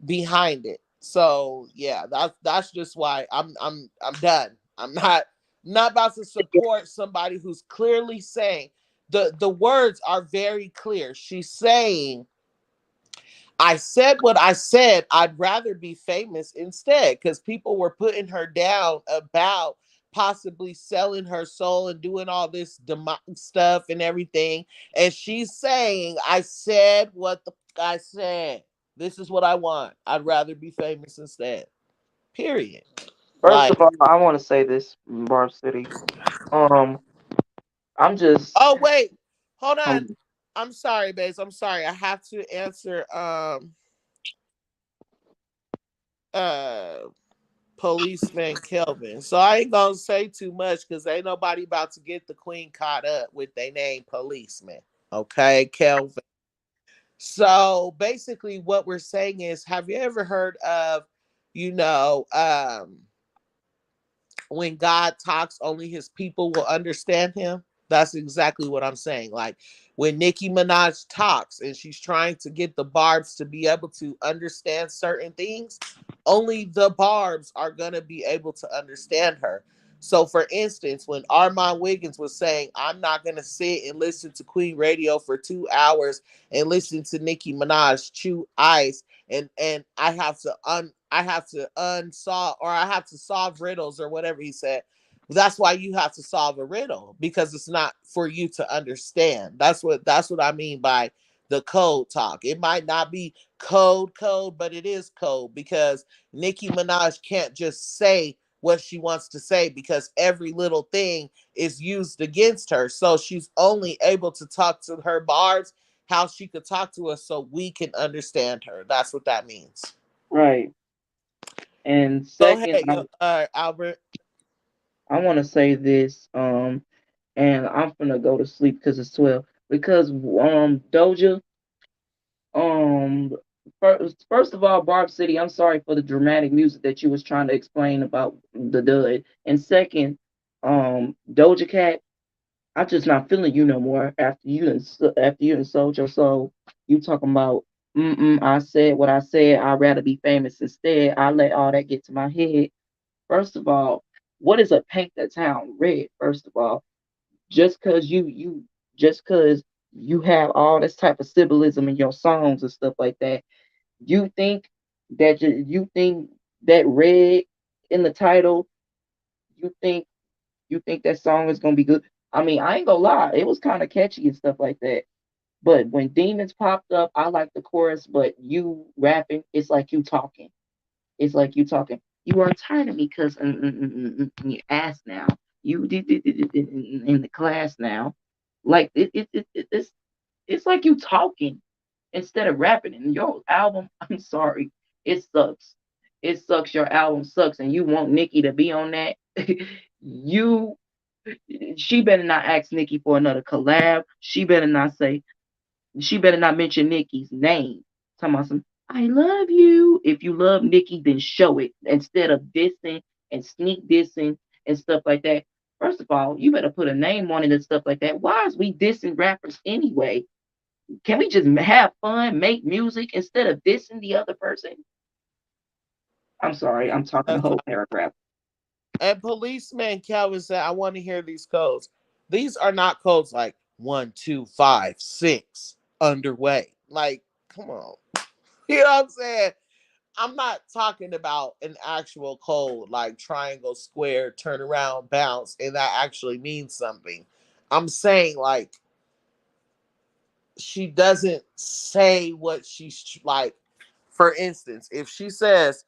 behind it. So yeah, that's just why I'm done. I'm not about to support somebody who's clearly saying the words are very clear. She's saying, I said what I said. I'd rather be famous instead because people were putting her down about possibly selling her soul and doing all this demonic stuff and everything. And she's saying, I said what the I said. This is what I want. I'd rather be famous instead. Period. First Like, of all, I want to say this, Barb City. Um, I'm just, oh wait, hold on. um, I'm sorry, babes. I'm sorry. I have to answer uh policeman Kelvin. So I ain't gonna say too much because ain't nobody about to get the queen caught up with their name policeman. Okay, Kelvin. So basically what we're saying is, have you ever heard of, you know, when God talks, only his people will understand him? That's exactly what I'm saying. Like when Nicki Minaj talks and she's trying to get the Barbs to be able to understand certain things, only the Barbs are going to be able to understand her. So, for instance, when Armand Wiggins was saying, I'm not going to sit and listen to Queen Radio for 2 hours and listen to Nicki Minaj chew ice, and I have to unsolve, or I have to solve riddles, or whatever he said. That's why you have to solve a riddle, because it's not for you to understand. That's what I mean by the code talk. It might not be code, but it is code, because Nicki Minaj can't just say what she wants to say, because every little thing is used against her. So she's only able to talk to her barbs how she could talk to us so we can understand her. That's what that means. Right. And Go second, ahead, Albert. I want to say this, and I'm gonna go to sleep because it's 12. Because Doja, um, first of all, Barb City, I'm sorry for the dramatic music that you was trying to explain about the dud. And second, Doja Cat, I'm just not feeling you no more after you and sold your soul. You talking about, I said what I said. I'd rather be famous instead. I let all that get to my head. First of all, what is a paint the town red? First of all, just cause just cause you have all this type of symbolism in your songs and stuff like that, you think you think that red in the title, you think you think that song is gonna be good. I mean, I ain't gonna lie, it was kind of catchy and stuff like that. But when demons popped up, I like the chorus, but you rapping, it's like you talking. It's like you talking. You are tired of me because you ass now. You did in the class now. Like it's like you talking instead of rapping. And your album, I'm sorry, it sucks. It sucks. Your album sucks, and you want Nicki to be on that. you, she better not ask Nicki for another collab. She better not mention Nicki's name. Talking about some, I love you. If you love Nicki, then show it instead of dissing and sneak dissing and stuff like that. First of all, you better put a name on it and stuff like that. Why is we dissing rappers anyway? Can we just have fun, make music instead of dissing the other person? I'm sorry, I'm talking the That's whole right. paragraph. And policeman Calvin said, I want to hear these codes. These are not codes like 1, 2, 5, 6 underway. Like, come on. You know what I'm saying? I'm not talking about an actual code like triangle, square, turn around, bounce, and that actually means something. I'm saying, like, she doesn't say what she's like. For instance, if she says,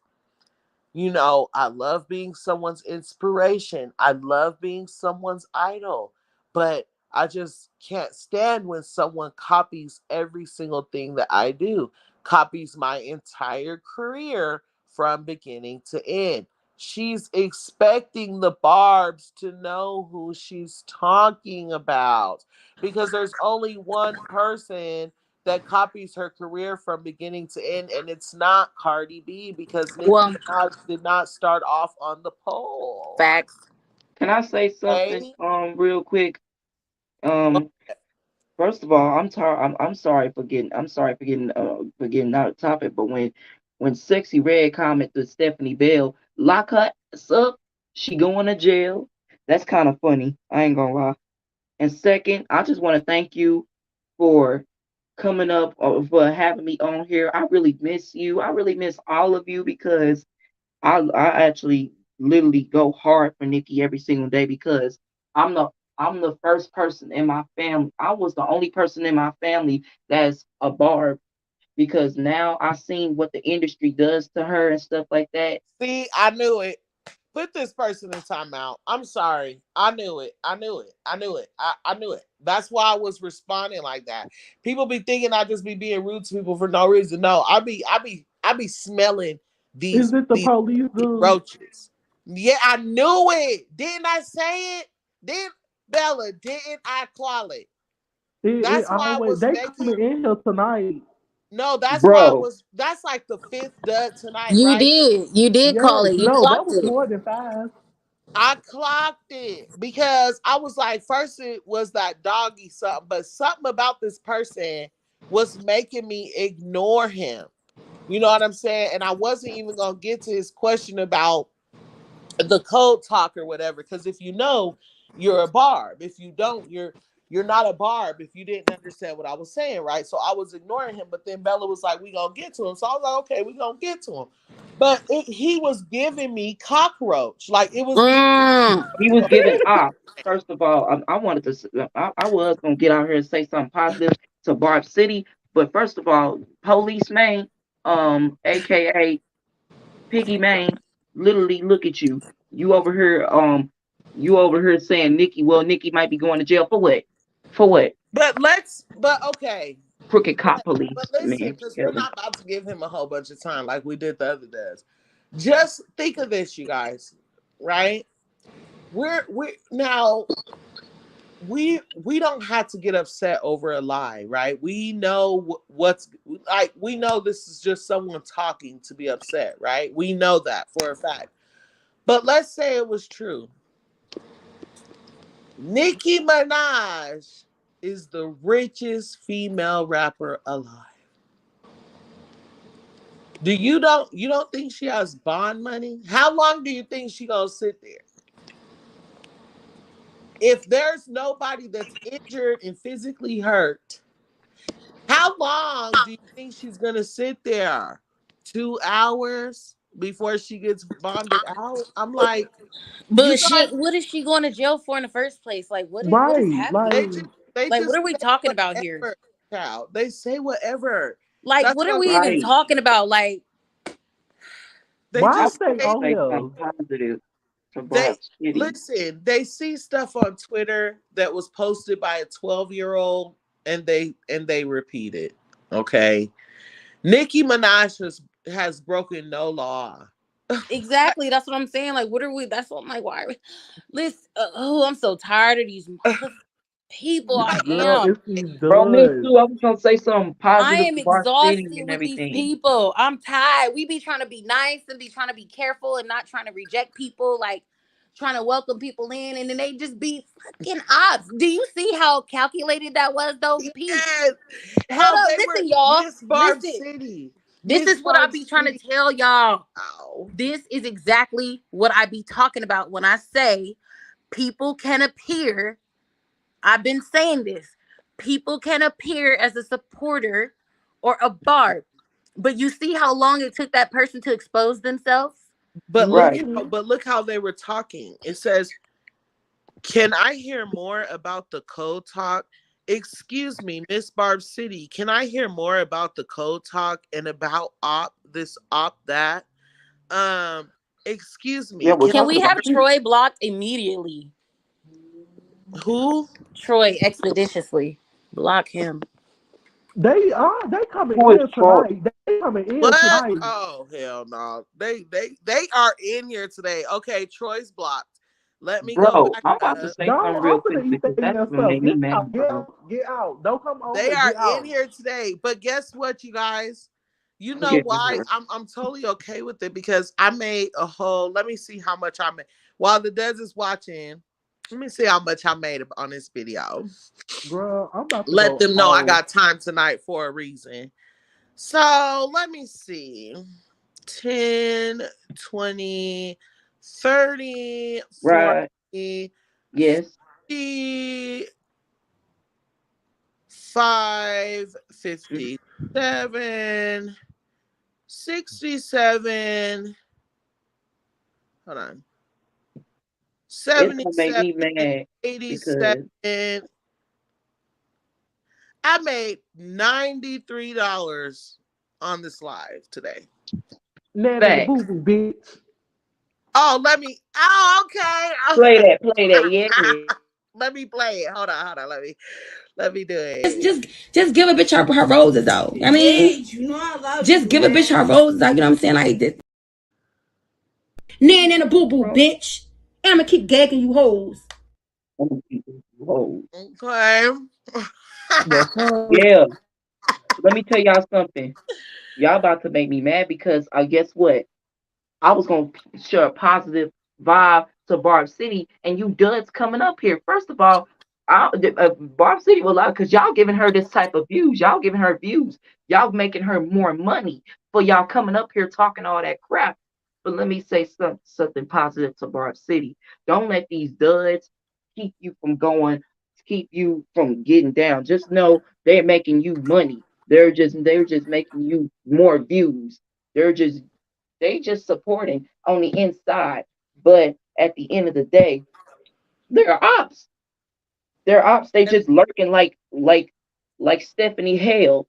I love being someone's inspiration. I love being someone's idol. But I just can't stand when someone copies every single thing that I do, copies my entire career from beginning to end. She's expecting the Barbs to know who she's talking about, because there's only one person that copies her career from beginning to end, and it's not Cardi B, because Nicki Well, Minaj did not start off on the pole. facts. Can I say something Okay? real quick? Um First of all, I'm tired. I'm sorry for getting. I'm sorry for getting out of topic. But when Sexy Red comment to Stephanie Bell, lock her ass up, she going to jail. That's kind of funny. I ain't gonna lie. And second, I just want to thank you for coming up or for having me on here. I really miss you. I really miss all of you because I actually literally go hard for Nikki every single day because I'm the I'm the first person in my family. I was the only person in my family that's a barb because now I seen what the industry does to her and stuff like that. See, I knew it. Put this person in timeout. I'm sorry. I knew it. I knew it. I knew it. I knew it. That's why I was responding like that. People be thinking I just be being rude to people for no reason. No, I be smelling Is it the these police dude? roaches. Yeah, I knew it. Didn't I say it? Did Bella? Didn't I call it? It That's why I always was they coming making. in here tonight. No, that's why I Bro, was. That's like the fifth dud tonight, You right? did. You did call Yes, it. You no, that clocked was it. more than five. I clocked it because I was like, first it was that doggy something, but something about this person was making me ignore him. You know what I'm saying? And I wasn't even gonna get to his question about the code talk or whatever. Because if you know, you're a barb. If you don't, you're not a barb. If you didn't understand what I was saying, right? So I was ignoring him. But then Bella was like, "We gonna get to him." So I was like, "Okay, we gonna get to him." But he was giving me cockroach. Like it was giving. He was giving off. First of all, I wanted to. I was gonna get out here and say something positive to Barb City, but first of all, Police Main, aka Piggy Main, literally look at you. You over here saying Nicki. Well, Nicki might be going to jail for what? For what? But okay. Crooked cop But police listen, man. because we're Kelly. not about to give him a whole bunch of time like we did the other days. Just think of this, you guys, right? We're now we don't have to get upset over a lie, right? We know what's like. We know this is just someone talking to be upset, right? We know that for a fact. But let's say it was true. Nicki Minaj is the richest female rapper alive. You don't think she has bond money? How long do you think she gonna sit there? If there's nobody that's injured and physically hurt, how long do you think she's gonna sit there? 2 hours before she gets bonded out? I'm like, you But guys, what is she going to jail for in the first place? Like, what is Right, they happening? just like, they Like, what just are we say talking about here? whatever, child. They say whatever. Like, That's what are what we even Right. talking about? Like, they why I just stay want to say. on say something here? positive to They Barb City. listen, they see stuff on Twitter that was posted by a 12-year-old and they repeat it. Okay. Nicki Minaj has broken no law. exactly. That's what I'm saying. Like, what are we? That's what I'm like. Why? Listen. Oh, I'm so tired of these people. I Girl, am. it's these Bro, me duds. too. I was gonna say something I positive am to Barb City exhausted and with these everything. people. I'm tired. We be trying to be nice and be trying to be careful and not trying to reject people, like trying to welcome people in, and then they just be fucking ops. Do you see how calculated that was, though? Peace. Yes. Hold How up. they were Listen, y'all. Miss Barb Listen. City. This Miss is what I Barb be trying to City. tell y'all. Ow. This is exactly what I be talking about when I say people can appear. I've been saying this. People can appear as a supporter or a barb, but you see how long it took that person to expose themselves? But look Right. how Hmm. but look how they were talking. It says, "Can I hear more about the code talk? Excuse me, Miss Barb City. Can I hear more about the code talk and about op this op that? Um, excuse Yeah, me. we're Can Can talking we about have you. Troy blocked immediately? who? Troy expeditiously. Block him. They coming Who is in Troy? tonight. They coming in What? tonight. Oh hell no. They are in here today. Okay, Troy's blocked. Let me go Bro, back I'm about to up. say Don't something real open quick the eat because their that's ass gonna up. make me Get out, mad, get bro. out, get out. Don't come on They here. are Get in out. here today. But guess what, you guys? You know Yeah. why I'm totally okay with it because I made a whole. Let me see how much I made while the Des is watching. Let me see how much I made on this video. Girl, I'm about to Let go them know I off. got time tonight for a reason. So let me see. 10, 20, 30, Right. 40, Yes. 55, Mhm. 57, 67. Hold on. It's gonna make 77, me mad because 87. I made $93 on this live today. Nan in the boo facts. boo, bitch. Oh, let me. Oh, Play okay. that, play that. Yeah. Let me play it. Hold on. Let me do Just, it. just, just give a bitch her roses though. I mean, Bitch, you know I love just you, give a bitch her man. roses. Like, you know what I'm saying? Like this. Nan in a boo boo, Bro, bitch. And I'ma keep gagging you hoes. whoa. Okay. The fuck? Yeah. Let me tell y'all something. Y'all about to make me mad because guess what? I was gonna share a positive vibe to Barb City, and you duds coming up here. First of all, Barb City will lie because y'all giving her this type of views. Y'all giving her views. Y'all making her more money for y'all coming up here talking all that crap. But let me say something positive to Barb City. Don't let these duds keep you from going, keep you from getting down. Just know they're making you money. They're just making you more views. They just supporting on the inside. But at the end of the day, they're ops. They're ops. They just lurking like Stephanie Hale.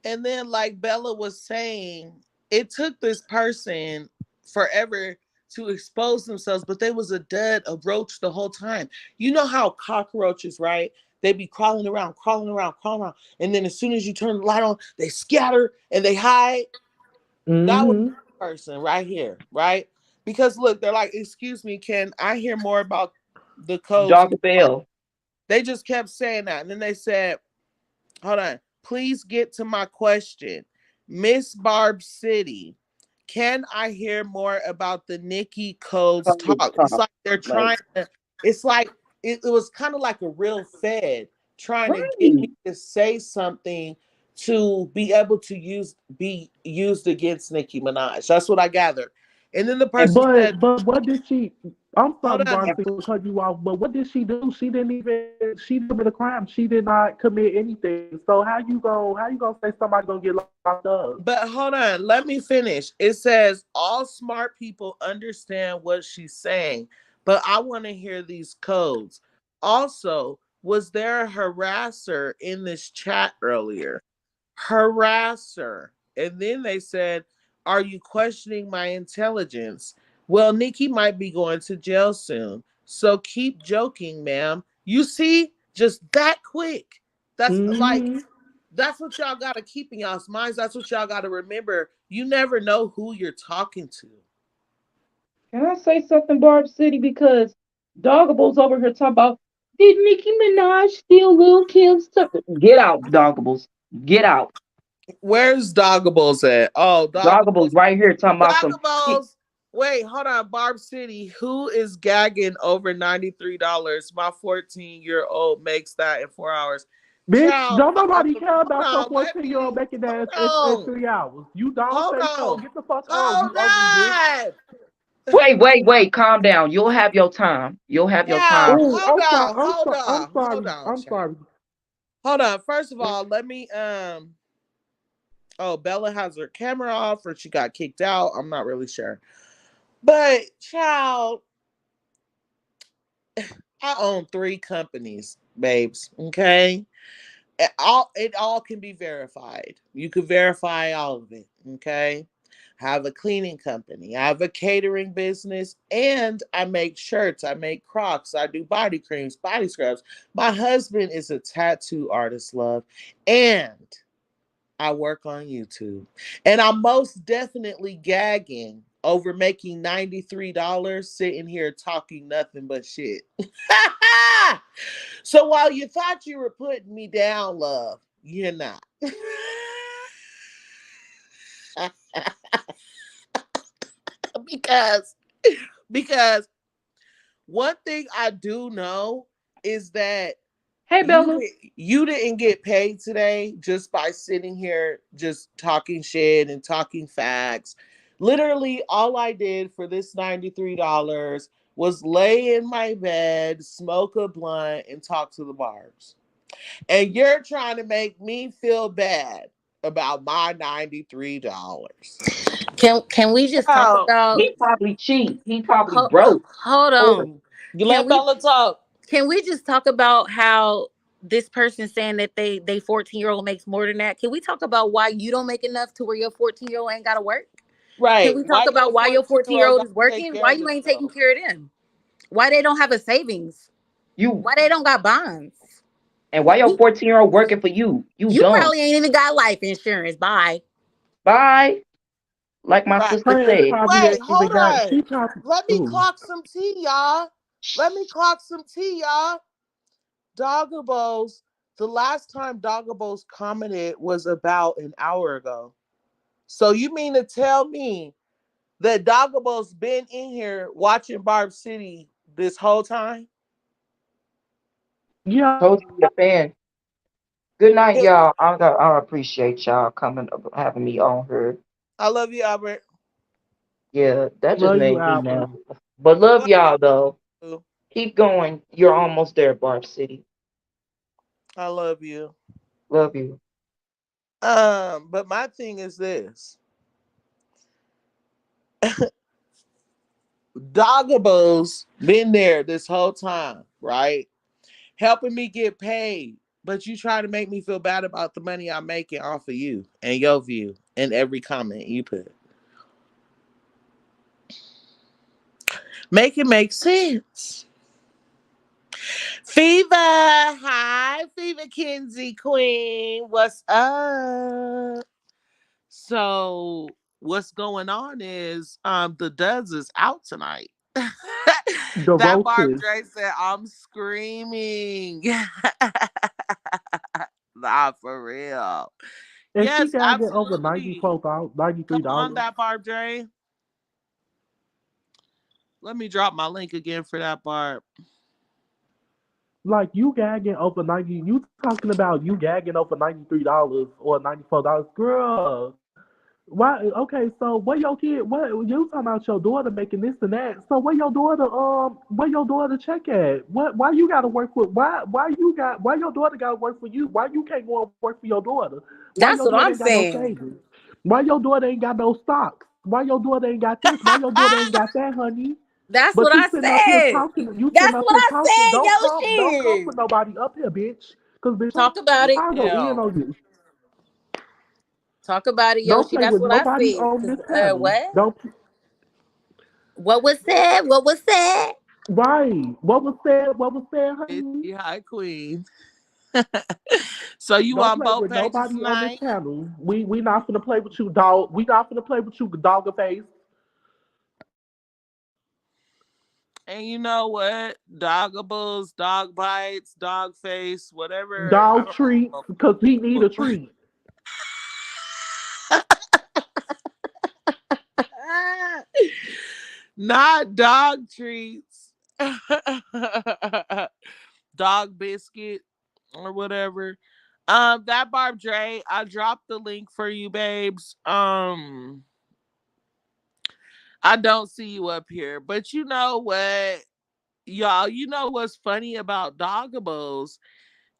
And then, like Bella was saying, it took this person forever to expose themselves, but they was a dud, a roach the whole time. You know how cockroaches, right? They be crawling around, crawling around, crawling around. And then as soon as you turn the light on, they scatter and they hide. That was Mm-hmm. the person right here, right? Because look, they're like, excuse me, can I hear more about the codes? Doggy Bell. They just kept saying that. And then they said, hold on. Please get to my question. Miss Barb City, can I hear more about the Nicki Codes Cold talk? It's talk. like they're Like, trying to, it's like it was kind of like a real Fed trying to get me right. to say something to be able to be used against Nicki Minaj. That's what I gathered. And then the And person said, but what did she? I'm hold sorry, on. Barnsley, for cutting you off. But what did she do? She didn't even. She didn't commit a crime. She did not commit anything. So how you gonna say somebody gonna get locked up? But hold on, let me finish. It says all smart people understand what she's saying, but I want to hear these codes. Also, was there a harasser in this chat earlier? Harasser. And then they said, are you questioning my intelligence? Well, Nikki might be going to jail soon. So keep joking, ma'am. You see, just that quick. That's like Mm-hmm. that's what y'all gotta keep in y'all's minds. That's what y'all gotta remember. You never know who you're talking to. Can I say something, Barb City? Because Doggables over here talking about, did Nicki Minaj steal Lil Kim's stuff? Get out, Doggables. Get out. Where's Doggables at? Oh, Doggables Doggables. right here talking about some. Doggables. Wait, hold on. Barb City. Who is gagging over $93? My 14-year-old makes that in 4 hours. Bitch, Child, don't nobody care hold about your on. Let 14-year-old me making that at hold on. 3 hours. You don't Hold say so. on. Get the fuck on, you Hold ugly bitch. on. Wait. Calm down. You'll have your time. You'll have your time. Child, Ooh, hold I'm sorry. on. I'm Hold sorry. I'm on. Hold sorry. on, I'm child. sorry. Hold on. First of all, let me oh, Bella has her camera off or she got kicked out. I'm not really sure. But child, I own 3 companies, babes. Okay. It all can be verified. You can verify all of it. Okay. I have a cleaning company. I have a catering business and I make shirts. I make Crocs. I do body creams, body scrubs. My husband is a tattoo artist, love. And I work on YouTube. And I'm most definitely gagging over making $93 sitting here talking nothing but shit. So while you thought you were putting me down, love, you're not. because because one thing I do know is that Hey, you Bella. di- you didn't get paid today just by sitting here just talking shit and talking facts. Literally, all I did for this $93 was lay in my bed, smoke a blunt, and talk to the barbs. And you're trying to make me feel bad about my $93. Can we just talk Oh, about He probably cheap. He probably hold, broke. hold Poor. on. you Can let we Bella talk. can we just talk about how this person saying that they 14-year-old makes more than that? Can we talk about why you don't make enough to where your 14-year-old ain't gotta work? Can Right. we talk Why your about why your 14-year-old 14-year-old got is to take working? care Why of you ain't taking himself? care of them? Why they don't have a savings? You Why they don't got bonds? and why your You 14-year-old working for you? You you dumb. probably ain't even got life insurance. Bye. Bye. Like my Right. sister Her ass said. probably Wait, ain't even hold got. on. She probably. Let me Ooh. clock some tea, y'all. Let me clock some tea, y'all. Doggabos, the last time Doggabos commented was about an hour ago. So you mean to tell me that Doggabo's been in here watching Barb City this whole time? Yeah. Told you a fan. Good night, It, y'all. I appreciate y'all coming having me on here. I love you, Albert. Yeah, that just Love you, made me Albert. mad. But love Love y'all though. you. Keep going. You're almost there, Barb City. I love you. Love you. But my thing is this. Doggabo's been there this whole time, right? Helping me get paid. But you try to make me feel bad about the money I'm making off of you and your view and every comment you put. Make it make sense. Fever. Hi, Fever Kinsey Queen. What's up? So what's going on is the Duds is out tonight. The That Barb roaches. Dre said I'm screaming. Nah, for real. And she Yes, gotta get over absolutely. $94, Come on, $93. that Barb Dre. Let me drop my link again for that Barb. Like you gagging over 90, you talking about you gagging over $93 or $94. Girl, why? Okay, so where your kid? What you talking about? Your daughter making this and that. So where your daughter check at? What? Why you gotta work with? Why your daughter gotta work for you? Why you can't go and work for your daughter? Why That's your what daughter I'm ain't got no saying. savings? Why your daughter ain't got no stocks? Why your daughter ain't got this? Why your daughter ain't got that, honey? That's But what you I sitting up here said. talking. You sitting That's up what here I talking. said, Don't come yo, for shit. nobody up here, bitch. Cause bitch, Talk about it. I'll go in Hell. on you. Talk about it, Don't Yoshi. play That's with what I nobody said. on Cause this panel. what? Don't. What was said? What was said? Right. What was said? What was said, It's honey? the High Queen. So you Don't on play both with pages nobody on this tonight? panel. We not gonna play with you, dog. We not gonna play with you, dogger face. And you know what? Doggables, dog bites, dog face, whatever. I Dog don't treats, know. cause he need a treat. Not dog treats. Dog biscuit or whatever. That Barb Dre, I dropped the link for you, babes. I don't see you up here, but you know what, y'all? You know what's funny about Doggables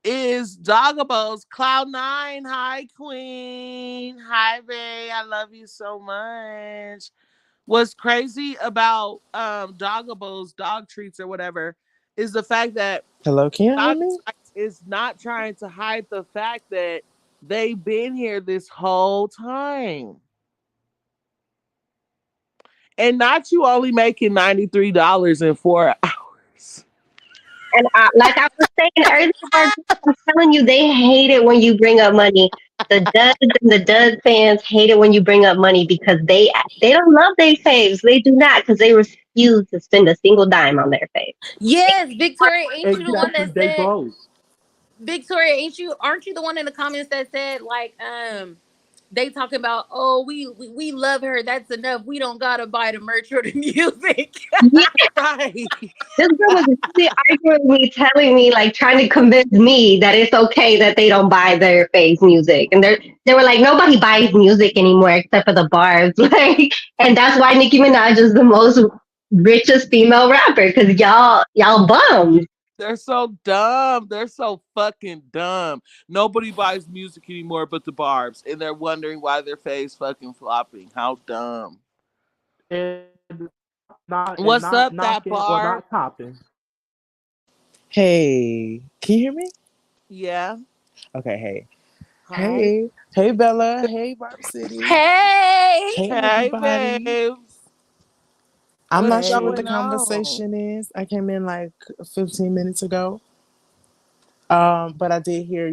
is Doggables Cloud9. Hi, Queen. Hi, Bay. I love you so much. What's crazy about Doggables dog treats or whatever is the fact that Hello, can you hear me? Monetize is not trying to hide the fact that they've been here this whole time. And not you only making $93 in 4 hours. And like I was saying earlier, I'm telling you, they hate it when you bring up money. The Duds and the Dud fans hate it when you bring up money because they don't love their faves. They do not because they refuse to spend a single dime on their faves. Yes, Victoria, ain't you the one Exactly. that They said broke. Victoria, aren't you the one in the comments that said like they talking about, oh, we love her, that's enough. We don't gotta buy the merch or the music. Yeah, Right. this girl was really arguing with me, telling me, like, trying to convince me that it's okay that they don't buy their faves music, and they were like, nobody buys music anymore except for the barbs, like, and that's why Nicki Minaj is the most richest female rapper because y'all bums. They're so dumb. They're so fucking dumb. Nobody buys music anymore but the Barbs, and they're wondering why their face fucking flopping. How dumb. And What's not up, that knocking or Barb? not topping. Hey, can you hear me? Yeah. Okay, hey. Hi. Hey, Bella. Hey, Barb City. Hey. Hey, Hey, everybody. babes. I'm What's not sure Hey. what the going on? conversation is. I came in like 15 minutes ago. But I did hear,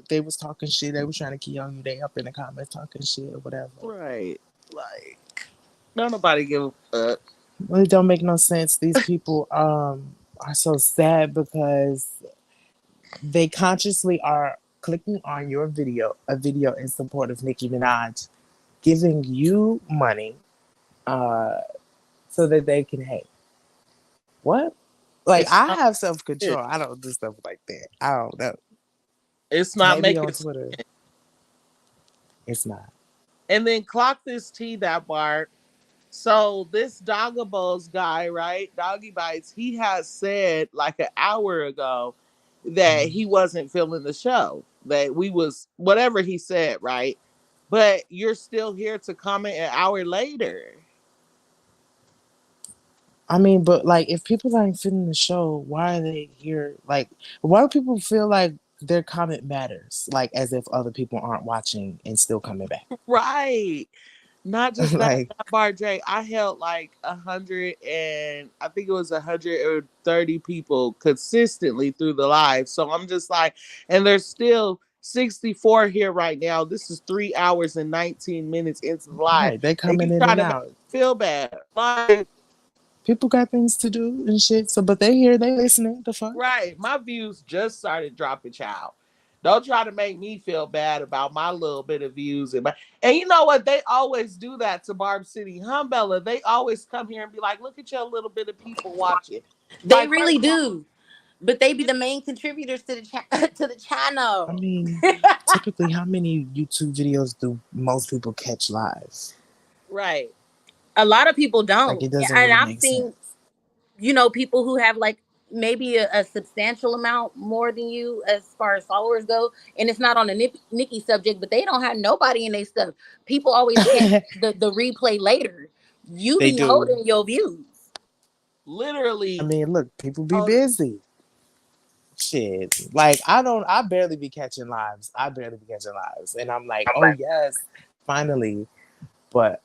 they was talking shit. They was trying to key on you. They up in the comments talking shit or whatever. Right. Like, don't nobody give a fuck. Well, it don't make no sense. These people are so sad because they consciously are clicking on your video, a video in support of Nicki Minaj, giving you money uh, so that they can hate. What? Like, It's I not have self it. control. I don't do stuff like that. I don't know. It's not Maybe making on sense. Twitter, it's not. And then clock this tea that bar. So this Doggables guy, right? Doggy Bites, he has said like an hour ago that Mhm. he wasn't feeling the show. That we was whatever he said, right? But you're still here to comment an hour later. I mean, but like, if people aren't feeling the show, why are they here? Like, why do people feel like their comment matters? Like, as if other people aren't watching and still coming back. Right. Not just that, Like, that bar Dre, I held like 100 and I think it was 130 people consistently through the live. So I'm just like, and there's still 64 here right now. This is 3 hours and 19 minutes into the live. right, they And you coming in try and to make out. me feel bad. Like, People got things to do and shit. So, but they here, they listening. The fuck? right. My views just started dropping, child. Don't try to make me feel bad about my little bit of views. And you know what? They always do that to Barb City. Bella. They always come here and be like, look at your little bit of people watching. They Like, first really of all, do. But they be the main contributors to the to the I channel. mean, typically, how many YouTube videos do most people catch live? right. A lot of people Like, don't. it doesn't And really I've make seen, sense. people who have like maybe a substantial amount more than you as far as followers go, and it's not on a Nicki subject, but they don't have nobody in their stuff. People always catch the replay later. You They be do. holding your views. I Literally. mean, look, people be Oh, busy. Shit. Like, I barely be catching lives. I barely be catching lives. And I'm like, oh yes, finally. But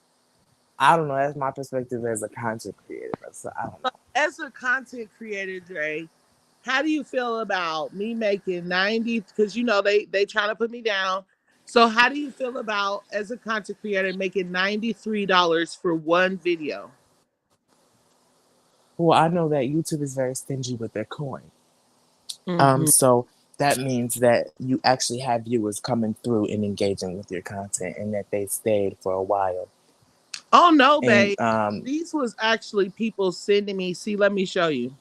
I don't know. That's my perspective as a content creator. So I don't know. as a content creator, Dre, how do you feel about me making 90? Because you know they trying to put me down. So how do you feel about as a content creator making $93 for one video? Well, I know that YouTube is very stingy with their coin. Mm-hmm. So that means that you actually have viewers coming through and engaging with your content and that they stayed for a while. Oh no, And babe. These was actually people sending me. See, let me show you.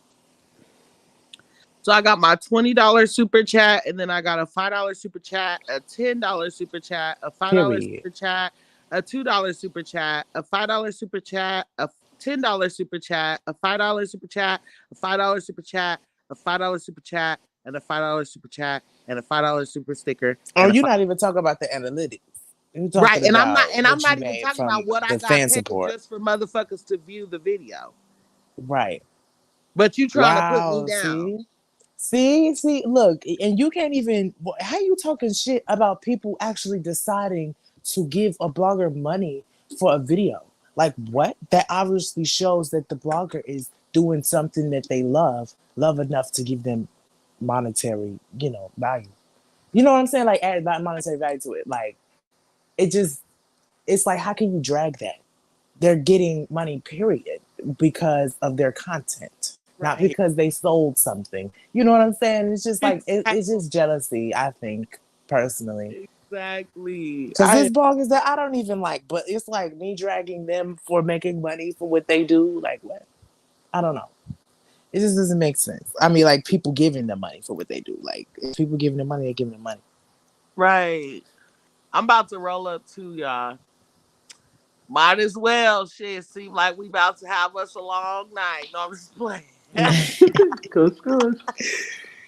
So I got my $20 super chat, and then I got a $5 super chat, a $10 super chat, a $5 period. super chat, a $2 super chat, a $5 super chat, a $10 super chat, a $5 super chat, a $5 super chat, a $5 super chat, and a $5 super chat, and a $5 super sticker, Oh, and a you're five. not even talking about the analytics. You're Right, talking and I'm not, about and I'm what you not even made talking about from what I the got fan paid support. just for motherfuckers to view the video. Right. But you trying to put me Wow. down. See, look, and you can't even, how you talking shit about people actually deciding to give a blogger money for a video? Like, what? That obviously shows that the blogger is doing something that they love enough to give them monetary, value. You know what I'm saying? Like, add that monetary value to it. Like, it just, it's like, how can you drag that? They're getting money, period, because of their content, not Right. because they sold something. You know what I'm saying? It's just like it's Exactly. just jealousy, I think, personally. Exactly. Because this blog is that I don't even like, but it's like me dragging them for making money for what they do. Like, what? I don't know. It just doesn't make sense. I mean, like, people giving them money for what they do. Like, if people giving them money, they're giving them money. Right. I'm about to roll up too, y'all. Might as well. Shit, seem like we about to have us a long night. No, I'm just playing. Kush, kush.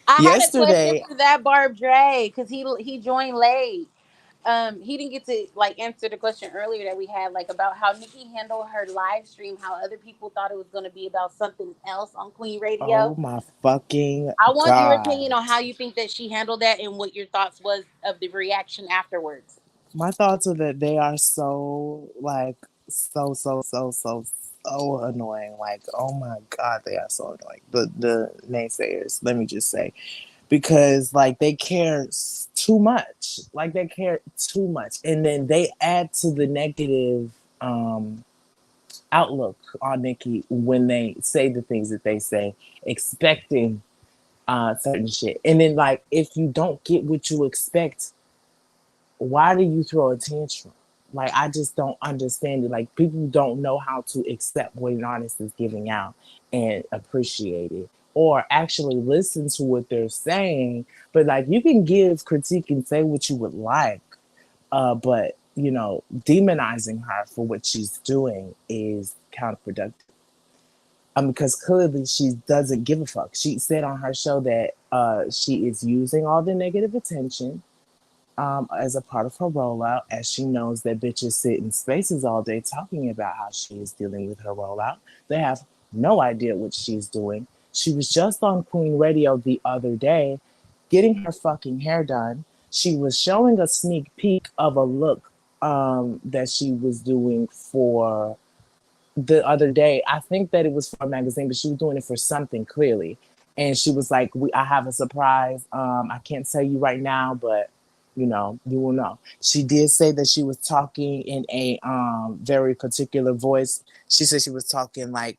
I had a question Yesterday, for that Barb Dre because he joined late. He didn't get to like answer the question earlier that we had like about how Nicki handled her live stream, how other people thought it was going to be about something else on Queen oh Radio. my fucking I want your opinion God. on how you think that she handled that and what your thoughts was of the reaction afterwards. My thoughts are that they are so like so annoying. Like, oh my god, they are so annoying. The naysayers, let me just say. Because like they care too much. Like they care too much. And then they add to the negative outlook on Nicki when they say the things that they say, expecting certain shit. And then like if you don't get what you expect, why do you throw a tantrum? Like, I just don't understand it. Like, people don't know how to accept what an artist is giving out and appreciate it, or actually listen to what they're saying. But like, you can give critique and say what you would like, but demonizing her for what she's doing is counterproductive. Because clearly she doesn't give a fuck. She said on her show that she is using all the negative attention as a part of her rollout, as she knows that bitches sit in spaces all day talking about how she is dealing with her rollout. They have no idea what she's doing. She was just on Queen Radio the other day getting her fucking hair done. She was showing a sneak peek of a look that she was doing for the other day. I think that it was for a magazine, but she was doing it for something clearly. And she was like, I have a surprise. I can't tell you right now, but you will know. She did say that she was talking in a very particular voice. She said she was talking like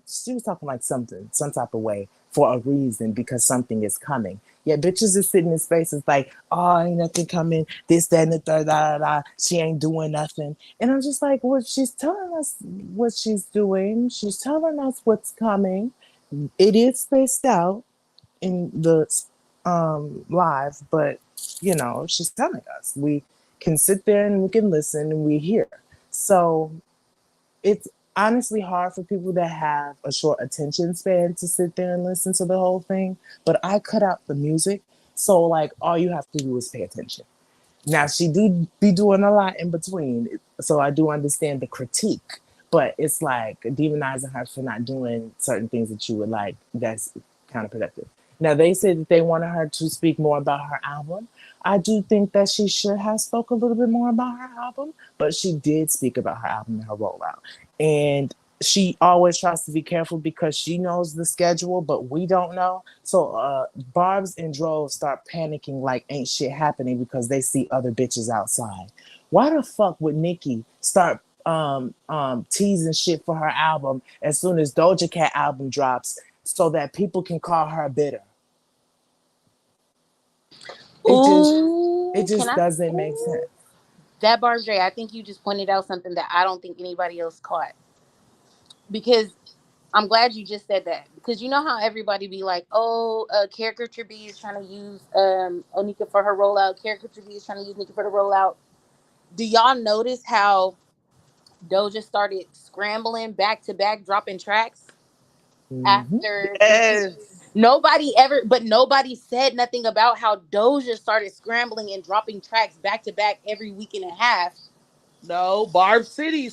something, some type of way for a reason, because something is coming. Yeah, bitches is sitting in spaces like, oh, ain't nothing coming, this, that, and the third, da, da, da. She ain't doing nothing. And I'm just like, well, she's telling us what she's doing. She's telling us what's coming. It is spaced out in the live, but she's telling us. We can sit there and we can listen and we hear. So it's honestly hard for people that have a short attention span to sit there and listen to the whole thing. But I cut out the music, so like all you have to do is pay attention. Now she do be doing a lot in between, so I do understand the critique. But it's like demonizing her for not doing certain things that you would like. That's counterproductive. Now they said that they wanted her to speak more about her album. I do think that she should have spoke a little bit more about her album, but she did speak about her album and her rollout. And she always tries to be careful because she knows the schedule, but we don't know. So Barb's and Drove start panicking like ain't shit happening because they see other bitches outside. Why the fuck would Nicki start teasing shit for her album as soon as Doja Cat album drops so that people can call her bitter? It just doesn't make sense. That Barb J, I think you just pointed out something that I don't think anybody else caught. Because I'm glad you just said that. Because you know how everybody be like, oh, Caricature B is trying to use Onika for her rollout. Caricature B is trying to use Nicki for the rollout. Do y'all notice how Doja started scrambling back to back, dropping tracks after Yes. nobody said nothing about how Doja started scrambling and dropping tracks back to back every week and a half. No, And Barb the City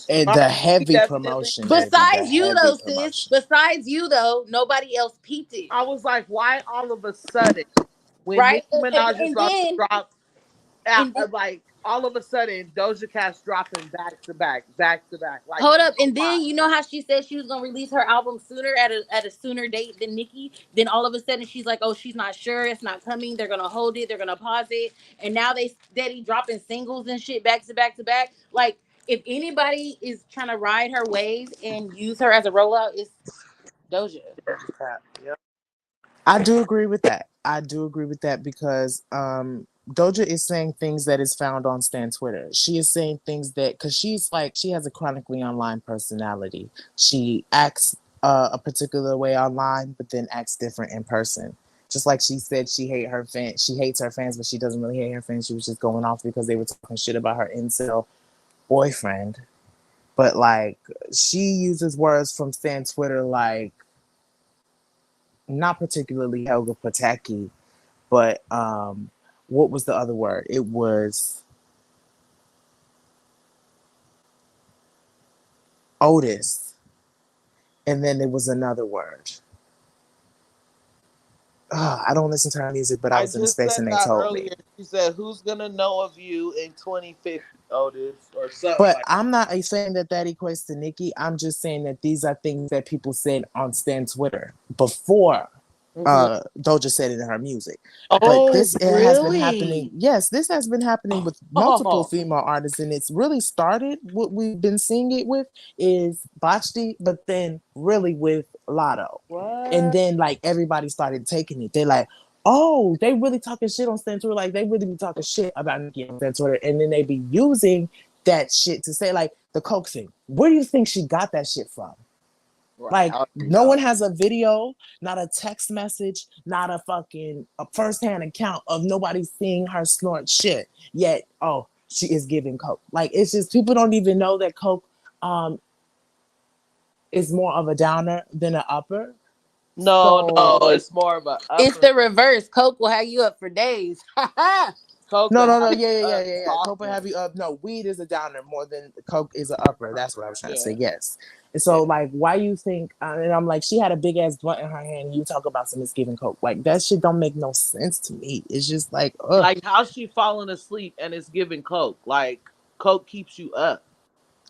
heavy definitely promotion, did. baby. The Besides you heavy though, sis. promotion. Besides you though, nobody else peeped it. I was like, why all of a sudden, when Right? Nicki Minaj is And about to then drop, and then like all of a sudden, Doja Cat's dropping back to back, back to back. Like, hold come up. on, And then why? you know how she said she was gonna release her album sooner at a sooner date than Nicki? Then all of a sudden she's like, oh, she's not sure, it's not coming, they're gonna hold it, they're gonna pause it. And now they steady dropping singles and shit back to back to back. Like if anybody is trying to ride her wave and use her as a rollout, it's Doja. Doja Cat. Yep. I do agree with that. I do agree with that because Doja is saying things that is found on Stan Twitter. She is saying things that, because she's like, she has a chronically online personality. She acts a particular way online, but then acts different in person. Just like she said, she hates her fans, but she doesn't really hate her fans. She was just going off because they were talking shit about her incel boyfriend. But like, she uses words from Stan Twitter like, not particularly Helga Pataki, but what was the other word? It was Otis, and then there was another word. I don't listen to her music, but I I was in a just space said and they that told me. earlier. She said, "Who's gonna know of you in 2050, Otis, or something But like I'm not saying that that equates to Nicki. I'm just saying that these are things that people said on Stan Twitter before that." Mhm. Doja said it in her music. But Oh, this, it has been happening. really? Yes, this has been happening with multiple Oh, female artists, and it's really started. What we've been seeing it with is Botchty, but then really with Lotto, and what? then like everybody started taking it. They're like, oh, they really talking shit on Stan Twitter. Like they really be talking shit about Nicki on Stan Twitter, and then they be using that shit to say. Like the coke thing. Where do you think she got that shit from? Right. Like How do you no know? one has a video, not a text message, not a fucking a first-hand account of nobody seeing her snort shit. Yet, oh, she is giving coke. Like it's just people don't even know that coke um is more of a downer than an upper. No, no, So it's more of a It's upper. the reverse. Coke will have you up for days. Coke no, will no, have no, you up yeah. Coke will talking. have you up. No, weed is a downer more than coke is an upper. That's what I was trying to say. Yeah, Yes. And yeah. so, like, why you think? And I'm like, she had a big ass blunt in her hand. And you talk about some giving coke. Like that shit don't make no sense to me. It's just like, ugh. Like how's she falling asleep and it's giving coke? Like coke keeps you up.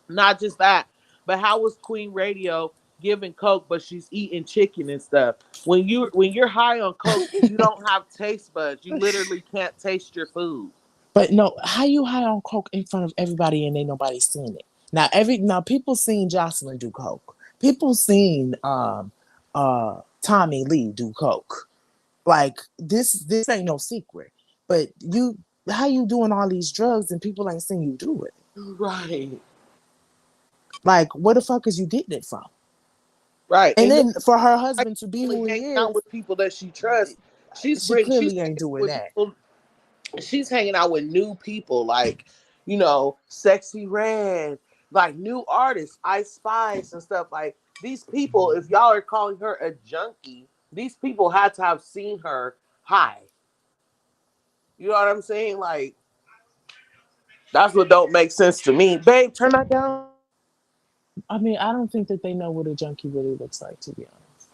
Not just that, but how was Queen Radio giving coke, but she's eating chicken and stuff? When you're high on coke, you don't have taste buds. You literally can't taste your food. But no, how you high on coke in front of everybody and ain't nobody seen it? Now people seen Jocelyn do coke. People seen Tommy Lee do coke. Like this ain't no secret. But you how you doing all these drugs and people ain't seen you do it? Right. Like where the fuck is you getting it from? Right. And And then then for her like husband to be really who hanging he out is, with people that she trusts. she She's clearly ain't hanging out doing with that. people. She's hanging out with new people, like Sexy Red, like new artists, Ice Spice and stuff. Like these people, if y'all are calling her a junkie, these people had to have seen her high. You know what I'm saying? Like that's what don't make sense to me. Babe, turn that down. I mean, I don't think that they know what a junkie really looks like, to be honest.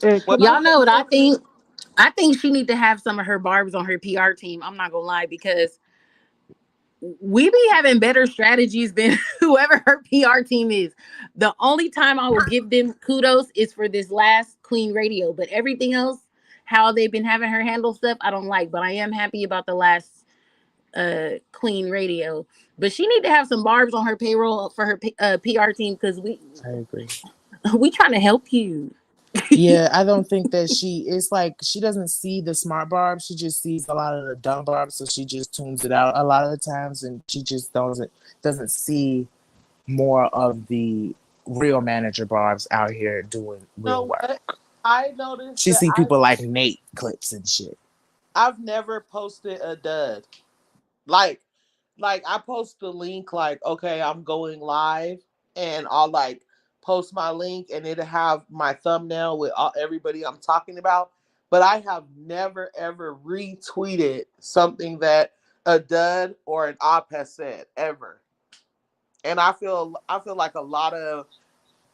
And What? can I Y'all know say what I something? think? I think she need to have some of her barbs on her PR team. I'm not gonna lie, because we be having better strategies than whoever her PR team is. The only time I will give them kudos is for this last Queen Radio, but everything else, how they've been having her handle stuff, I don't like. But I am happy about the last Queen Radio. But she need to have some barbs on her payroll for her PR team, because we I agree. we trying to help you. Yeah, I don't think that it's like she doesn't see the smart barb. She just sees a lot of the dumb barb, so she just tunes it out a lot of the times, and she just doesn't see more of the real manager barbs out here doing You real know what? work. I noticed She that see people like Nate clips and shit. I've never posted a dud. Like I post the link like, okay, I'm going live, and I'll like post my link and it'll have my thumbnail with everybody I'm talking about. But I have never ever retweeted something that a dud or an op has said ever. And I feel like a lot of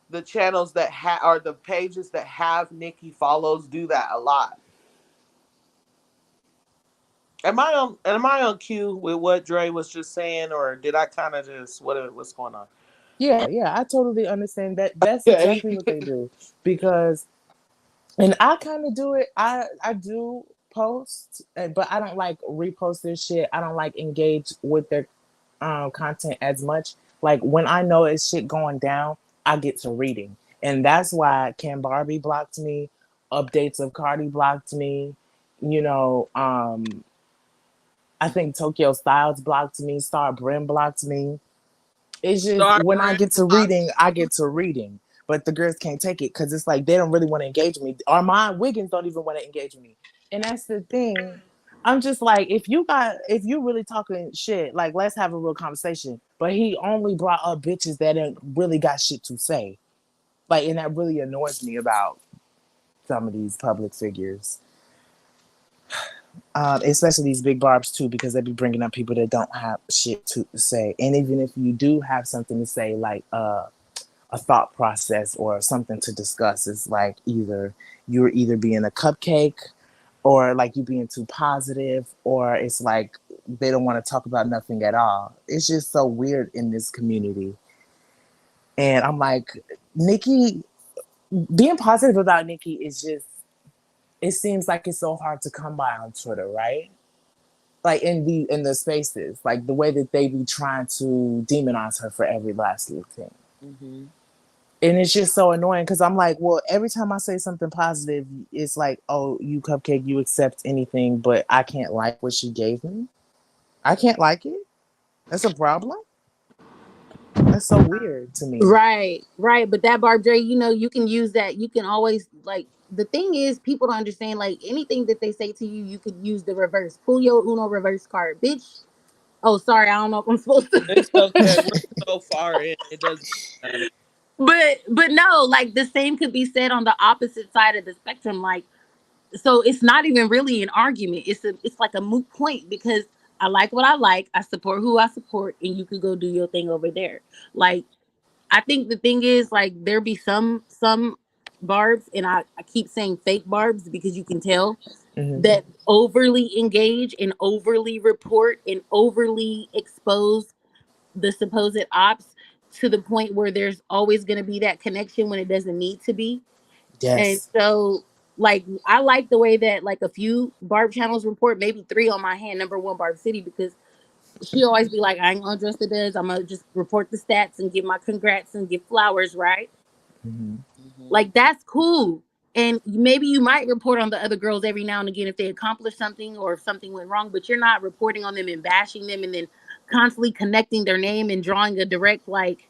the channels that or the pages that have Nicki follows do that a lot. Am I on cue with what Dre was just saying, or did I kind of just what's going on? Yeah, I totally understand that. That's Okay. exactly what they do because, and I kind of do it. I do post, but I don't like repost their shit. I don't like engage with their content as much. Like when I know it's shit going down, I get to reading, and that's why Can Barbie blocked me, updates of Cardi blocked me. You know, I think Tokyo Styles blocked me, Star Brim blocked me. It's just Star when I Brand get to block. reading, I get to reading. But the girls can't take it because it's like they don't really want to engage with me. Armand Wiggins don't even want to engage with me. And that's the thing. I'm just like, if you really talking shit, like let's have a real conversation. But he only brought up bitches that ain't really got shit to say. Like, and that really annoys me about some of these public figures. Especially these big barbs too, because they be bringing up people that don't have shit to say. And even if you do have something to say, like a thought process or something to discuss, it's like you're either being a cupcake or like you being too positive, or it's like they don't want to talk about nothing at all. It's just so weird in this community. And I'm like, Nicki, being positive about Nicki is just, it seems like it's so hard to come by on Twitter, right? Like in the spaces, like the way that they be trying to demonize her for every last little thing. Mm-hmm. And it's just so annoying because I'm like, well, every time I say something positive, it's like, oh, you cupcake, you accept anything, but I can't like what she gave me. I can't like it. That's a problem. That's so weird to me. Right, right. But that Barb Dre, you know, you can use that. You can always like the thing is people don't understand like anything that they say to you, you could use the reverse. Pull your Uno reverse card, bitch. Oh, sorry, I don't know if I'm supposed It's to. okay. We're so far in. It doesn't matter. But no, like the same could be said on the opposite side of the spectrum. Like, so it's not even really an argument. It's like a moot point because I like what I like, I support who I support, and you could go do your thing over there. Like I think the thing is like there be some barbs, and I keep saying fake barbs because you can tell Hmm. that overly engage and overly report and overly expose the supposed ops to the point where there's always going to be that connection when it doesn't need to be. And Yes. so like I like the way that like a few barb channels report, maybe three on my hand, number one Barb City, because she always be like, I ain't gonna address the does, I'm gonna just report the stats and give my congrats and give flowers, right? Hmm. Mhm. Like that's cool. And maybe you might report on the other girls every now and again if they accomplish something or if something went wrong, but you're not reporting on them and bashing them and then constantly connecting their name and drawing a direct like,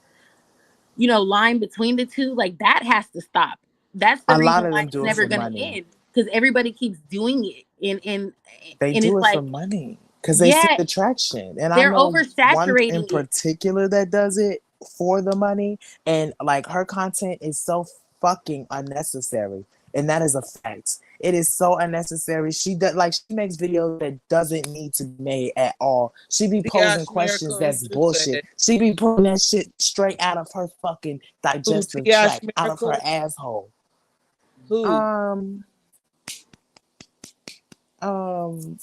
you know, line between the two. Like that has to stop. That's the A lot reason of why them it's do it never for gonna money. end. Because everybody keeps doing it. They And do it's it for like, money because they see yeah, the traction. And I they're know one in oversaturating it. particular that does it for the money. And like her content is so fucking unnecessary. And that is a fact. It is so unnecessary. She does like she makes videos that doesn't need to be made at all. She be posing T.I.'s questions Miracles that's just said bullshit. it. She be pulling that shit straight out of her fucking Who digestive T.I.'s tract, out of her Miracles? asshole. Who? Um, um,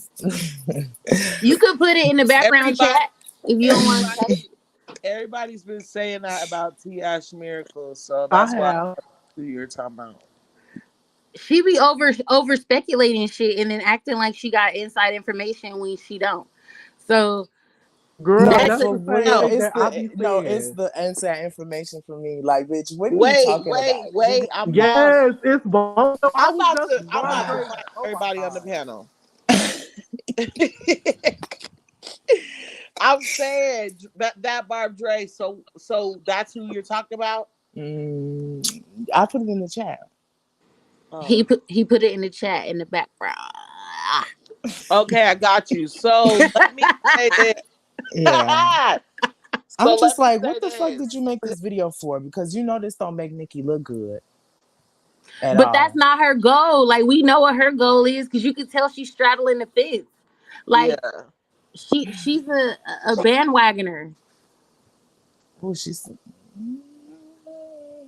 You could put it in the background Everybody, chat if you don't want to say everybody, it. everybody's been saying that about T.I.'s Miracles, so I that's why have. who you're talking about. She be over speculating shit and then acting like she got inside information when she don't. So Girl, No, that's that's a for the same real. thing No, It's that I the be no, it's saying. the inside information for me. Like, bitch, what are you wait, talking wait, about? You wait. I'm paused. Yes, it's both. I was just I'm about to wondering. find Oh my everybody on the god. panel. I'm saying that Barb Dre. So that's who you're talking about. I put it in the chat. Oh, he put it in the chat in the background. okay, I got you. So let me say this. Yeah. I'm So just let me like, say what the fuck did this. you make this video for? Because you know this don't make Nicki look good at But that's all. not her goal. Like we know what her goal is because you can tell she's straddling the fence. Like Yeah. she's a bandwagoner. Who she's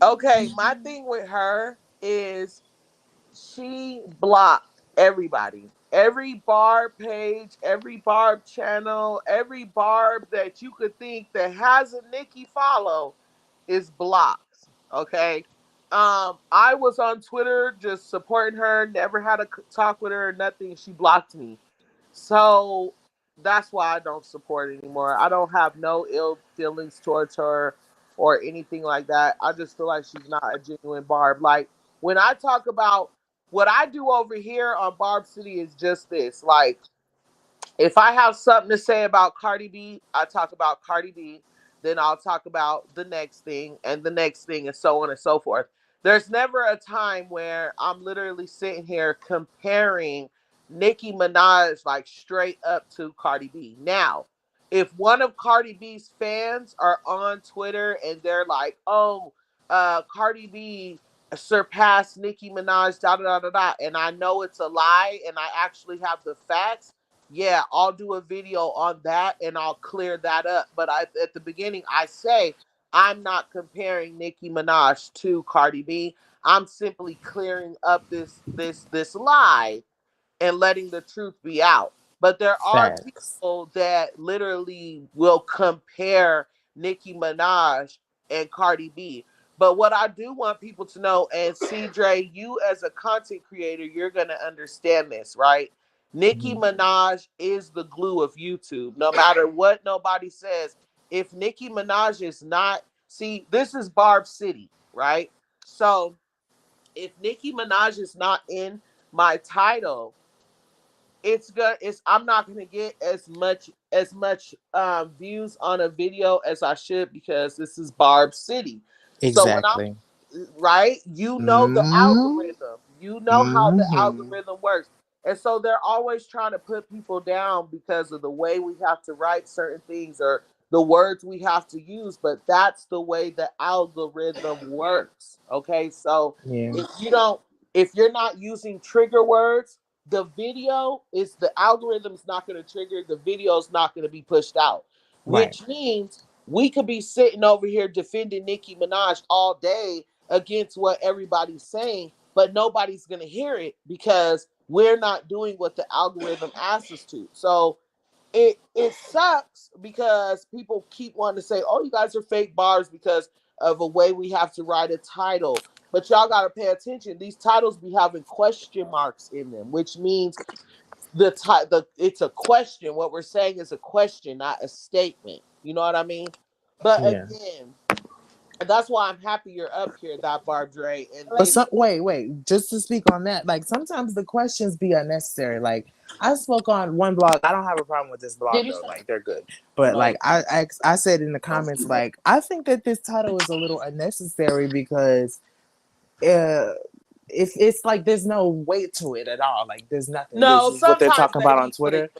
Okay, my thing with her is she blocked everybody. Every Barb page, every Barb channel, every Barb that you could think that has a Nicki follow is blocked. Okay. I was on Twitter just supporting her, never had a talk with her or nothing. She blocked me. So that's why I don't support it anymore. I don't have no ill feelings towards her or anything like that. I just feel like she's not a genuine Barb. Like when I talk about what I do over here on Barb City is just this. Like if I have something to say about Cardi B, I talk about Cardi B. Then I'll talk about the next thing and the next thing and so on and so forth. There's never a time where I'm literally sitting here comparing Nicki Minaj like straight up to Cardi B. Now, if one of Cardi B's fans are on Twitter and they're like, oh, Cardi B surpassed Nicki Minaj, da da da da da, and I know it's a lie and I actually have the facts, yeah, I'll do a video on that and I'll clear that up. But at the beginning, I say I'm not comparing Nicki Minaj to Cardi B. I'm simply clearing up this lie and letting the truth be out. But there are facts. people that literally will compare Nicki Minaj and Cardi B. But what I do want people to know, and CJ, you as a content creator, you're going to understand this, right? Nicki Mhm. Minaj is the glue of YouTube. No matter what nobody says, if Nicki Minaj is not, see, this is Barb City, right? So if Nicki Minaj is not in my title, I'm not gonna get as much views on a video as I should because this is Barb City. So when I'm Exactly. right, you know the Mm-hmm. algorithm. You know how the Mm-hmm. algorithm works. And so they're always trying to put people down because of the way we have to write certain things or the words we have to use, but that's the way the algorithm works. Okay? So Yeah. if you don't if you're not using trigger words, the algorithm is not going to trigger, the video is not going to be pushed out, Right. which means we could be sitting over here defending Nicki Minaj all day against what everybody's saying, but nobody's going to hear it because we're not doing what the algorithm asks us to. So it sucks because people keep wanting to say, "Oh, you guys are fake bars because of a way we have to write a title." But y'all got to pay attention. These titles be having question marks in them, which means it's a question. What we're saying is a question, not a statement. You know what I mean? But Yeah. again, that's why I'm happy you're up here, that Barb Dre and But lady. wait. Just to speak on that, like sometimes the questions be unnecessary. Like I spoke on one blog. I don't have a problem with this blog Did you though. say? Like they're good. But No, like I said in the comments, like I think that this title is a little unnecessary because uh, if it's like there's no weight to it at all. Like there's nothing. This no. is what they're Sometimes talking they about on be putting Twitter.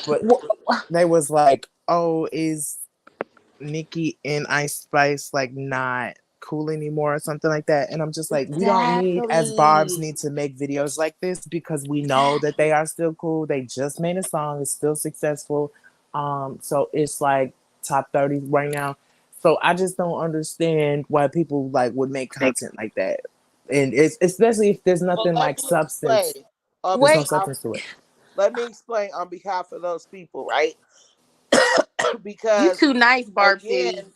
weight. But they was like, oh, is Nicki and Ice Spice like not cool anymore or something like that. And I'm just like, we don't need as Barb's Exactly. need to make videos like this because we know that they are still cool. They just made a song, it's still successful. So it's like top 30 right now. So I just don't understand why people like would make content like that. And it's especially if there's Well, nothing let like me explain substance. on There's no Wait, behalf. substance to it. Let me explain on behalf of those people, right? You Because too nice, Barb City. again,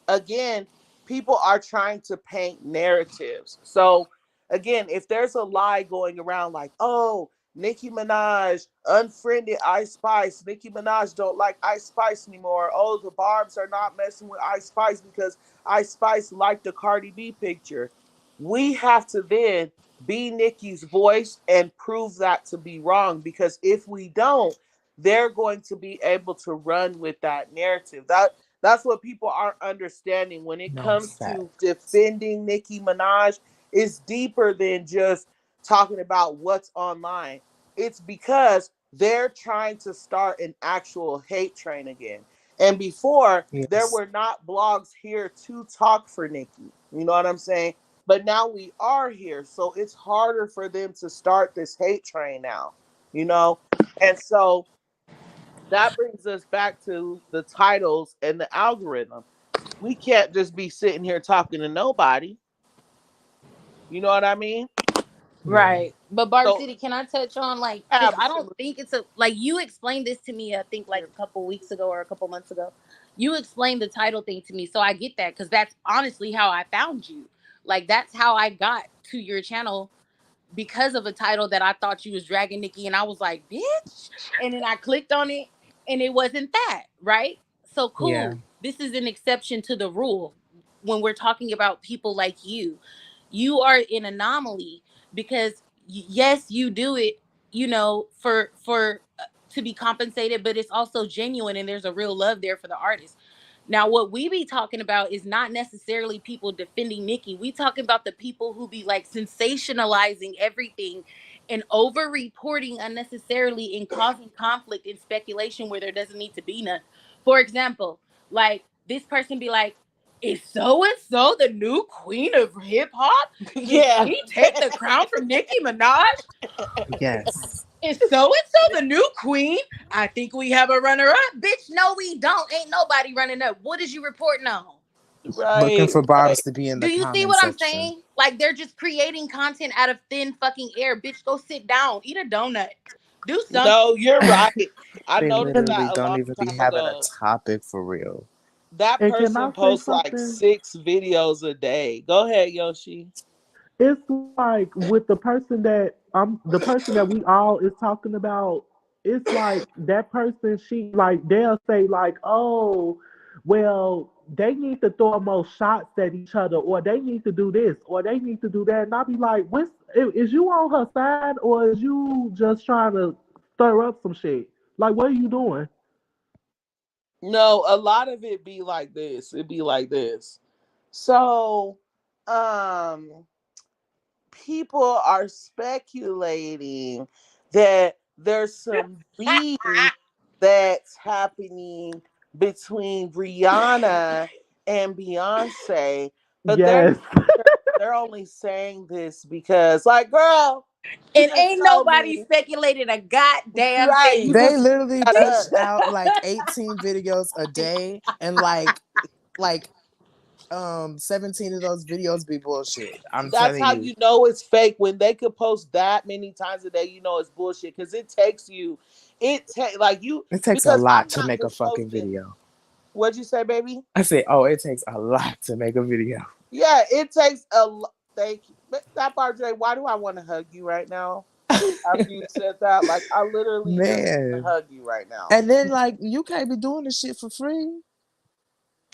again, people are trying to paint narratives. So again, if there's a lie going around like, oh, Nicki Minaj unfriended Ice Spice, Nicki Minaj don't like Ice Spice anymore. Oh, the Barbs are not messing with Ice Spice because Ice Spice liked the Cardi B picture. We have to then be Nicki's voice and prove that to be wrong because if we don't, they're going to be able to run with that narrative. That's what people aren't understanding when it No comes fact. to defending Nicki Minaj. It's deeper than just talking about what's online. It's because they're trying to start an actual hate train again. And before, there Yes. were not blogs here to talk for Nicki. You know what I'm saying? But now we are here. So it's harder for them to start this hate train now, you know? And so that brings us back to the titles and the algorithm. We can't just be sitting here talking to nobody. You know what I mean? Yeah. right. But Barb So City, can I touch on like because I don't absolutely. think it's a like you explained this to me, I think like a couple weeks ago or a couple months ago. You explained the title thing to me. So I get that because that's honestly how I found you. Like that's how I got to your channel because of a title that I thought you was dragging Nikki, and I was like, bitch. And then I clicked on it, and it wasn't that, right? So Yeah. cool. This is an exception to the rule when we're talking about people like you. You are an anomaly because yes, you do it, for to be compensated, but it's also genuine, and there's a real love there for the artist. Now, what we be talking about is not necessarily people defending Nikki. We talking about the people who be like sensationalizing everything and over reporting unnecessarily and causing conflict and speculation where there doesn't need to be none. For example, like this person be like, is so and so the new queen of hip hop? Did Yeah. she take the crown from Nicki Minaj? Yes. Is so and so the new queen? I think we have a runner up. Bitch, no, we don't. Ain't nobody running up. What is you reporting on? Looking Right. for Right. Barb's to be in Do the you see comment what I'm section. saying? Like they're just creating content out of thin fucking air. Bitch, go sit down. Eat a donut. Do something. No, you're right. I They noticed literally that a don't long even be time having a ago. topic for real. That And can I person say posts like something? 6 videos a day. Go ahead, Yoshi. It's like with the person that we all is talking about. It's like that person. She like they'll say like, oh, well, they need to throw more shots at each other, or they need to do this, or they need to do that. And I'll be like, is you on her side, or is you just trying to stir up some shit. Like, what are you doing? No, a lot of it be like this. It be like this. So, um, people are speculating that there's some beef that's happening between Rihanna and Beyonce, but Yes. they're only saying this because, like, girl, you And just ain't told nobody me, speculated a goddamn right? You thing. They just literally shut push up. out like 18 videos a day, and like 17 of those videos be bullshit. I'm That's telling how you. you know it's fake when they could post that many times a day. You know it's bullshit because it takes you, like you It takes a because lot I'm to not make a just fucking posting. video. What'd you say, baby? I say, oh, it takes a lot to make a video. Yeah, it takes a lot. Thank you. But that part, Dre, why do I want to hug you right now? After you said that, like I literally just want to Man. hug you right now. And then like you can't be doing this shit for free.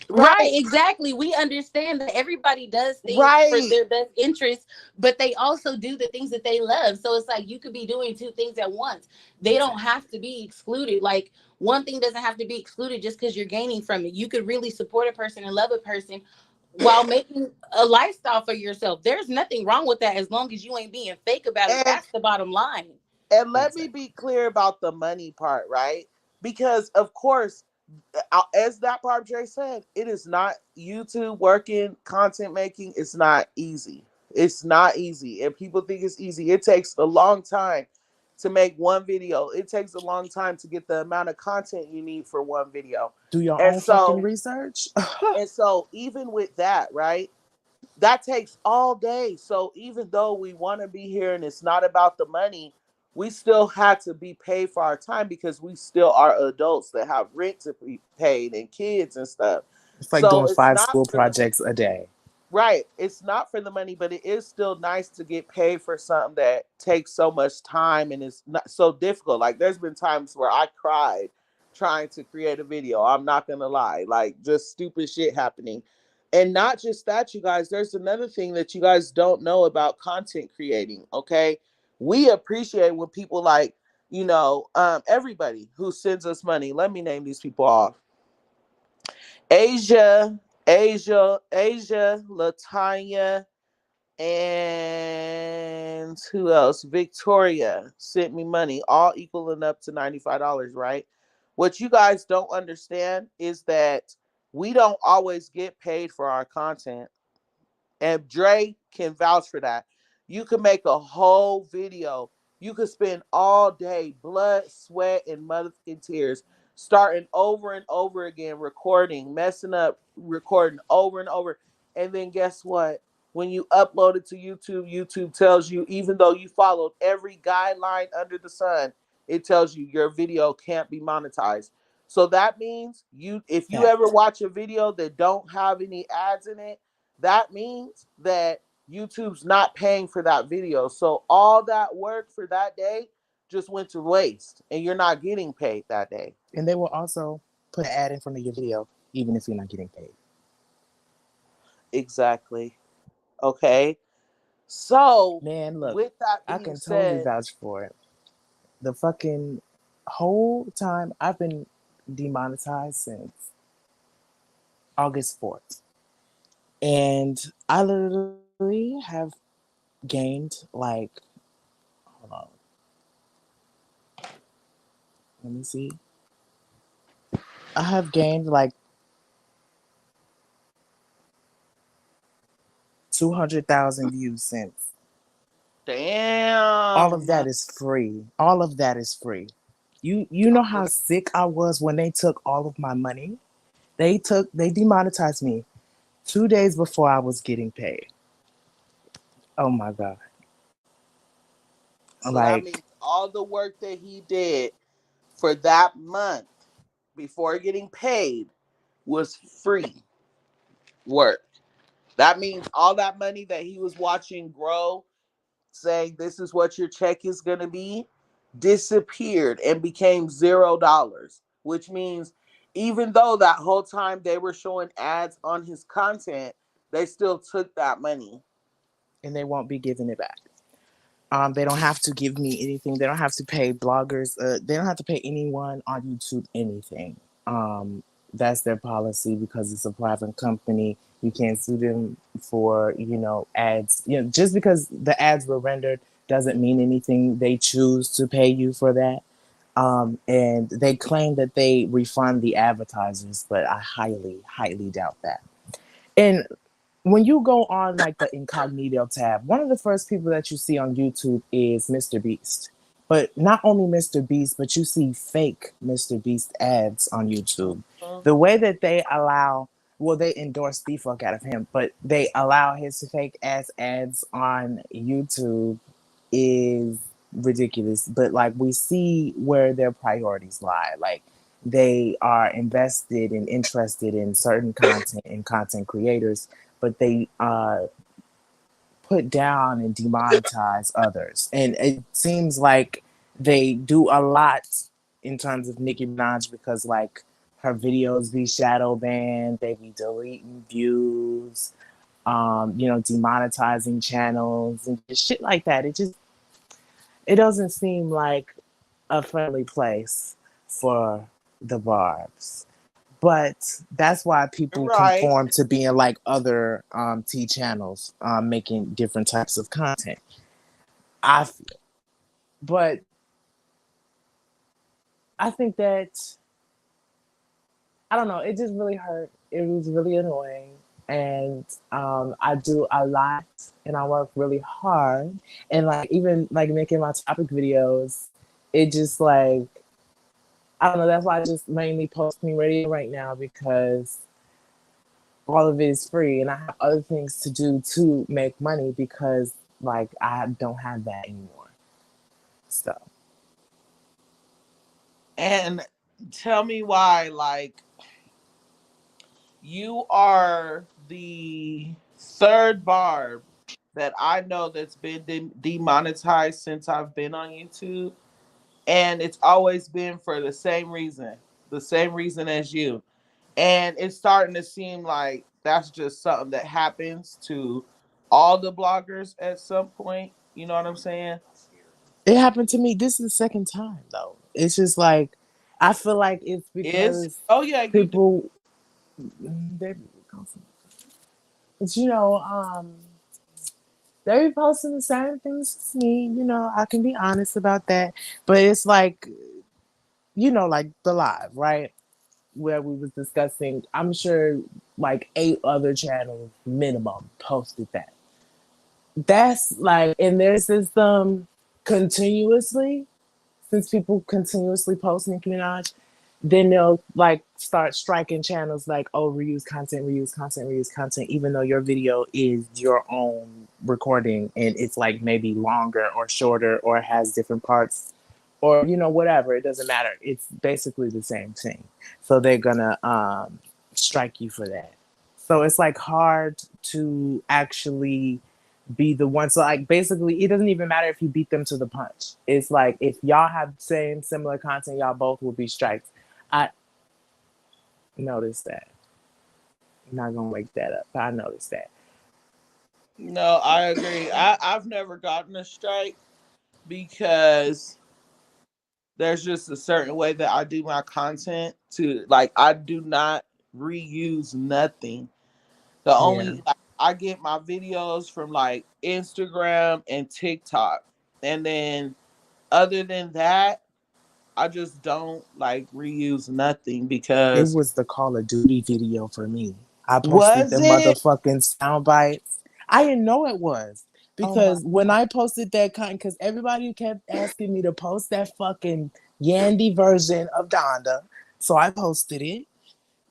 Right, Right, exactly. We understand that everybody does things for right. their best interest, but they also do the things that they love. So it's like you could be doing two things at once. They don't Exactly. have to be excluded. Like one thing doesn't have to be excluded just because you're gaining from it. You could really support a person and love a person while making a lifestyle for yourself. There's nothing wrong with that as long as you ain't being fake about it. And That's the bottom line. and let me Exactly. be clear about the money part, right? Because of course, as that Barb J said, it is not YouTube working, content making. It's not easy. It's not easy. And people think it's easy. It takes a long time to make one video. It takes a long time to get the amount of content you need for one video. Do your And own fucking so, research. even with that, right? That takes all day. So even though we want to be here and it's not about the money, we still had to be paid for our time because we still are adults that have rent to be paid and kids and stuff. It's like So doing it's 5 school not for the projects a day. right. It's not for the money, but it is still nice to get paid for something that takes so much time and is not so difficult. Like there's been times where I cried trying to create a video. I'm not gonna lie. Like just stupid shit happening. And not just that, you guys, there's another thing that you guys don't know about content creating. Okay. We appreciate when people like, everybody who sends us money. Let me name these people off. Asia, Latanya, and who else? Victoria sent me money, all equaling up to $95, right? What you guys don't understand is that we don't always get paid for our content. And Dre can vouch for that. You can make a whole video. You could spend all day, blood, sweat, and motherfucking tears, starting over and over again, recording, messing up, recording over and over. And then guess what? When you upload it to YouTube, YouTube tells you, even though you followed every guideline under the sun, it tells you your video can't be monetized. So that means if you ever Fact. watch a video that don't have any ads in it, that means that YouTube's not paying for that video. So all that work for that day just went to waste and you're not getting paid that day. And they will also put an ad in front of your video, even if you're not getting paid. Exactly. Okay. So Man, look, with that I being can totally said, vouch for it. The fucking whole time I've been demonetized since August 4th. And I literally have gained like, hold on, let me see. I have gained like 200,000 views since. All of damn. that is free. All of that is free. You know how sick I was when they took all of my money? They demonetized me 2 days before I was getting paid. Oh my god. So that Like, means all the work that he did for that month before getting paid was free work. That means all that money that he was watching grow, saying this is what your check is going to be, disappeared and became $0, which means even though that whole time they were showing ads on his content, they still took that money. and they won't be giving it back. They don't have to give me anything. They don't have to pay bloggers. They don't have to pay anyone on YouTube anything. Um, that's their policy because it's a private company. You can't sue them for ads. Just because the ads were rendered doesn't mean anything. They choose to pay you for that. And they claim that they refund the advertisers, but I highly, highly doubt that. And when you go on like the incognito tab, one of the first people that you see on YouTube is Mr. Beast. But not only Mr. Beast, but you see fake Mr. Beast ads on YouTube. The way that they allow, well, they endorse the fuck out of him, but they allow his fake ass ads on YouTube is ridiculous. But like we see where their priorities lie. Like they are invested and interested in certain content and content creators, but they put down and demonetize others. And it seems like they do a lot in terms of Nicki Minaj because like her videos be shadow banned, they be deleting views, demonetizing channels and shit like that. It doesn't seem like a friendly place for the Barbs. But that's why people Right. conform to being like other T channels, making different types of content. I feel, but I think that I don't know. It just really hurt. It was really annoying, and I do a lot, and I work really hard, and like even like making my topic videos, it just like I don't know. That's why I just mainly post Queen Radio right now because all of it is free and I have other things to do to make money because like I don't have that anymore. So And tell me why, like, you are the third Barb that I know that's been demonetized since I've been on YouTube. And it's always been for the same reason as you. And it's starting to seem like that's just something that happens to all the bloggers at some point. You know what I'm saying? it happened to me. This is the second time though. It's just like I feel like it's Is because oh yeah, you do. people they it's they be posting the same things as me, I can be honest about that. But it's like like the live, right? Where we was discussing, I'm sure like 8 other channels minimum posted that. That's like in their system continuously, since people continuously post Nicki Minaj, then they'll like start striking channels like, oh, reuse content, reuse content, even though your video is your own recording and it's like maybe longer or shorter or has different parts or whatever. It doesn't matter. It's basically the same thing. So they're gonna strike you for that. So it's like hard to actually be the one. So like basically, it doesn't even matter if you beat them to the punch. It's like if y'all have same similar content, y'all both will be strikes. I noticed that. I'm not gonna wake that up, but I noticed that. No, I agree. I've never gotten a strike because there's just a certain way that I do my content to like I do not reuse nothing. The Yeah, only like, I get my videos from like Instagram and TikTok. And then other than that, I just don't like reuse nothing it because was the Call of Duty video for me. I posted the was it? motherfucking sound bites. I didn't know it was Oh my because when I posted that content, because everybody kept asking me to post that fucking Yandy version of Donda, so I posted it.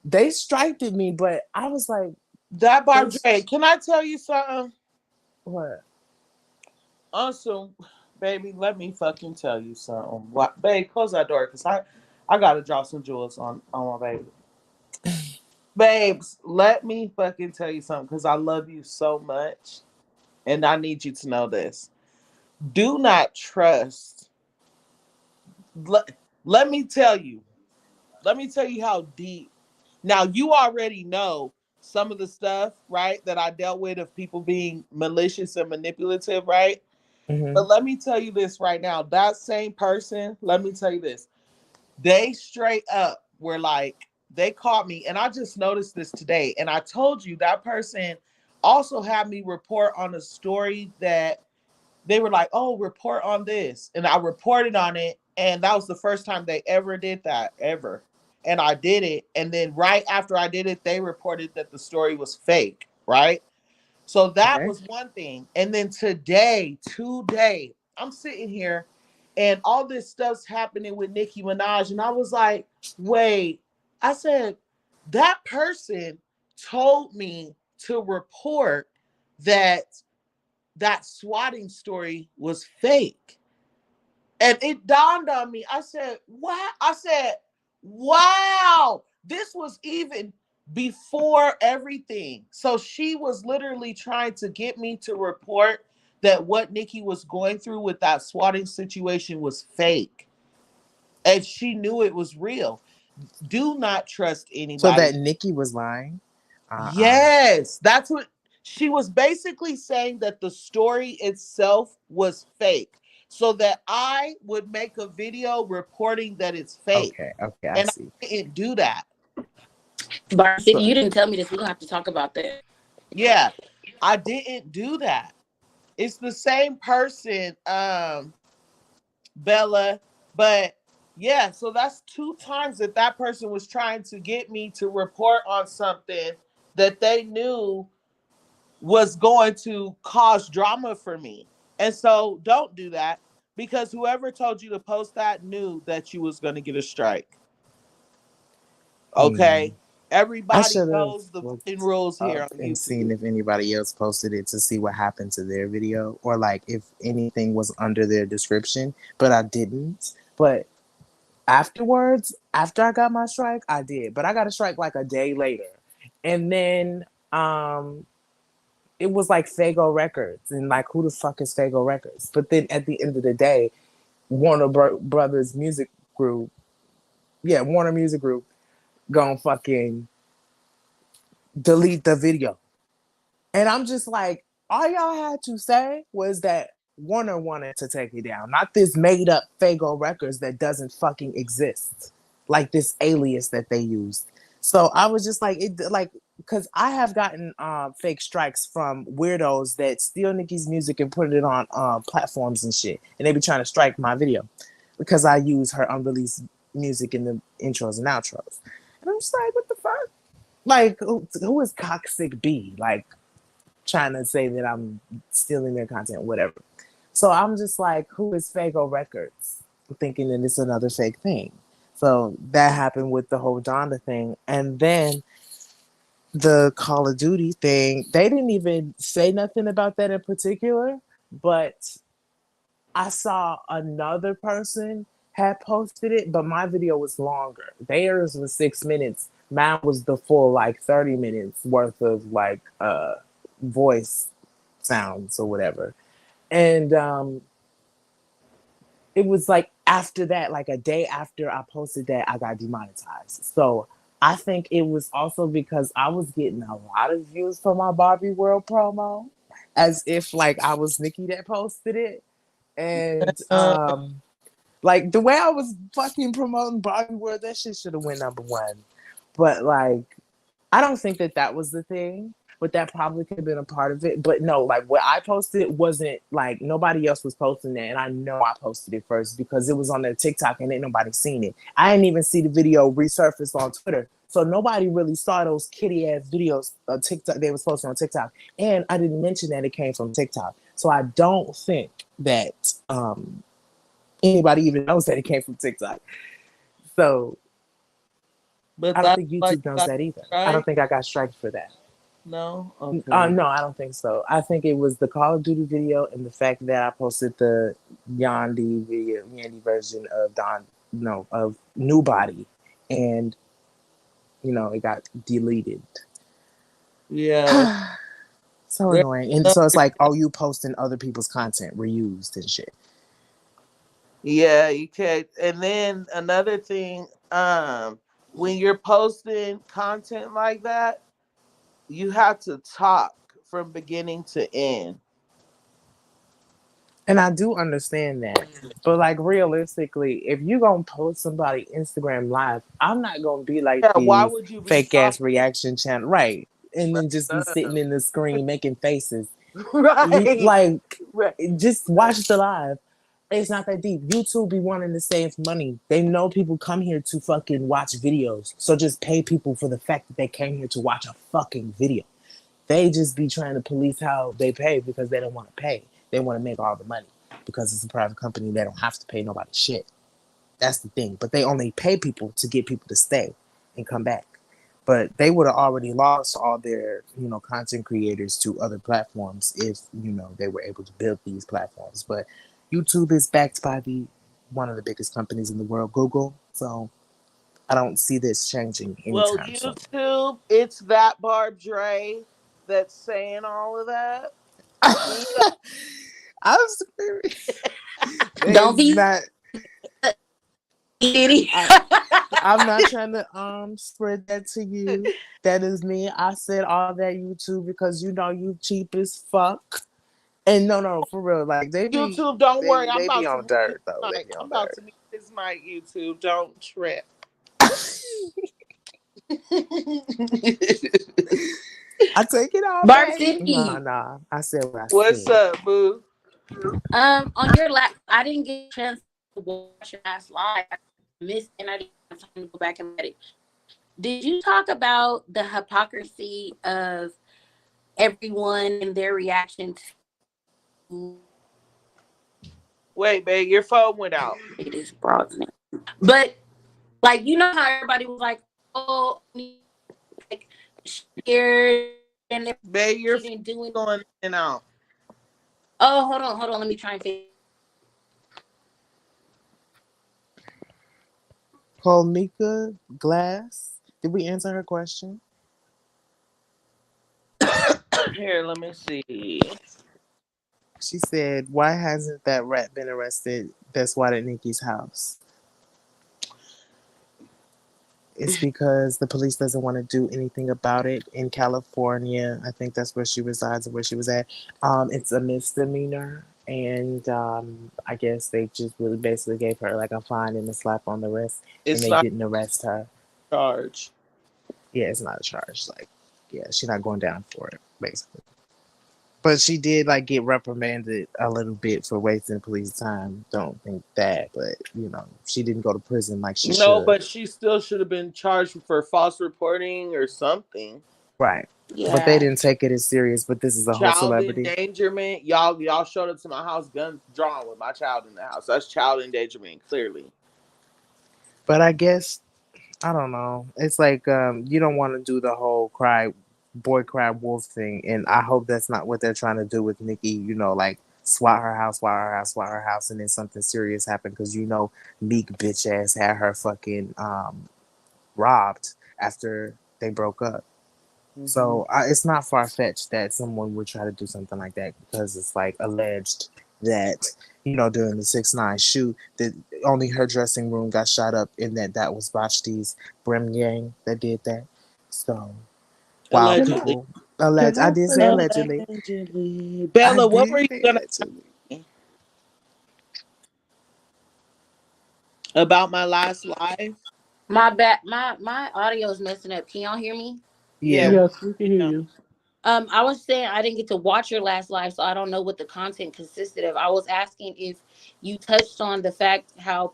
They striked at me, but I was like, that they Barb J. Can I tell you something? what? Also, baby, let me fucking tell you something. What, babe, close that door because I gotta drop some jewels on my baby. Babes, let me fucking tell you something because I love you so much. And I need you to know this. Do not trust. Let me tell you. Let me tell you how deep. Now, you already know some of the stuff, right, that I dealt with of people being malicious and manipulative, right? Mm-hmm. But let me tell you this right now. That same person, let me tell you this. They straight up were like, they caught me, and I just noticed this today. And I told you that person also had me report on a story that they were like, oh, report on this. And I reported on it. And that was the first time they ever did that, ever. And I did it. And then right after I did it, they reported that the story was fake, right? So that Okay. was one thing. And then today, I'm sitting here and all this stuff's happening with Nicki Minaj. And I was like, wait, I said, that person told me to report that that swatting story was fake. And it dawned on me. I said, what? I said, wow, this was even before everything. So she was literally trying to get me to report that what Nicki was going through with that swatting situation was fake. And she knew it was real. Do not trust So anybody. that Nicki was lying. Yes, that's what she was basically saying, that the story itself was fake. So that I would make a video reporting that it's fake. Okay. Okay. I And see. I didn't do that. Barb City, So you didn't tell me this. We're gonna have to talk about that. Yeah, I didn't do that. It's the same person, Bella, but yeah, so that's two times that that person was trying to get me to report on something that they knew was going to cause drama for me. And so don't do that, because whoever told you to post that knew that you was going to get a strike. mm, Okay? I Everybody should have knows the looked fucking rules here up on and seen YouTube. if anybody else posted it to see what happened to their video or like if anything was under their description, but I didn't. But afterwards, after I got my strike, I did. But I got a strike like a day later. And then it was like Fago Records and like who the fuck is Fago Records? But then at the end of the day, Brothers Music Group, yeah, Warner Music Group gonna fucking delete the video. And I'm just like, all y'all had to say was that Warner wanted to take it down, not this made up Fago Records that doesn't fucking exist, like this alias that they used. So I was just like, it like, because I have gotten fake strikes from weirdos that steal Nicki's music and put it on platforms and shit, and they be trying to strike my video because I use her unreleased music in the intros and outros. And I'm just like, what the fuck? Like, who is Coxic B? Like, trying to say that I'm stealing their content, whatever. So I'm just like, who is Fago Records? I'm thinking that it's another fake thing. So that happened with the whole Donda thing. And then the Call of Duty thing, they didn't even say nothing about that in particular, but I saw another person had posted it, but my video was longer. Theirs was 6 minutes. Mine was the full like 30 minutes worth of like voice sounds or whatever. And it was like after that, like a day after I posted that, I got demonetized. So I think it was also because I was getting a lot of views for my Barbie World promo, as if like I was Nicki that posted it. And like the way I was fucking promoting Barbie World, that shit should have went #1. But like I don't think that that was the thing, but that probably could have been a part of it. But no, like what I posted wasn't like nobody else was posting that, and I know I posted it first because it was on their TikTok and ain't nobody seen it. I didn't even see the video resurface on Twitter, so nobody really saw those kitty ass videos of TikTok they was posting on TikTok. And I didn't mention that it came from TikTok, so I don't think that anybody even knows that it came from TikTok. So But I don't that's think like YouTube knows that, that either. I don't right? think I got striked for that. No? Okay. No, I don't think so. I think it was the Call of Duty video and the fact that I posted the Yandy version of of New Body, and it got deleted. Yeah. So There's annoying. And so it's another, like, oh, you posting other people's content reused and shit. yeah, you can. And then another thing, when you're posting content like that, you have to talk from beginning to end. And I do understand that. But like realistically, if you gonna post somebody Instagram live, I'm not gonna be like Yeah, why these would you be fake ass talking? reaction channel, right? And then just be sitting in the screen making faces. Right. Like, Right. just watch the live. It's not that deep. YouTube be wanting to save money. They know people come here to fucking watch videos. So just pay people for the fact that they came here to watch a fucking video. They just be trying to police how they pay because they don't want to pay. They want to make all the money because it's a private company. They don't have to pay nobody shit. That's the thing. But they only pay people to get people to stay and come back. But they would have already lost all their, content creators to other platforms if, they were able to build these platforms. But YouTube is backed by the one of the biggest companies in the world, Google. So I don't see this changing Well, anytime soon. YouTube, it's that Barb Dre that's saying all of that. She I'm sorry. Don't It's be not. Diddy. I'm not trying to spread that to you. That is me. I said all that YouTube because you cheap as fuck. And no, for real. Like they be YouTube, don't worry. I'm they be about to on mute his dirt though. They mic. be I'm on about dirt. to mute his mic, YouTube. Don't trip. I take it all Barb back. City. Nah. I said what I What's said. up, boo? On your lap, I didn't get a chance to watch your last live. I missed, and I didn't have time to go back and let it. Did you talk about the hypocrisy of everyone and their reaction to Wait, babe, your phone went out. this broad's name? But like, you know how everybody was like, "Oh, like scared," and Babe, your she phone didn't do it. going in and out. Oh, hold on. Let me try and figure. Mika Glass. Did we answer her question? Here, let me see. She said, "Why hasn't that rat been arrested? That's why at Nicki's house." It's because the police doesn't want to do anything about it in California. I think that's where she resides and where she was at. It's a misdemeanor, and I guess they just really basically gave her like a fine and a slap on the wrist, and It's they not didn't arrest her. charged. Yeah, it's not a charge. Like, yeah, she's not going down for it, basically. But she did like get reprimanded a little bit for wasting police time. Don't think that, but she didn't go to prison like she No, should. but she still should have been charged for false reporting or something. Right. But they Yeah, didn't take it as serious. But this is a whole Child celebrity. endangerment. Y'all showed up to my house, guns drawn with my child in the house. That's child endangerment, clearly. But I guess I don't know. It's like you don't want to do the whole cry wolf thing, and I hope that's not what they're trying to do with Nikki. Like swat her house, and then something serious happened because Meek bitch ass had her fucking robbed after they broke up. Hmm. So it's not far fetched that someone would try to do something like that because it's like alleged that during the 6ix9ine shoot that only her dressing room got shot up, and that was Vashti's Brim Yang that did that. So wow, Can I Allegedly. people can alleged. I I did say say allegedly. Allegedly. I Bella, what were did you say gonna allegedly. say about my last live? my bad. My audio is messing up. Can y'all hear me? Yeah, Yeah. we Yes, we can hear know. you. I was saying I didn't get to watch your last live, so I don't know what the content consisted of. I was asking if you touched on the fact how,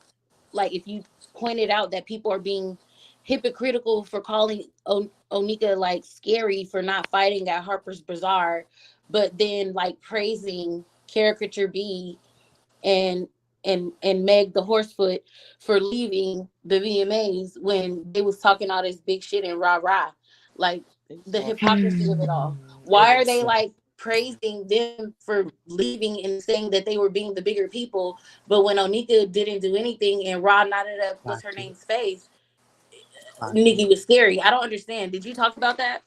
like, if you pointed out that people are being hypocritical for calling Onika like scary for not fighting at Harper's Bazaar, but then like praising Caricature B and and Meg the Horsefoot for leaving the VMAs when they was talking all this big shit and rah rah. Like the hypocrisy of it all. Why are they Listen, like praising them for leaving and saying that they were being the bigger people, but when Onika didn't do anything and Ra nodded up what's clock her it, name's face, clock it, Nikki was scary. I don't understand. Did you talk about that?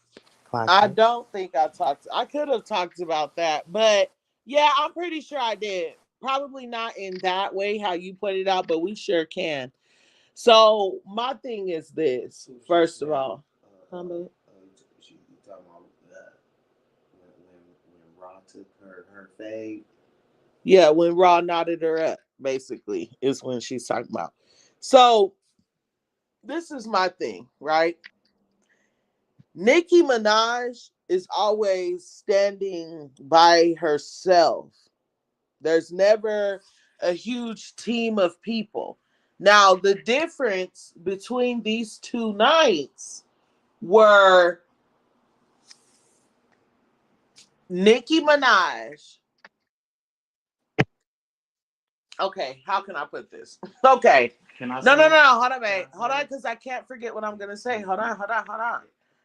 clock I it. don't think I talked. I could have talked about that, but yeah, I'm pretty sure I did. Probably not in that way how you put it out, but we sure can. So my thing is this. First of all, Humble. You talking about when Raw took her fade? Yeah, when Raw knotted her up, basically, is when she's talking about. So this is my thing, right? Nicki Minaj is always standing by herself. There's never a huge team of people. Now, the difference between these two nights were Nicki Minaj. Okay, how can I put this? Okay. Can I No, say no, no, it? no. Hold on, Can mate. I Hold say on, it? because I can't forget what I'm going to say. Hold on, hold on, hold on.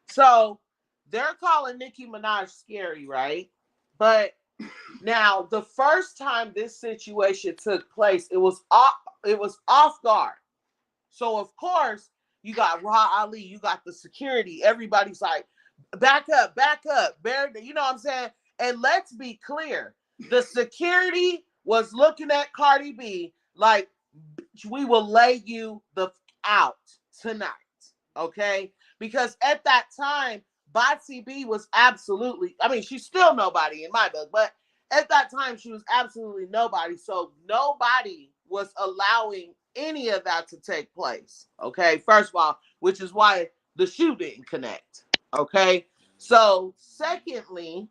So, they're calling Nicki Minaj scary, right? But now, the first time this situation took place, it was off guard. So of course, you got Raw Ali, you got the security. Everybody's like, back up, bear. You know what I'm saying? And let's be clear, the security was looking at Cardi B like, we will lay you the out tonight, okay? Because at that time, Botsy B was absolutely, I mean, she's still nobody in my book, but at that time, she was absolutely nobody. So nobody was allowing any of that to take place, okay? First of all, which is why the shoe didn't connect, okay? So secondly,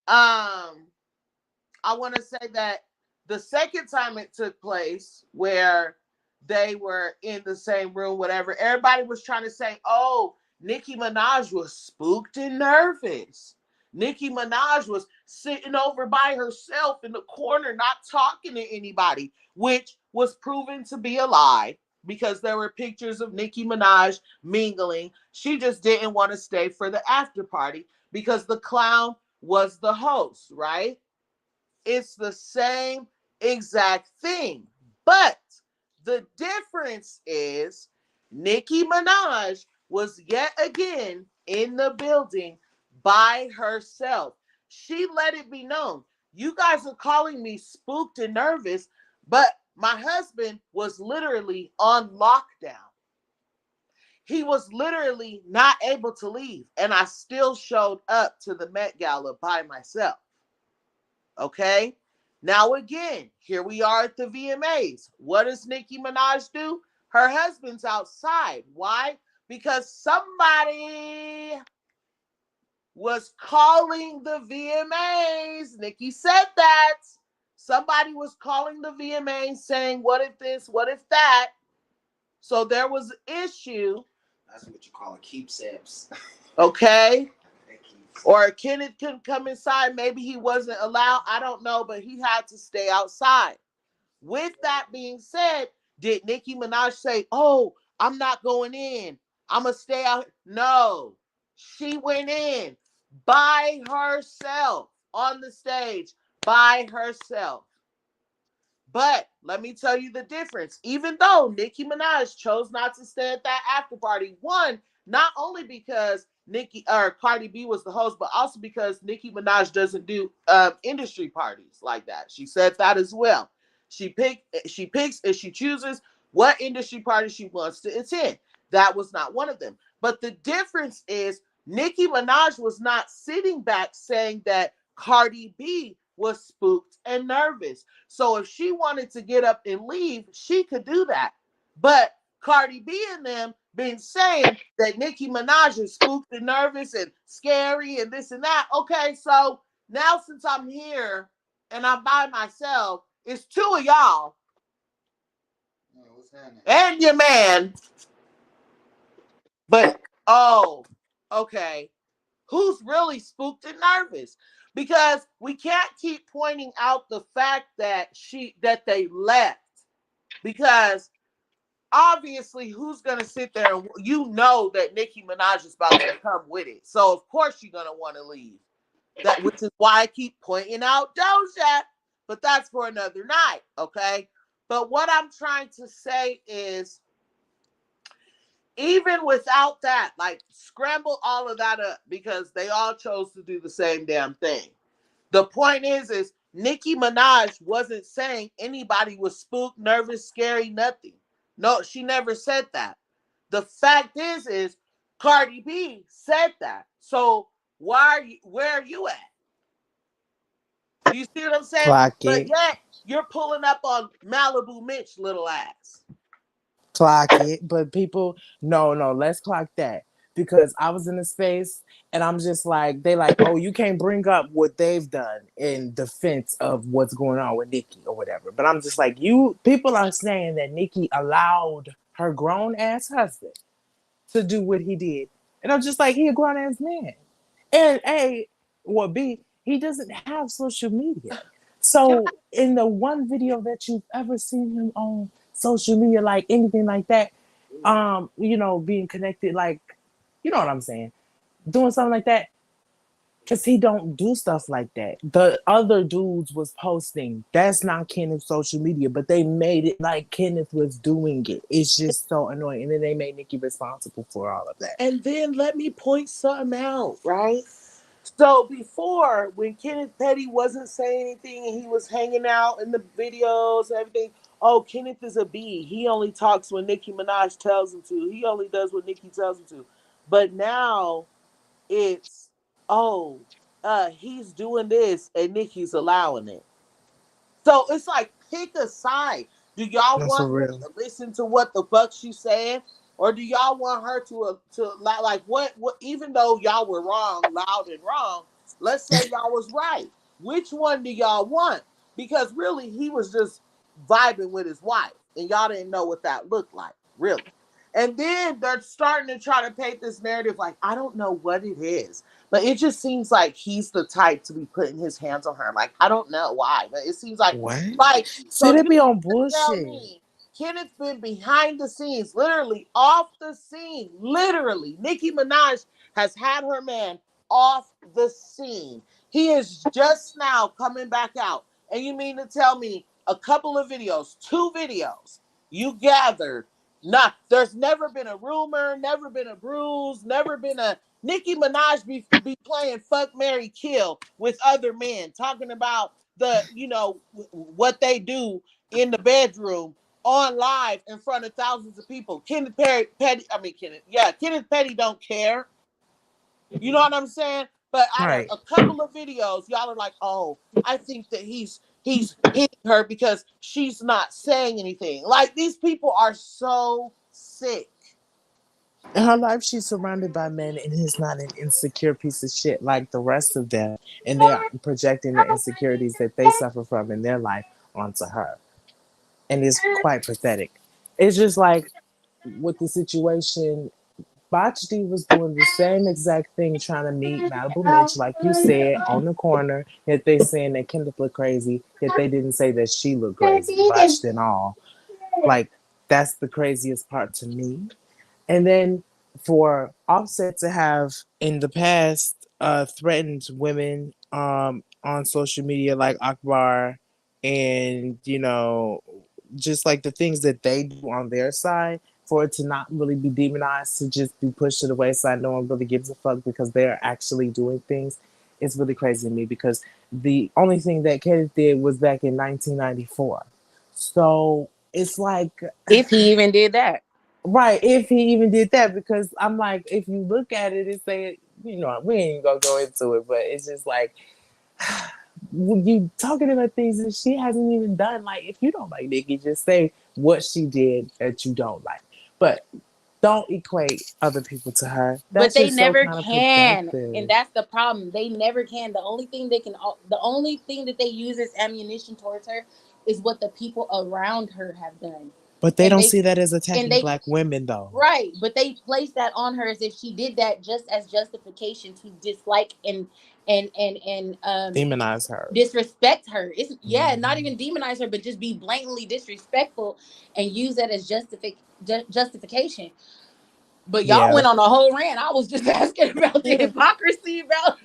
I want to say that the second time it took place, where they were in the same room, whatever, everybody was trying to say, oh, Nicki Minaj was spooked and nervous. Nicki Minaj was sitting over by herself in the corner, not talking to anybody, which was proven to be a lie because there were pictures of Nicki Minaj mingling. She just didn't want to stay for the after party because the clown was the host, right? It's the same exact thing. But the difference is Nicki Minaj was yet again in the building by herself. She let it be known. You guys are calling me spooked and nervous, but my husband was literally on lockdown. He was literally not able to leave, and I still showed up to the Met Gala by myself. Okay. Now again, here we are at the VMAs. What does Nicki Minaj do? Her husband's outside. Why? Because somebody was calling the VMAs. Nicki said that. Somebody was calling the VMAs saying, what if this, what if that? So there was an issue. That's what you call a keepsakes. Okay. Or Kenneth couldn't come inside. Maybe he wasn't allowed. I don't know, but he had to stay outside. With that being said, did Nicki Minaj say, oh, I'm not going in, I'm going to stay out? No. She went in by herself on the stage, by herself. But let me tell you the difference. Even though Nicki Minaj chose not to stay at that after party, one, not only because Cardi B was the host, but also because Nicki Minaj doesn't do industry parties like that. She said that as well. She picks and she chooses what industry party she wants to attend. That was not one of them. But the difference is Nicki Minaj was not sitting back saying that Cardi B was spooked and nervous. So if she wanted to get up and leave, she could do that. But Cardi B and them been saying that Nicki Minaj is spooked and nervous and scary and this and that. Okay, so now since I'm here and I'm by myself, it's two of y'all and your man. But oh, okay. Who's really spooked and nervous? Because we can't keep pointing out the fact that they left. Because obviously, who's gonna sit there and you know that Nicki Minaj is about to come with it. So of course you're gonna want to leave. That which is why I keep pointing out Doja. But that's for another night, okay? But what I'm trying to say is, even without that, like, scramble all of that up because they all chose to do the same damn thing. The point is Nicki Minaj wasn't saying anybody was spooked, nervous, scary, nothing. No, she never said that. The fact is Cardi B said that. So where are you at? You see what I'm saying? Clock But it. yet you're pulling up on Malibu Mitch little ass. Clock it. But people, no, let's clock that. Because I was in a space and I'm just like, they like, oh, you can't bring up what they've done in defense of what's going on with Nicki or whatever. But I'm just like, people are saying that Nicki allowed her grown ass husband to do what he did. And I'm just like, he a grown ass man. And A or B, he doesn't have social media. Can So in the one video that you've ever seen him on social media, like anything like that, being connected, like, you know what I'm saying, doing something like that, because he don't do stuff like that. The other dudes was posting. That's not Kenneth's social media, but they made it like Kenneth was doing it. It's just so annoying. And then they made Nicki responsible for all of that. And then let me point something out, right? So before, when Kenneth Petty wasn't saying anything and he was hanging out in the videos and everything, oh, Kenneth is a B. He only talks when Nicki Minaj tells him to. He only does what Nicki tells him to. But now it's, oh, he's doing this and Nicki's allowing it. So it's like, pick a side. Do y'all No, for want him real. to listen to what the fuck she's saying, or do y'all want her to like what? Even though y'all were wrong, loud and wrong, let's say y'all was right. Which one do y'all want? Because really, he was just vibing with his wife, and y'all didn't know what that looked like, really. And then they're starting to try to paint this narrative like, I don't know what it is, but it just seems like he's the type to be putting his hands on her. Like, I don't know why, but it seems What? like See, so they you be on tell bullshit. me Kenneth been behind the scenes, literally off the scene. Literally, Nicki Minaj has had her man off the scene. He is just now coming back out. And you mean to tell me a couple of videos, two videos, you gathered. Not there's never been a rumor, never been a bruise, never been a Nicki Minaj be playing fuck Mary Kill with other men, talking about what they do in the bedroom on live in front of thousands of people. Kenneth Petty don't care. You know what I'm saying? But out of Right. a couple of videos, y'all are like, oh, I think that he's hitting her because she's not saying anything. Like these people are so sick. In her life, she's surrounded by men, and he's not an insecure piece of shit like the rest of them. And they are projecting the insecurities that they suffer from in their life onto her. And it's quite pathetic. It's just like with the situation, Botchdy was doing the same exact thing trying to meet Malibu Mitch, like you said, on the corner. Yet they saying that Kendall looked crazy, yet they didn't say that she looked crazy, botched and all. Like, that's the craziest part to me. And then for Offset to have in the past threatened women on social media like Akbar and just like the things that they do on their side, for it to not really be demonized, to just be pushed to the wayside, no one really gives a fuck because they're actually doing things. It's really crazy to me because the only thing that Kenneth did was back in 1994. So it's like, If he even did that. right, if he even did that, because I'm like, if you look at it and say, we ain't gonna go into it, but it's just like, when you talking about things that she hasn't even done. Like, if you don't like Nicki, just say what she did that you don't like. But don't equate other people to her. But That's they just so never can, and counterproductive. that's the problem. They never can. The only thing that they use as ammunition towards her is what the people around her have done, But they and don't they see that as and attacking they black women, though. right, but they place that on her as if she did that just as justification to dislike and Demonize her. disrespect her. It's not Mhm. even demonize her, but just be blatantly disrespectful and use that as justification. But y'all Yeah. went on a whole rant. I was just asking about the Yeah. hypocrisy about.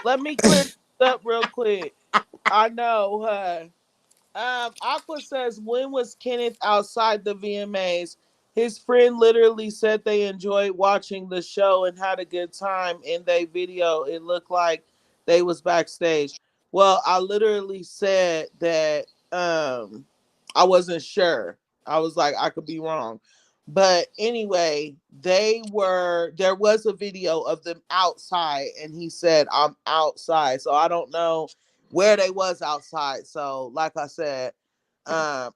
Let me clear this up real quick. I know, Aqua says, when was Kenneth outside the VMAs? His friend literally said they enjoyed watching the show and had a good time. In their video, it looked like they was backstage. Well, I literally said that I wasn't sure. I was like, I could be wrong. But anyway, there was a video of them outside, and he said, I'm outside. So I don't know where they was outside. So, like I said,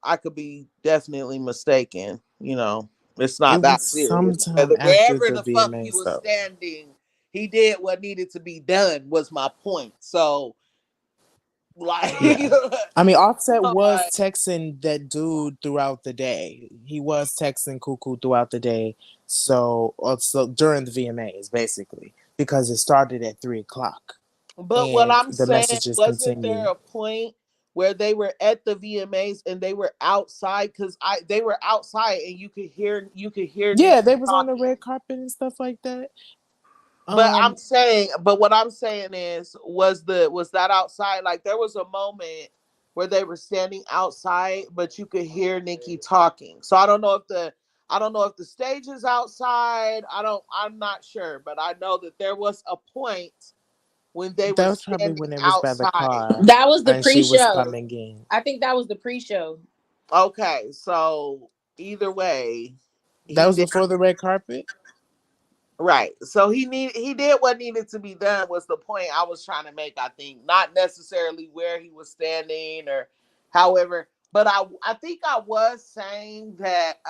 I could be definitely mistaken. You know, it's It not that was serious. sometime after Wherever the the fuck he VMAs was though. standing, he did what needed to be done. Was my point. So, like, Yeah. I mean, Offset was like, texting that dude throughout the day. He was texting Cuckoo throughout the day. So, also during the VMAs, basically, because it started at 3 o'clock but what and I'm the saying, messages wasn't there continued. a point where they were at the VMAs and they were outside? Because they were outside and you could hear Yeah, Nicki they was on the talking. red carpet and stuff like that. But Um, what I'm saying is, was that outside? Like there was a moment where they were standing outside, but you could hear Nicki talking. So I don't know if the stage is outside. I'm not sure, but I know that there was a point when they were that was probably standing when it was by the outside. car That was the and she was pre-show. coming in. I think that was the pre-show. Okay, so either way, That he was did before the red carpet. right. So he did what needed to be done was the point I was trying to make, I think. Not necessarily where he was standing or however, but I think I was saying that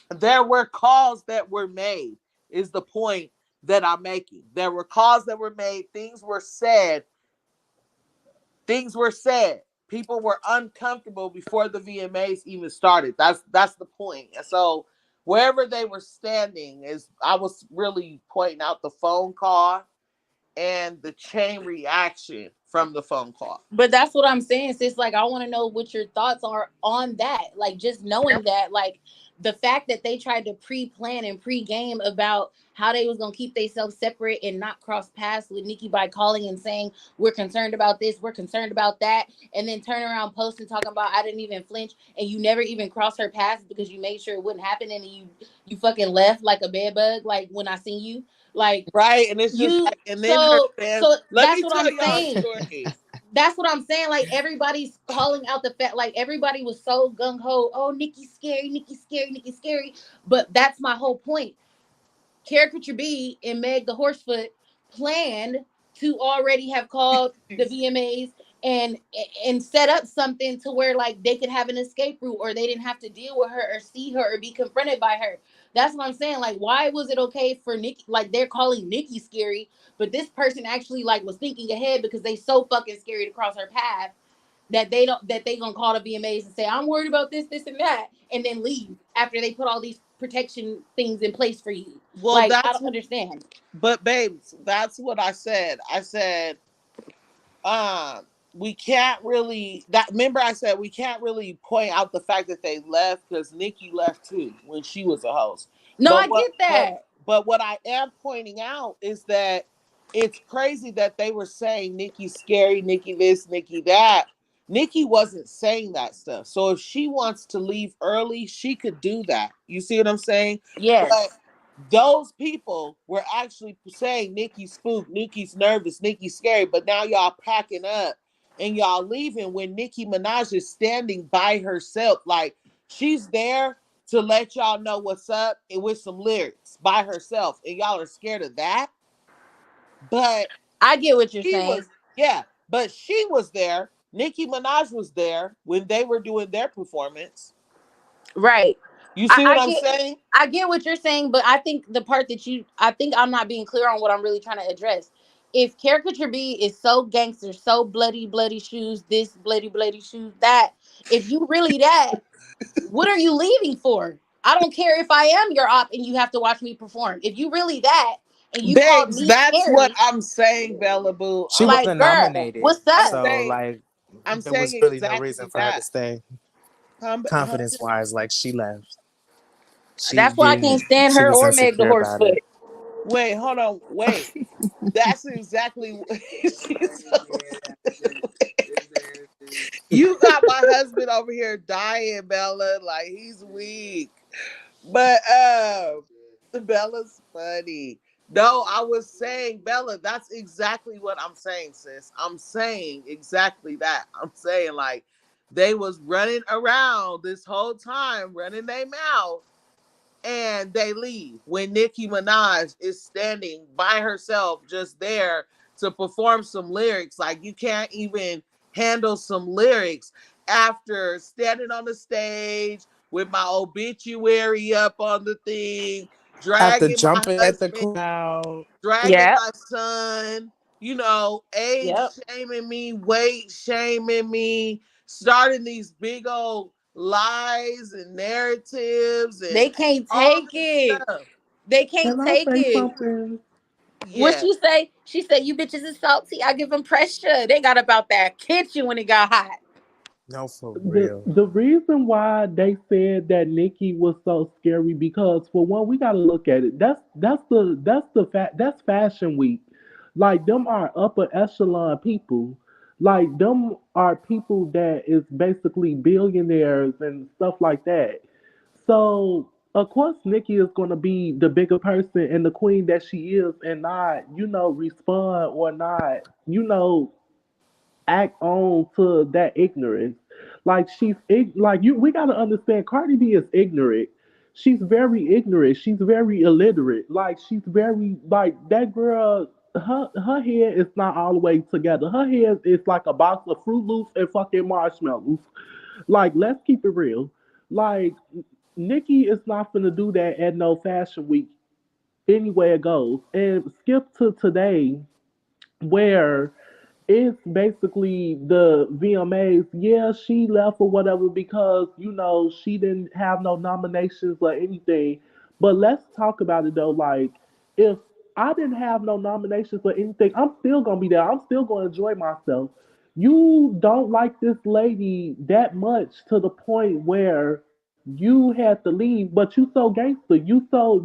there were calls that were made is the point that I'm making. There were calls that were made, things were said. People were uncomfortable before the VMAs even started. That's the point. And so wherever they were standing is I was really pointing out the phone call and the chain reaction from the phone call. But that's what I'm saying, sis. Like, I want to know what your thoughts are on that. Like, just knowing that, like, the fact that they tried to pre-plan and pre-game about how they was gonna keep themselves separate and not cross paths with Nikki by calling and saying we're concerned about this, we're concerned about that, and then turn around posting talking about I didn't even flinch, and you never even crossed her paths because you made sure it wouldn't happen, and you fucking left like a bed bug, like when I seen you, like Right. And it's just you. like, and then her So fans, so let that's me what tell I'm y'all a saying. story. That's what I'm saying. Like everybody's calling out the fact, like everybody was so gung ho. Oh, Nikki's scary, Nikki's scary, Nikki's scary. But that's my whole point. Caricature B and Meg the Horsefoot planned to already have called the VMAs and set up something to where like they could have an escape route or they didn't have to deal with her or see her or be confronted by her. That's what I'm saying. Like, why was it okay for Nikki? Like, they're calling Nikki scary, but this person actually like was thinking ahead because they so fucking scary to cross her path that they gonna call the VMAs and say I'm worried about this, this, and that, and then leave after they put all these protection things in place for you. Well, Like, I don't understand. but babes, that's what I said. I said, um, we can't really that remember I said we can't really point out the fact that they left because Nikki left too when she was a host. No, But I what get but that. but what I am pointing out is that it's crazy that they were saying Nikki's scary, Nikki this, Nikki that. Nikki wasn't saying that stuff. So if she wants to leave early, she could do that. You see what I'm saying? But Yes. those people were actually saying Nikki's spooked, Nikki's nervous, Nikki's scary, but now y'all packing up and y'all leaving when Nicki Minaj is standing by herself. Like she's there to let y'all know what's up and with some lyrics by herself. And y'all are scared of that. But I get what you're she saying. was, yeah, but she was there. Nicki Minaj was there when they were doing their performance. Right. You I, see what I I'm get saying? I get what you're saying, but I think the part that I think I'm not being clear on what I'm really trying to address. If Caricature B is so gangster, so bloody, bloody shoes, this bloody, bloody shoes, that, if you really that, what are you leaving for? I don't care if I am your op and you have to watch me perform. If you really that and you called Babes, me that's what scary, I'm saying, Bella Boo. She I'm like, wasn't girl, nominated, what's I'm up? so saying like I'm there saying was really no reason exactly for her to that. stay. Huh? Confidence wise, like she left. She That's why I didn't. can't stand She her was or Meg the insecure about Horsefoot. it. Wait, hold on, wait. That's exactly what she's you got my husband over here dying, Bella. Like he's weak. But Bella's funny. No, I was saying, Bella, that's exactly what I'm saying, sis. I'm saying exactly that. I'm saying like they was running around this whole time, running their mouth, and they leave when Nicki Minaj is standing by herself, just there to perform some lyrics. Like you can't even handle some lyrics after standing on the stage with my obituary up on the thing, After dragging my jumping at the husband, crowd. dragging Yep. my son, you know, age Yep. shaming me, weight shaming me, starting these big old lies and narratives and They can't all take this it. stuff. They can't Can I take say it. something? What Yeah. she say? She said, "You bitches is salty. I give them pressure." They got about that kitchen when it got hot. No, for the real. the reason why they said that Nicki was so scary because for one we got to look at it. That's fashion week. Like them are upper echelon people. Like them are people that is basically billionaires and stuff like that. So of course Nicki is gonna be the bigger person and the queen that she is and not, respond or not, act on to that ignorance. Like like you we gotta understand Cardi B is ignorant. She's very ignorant. She's very illiterate. Like she's very like that girl her head is not all the way together. Her head is like a box of Fruit Loops and fucking marshmallows. Like let's keep it real. Like Nicki is not gonna do that at no fashion week anywhere it goes. And skip to today where it's basically the VMAs. Yeah, she left or whatever because she didn't have no nominations or anything. But let's talk about it though. Like, if I didn't have no nominations or anything, I'm still gonna be there. I'm still gonna enjoy myself. You don't like this lady that much to the point where you had to leave, but you so gangster. You so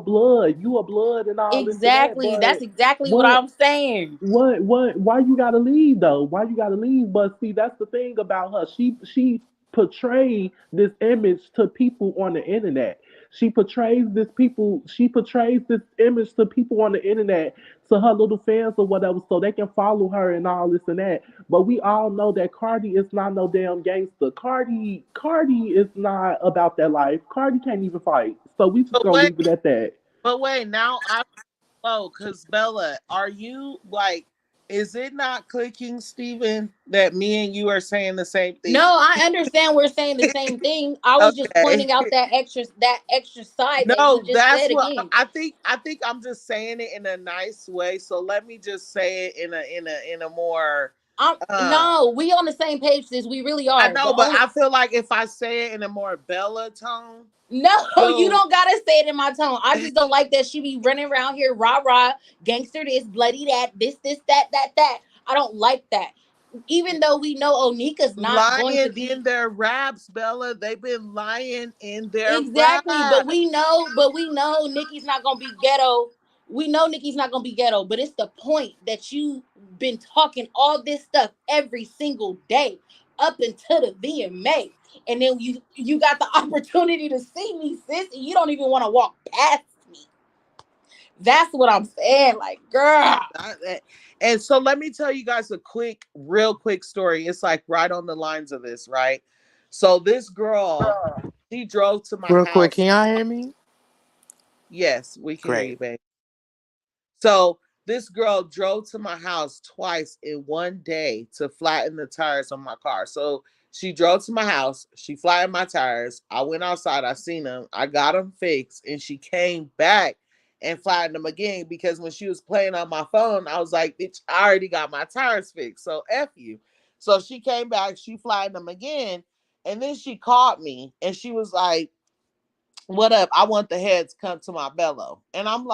blood. You a blood and all this and that. Exactly. That's But exactly what what I'm saying. why you gotta leave though? Why you gotta leave? But see, that's the thing about her. She portrays this image to people on the internet. She portrays this image to people on the internet, to her little fans or whatever, so they can follow her and all this and that. But we all know that Cardi is not no damn gangster. Cardi is not about that life. Cardi can't even fight. So we just But gonna wait, leave it at that. now I because Bella, are you like, is it not clicking, Steven, that me and you are saying the same No, thing? I understand we're saying the same thing. I was just Okay. pointing out that extra side that he No, just that's said what again. I think I'm just saying it in a nice way. So let me just say it in a more uh No, we on the same page, sis. We really I are. The know, but only I feel like if I say it in a more Bella tone, No, you you'll don't gotta say it in my tone. I just don't like that she be running around here, rah rah, gangster this, bloody that, this, that. I don't like that. Even though we know Onika's not going to lying in be their raps, Bella. They've been lying in their exactly, raps. but we know Nikki's not gonna be ghetto. We know Nikki's not gonna be ghetto, but it's the point that you've been talking all this stuff every single day up until the VMA. And then you got the opportunity to see me, sis, and you don't even want to walk past me. That's what I'm saying. Like, girl. And so let me tell you guys a real quick story. It's like right on the lines of this, right? So this girl, she drove to my Real quick, house. can y'all hear me? Yes, we can hear you, Great. babe. So this girl drove to my house twice in one day to flatten the tires on my car. So she drove to my house, she flattened my tires. I went outside, I seen them, I got them fixed, and she came back and flattened them again because when she was playing on my phone, I was like, bitch, I already got my tires fixed. So F you. So she came back, she flattened them again, and then she called me and she was like, what up? I want the heads come to my bellow. And I'm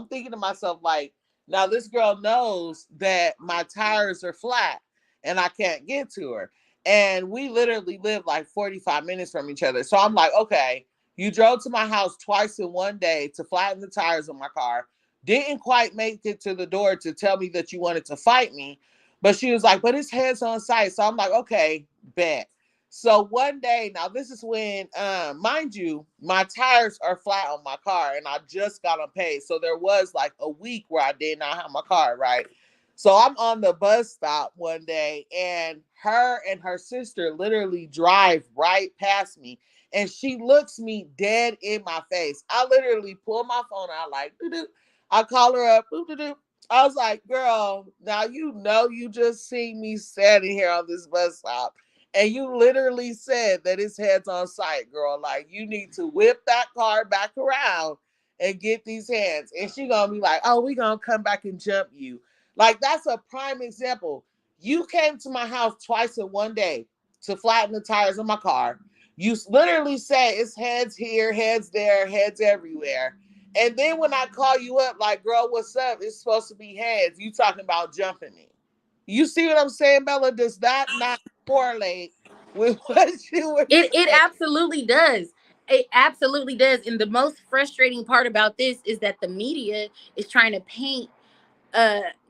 thinking to myself, like, now this girl knows that my tires are flat and I can't get to her. And we literally live like 45 minutes from each other. So I'm like, okay, you drove to my house twice in one day to flatten the tires on my car. Didn't quite make it to the door to tell me that you wanted to fight me. But she was like, but his head's on site. So I'm like, okay, bet. So one day, now this is when, mind you, my tires are flat on my car and I just got them paid. So there was like a week where I did not have my car, right? So I'm on the bus stop one day and her sister literally drive right past me and she looks me dead in my face. I literally pull my phone out like, doo-doo. I call her up, doo-doo-doo. I was like, girl, now you know you just seen me standing here on this bus stop. And you literally said that his head's on sight, girl. Like, you need to whip that car back around and get these hands. And she gonna be like, oh, we gonna come back and jump you. Like, that's a prime example. You came to my house twice in one day to flatten the tires of my car. You literally said it's heads here, heads there, heads everywhere. And then when I call you up, like, girl, what's up? It's supposed to be heads. You talking about jumping me. You see what I'm saying, Bella? Does that not correlate with what you were It saying? absolutely does. It absolutely does. And the most frustrating part about this is that the media is trying to paint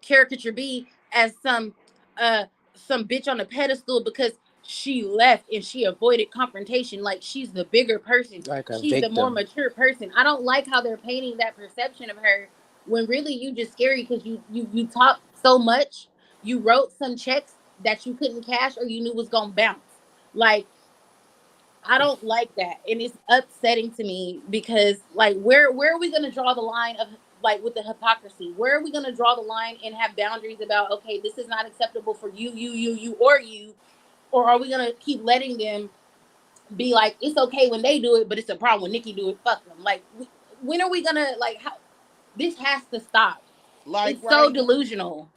caricature B as uh some bitch on a pedestal because she left and she avoided confrontation, like she's the bigger person, Like a she's the more victim. mature person. I don't like how they're painting that perception of her when really you just scary because you talk so much, you wrote some checks that you couldn't cash or you knew was gonna bounce. Like, I don't like that, and it's upsetting to me because, like, where are we gonna draw the line of, like, with the hypocrisy? Where are we gonna draw the line and have boundaries about, okay, this is not acceptable for you, or are we gonna keep letting them be like, it's okay when they do it, but it's a problem when Nicki do it? Fuck them. Like, when are we gonna, like, how this has to stop? Like It's so right, delusional.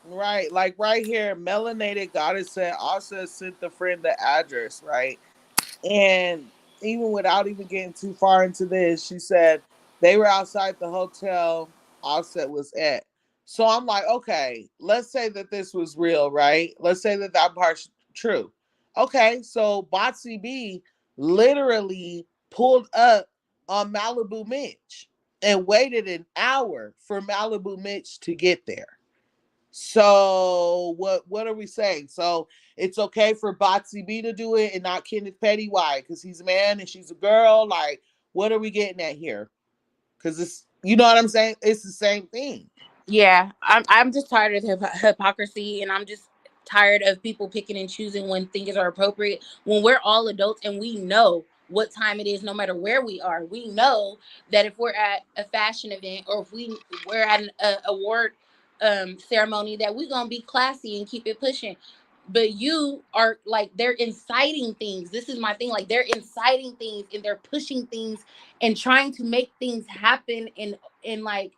right, like right here, Melanated Goddess said also sent the friend the address, right? And even without even getting too far into this, she said they were outside the hotel Offset was at. So I'm like, okay, let's say that this was real, right? Let's say that that part's true. Okay, so Botsy B literally pulled up on Malibu Mitch and waited an hour for Malibu Mitch to get there. So what are we saying? So it's okay for Botsy B to do it and not Kenneth Petty? Why? Because he's a man and she's a girl. Like, what are we getting at here? Because it's, you know what I'm saying? It's the same thing. Yeah, I'm just tired of hypocrisy, and I'm just tired of people picking and choosing when things are appropriate. When we're all adults and we know what time it is, no matter where we are, we know that if we're at a fashion event or if we're at an award ceremony, that we're gonna be classy and keep it pushing. But you are like, they're inciting things. This is my thing. Like, they're inciting things and they're pushing things and trying to make things happen in like,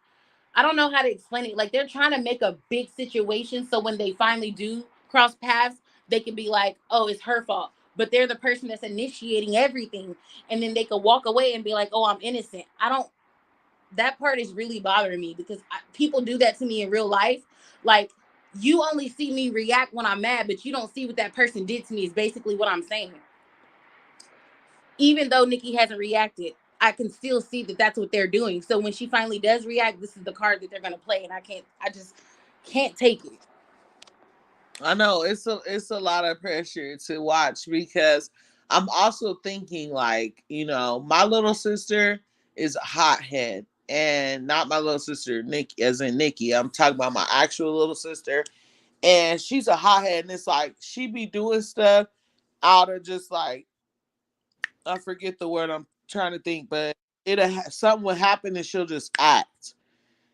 I don't know how to explain it. Like, they're trying to make a big situation so when they finally do cross paths, they can be like, "Oh, it's her fault." But they're the person that's initiating everything, and then they could walk away and be like, "Oh, I'm innocent." I don't. That part is really bothering me because people do that to me in real life. Like, you only see me react when I'm mad, but you don't see what that person did to me. Is basically what I'm saying. Even though Nicki hasn't reacted, I can still see that that's what they're doing. So when she finally does react, this is the card that they're gonna play, and I just can't take it. I know it's a lot of pressure to watch because I'm also thinking like, my little sister is a hothead. And not my little sister Nick as in Nikki. I'm talking about my actual little sister. And she's a hothead and it's like she be doing stuff out of just like, I forget the word I'm trying to think, but something will happen and she'll just act,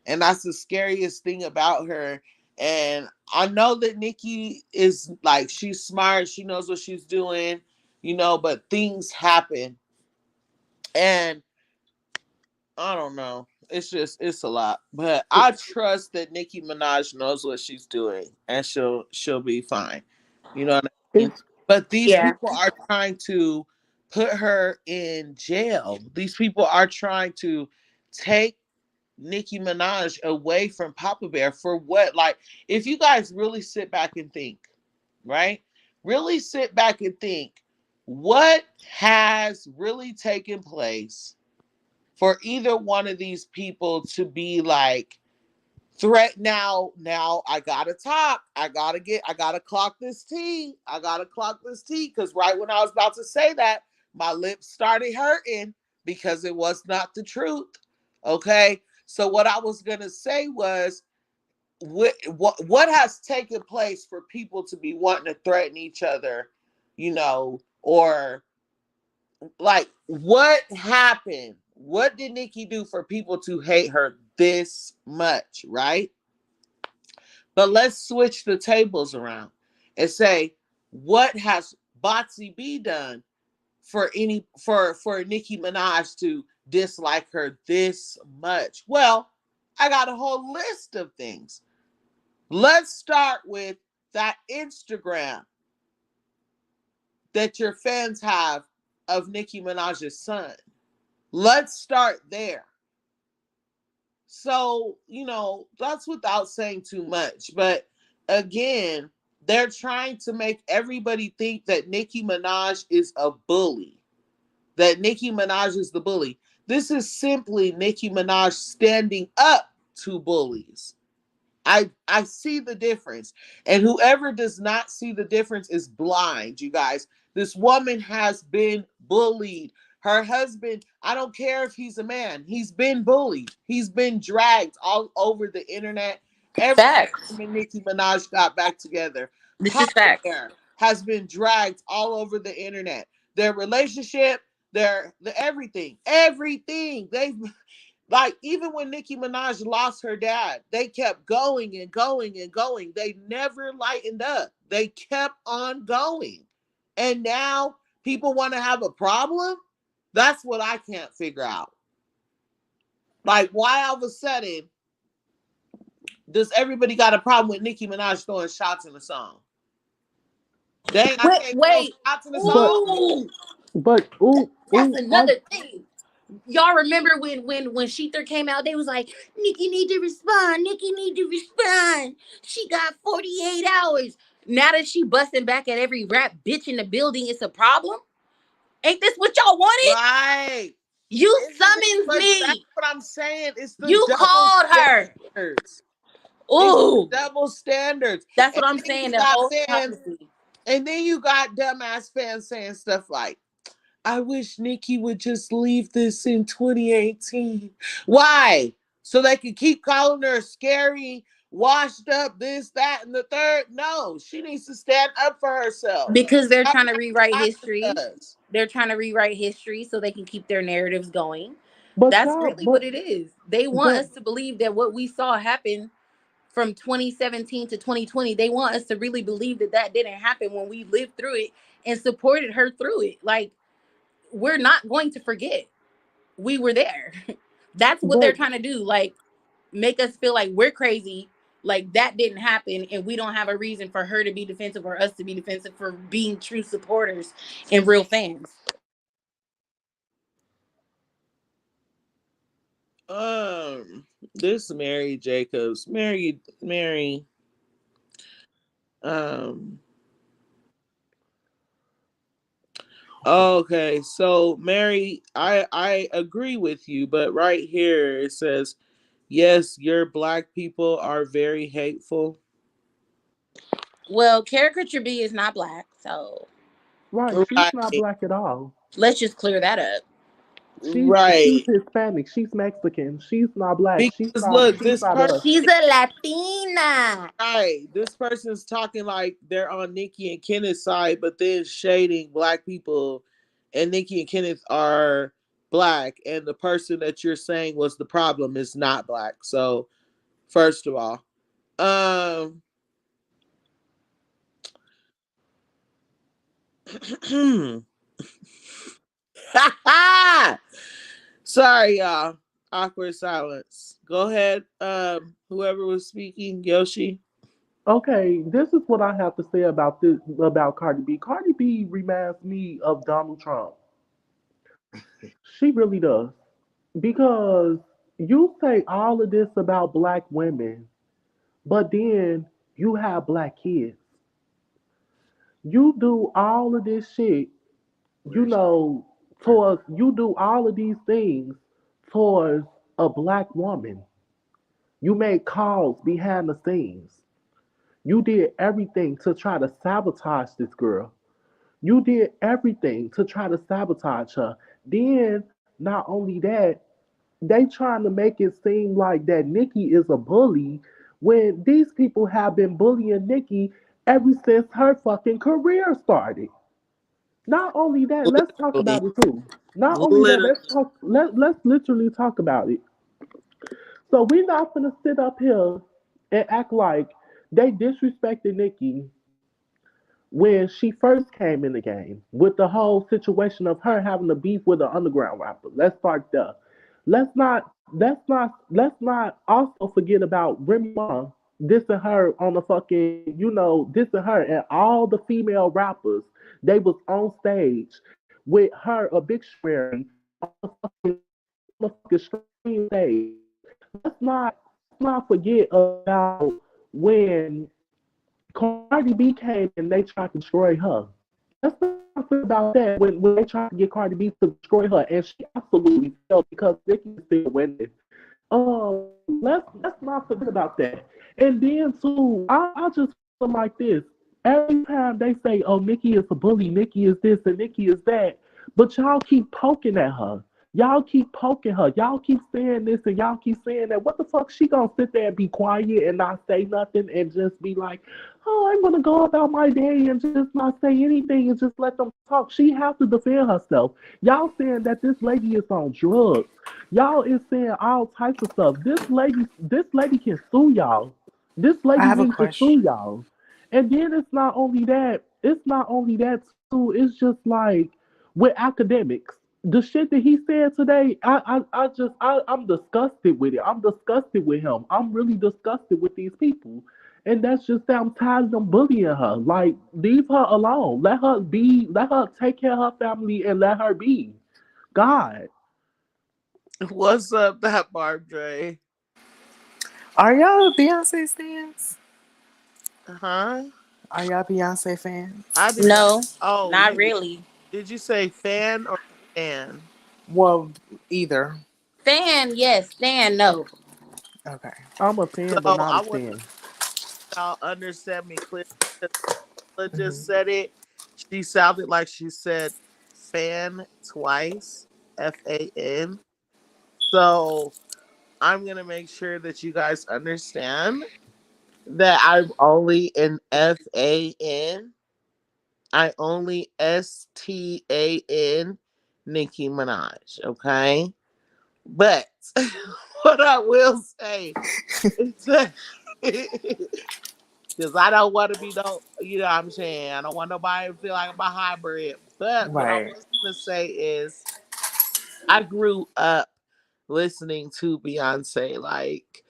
and that's the scariest thing about her. And I know that Nikki is like, she's smart, she knows what she's doing, but things happen, and I don't know. It's a lot, but I trust that Nicki Minaj knows what she's doing, and she'll be fine. You know what I mean? But these Yeah. people are trying to put her in jail. These people are trying to take Nicki Minaj away from Papa Bear for what? Like, if you guys really sit back and think, right? Really sit back and think, what has really taken place for either one of these people to be like, threat now I gotta talk. I gotta clock this tea. I gotta clock this tea. Because right when I was about to say that, my lips started hurting because it was not the truth. Okay. So what I was gonna say was, what has taken place for people to be wanting to threaten each other, or like, what happened? What did Nicki do for people to hate her this much, right? But let's switch the tables around and say, what has Botsy B done for Nicki Minaj to dislike her this much? Well, I got a whole list of things. Let's start with that Instagram that your fans have of Nicki Minaj's son. Let's start there. So, that's without saying too much. But again, they're trying to make everybody think that Nicki Minaj is a bully, that Nicki Minaj is the bully. This is simply Nicki Minaj standing up to bullies. I see the difference. And whoever does not see the difference is blind, you guys. This woman has been bullied. Her husband, I don't care if he's a man, he's been bullied. He's been dragged all over the internet. Every Facts. time Nicki Minaj got back together, This is facts. has been dragged all over the internet. Their relationship, the everything. They've like, even when Nicki Minaj lost her dad, they kept going and going and going. They never lightened up. They kept on going. And now people want to have a problem? That's what I can't figure out. Like, why all of a sudden does everybody got a problem with Nicki Minaj throwing shots in the song? Dang, I can't throw shots in the song. That's another thing. Y'all remember when Sheether came out, they was like, Nicki need to respond. Nicki need to respond. She got 48 hours. Now that she busting back at every rap bitch in the building, it's a problem? Ain't this what y'all wanted? Right. You summons me. That's what I'm saying. It's the you called her. Ooh. It's double standards. That's what I'm saying. The whole fans, and then you got dumbass fans saying stuff like, I wish Nicki would just leave this in 2018. Why? So they could keep calling her scary, washed up, this, that, and the third? No, she needs to stand up for herself. Because they're trying to rewrite history. They're trying to rewrite history so they can keep their narratives going. That's really what it is. They want us to believe that what we saw happen from 2017 to 2020, they want us to really believe that didn't happen when we lived through it and supported her through it. Like, we're not going to forget. We were there. That's what they're trying to do. Like, make us feel like we're crazy, like that didn't happen, and we don't have a reason for her to be defensive or us to be defensive for being true supporters and real fans. This Mary Jacobs. Mary. Okay, so Mary, I agree with you, but right here it says, yes, your black people are very hateful. Well, Caricature B is not black, so right, she's not black at all. Let's just clear that up. She's Hispanic. She's Mexican. She's not black. Because she's a Latina. Right. This person's talking like they're on Nicki and Kenneth's side, but then shading black people, and Nicki and Kenneth are black, and the person that you're saying was the problem is not black. So, first of all, sorry, y'all. Awkward silence. Go ahead. Whoever was speaking, Yoshi. Okay, this is what I have to say about Cardi B. Cardi B reminds me of Donald Trump. She really does. Because you say all of this about black women, but then you have black kids. You do all of this shit, towards you do all of these things towards a black woman. You made calls behind the scenes. You did everything to try to sabotage this girl. You did everything to try to sabotage her. Then, not only that, they trying to make it seem like that Nicki is a bully when these people have been bullying Nicki ever since her fucking career started. Not only that, let's talk about it too. Not only that, let's literally talk about it. So we're not gonna sit up here and act like They disrespected Nicki when she first came in the game with the whole situation of her having a beef with an underground rapper. Let's start there. Let's not also forget about Remy Ma dissing her on the fucking, dissing her and all the female rappers. They was on stage with her obituary on the fucking screen stage. Let's not forget about when Cardi B came and they tried to destroy her. Let's not forget about that when they tried to get Cardi B to destroy her, and she absolutely failed because Nicki is still winning. Let's not forget about that. And then too, I just feel like this. Every time they say, "Oh, Nicki is a bully, Nicki is this, and Nicki is that," but y'all keep poking at her. Y'all keep poking her. Y'all keep saying this and y'all keep saying that. What the fuck? She gonna sit there and be quiet and not say nothing and just be like, "Oh, I'm gonna go about my day and just not say anything and just let them talk." She has to defend herself. Y'all saying that this lady is on drugs. Y'all is saying all types of stuff. This lady can sue y'all. This I lady have a need to sue question. y'all. And then it's not only that. It's not only that too. It's just like with academics. The shit that he said today, I'm disgusted with it. I'm disgusted with him. I'm really disgusted with these people. And that's just that I'm tired of them bullying her. Like, leave her alone. Let her be, let her take care of her family and let her be. God. What's up, that Barb Dre? Are y'all Beyonce fans? Huh? Are y'all Beyonce fans? I did not. No, Oh, not you really. did you say fan or fan? Well, either. Fan, yes. Fan, no. Okay. I'm a fan, but So not I a want fan. y'all understand me clearly. Paula Hmm. just said it. She sounded like she said fan twice. FAN. So I'm gonna make sure that you guys understand that I'm only an FAN. I only STAN Nicki Minaj, okay? But what I will say is that because I don't want to be no, what I'm saying, I don't want nobody to feel like I'm a hybrid. But what I Right. was gonna say is I grew up listening to Beyonce. Like,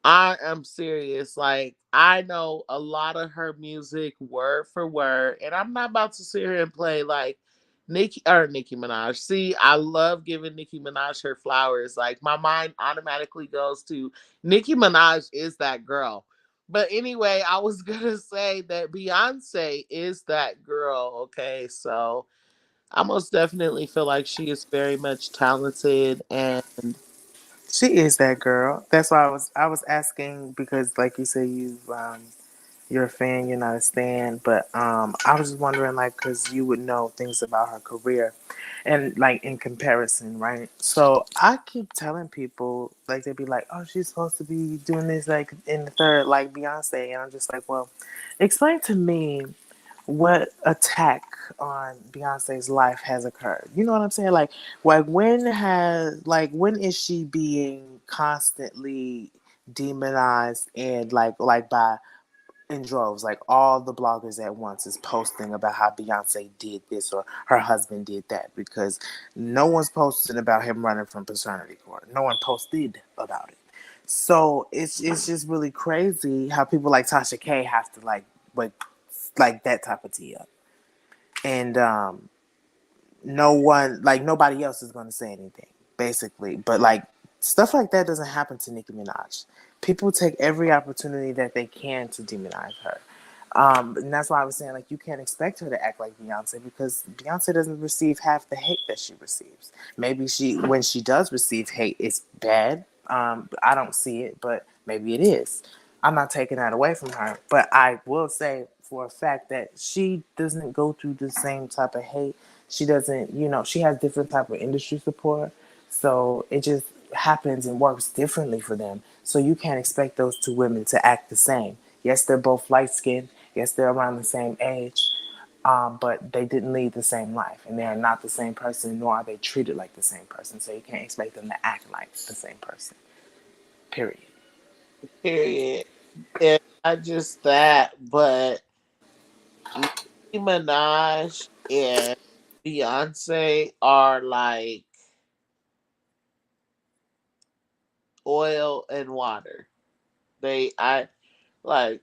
I am serious. Like, I know a lot of her music word for word, and I'm not about to sit here and play like Nicki Minaj. See, I love giving Nicki Minaj her flowers. Like, my mind automatically goes to Nicki Minaj is that girl. But anyway, I was gonna say that Beyonce is that girl. Okay, so I most definitely feel like she is very much talented and She is that girl. That's why I was asking because, like you said, you're a fan, you're not a stan. But I was just wondering, like, because you would know things about her career, and like in comparison, right? So I keep telling people, like, they'd be like, "Oh, she's supposed to be doing this like in the third, like Beyonce," and I'm just like, "Well, explain to me what attack on Beyonce's life has occurred." You know what I'm saying? Like when is she being constantly demonized and like by in droves, like all the bloggers at once is posting about how Beyonce did this or her husband did that, because no one's posting about him running from paternity court. No one posted about it. So it's just really crazy how people like Tasha K have to like that type of tea up. And no one, like nobody else is going to say anything basically, but like stuff like that doesn't happen to Nicki Minaj. People take every opportunity that they can to demonize her. And that's why I was saying, like, you can't expect her to act like Beyonce, because Beyonce doesn't receive half the hate that she receives. Maybe when she does receive hate, it's bad. I don't see it, but maybe it is. I'm not taking that away from her, but I will say for a fact that she doesn't go through the same type of hate. She doesn't, she has different type of industry support, so it just happens and works differently for them. So you can't expect those two women to act the same. Yes, they're both light skinned. Yes, they're around the same age, but they didn't lead the same life, and they are not the same person, nor are they treated like the same person. So you can't expect them to act like the same person. Period. period. And not just that, but Nicki Minaj and Beyonce are like oil and water. I like,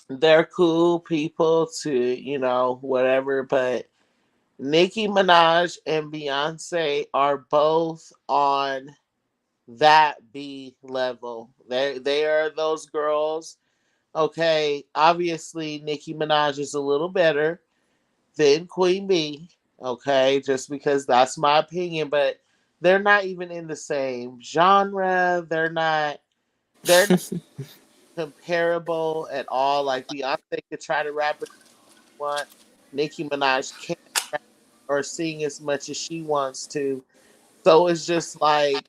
they're cool people to, whatever, but Nicki Minaj and Beyonce are both on that B level. They are those girls. Okay, obviously Nicki Minaj is a little better than Queen B. Okay, just because that's my opinion, but they're not even in the same genre. They're not comparable at all. Like Beyonce could try to rap as she want. Nicki Minaj can't rap or sing as much as she wants to. So it's just like,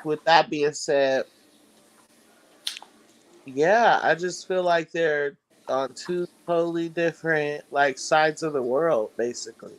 with that being said, yeah, I just feel like they're on two totally different like sides of the world, basically.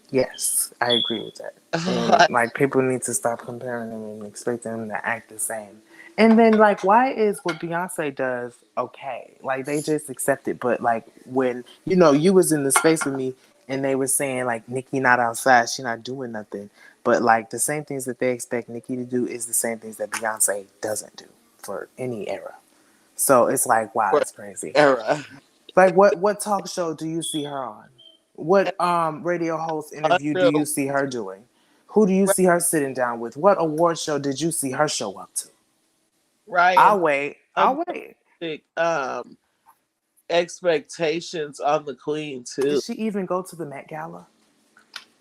Yes, I agree with that. And like people need to stop comparing them and expect them to act the same. And then like why is what Beyonce does okay? Like they just accept it. But like when you was in the space with me and they were saying like Nicki not outside, she not doing nothing. But like the same things that they expect Nicki to do is the same things that Beyonce doesn't do for any era. So it's like wow, For it's crazy. era. Like what talk show do you see her on? What radio host interview do you Under, see her doing? Who do you see her sitting down with? What award show did you see her show up to? right, and I'll wait. I'll wait. unrealistic expectations on the queen Did too. she even go to the Met Gala?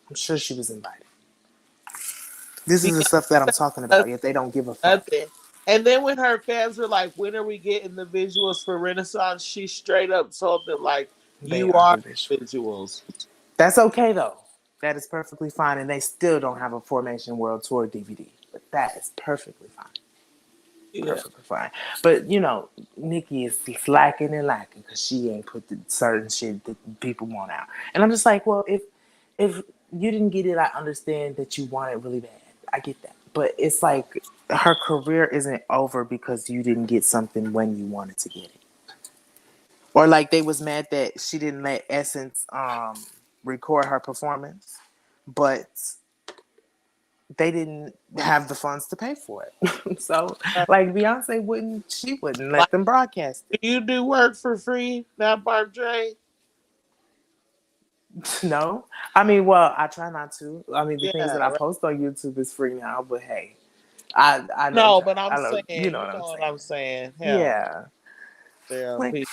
I'm sure she was invited. This is the stuff that I'm talking Beyonce about, yet they don't give a fuck. nothing. And then when her fans were like, "When are we getting the visuals for Renaissance?" She straight up told them like, They "You are are the visuals. the visuals." That's okay though. That is perfectly fine, and they still don't have a Formation World Tour DVD. But that is perfectly fine. Yeah. Perfectly fine. But Nicki is slacking and lacking because she ain't put the certain shit that people want out. And I'm just like, well, if you didn't get it, I understand that you want it really bad. I get that. But it's like her career isn't over because you didn't get something when you wanted to get it. Or like they was mad that she didn't let Essence record her performance, but they didn't have the funds to pay for it. So like Beyonce she wouldn't Like, let them broadcast do it. you do work for free now, Barb Dre? No. I mean, well, I try not to. I mean, the things that Yeah, I right. post on YouTube is free now, but hey, I know No, but I'm I know you saying, know you what I'm know what saying. I'm saying. Hell, Yeah. damn Like people.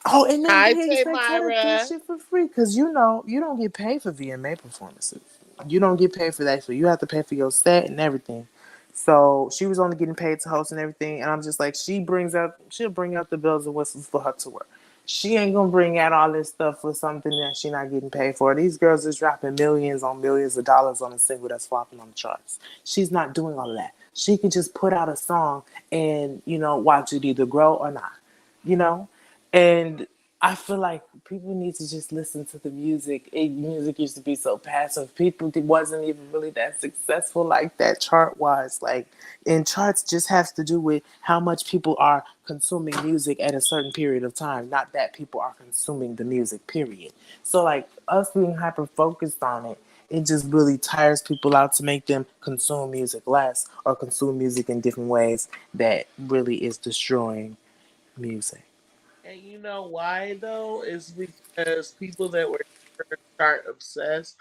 oh, and then Hi, he Tay expects her to do Myra. shit for free because you don't get paid for VMA performances. You don't get paid for that, so you have to pay for your set and everything. So she was only getting paid to host and everything, and I'm just like, she'll bring out the bells and whistles for her tour. She ain't gonna bring out all this stuff for something that she not getting paid for. These girls is dropping millions on millions of dollars on a single that's flopping on the charts. She's not doing all of that. She can just put out a song and watch it either grow or not. You know, and I feel like people need to just listen to the music. Music used to be so passive. People wasn't even really that successful like that chart wise. Like, and charts just has to do with how much people are consuming music at a certain period of time, not that people are consuming the music. Period. So like us being hyper focused on it, it just really tires people out to make them consume music less or consume music in different ways that really is destroying music. And you know why though? Is because people that were chart obsessed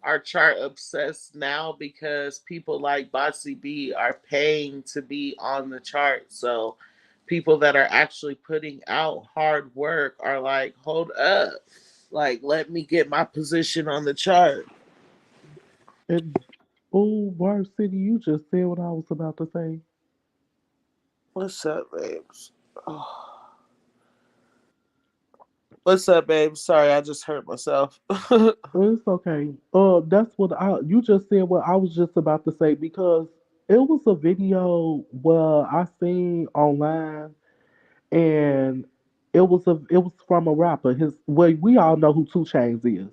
are chart obsessed now because people like Botsy B are paying to be on the chart. So people that are actually putting out hard work are like, hold up. Like, let me get my position on the chart. And oh, Barb City, you just said what I was about to say. What's up, babes? Oh. What's up, babe? Sorry, I just hurt myself. It's okay. That's what you just said. What I was just about to say because it was a video where I seen online, and it was from a rapper. We all know who Two Chains is,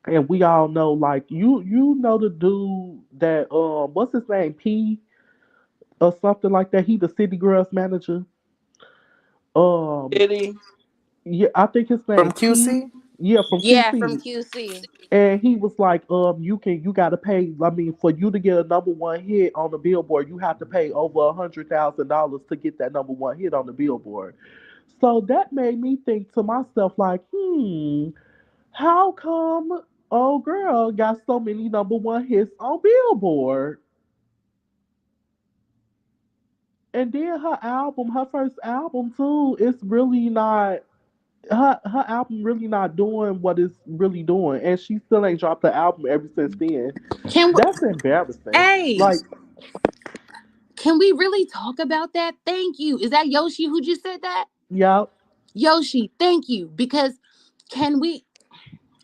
and we all know like you know the dude that what's his name P or something like that. He the City Girls manager. Um, Diddy. yeah, I think his From name Key. QC? Yeah, from Yeah, from QC. QC. And he was like, you gotta pay. I mean, for you to get a number one hit on the Billboard, you have to pay over $100,000 to get that number one hit on the Billboard. So that made me think to myself, like, how come old girl got so many number one hits on Billboard? And then her album, her first album too, it's really not her album really not doing what it's really doing, and she still ain't dropped the album ever since then. Can we, That's embarrassing. hey, Like, can we really talk about that? Thank you. Is that Yoshi who just said that? yeah, Yoshi, thank you. Because can we,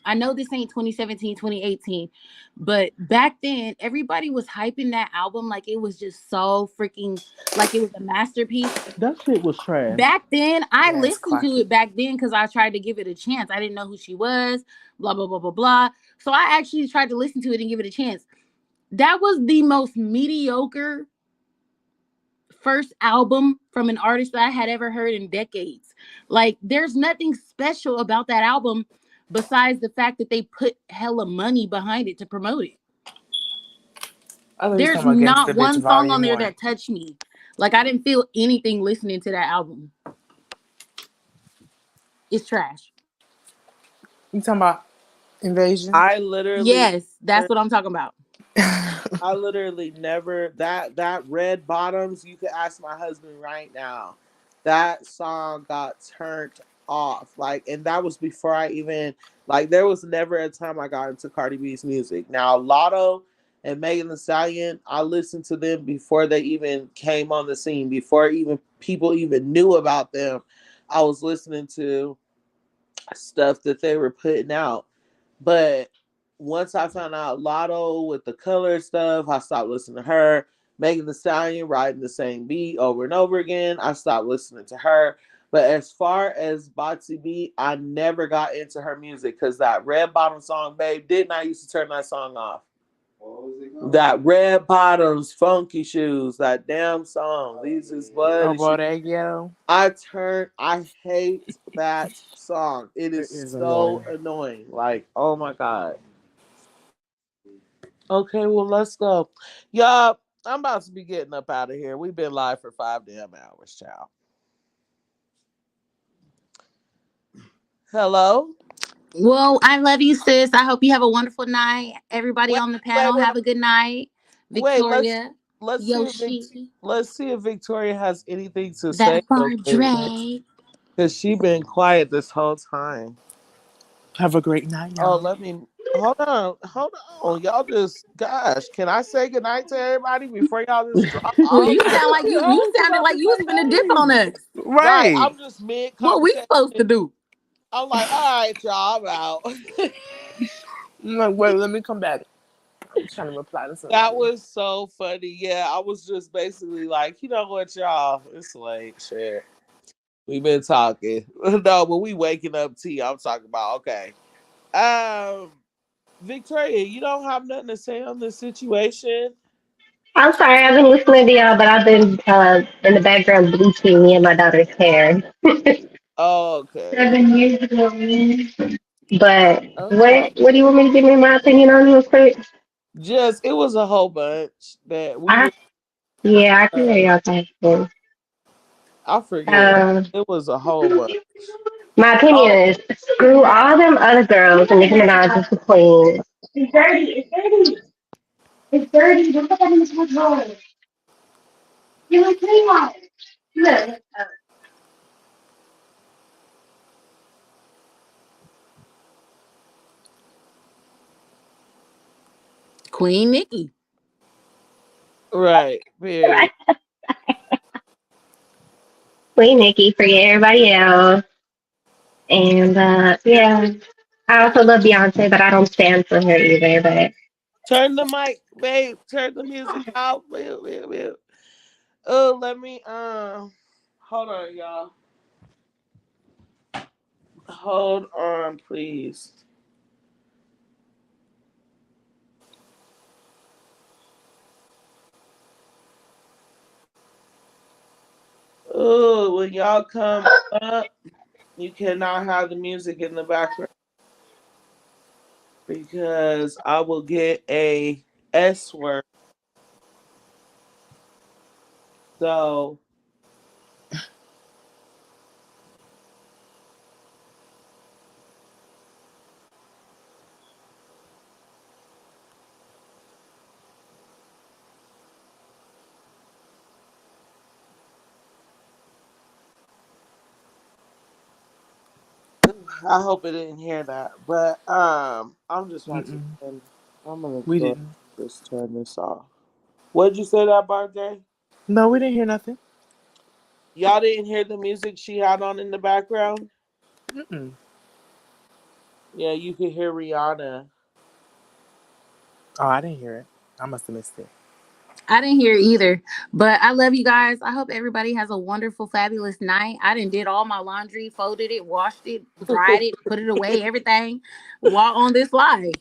I know this ain't 2017, 2018, but back then everybody was hyping that album like it was just so freaking, like it was a masterpiece. that shit was trash. Back then, I Yeah, it's listened to classic. it back then because I tried to give it a chance. I didn't know who she was, blah, blah, blah, blah, blah. So I actually tried to listen to it and give it a chance. That was the most mediocre first album from an artist that I had ever heard in decades. Like, there's nothing special about that album besides the fact that they put hella money behind it to promote it. I thought you was There's talking about Gangsta not Bitch one song on Volume there 1. that touched me. Like, I didn't feel anything listening to that album. It's trash. You talking about Invasion? I literally, Yes, that's what I'm talking about. I literally never that red bottoms. You could ask my husband right now. That song got turned off. Like, and that was before I even like. There was never a time I got into Cardi B's music. Now, Lotto and Megan Thee Stallion, I listened to them before they even came on the scene. Before even people even knew about them, I was listening to stuff that they were putting out. But once I found out Lotto with the color stuff, I stopped listening to her. Megan Thee Stallion riding the same beat over and over again, I stopped listening to her. But as far as Botsy B, I never got into her music because that Red Bottom song, babe, didn't I used to turn that song off? That Red Bottoms, Funky Shoes, that damn song. These is blood. Oh, Bodegio. I hate that song. It It is is so annoying. annoying. Like, oh my God. Okay, well, let's go. Y'all, I'm about to be getting up out of here. We've been live for 5 damn hours, child. Hello? Well, I love you, sis. I hope you have a wonderful night. Everybody Wait, on the wait, panel, wait, have a good night. wait. Victoria, Let's see if Yoshi, let's see if Victoria has anything to say that real Barb quick. Dre. Because she been quiet this whole time. Have a great night, Oh, y'all. let me hold on. Hold on. Y'all just gosh, can I say goodnight to everybody before y'all just drop Well, off? you sound like I you was sounded about like to you was say, finna dip on hey. us. Right. Right. I'm just mid What we conversation. supposed to do? I'm like, all right, y'all, I'm out. I'm like, wait, let me come back. I'm trying to reply to That somebody. was so funny. Yeah, I was just basically like, you know what, y'all? It's late. Shit. We've been talking. No, but we waking up tea. I'm talking about okay. Um, Victoria, you don't have nothing to say on this situation? I'm sorry, I've been listening to y'all, but I've been in the background bleaching me and my daughter's hair. Oh, okay. 7 years ago. But Okay. what do you want me to give me my opinion on real quick? Just it was a whole bunch that we I were Yeah, I can hear uh y'all talking. I forget. Um, It was a whole bunch. my opinion Oh, is screw all them other girls and Nicki Minaj is the queen. It's dirty. It's dirty. It's dirty. Don't put that in the drawer. You want clean water? Look. Queen Nicki. right. Period. Queen Nicki, forget everybody else. And yeah, I also love Beyonce, but I don't stand for her either. But Turn the mic, babe. Turn the music out. Babe. Oh, let me hold on, y'all. Hold on, please. Oh, when y'all come up, you cannot have the music in the background because I will get a S word. So I hope it didn't hear that. But I'm just about to Mm-mm. I'm gonna We go didn't. just turn this off. What'd you say that birthday? No, we didn't hear nothing. Y'all didn't hear the music she had on in the background? Mm-mm. Yeah, you could hear Rihanna. Oh, I didn't hear it. I must have missed it. I didn't hear either, but I love you guys. I hope everybody has a wonderful, fabulous night. I done did all my laundry, folded it, washed it, dried it, put it away, everything while on this live.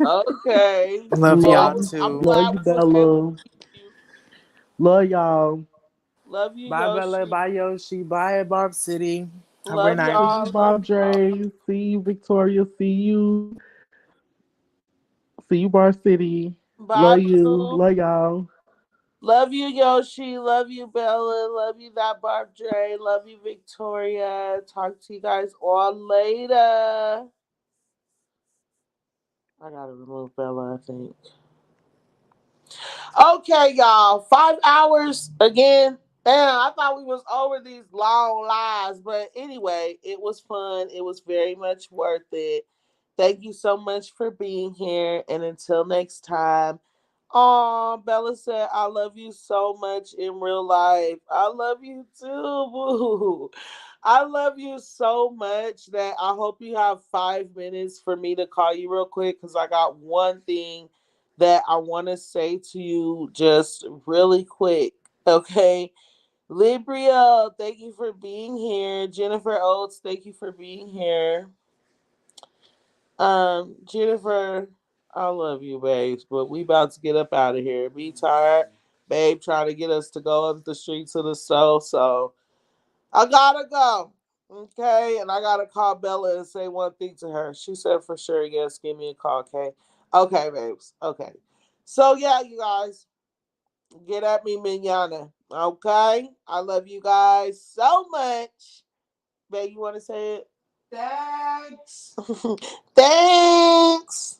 Okay. Love Well, y'all Love, I'm too. love glad you, we was able to Bella. meet you. Love y'all. Love you, Bye, Bella. Yoshi. Bye, Yoshi. Bye, Barb City. Have a great Love night. See you, y'all. Love Bob y'all. Dre. See you, Victoria. See you, Bar City. Bye, Love you. boo. Love y'all. Love you, Yoshi. Love you, Bella. Love you, that Barb Dre. Love you, Victoria. Talk to you guys all later. I gotta remove Bella, I think. Okay, y'all. 5 hours again. Damn, I thought we was over these long lives, but anyway, it was fun. It was very much worth it. Thank you so much for being here, and until next time. Oh, Bella said, "I love you so much in real life. I love you too, boo. I love you so much that I hope you have 5 minutes for me to call you real quick because I got one thing that I want to say to you just really quick. Okay. Libria, thank you for being here. Jennifer Oates, thank you for being here. Jennifer, I love you, babes, but we about to get up out of here. Be tired, babe, trying to get us to go up the streets of the soul. So I gotta go. Okay, and I gotta call Bella and say one thing to her. She said for sure, yes, give me a call, okay? Okay, babes. Okay. So yeah, you guys, get at me, Minyana. Okay? I love you guys so much. Babe, you wanna say it? Thanks. Thanks.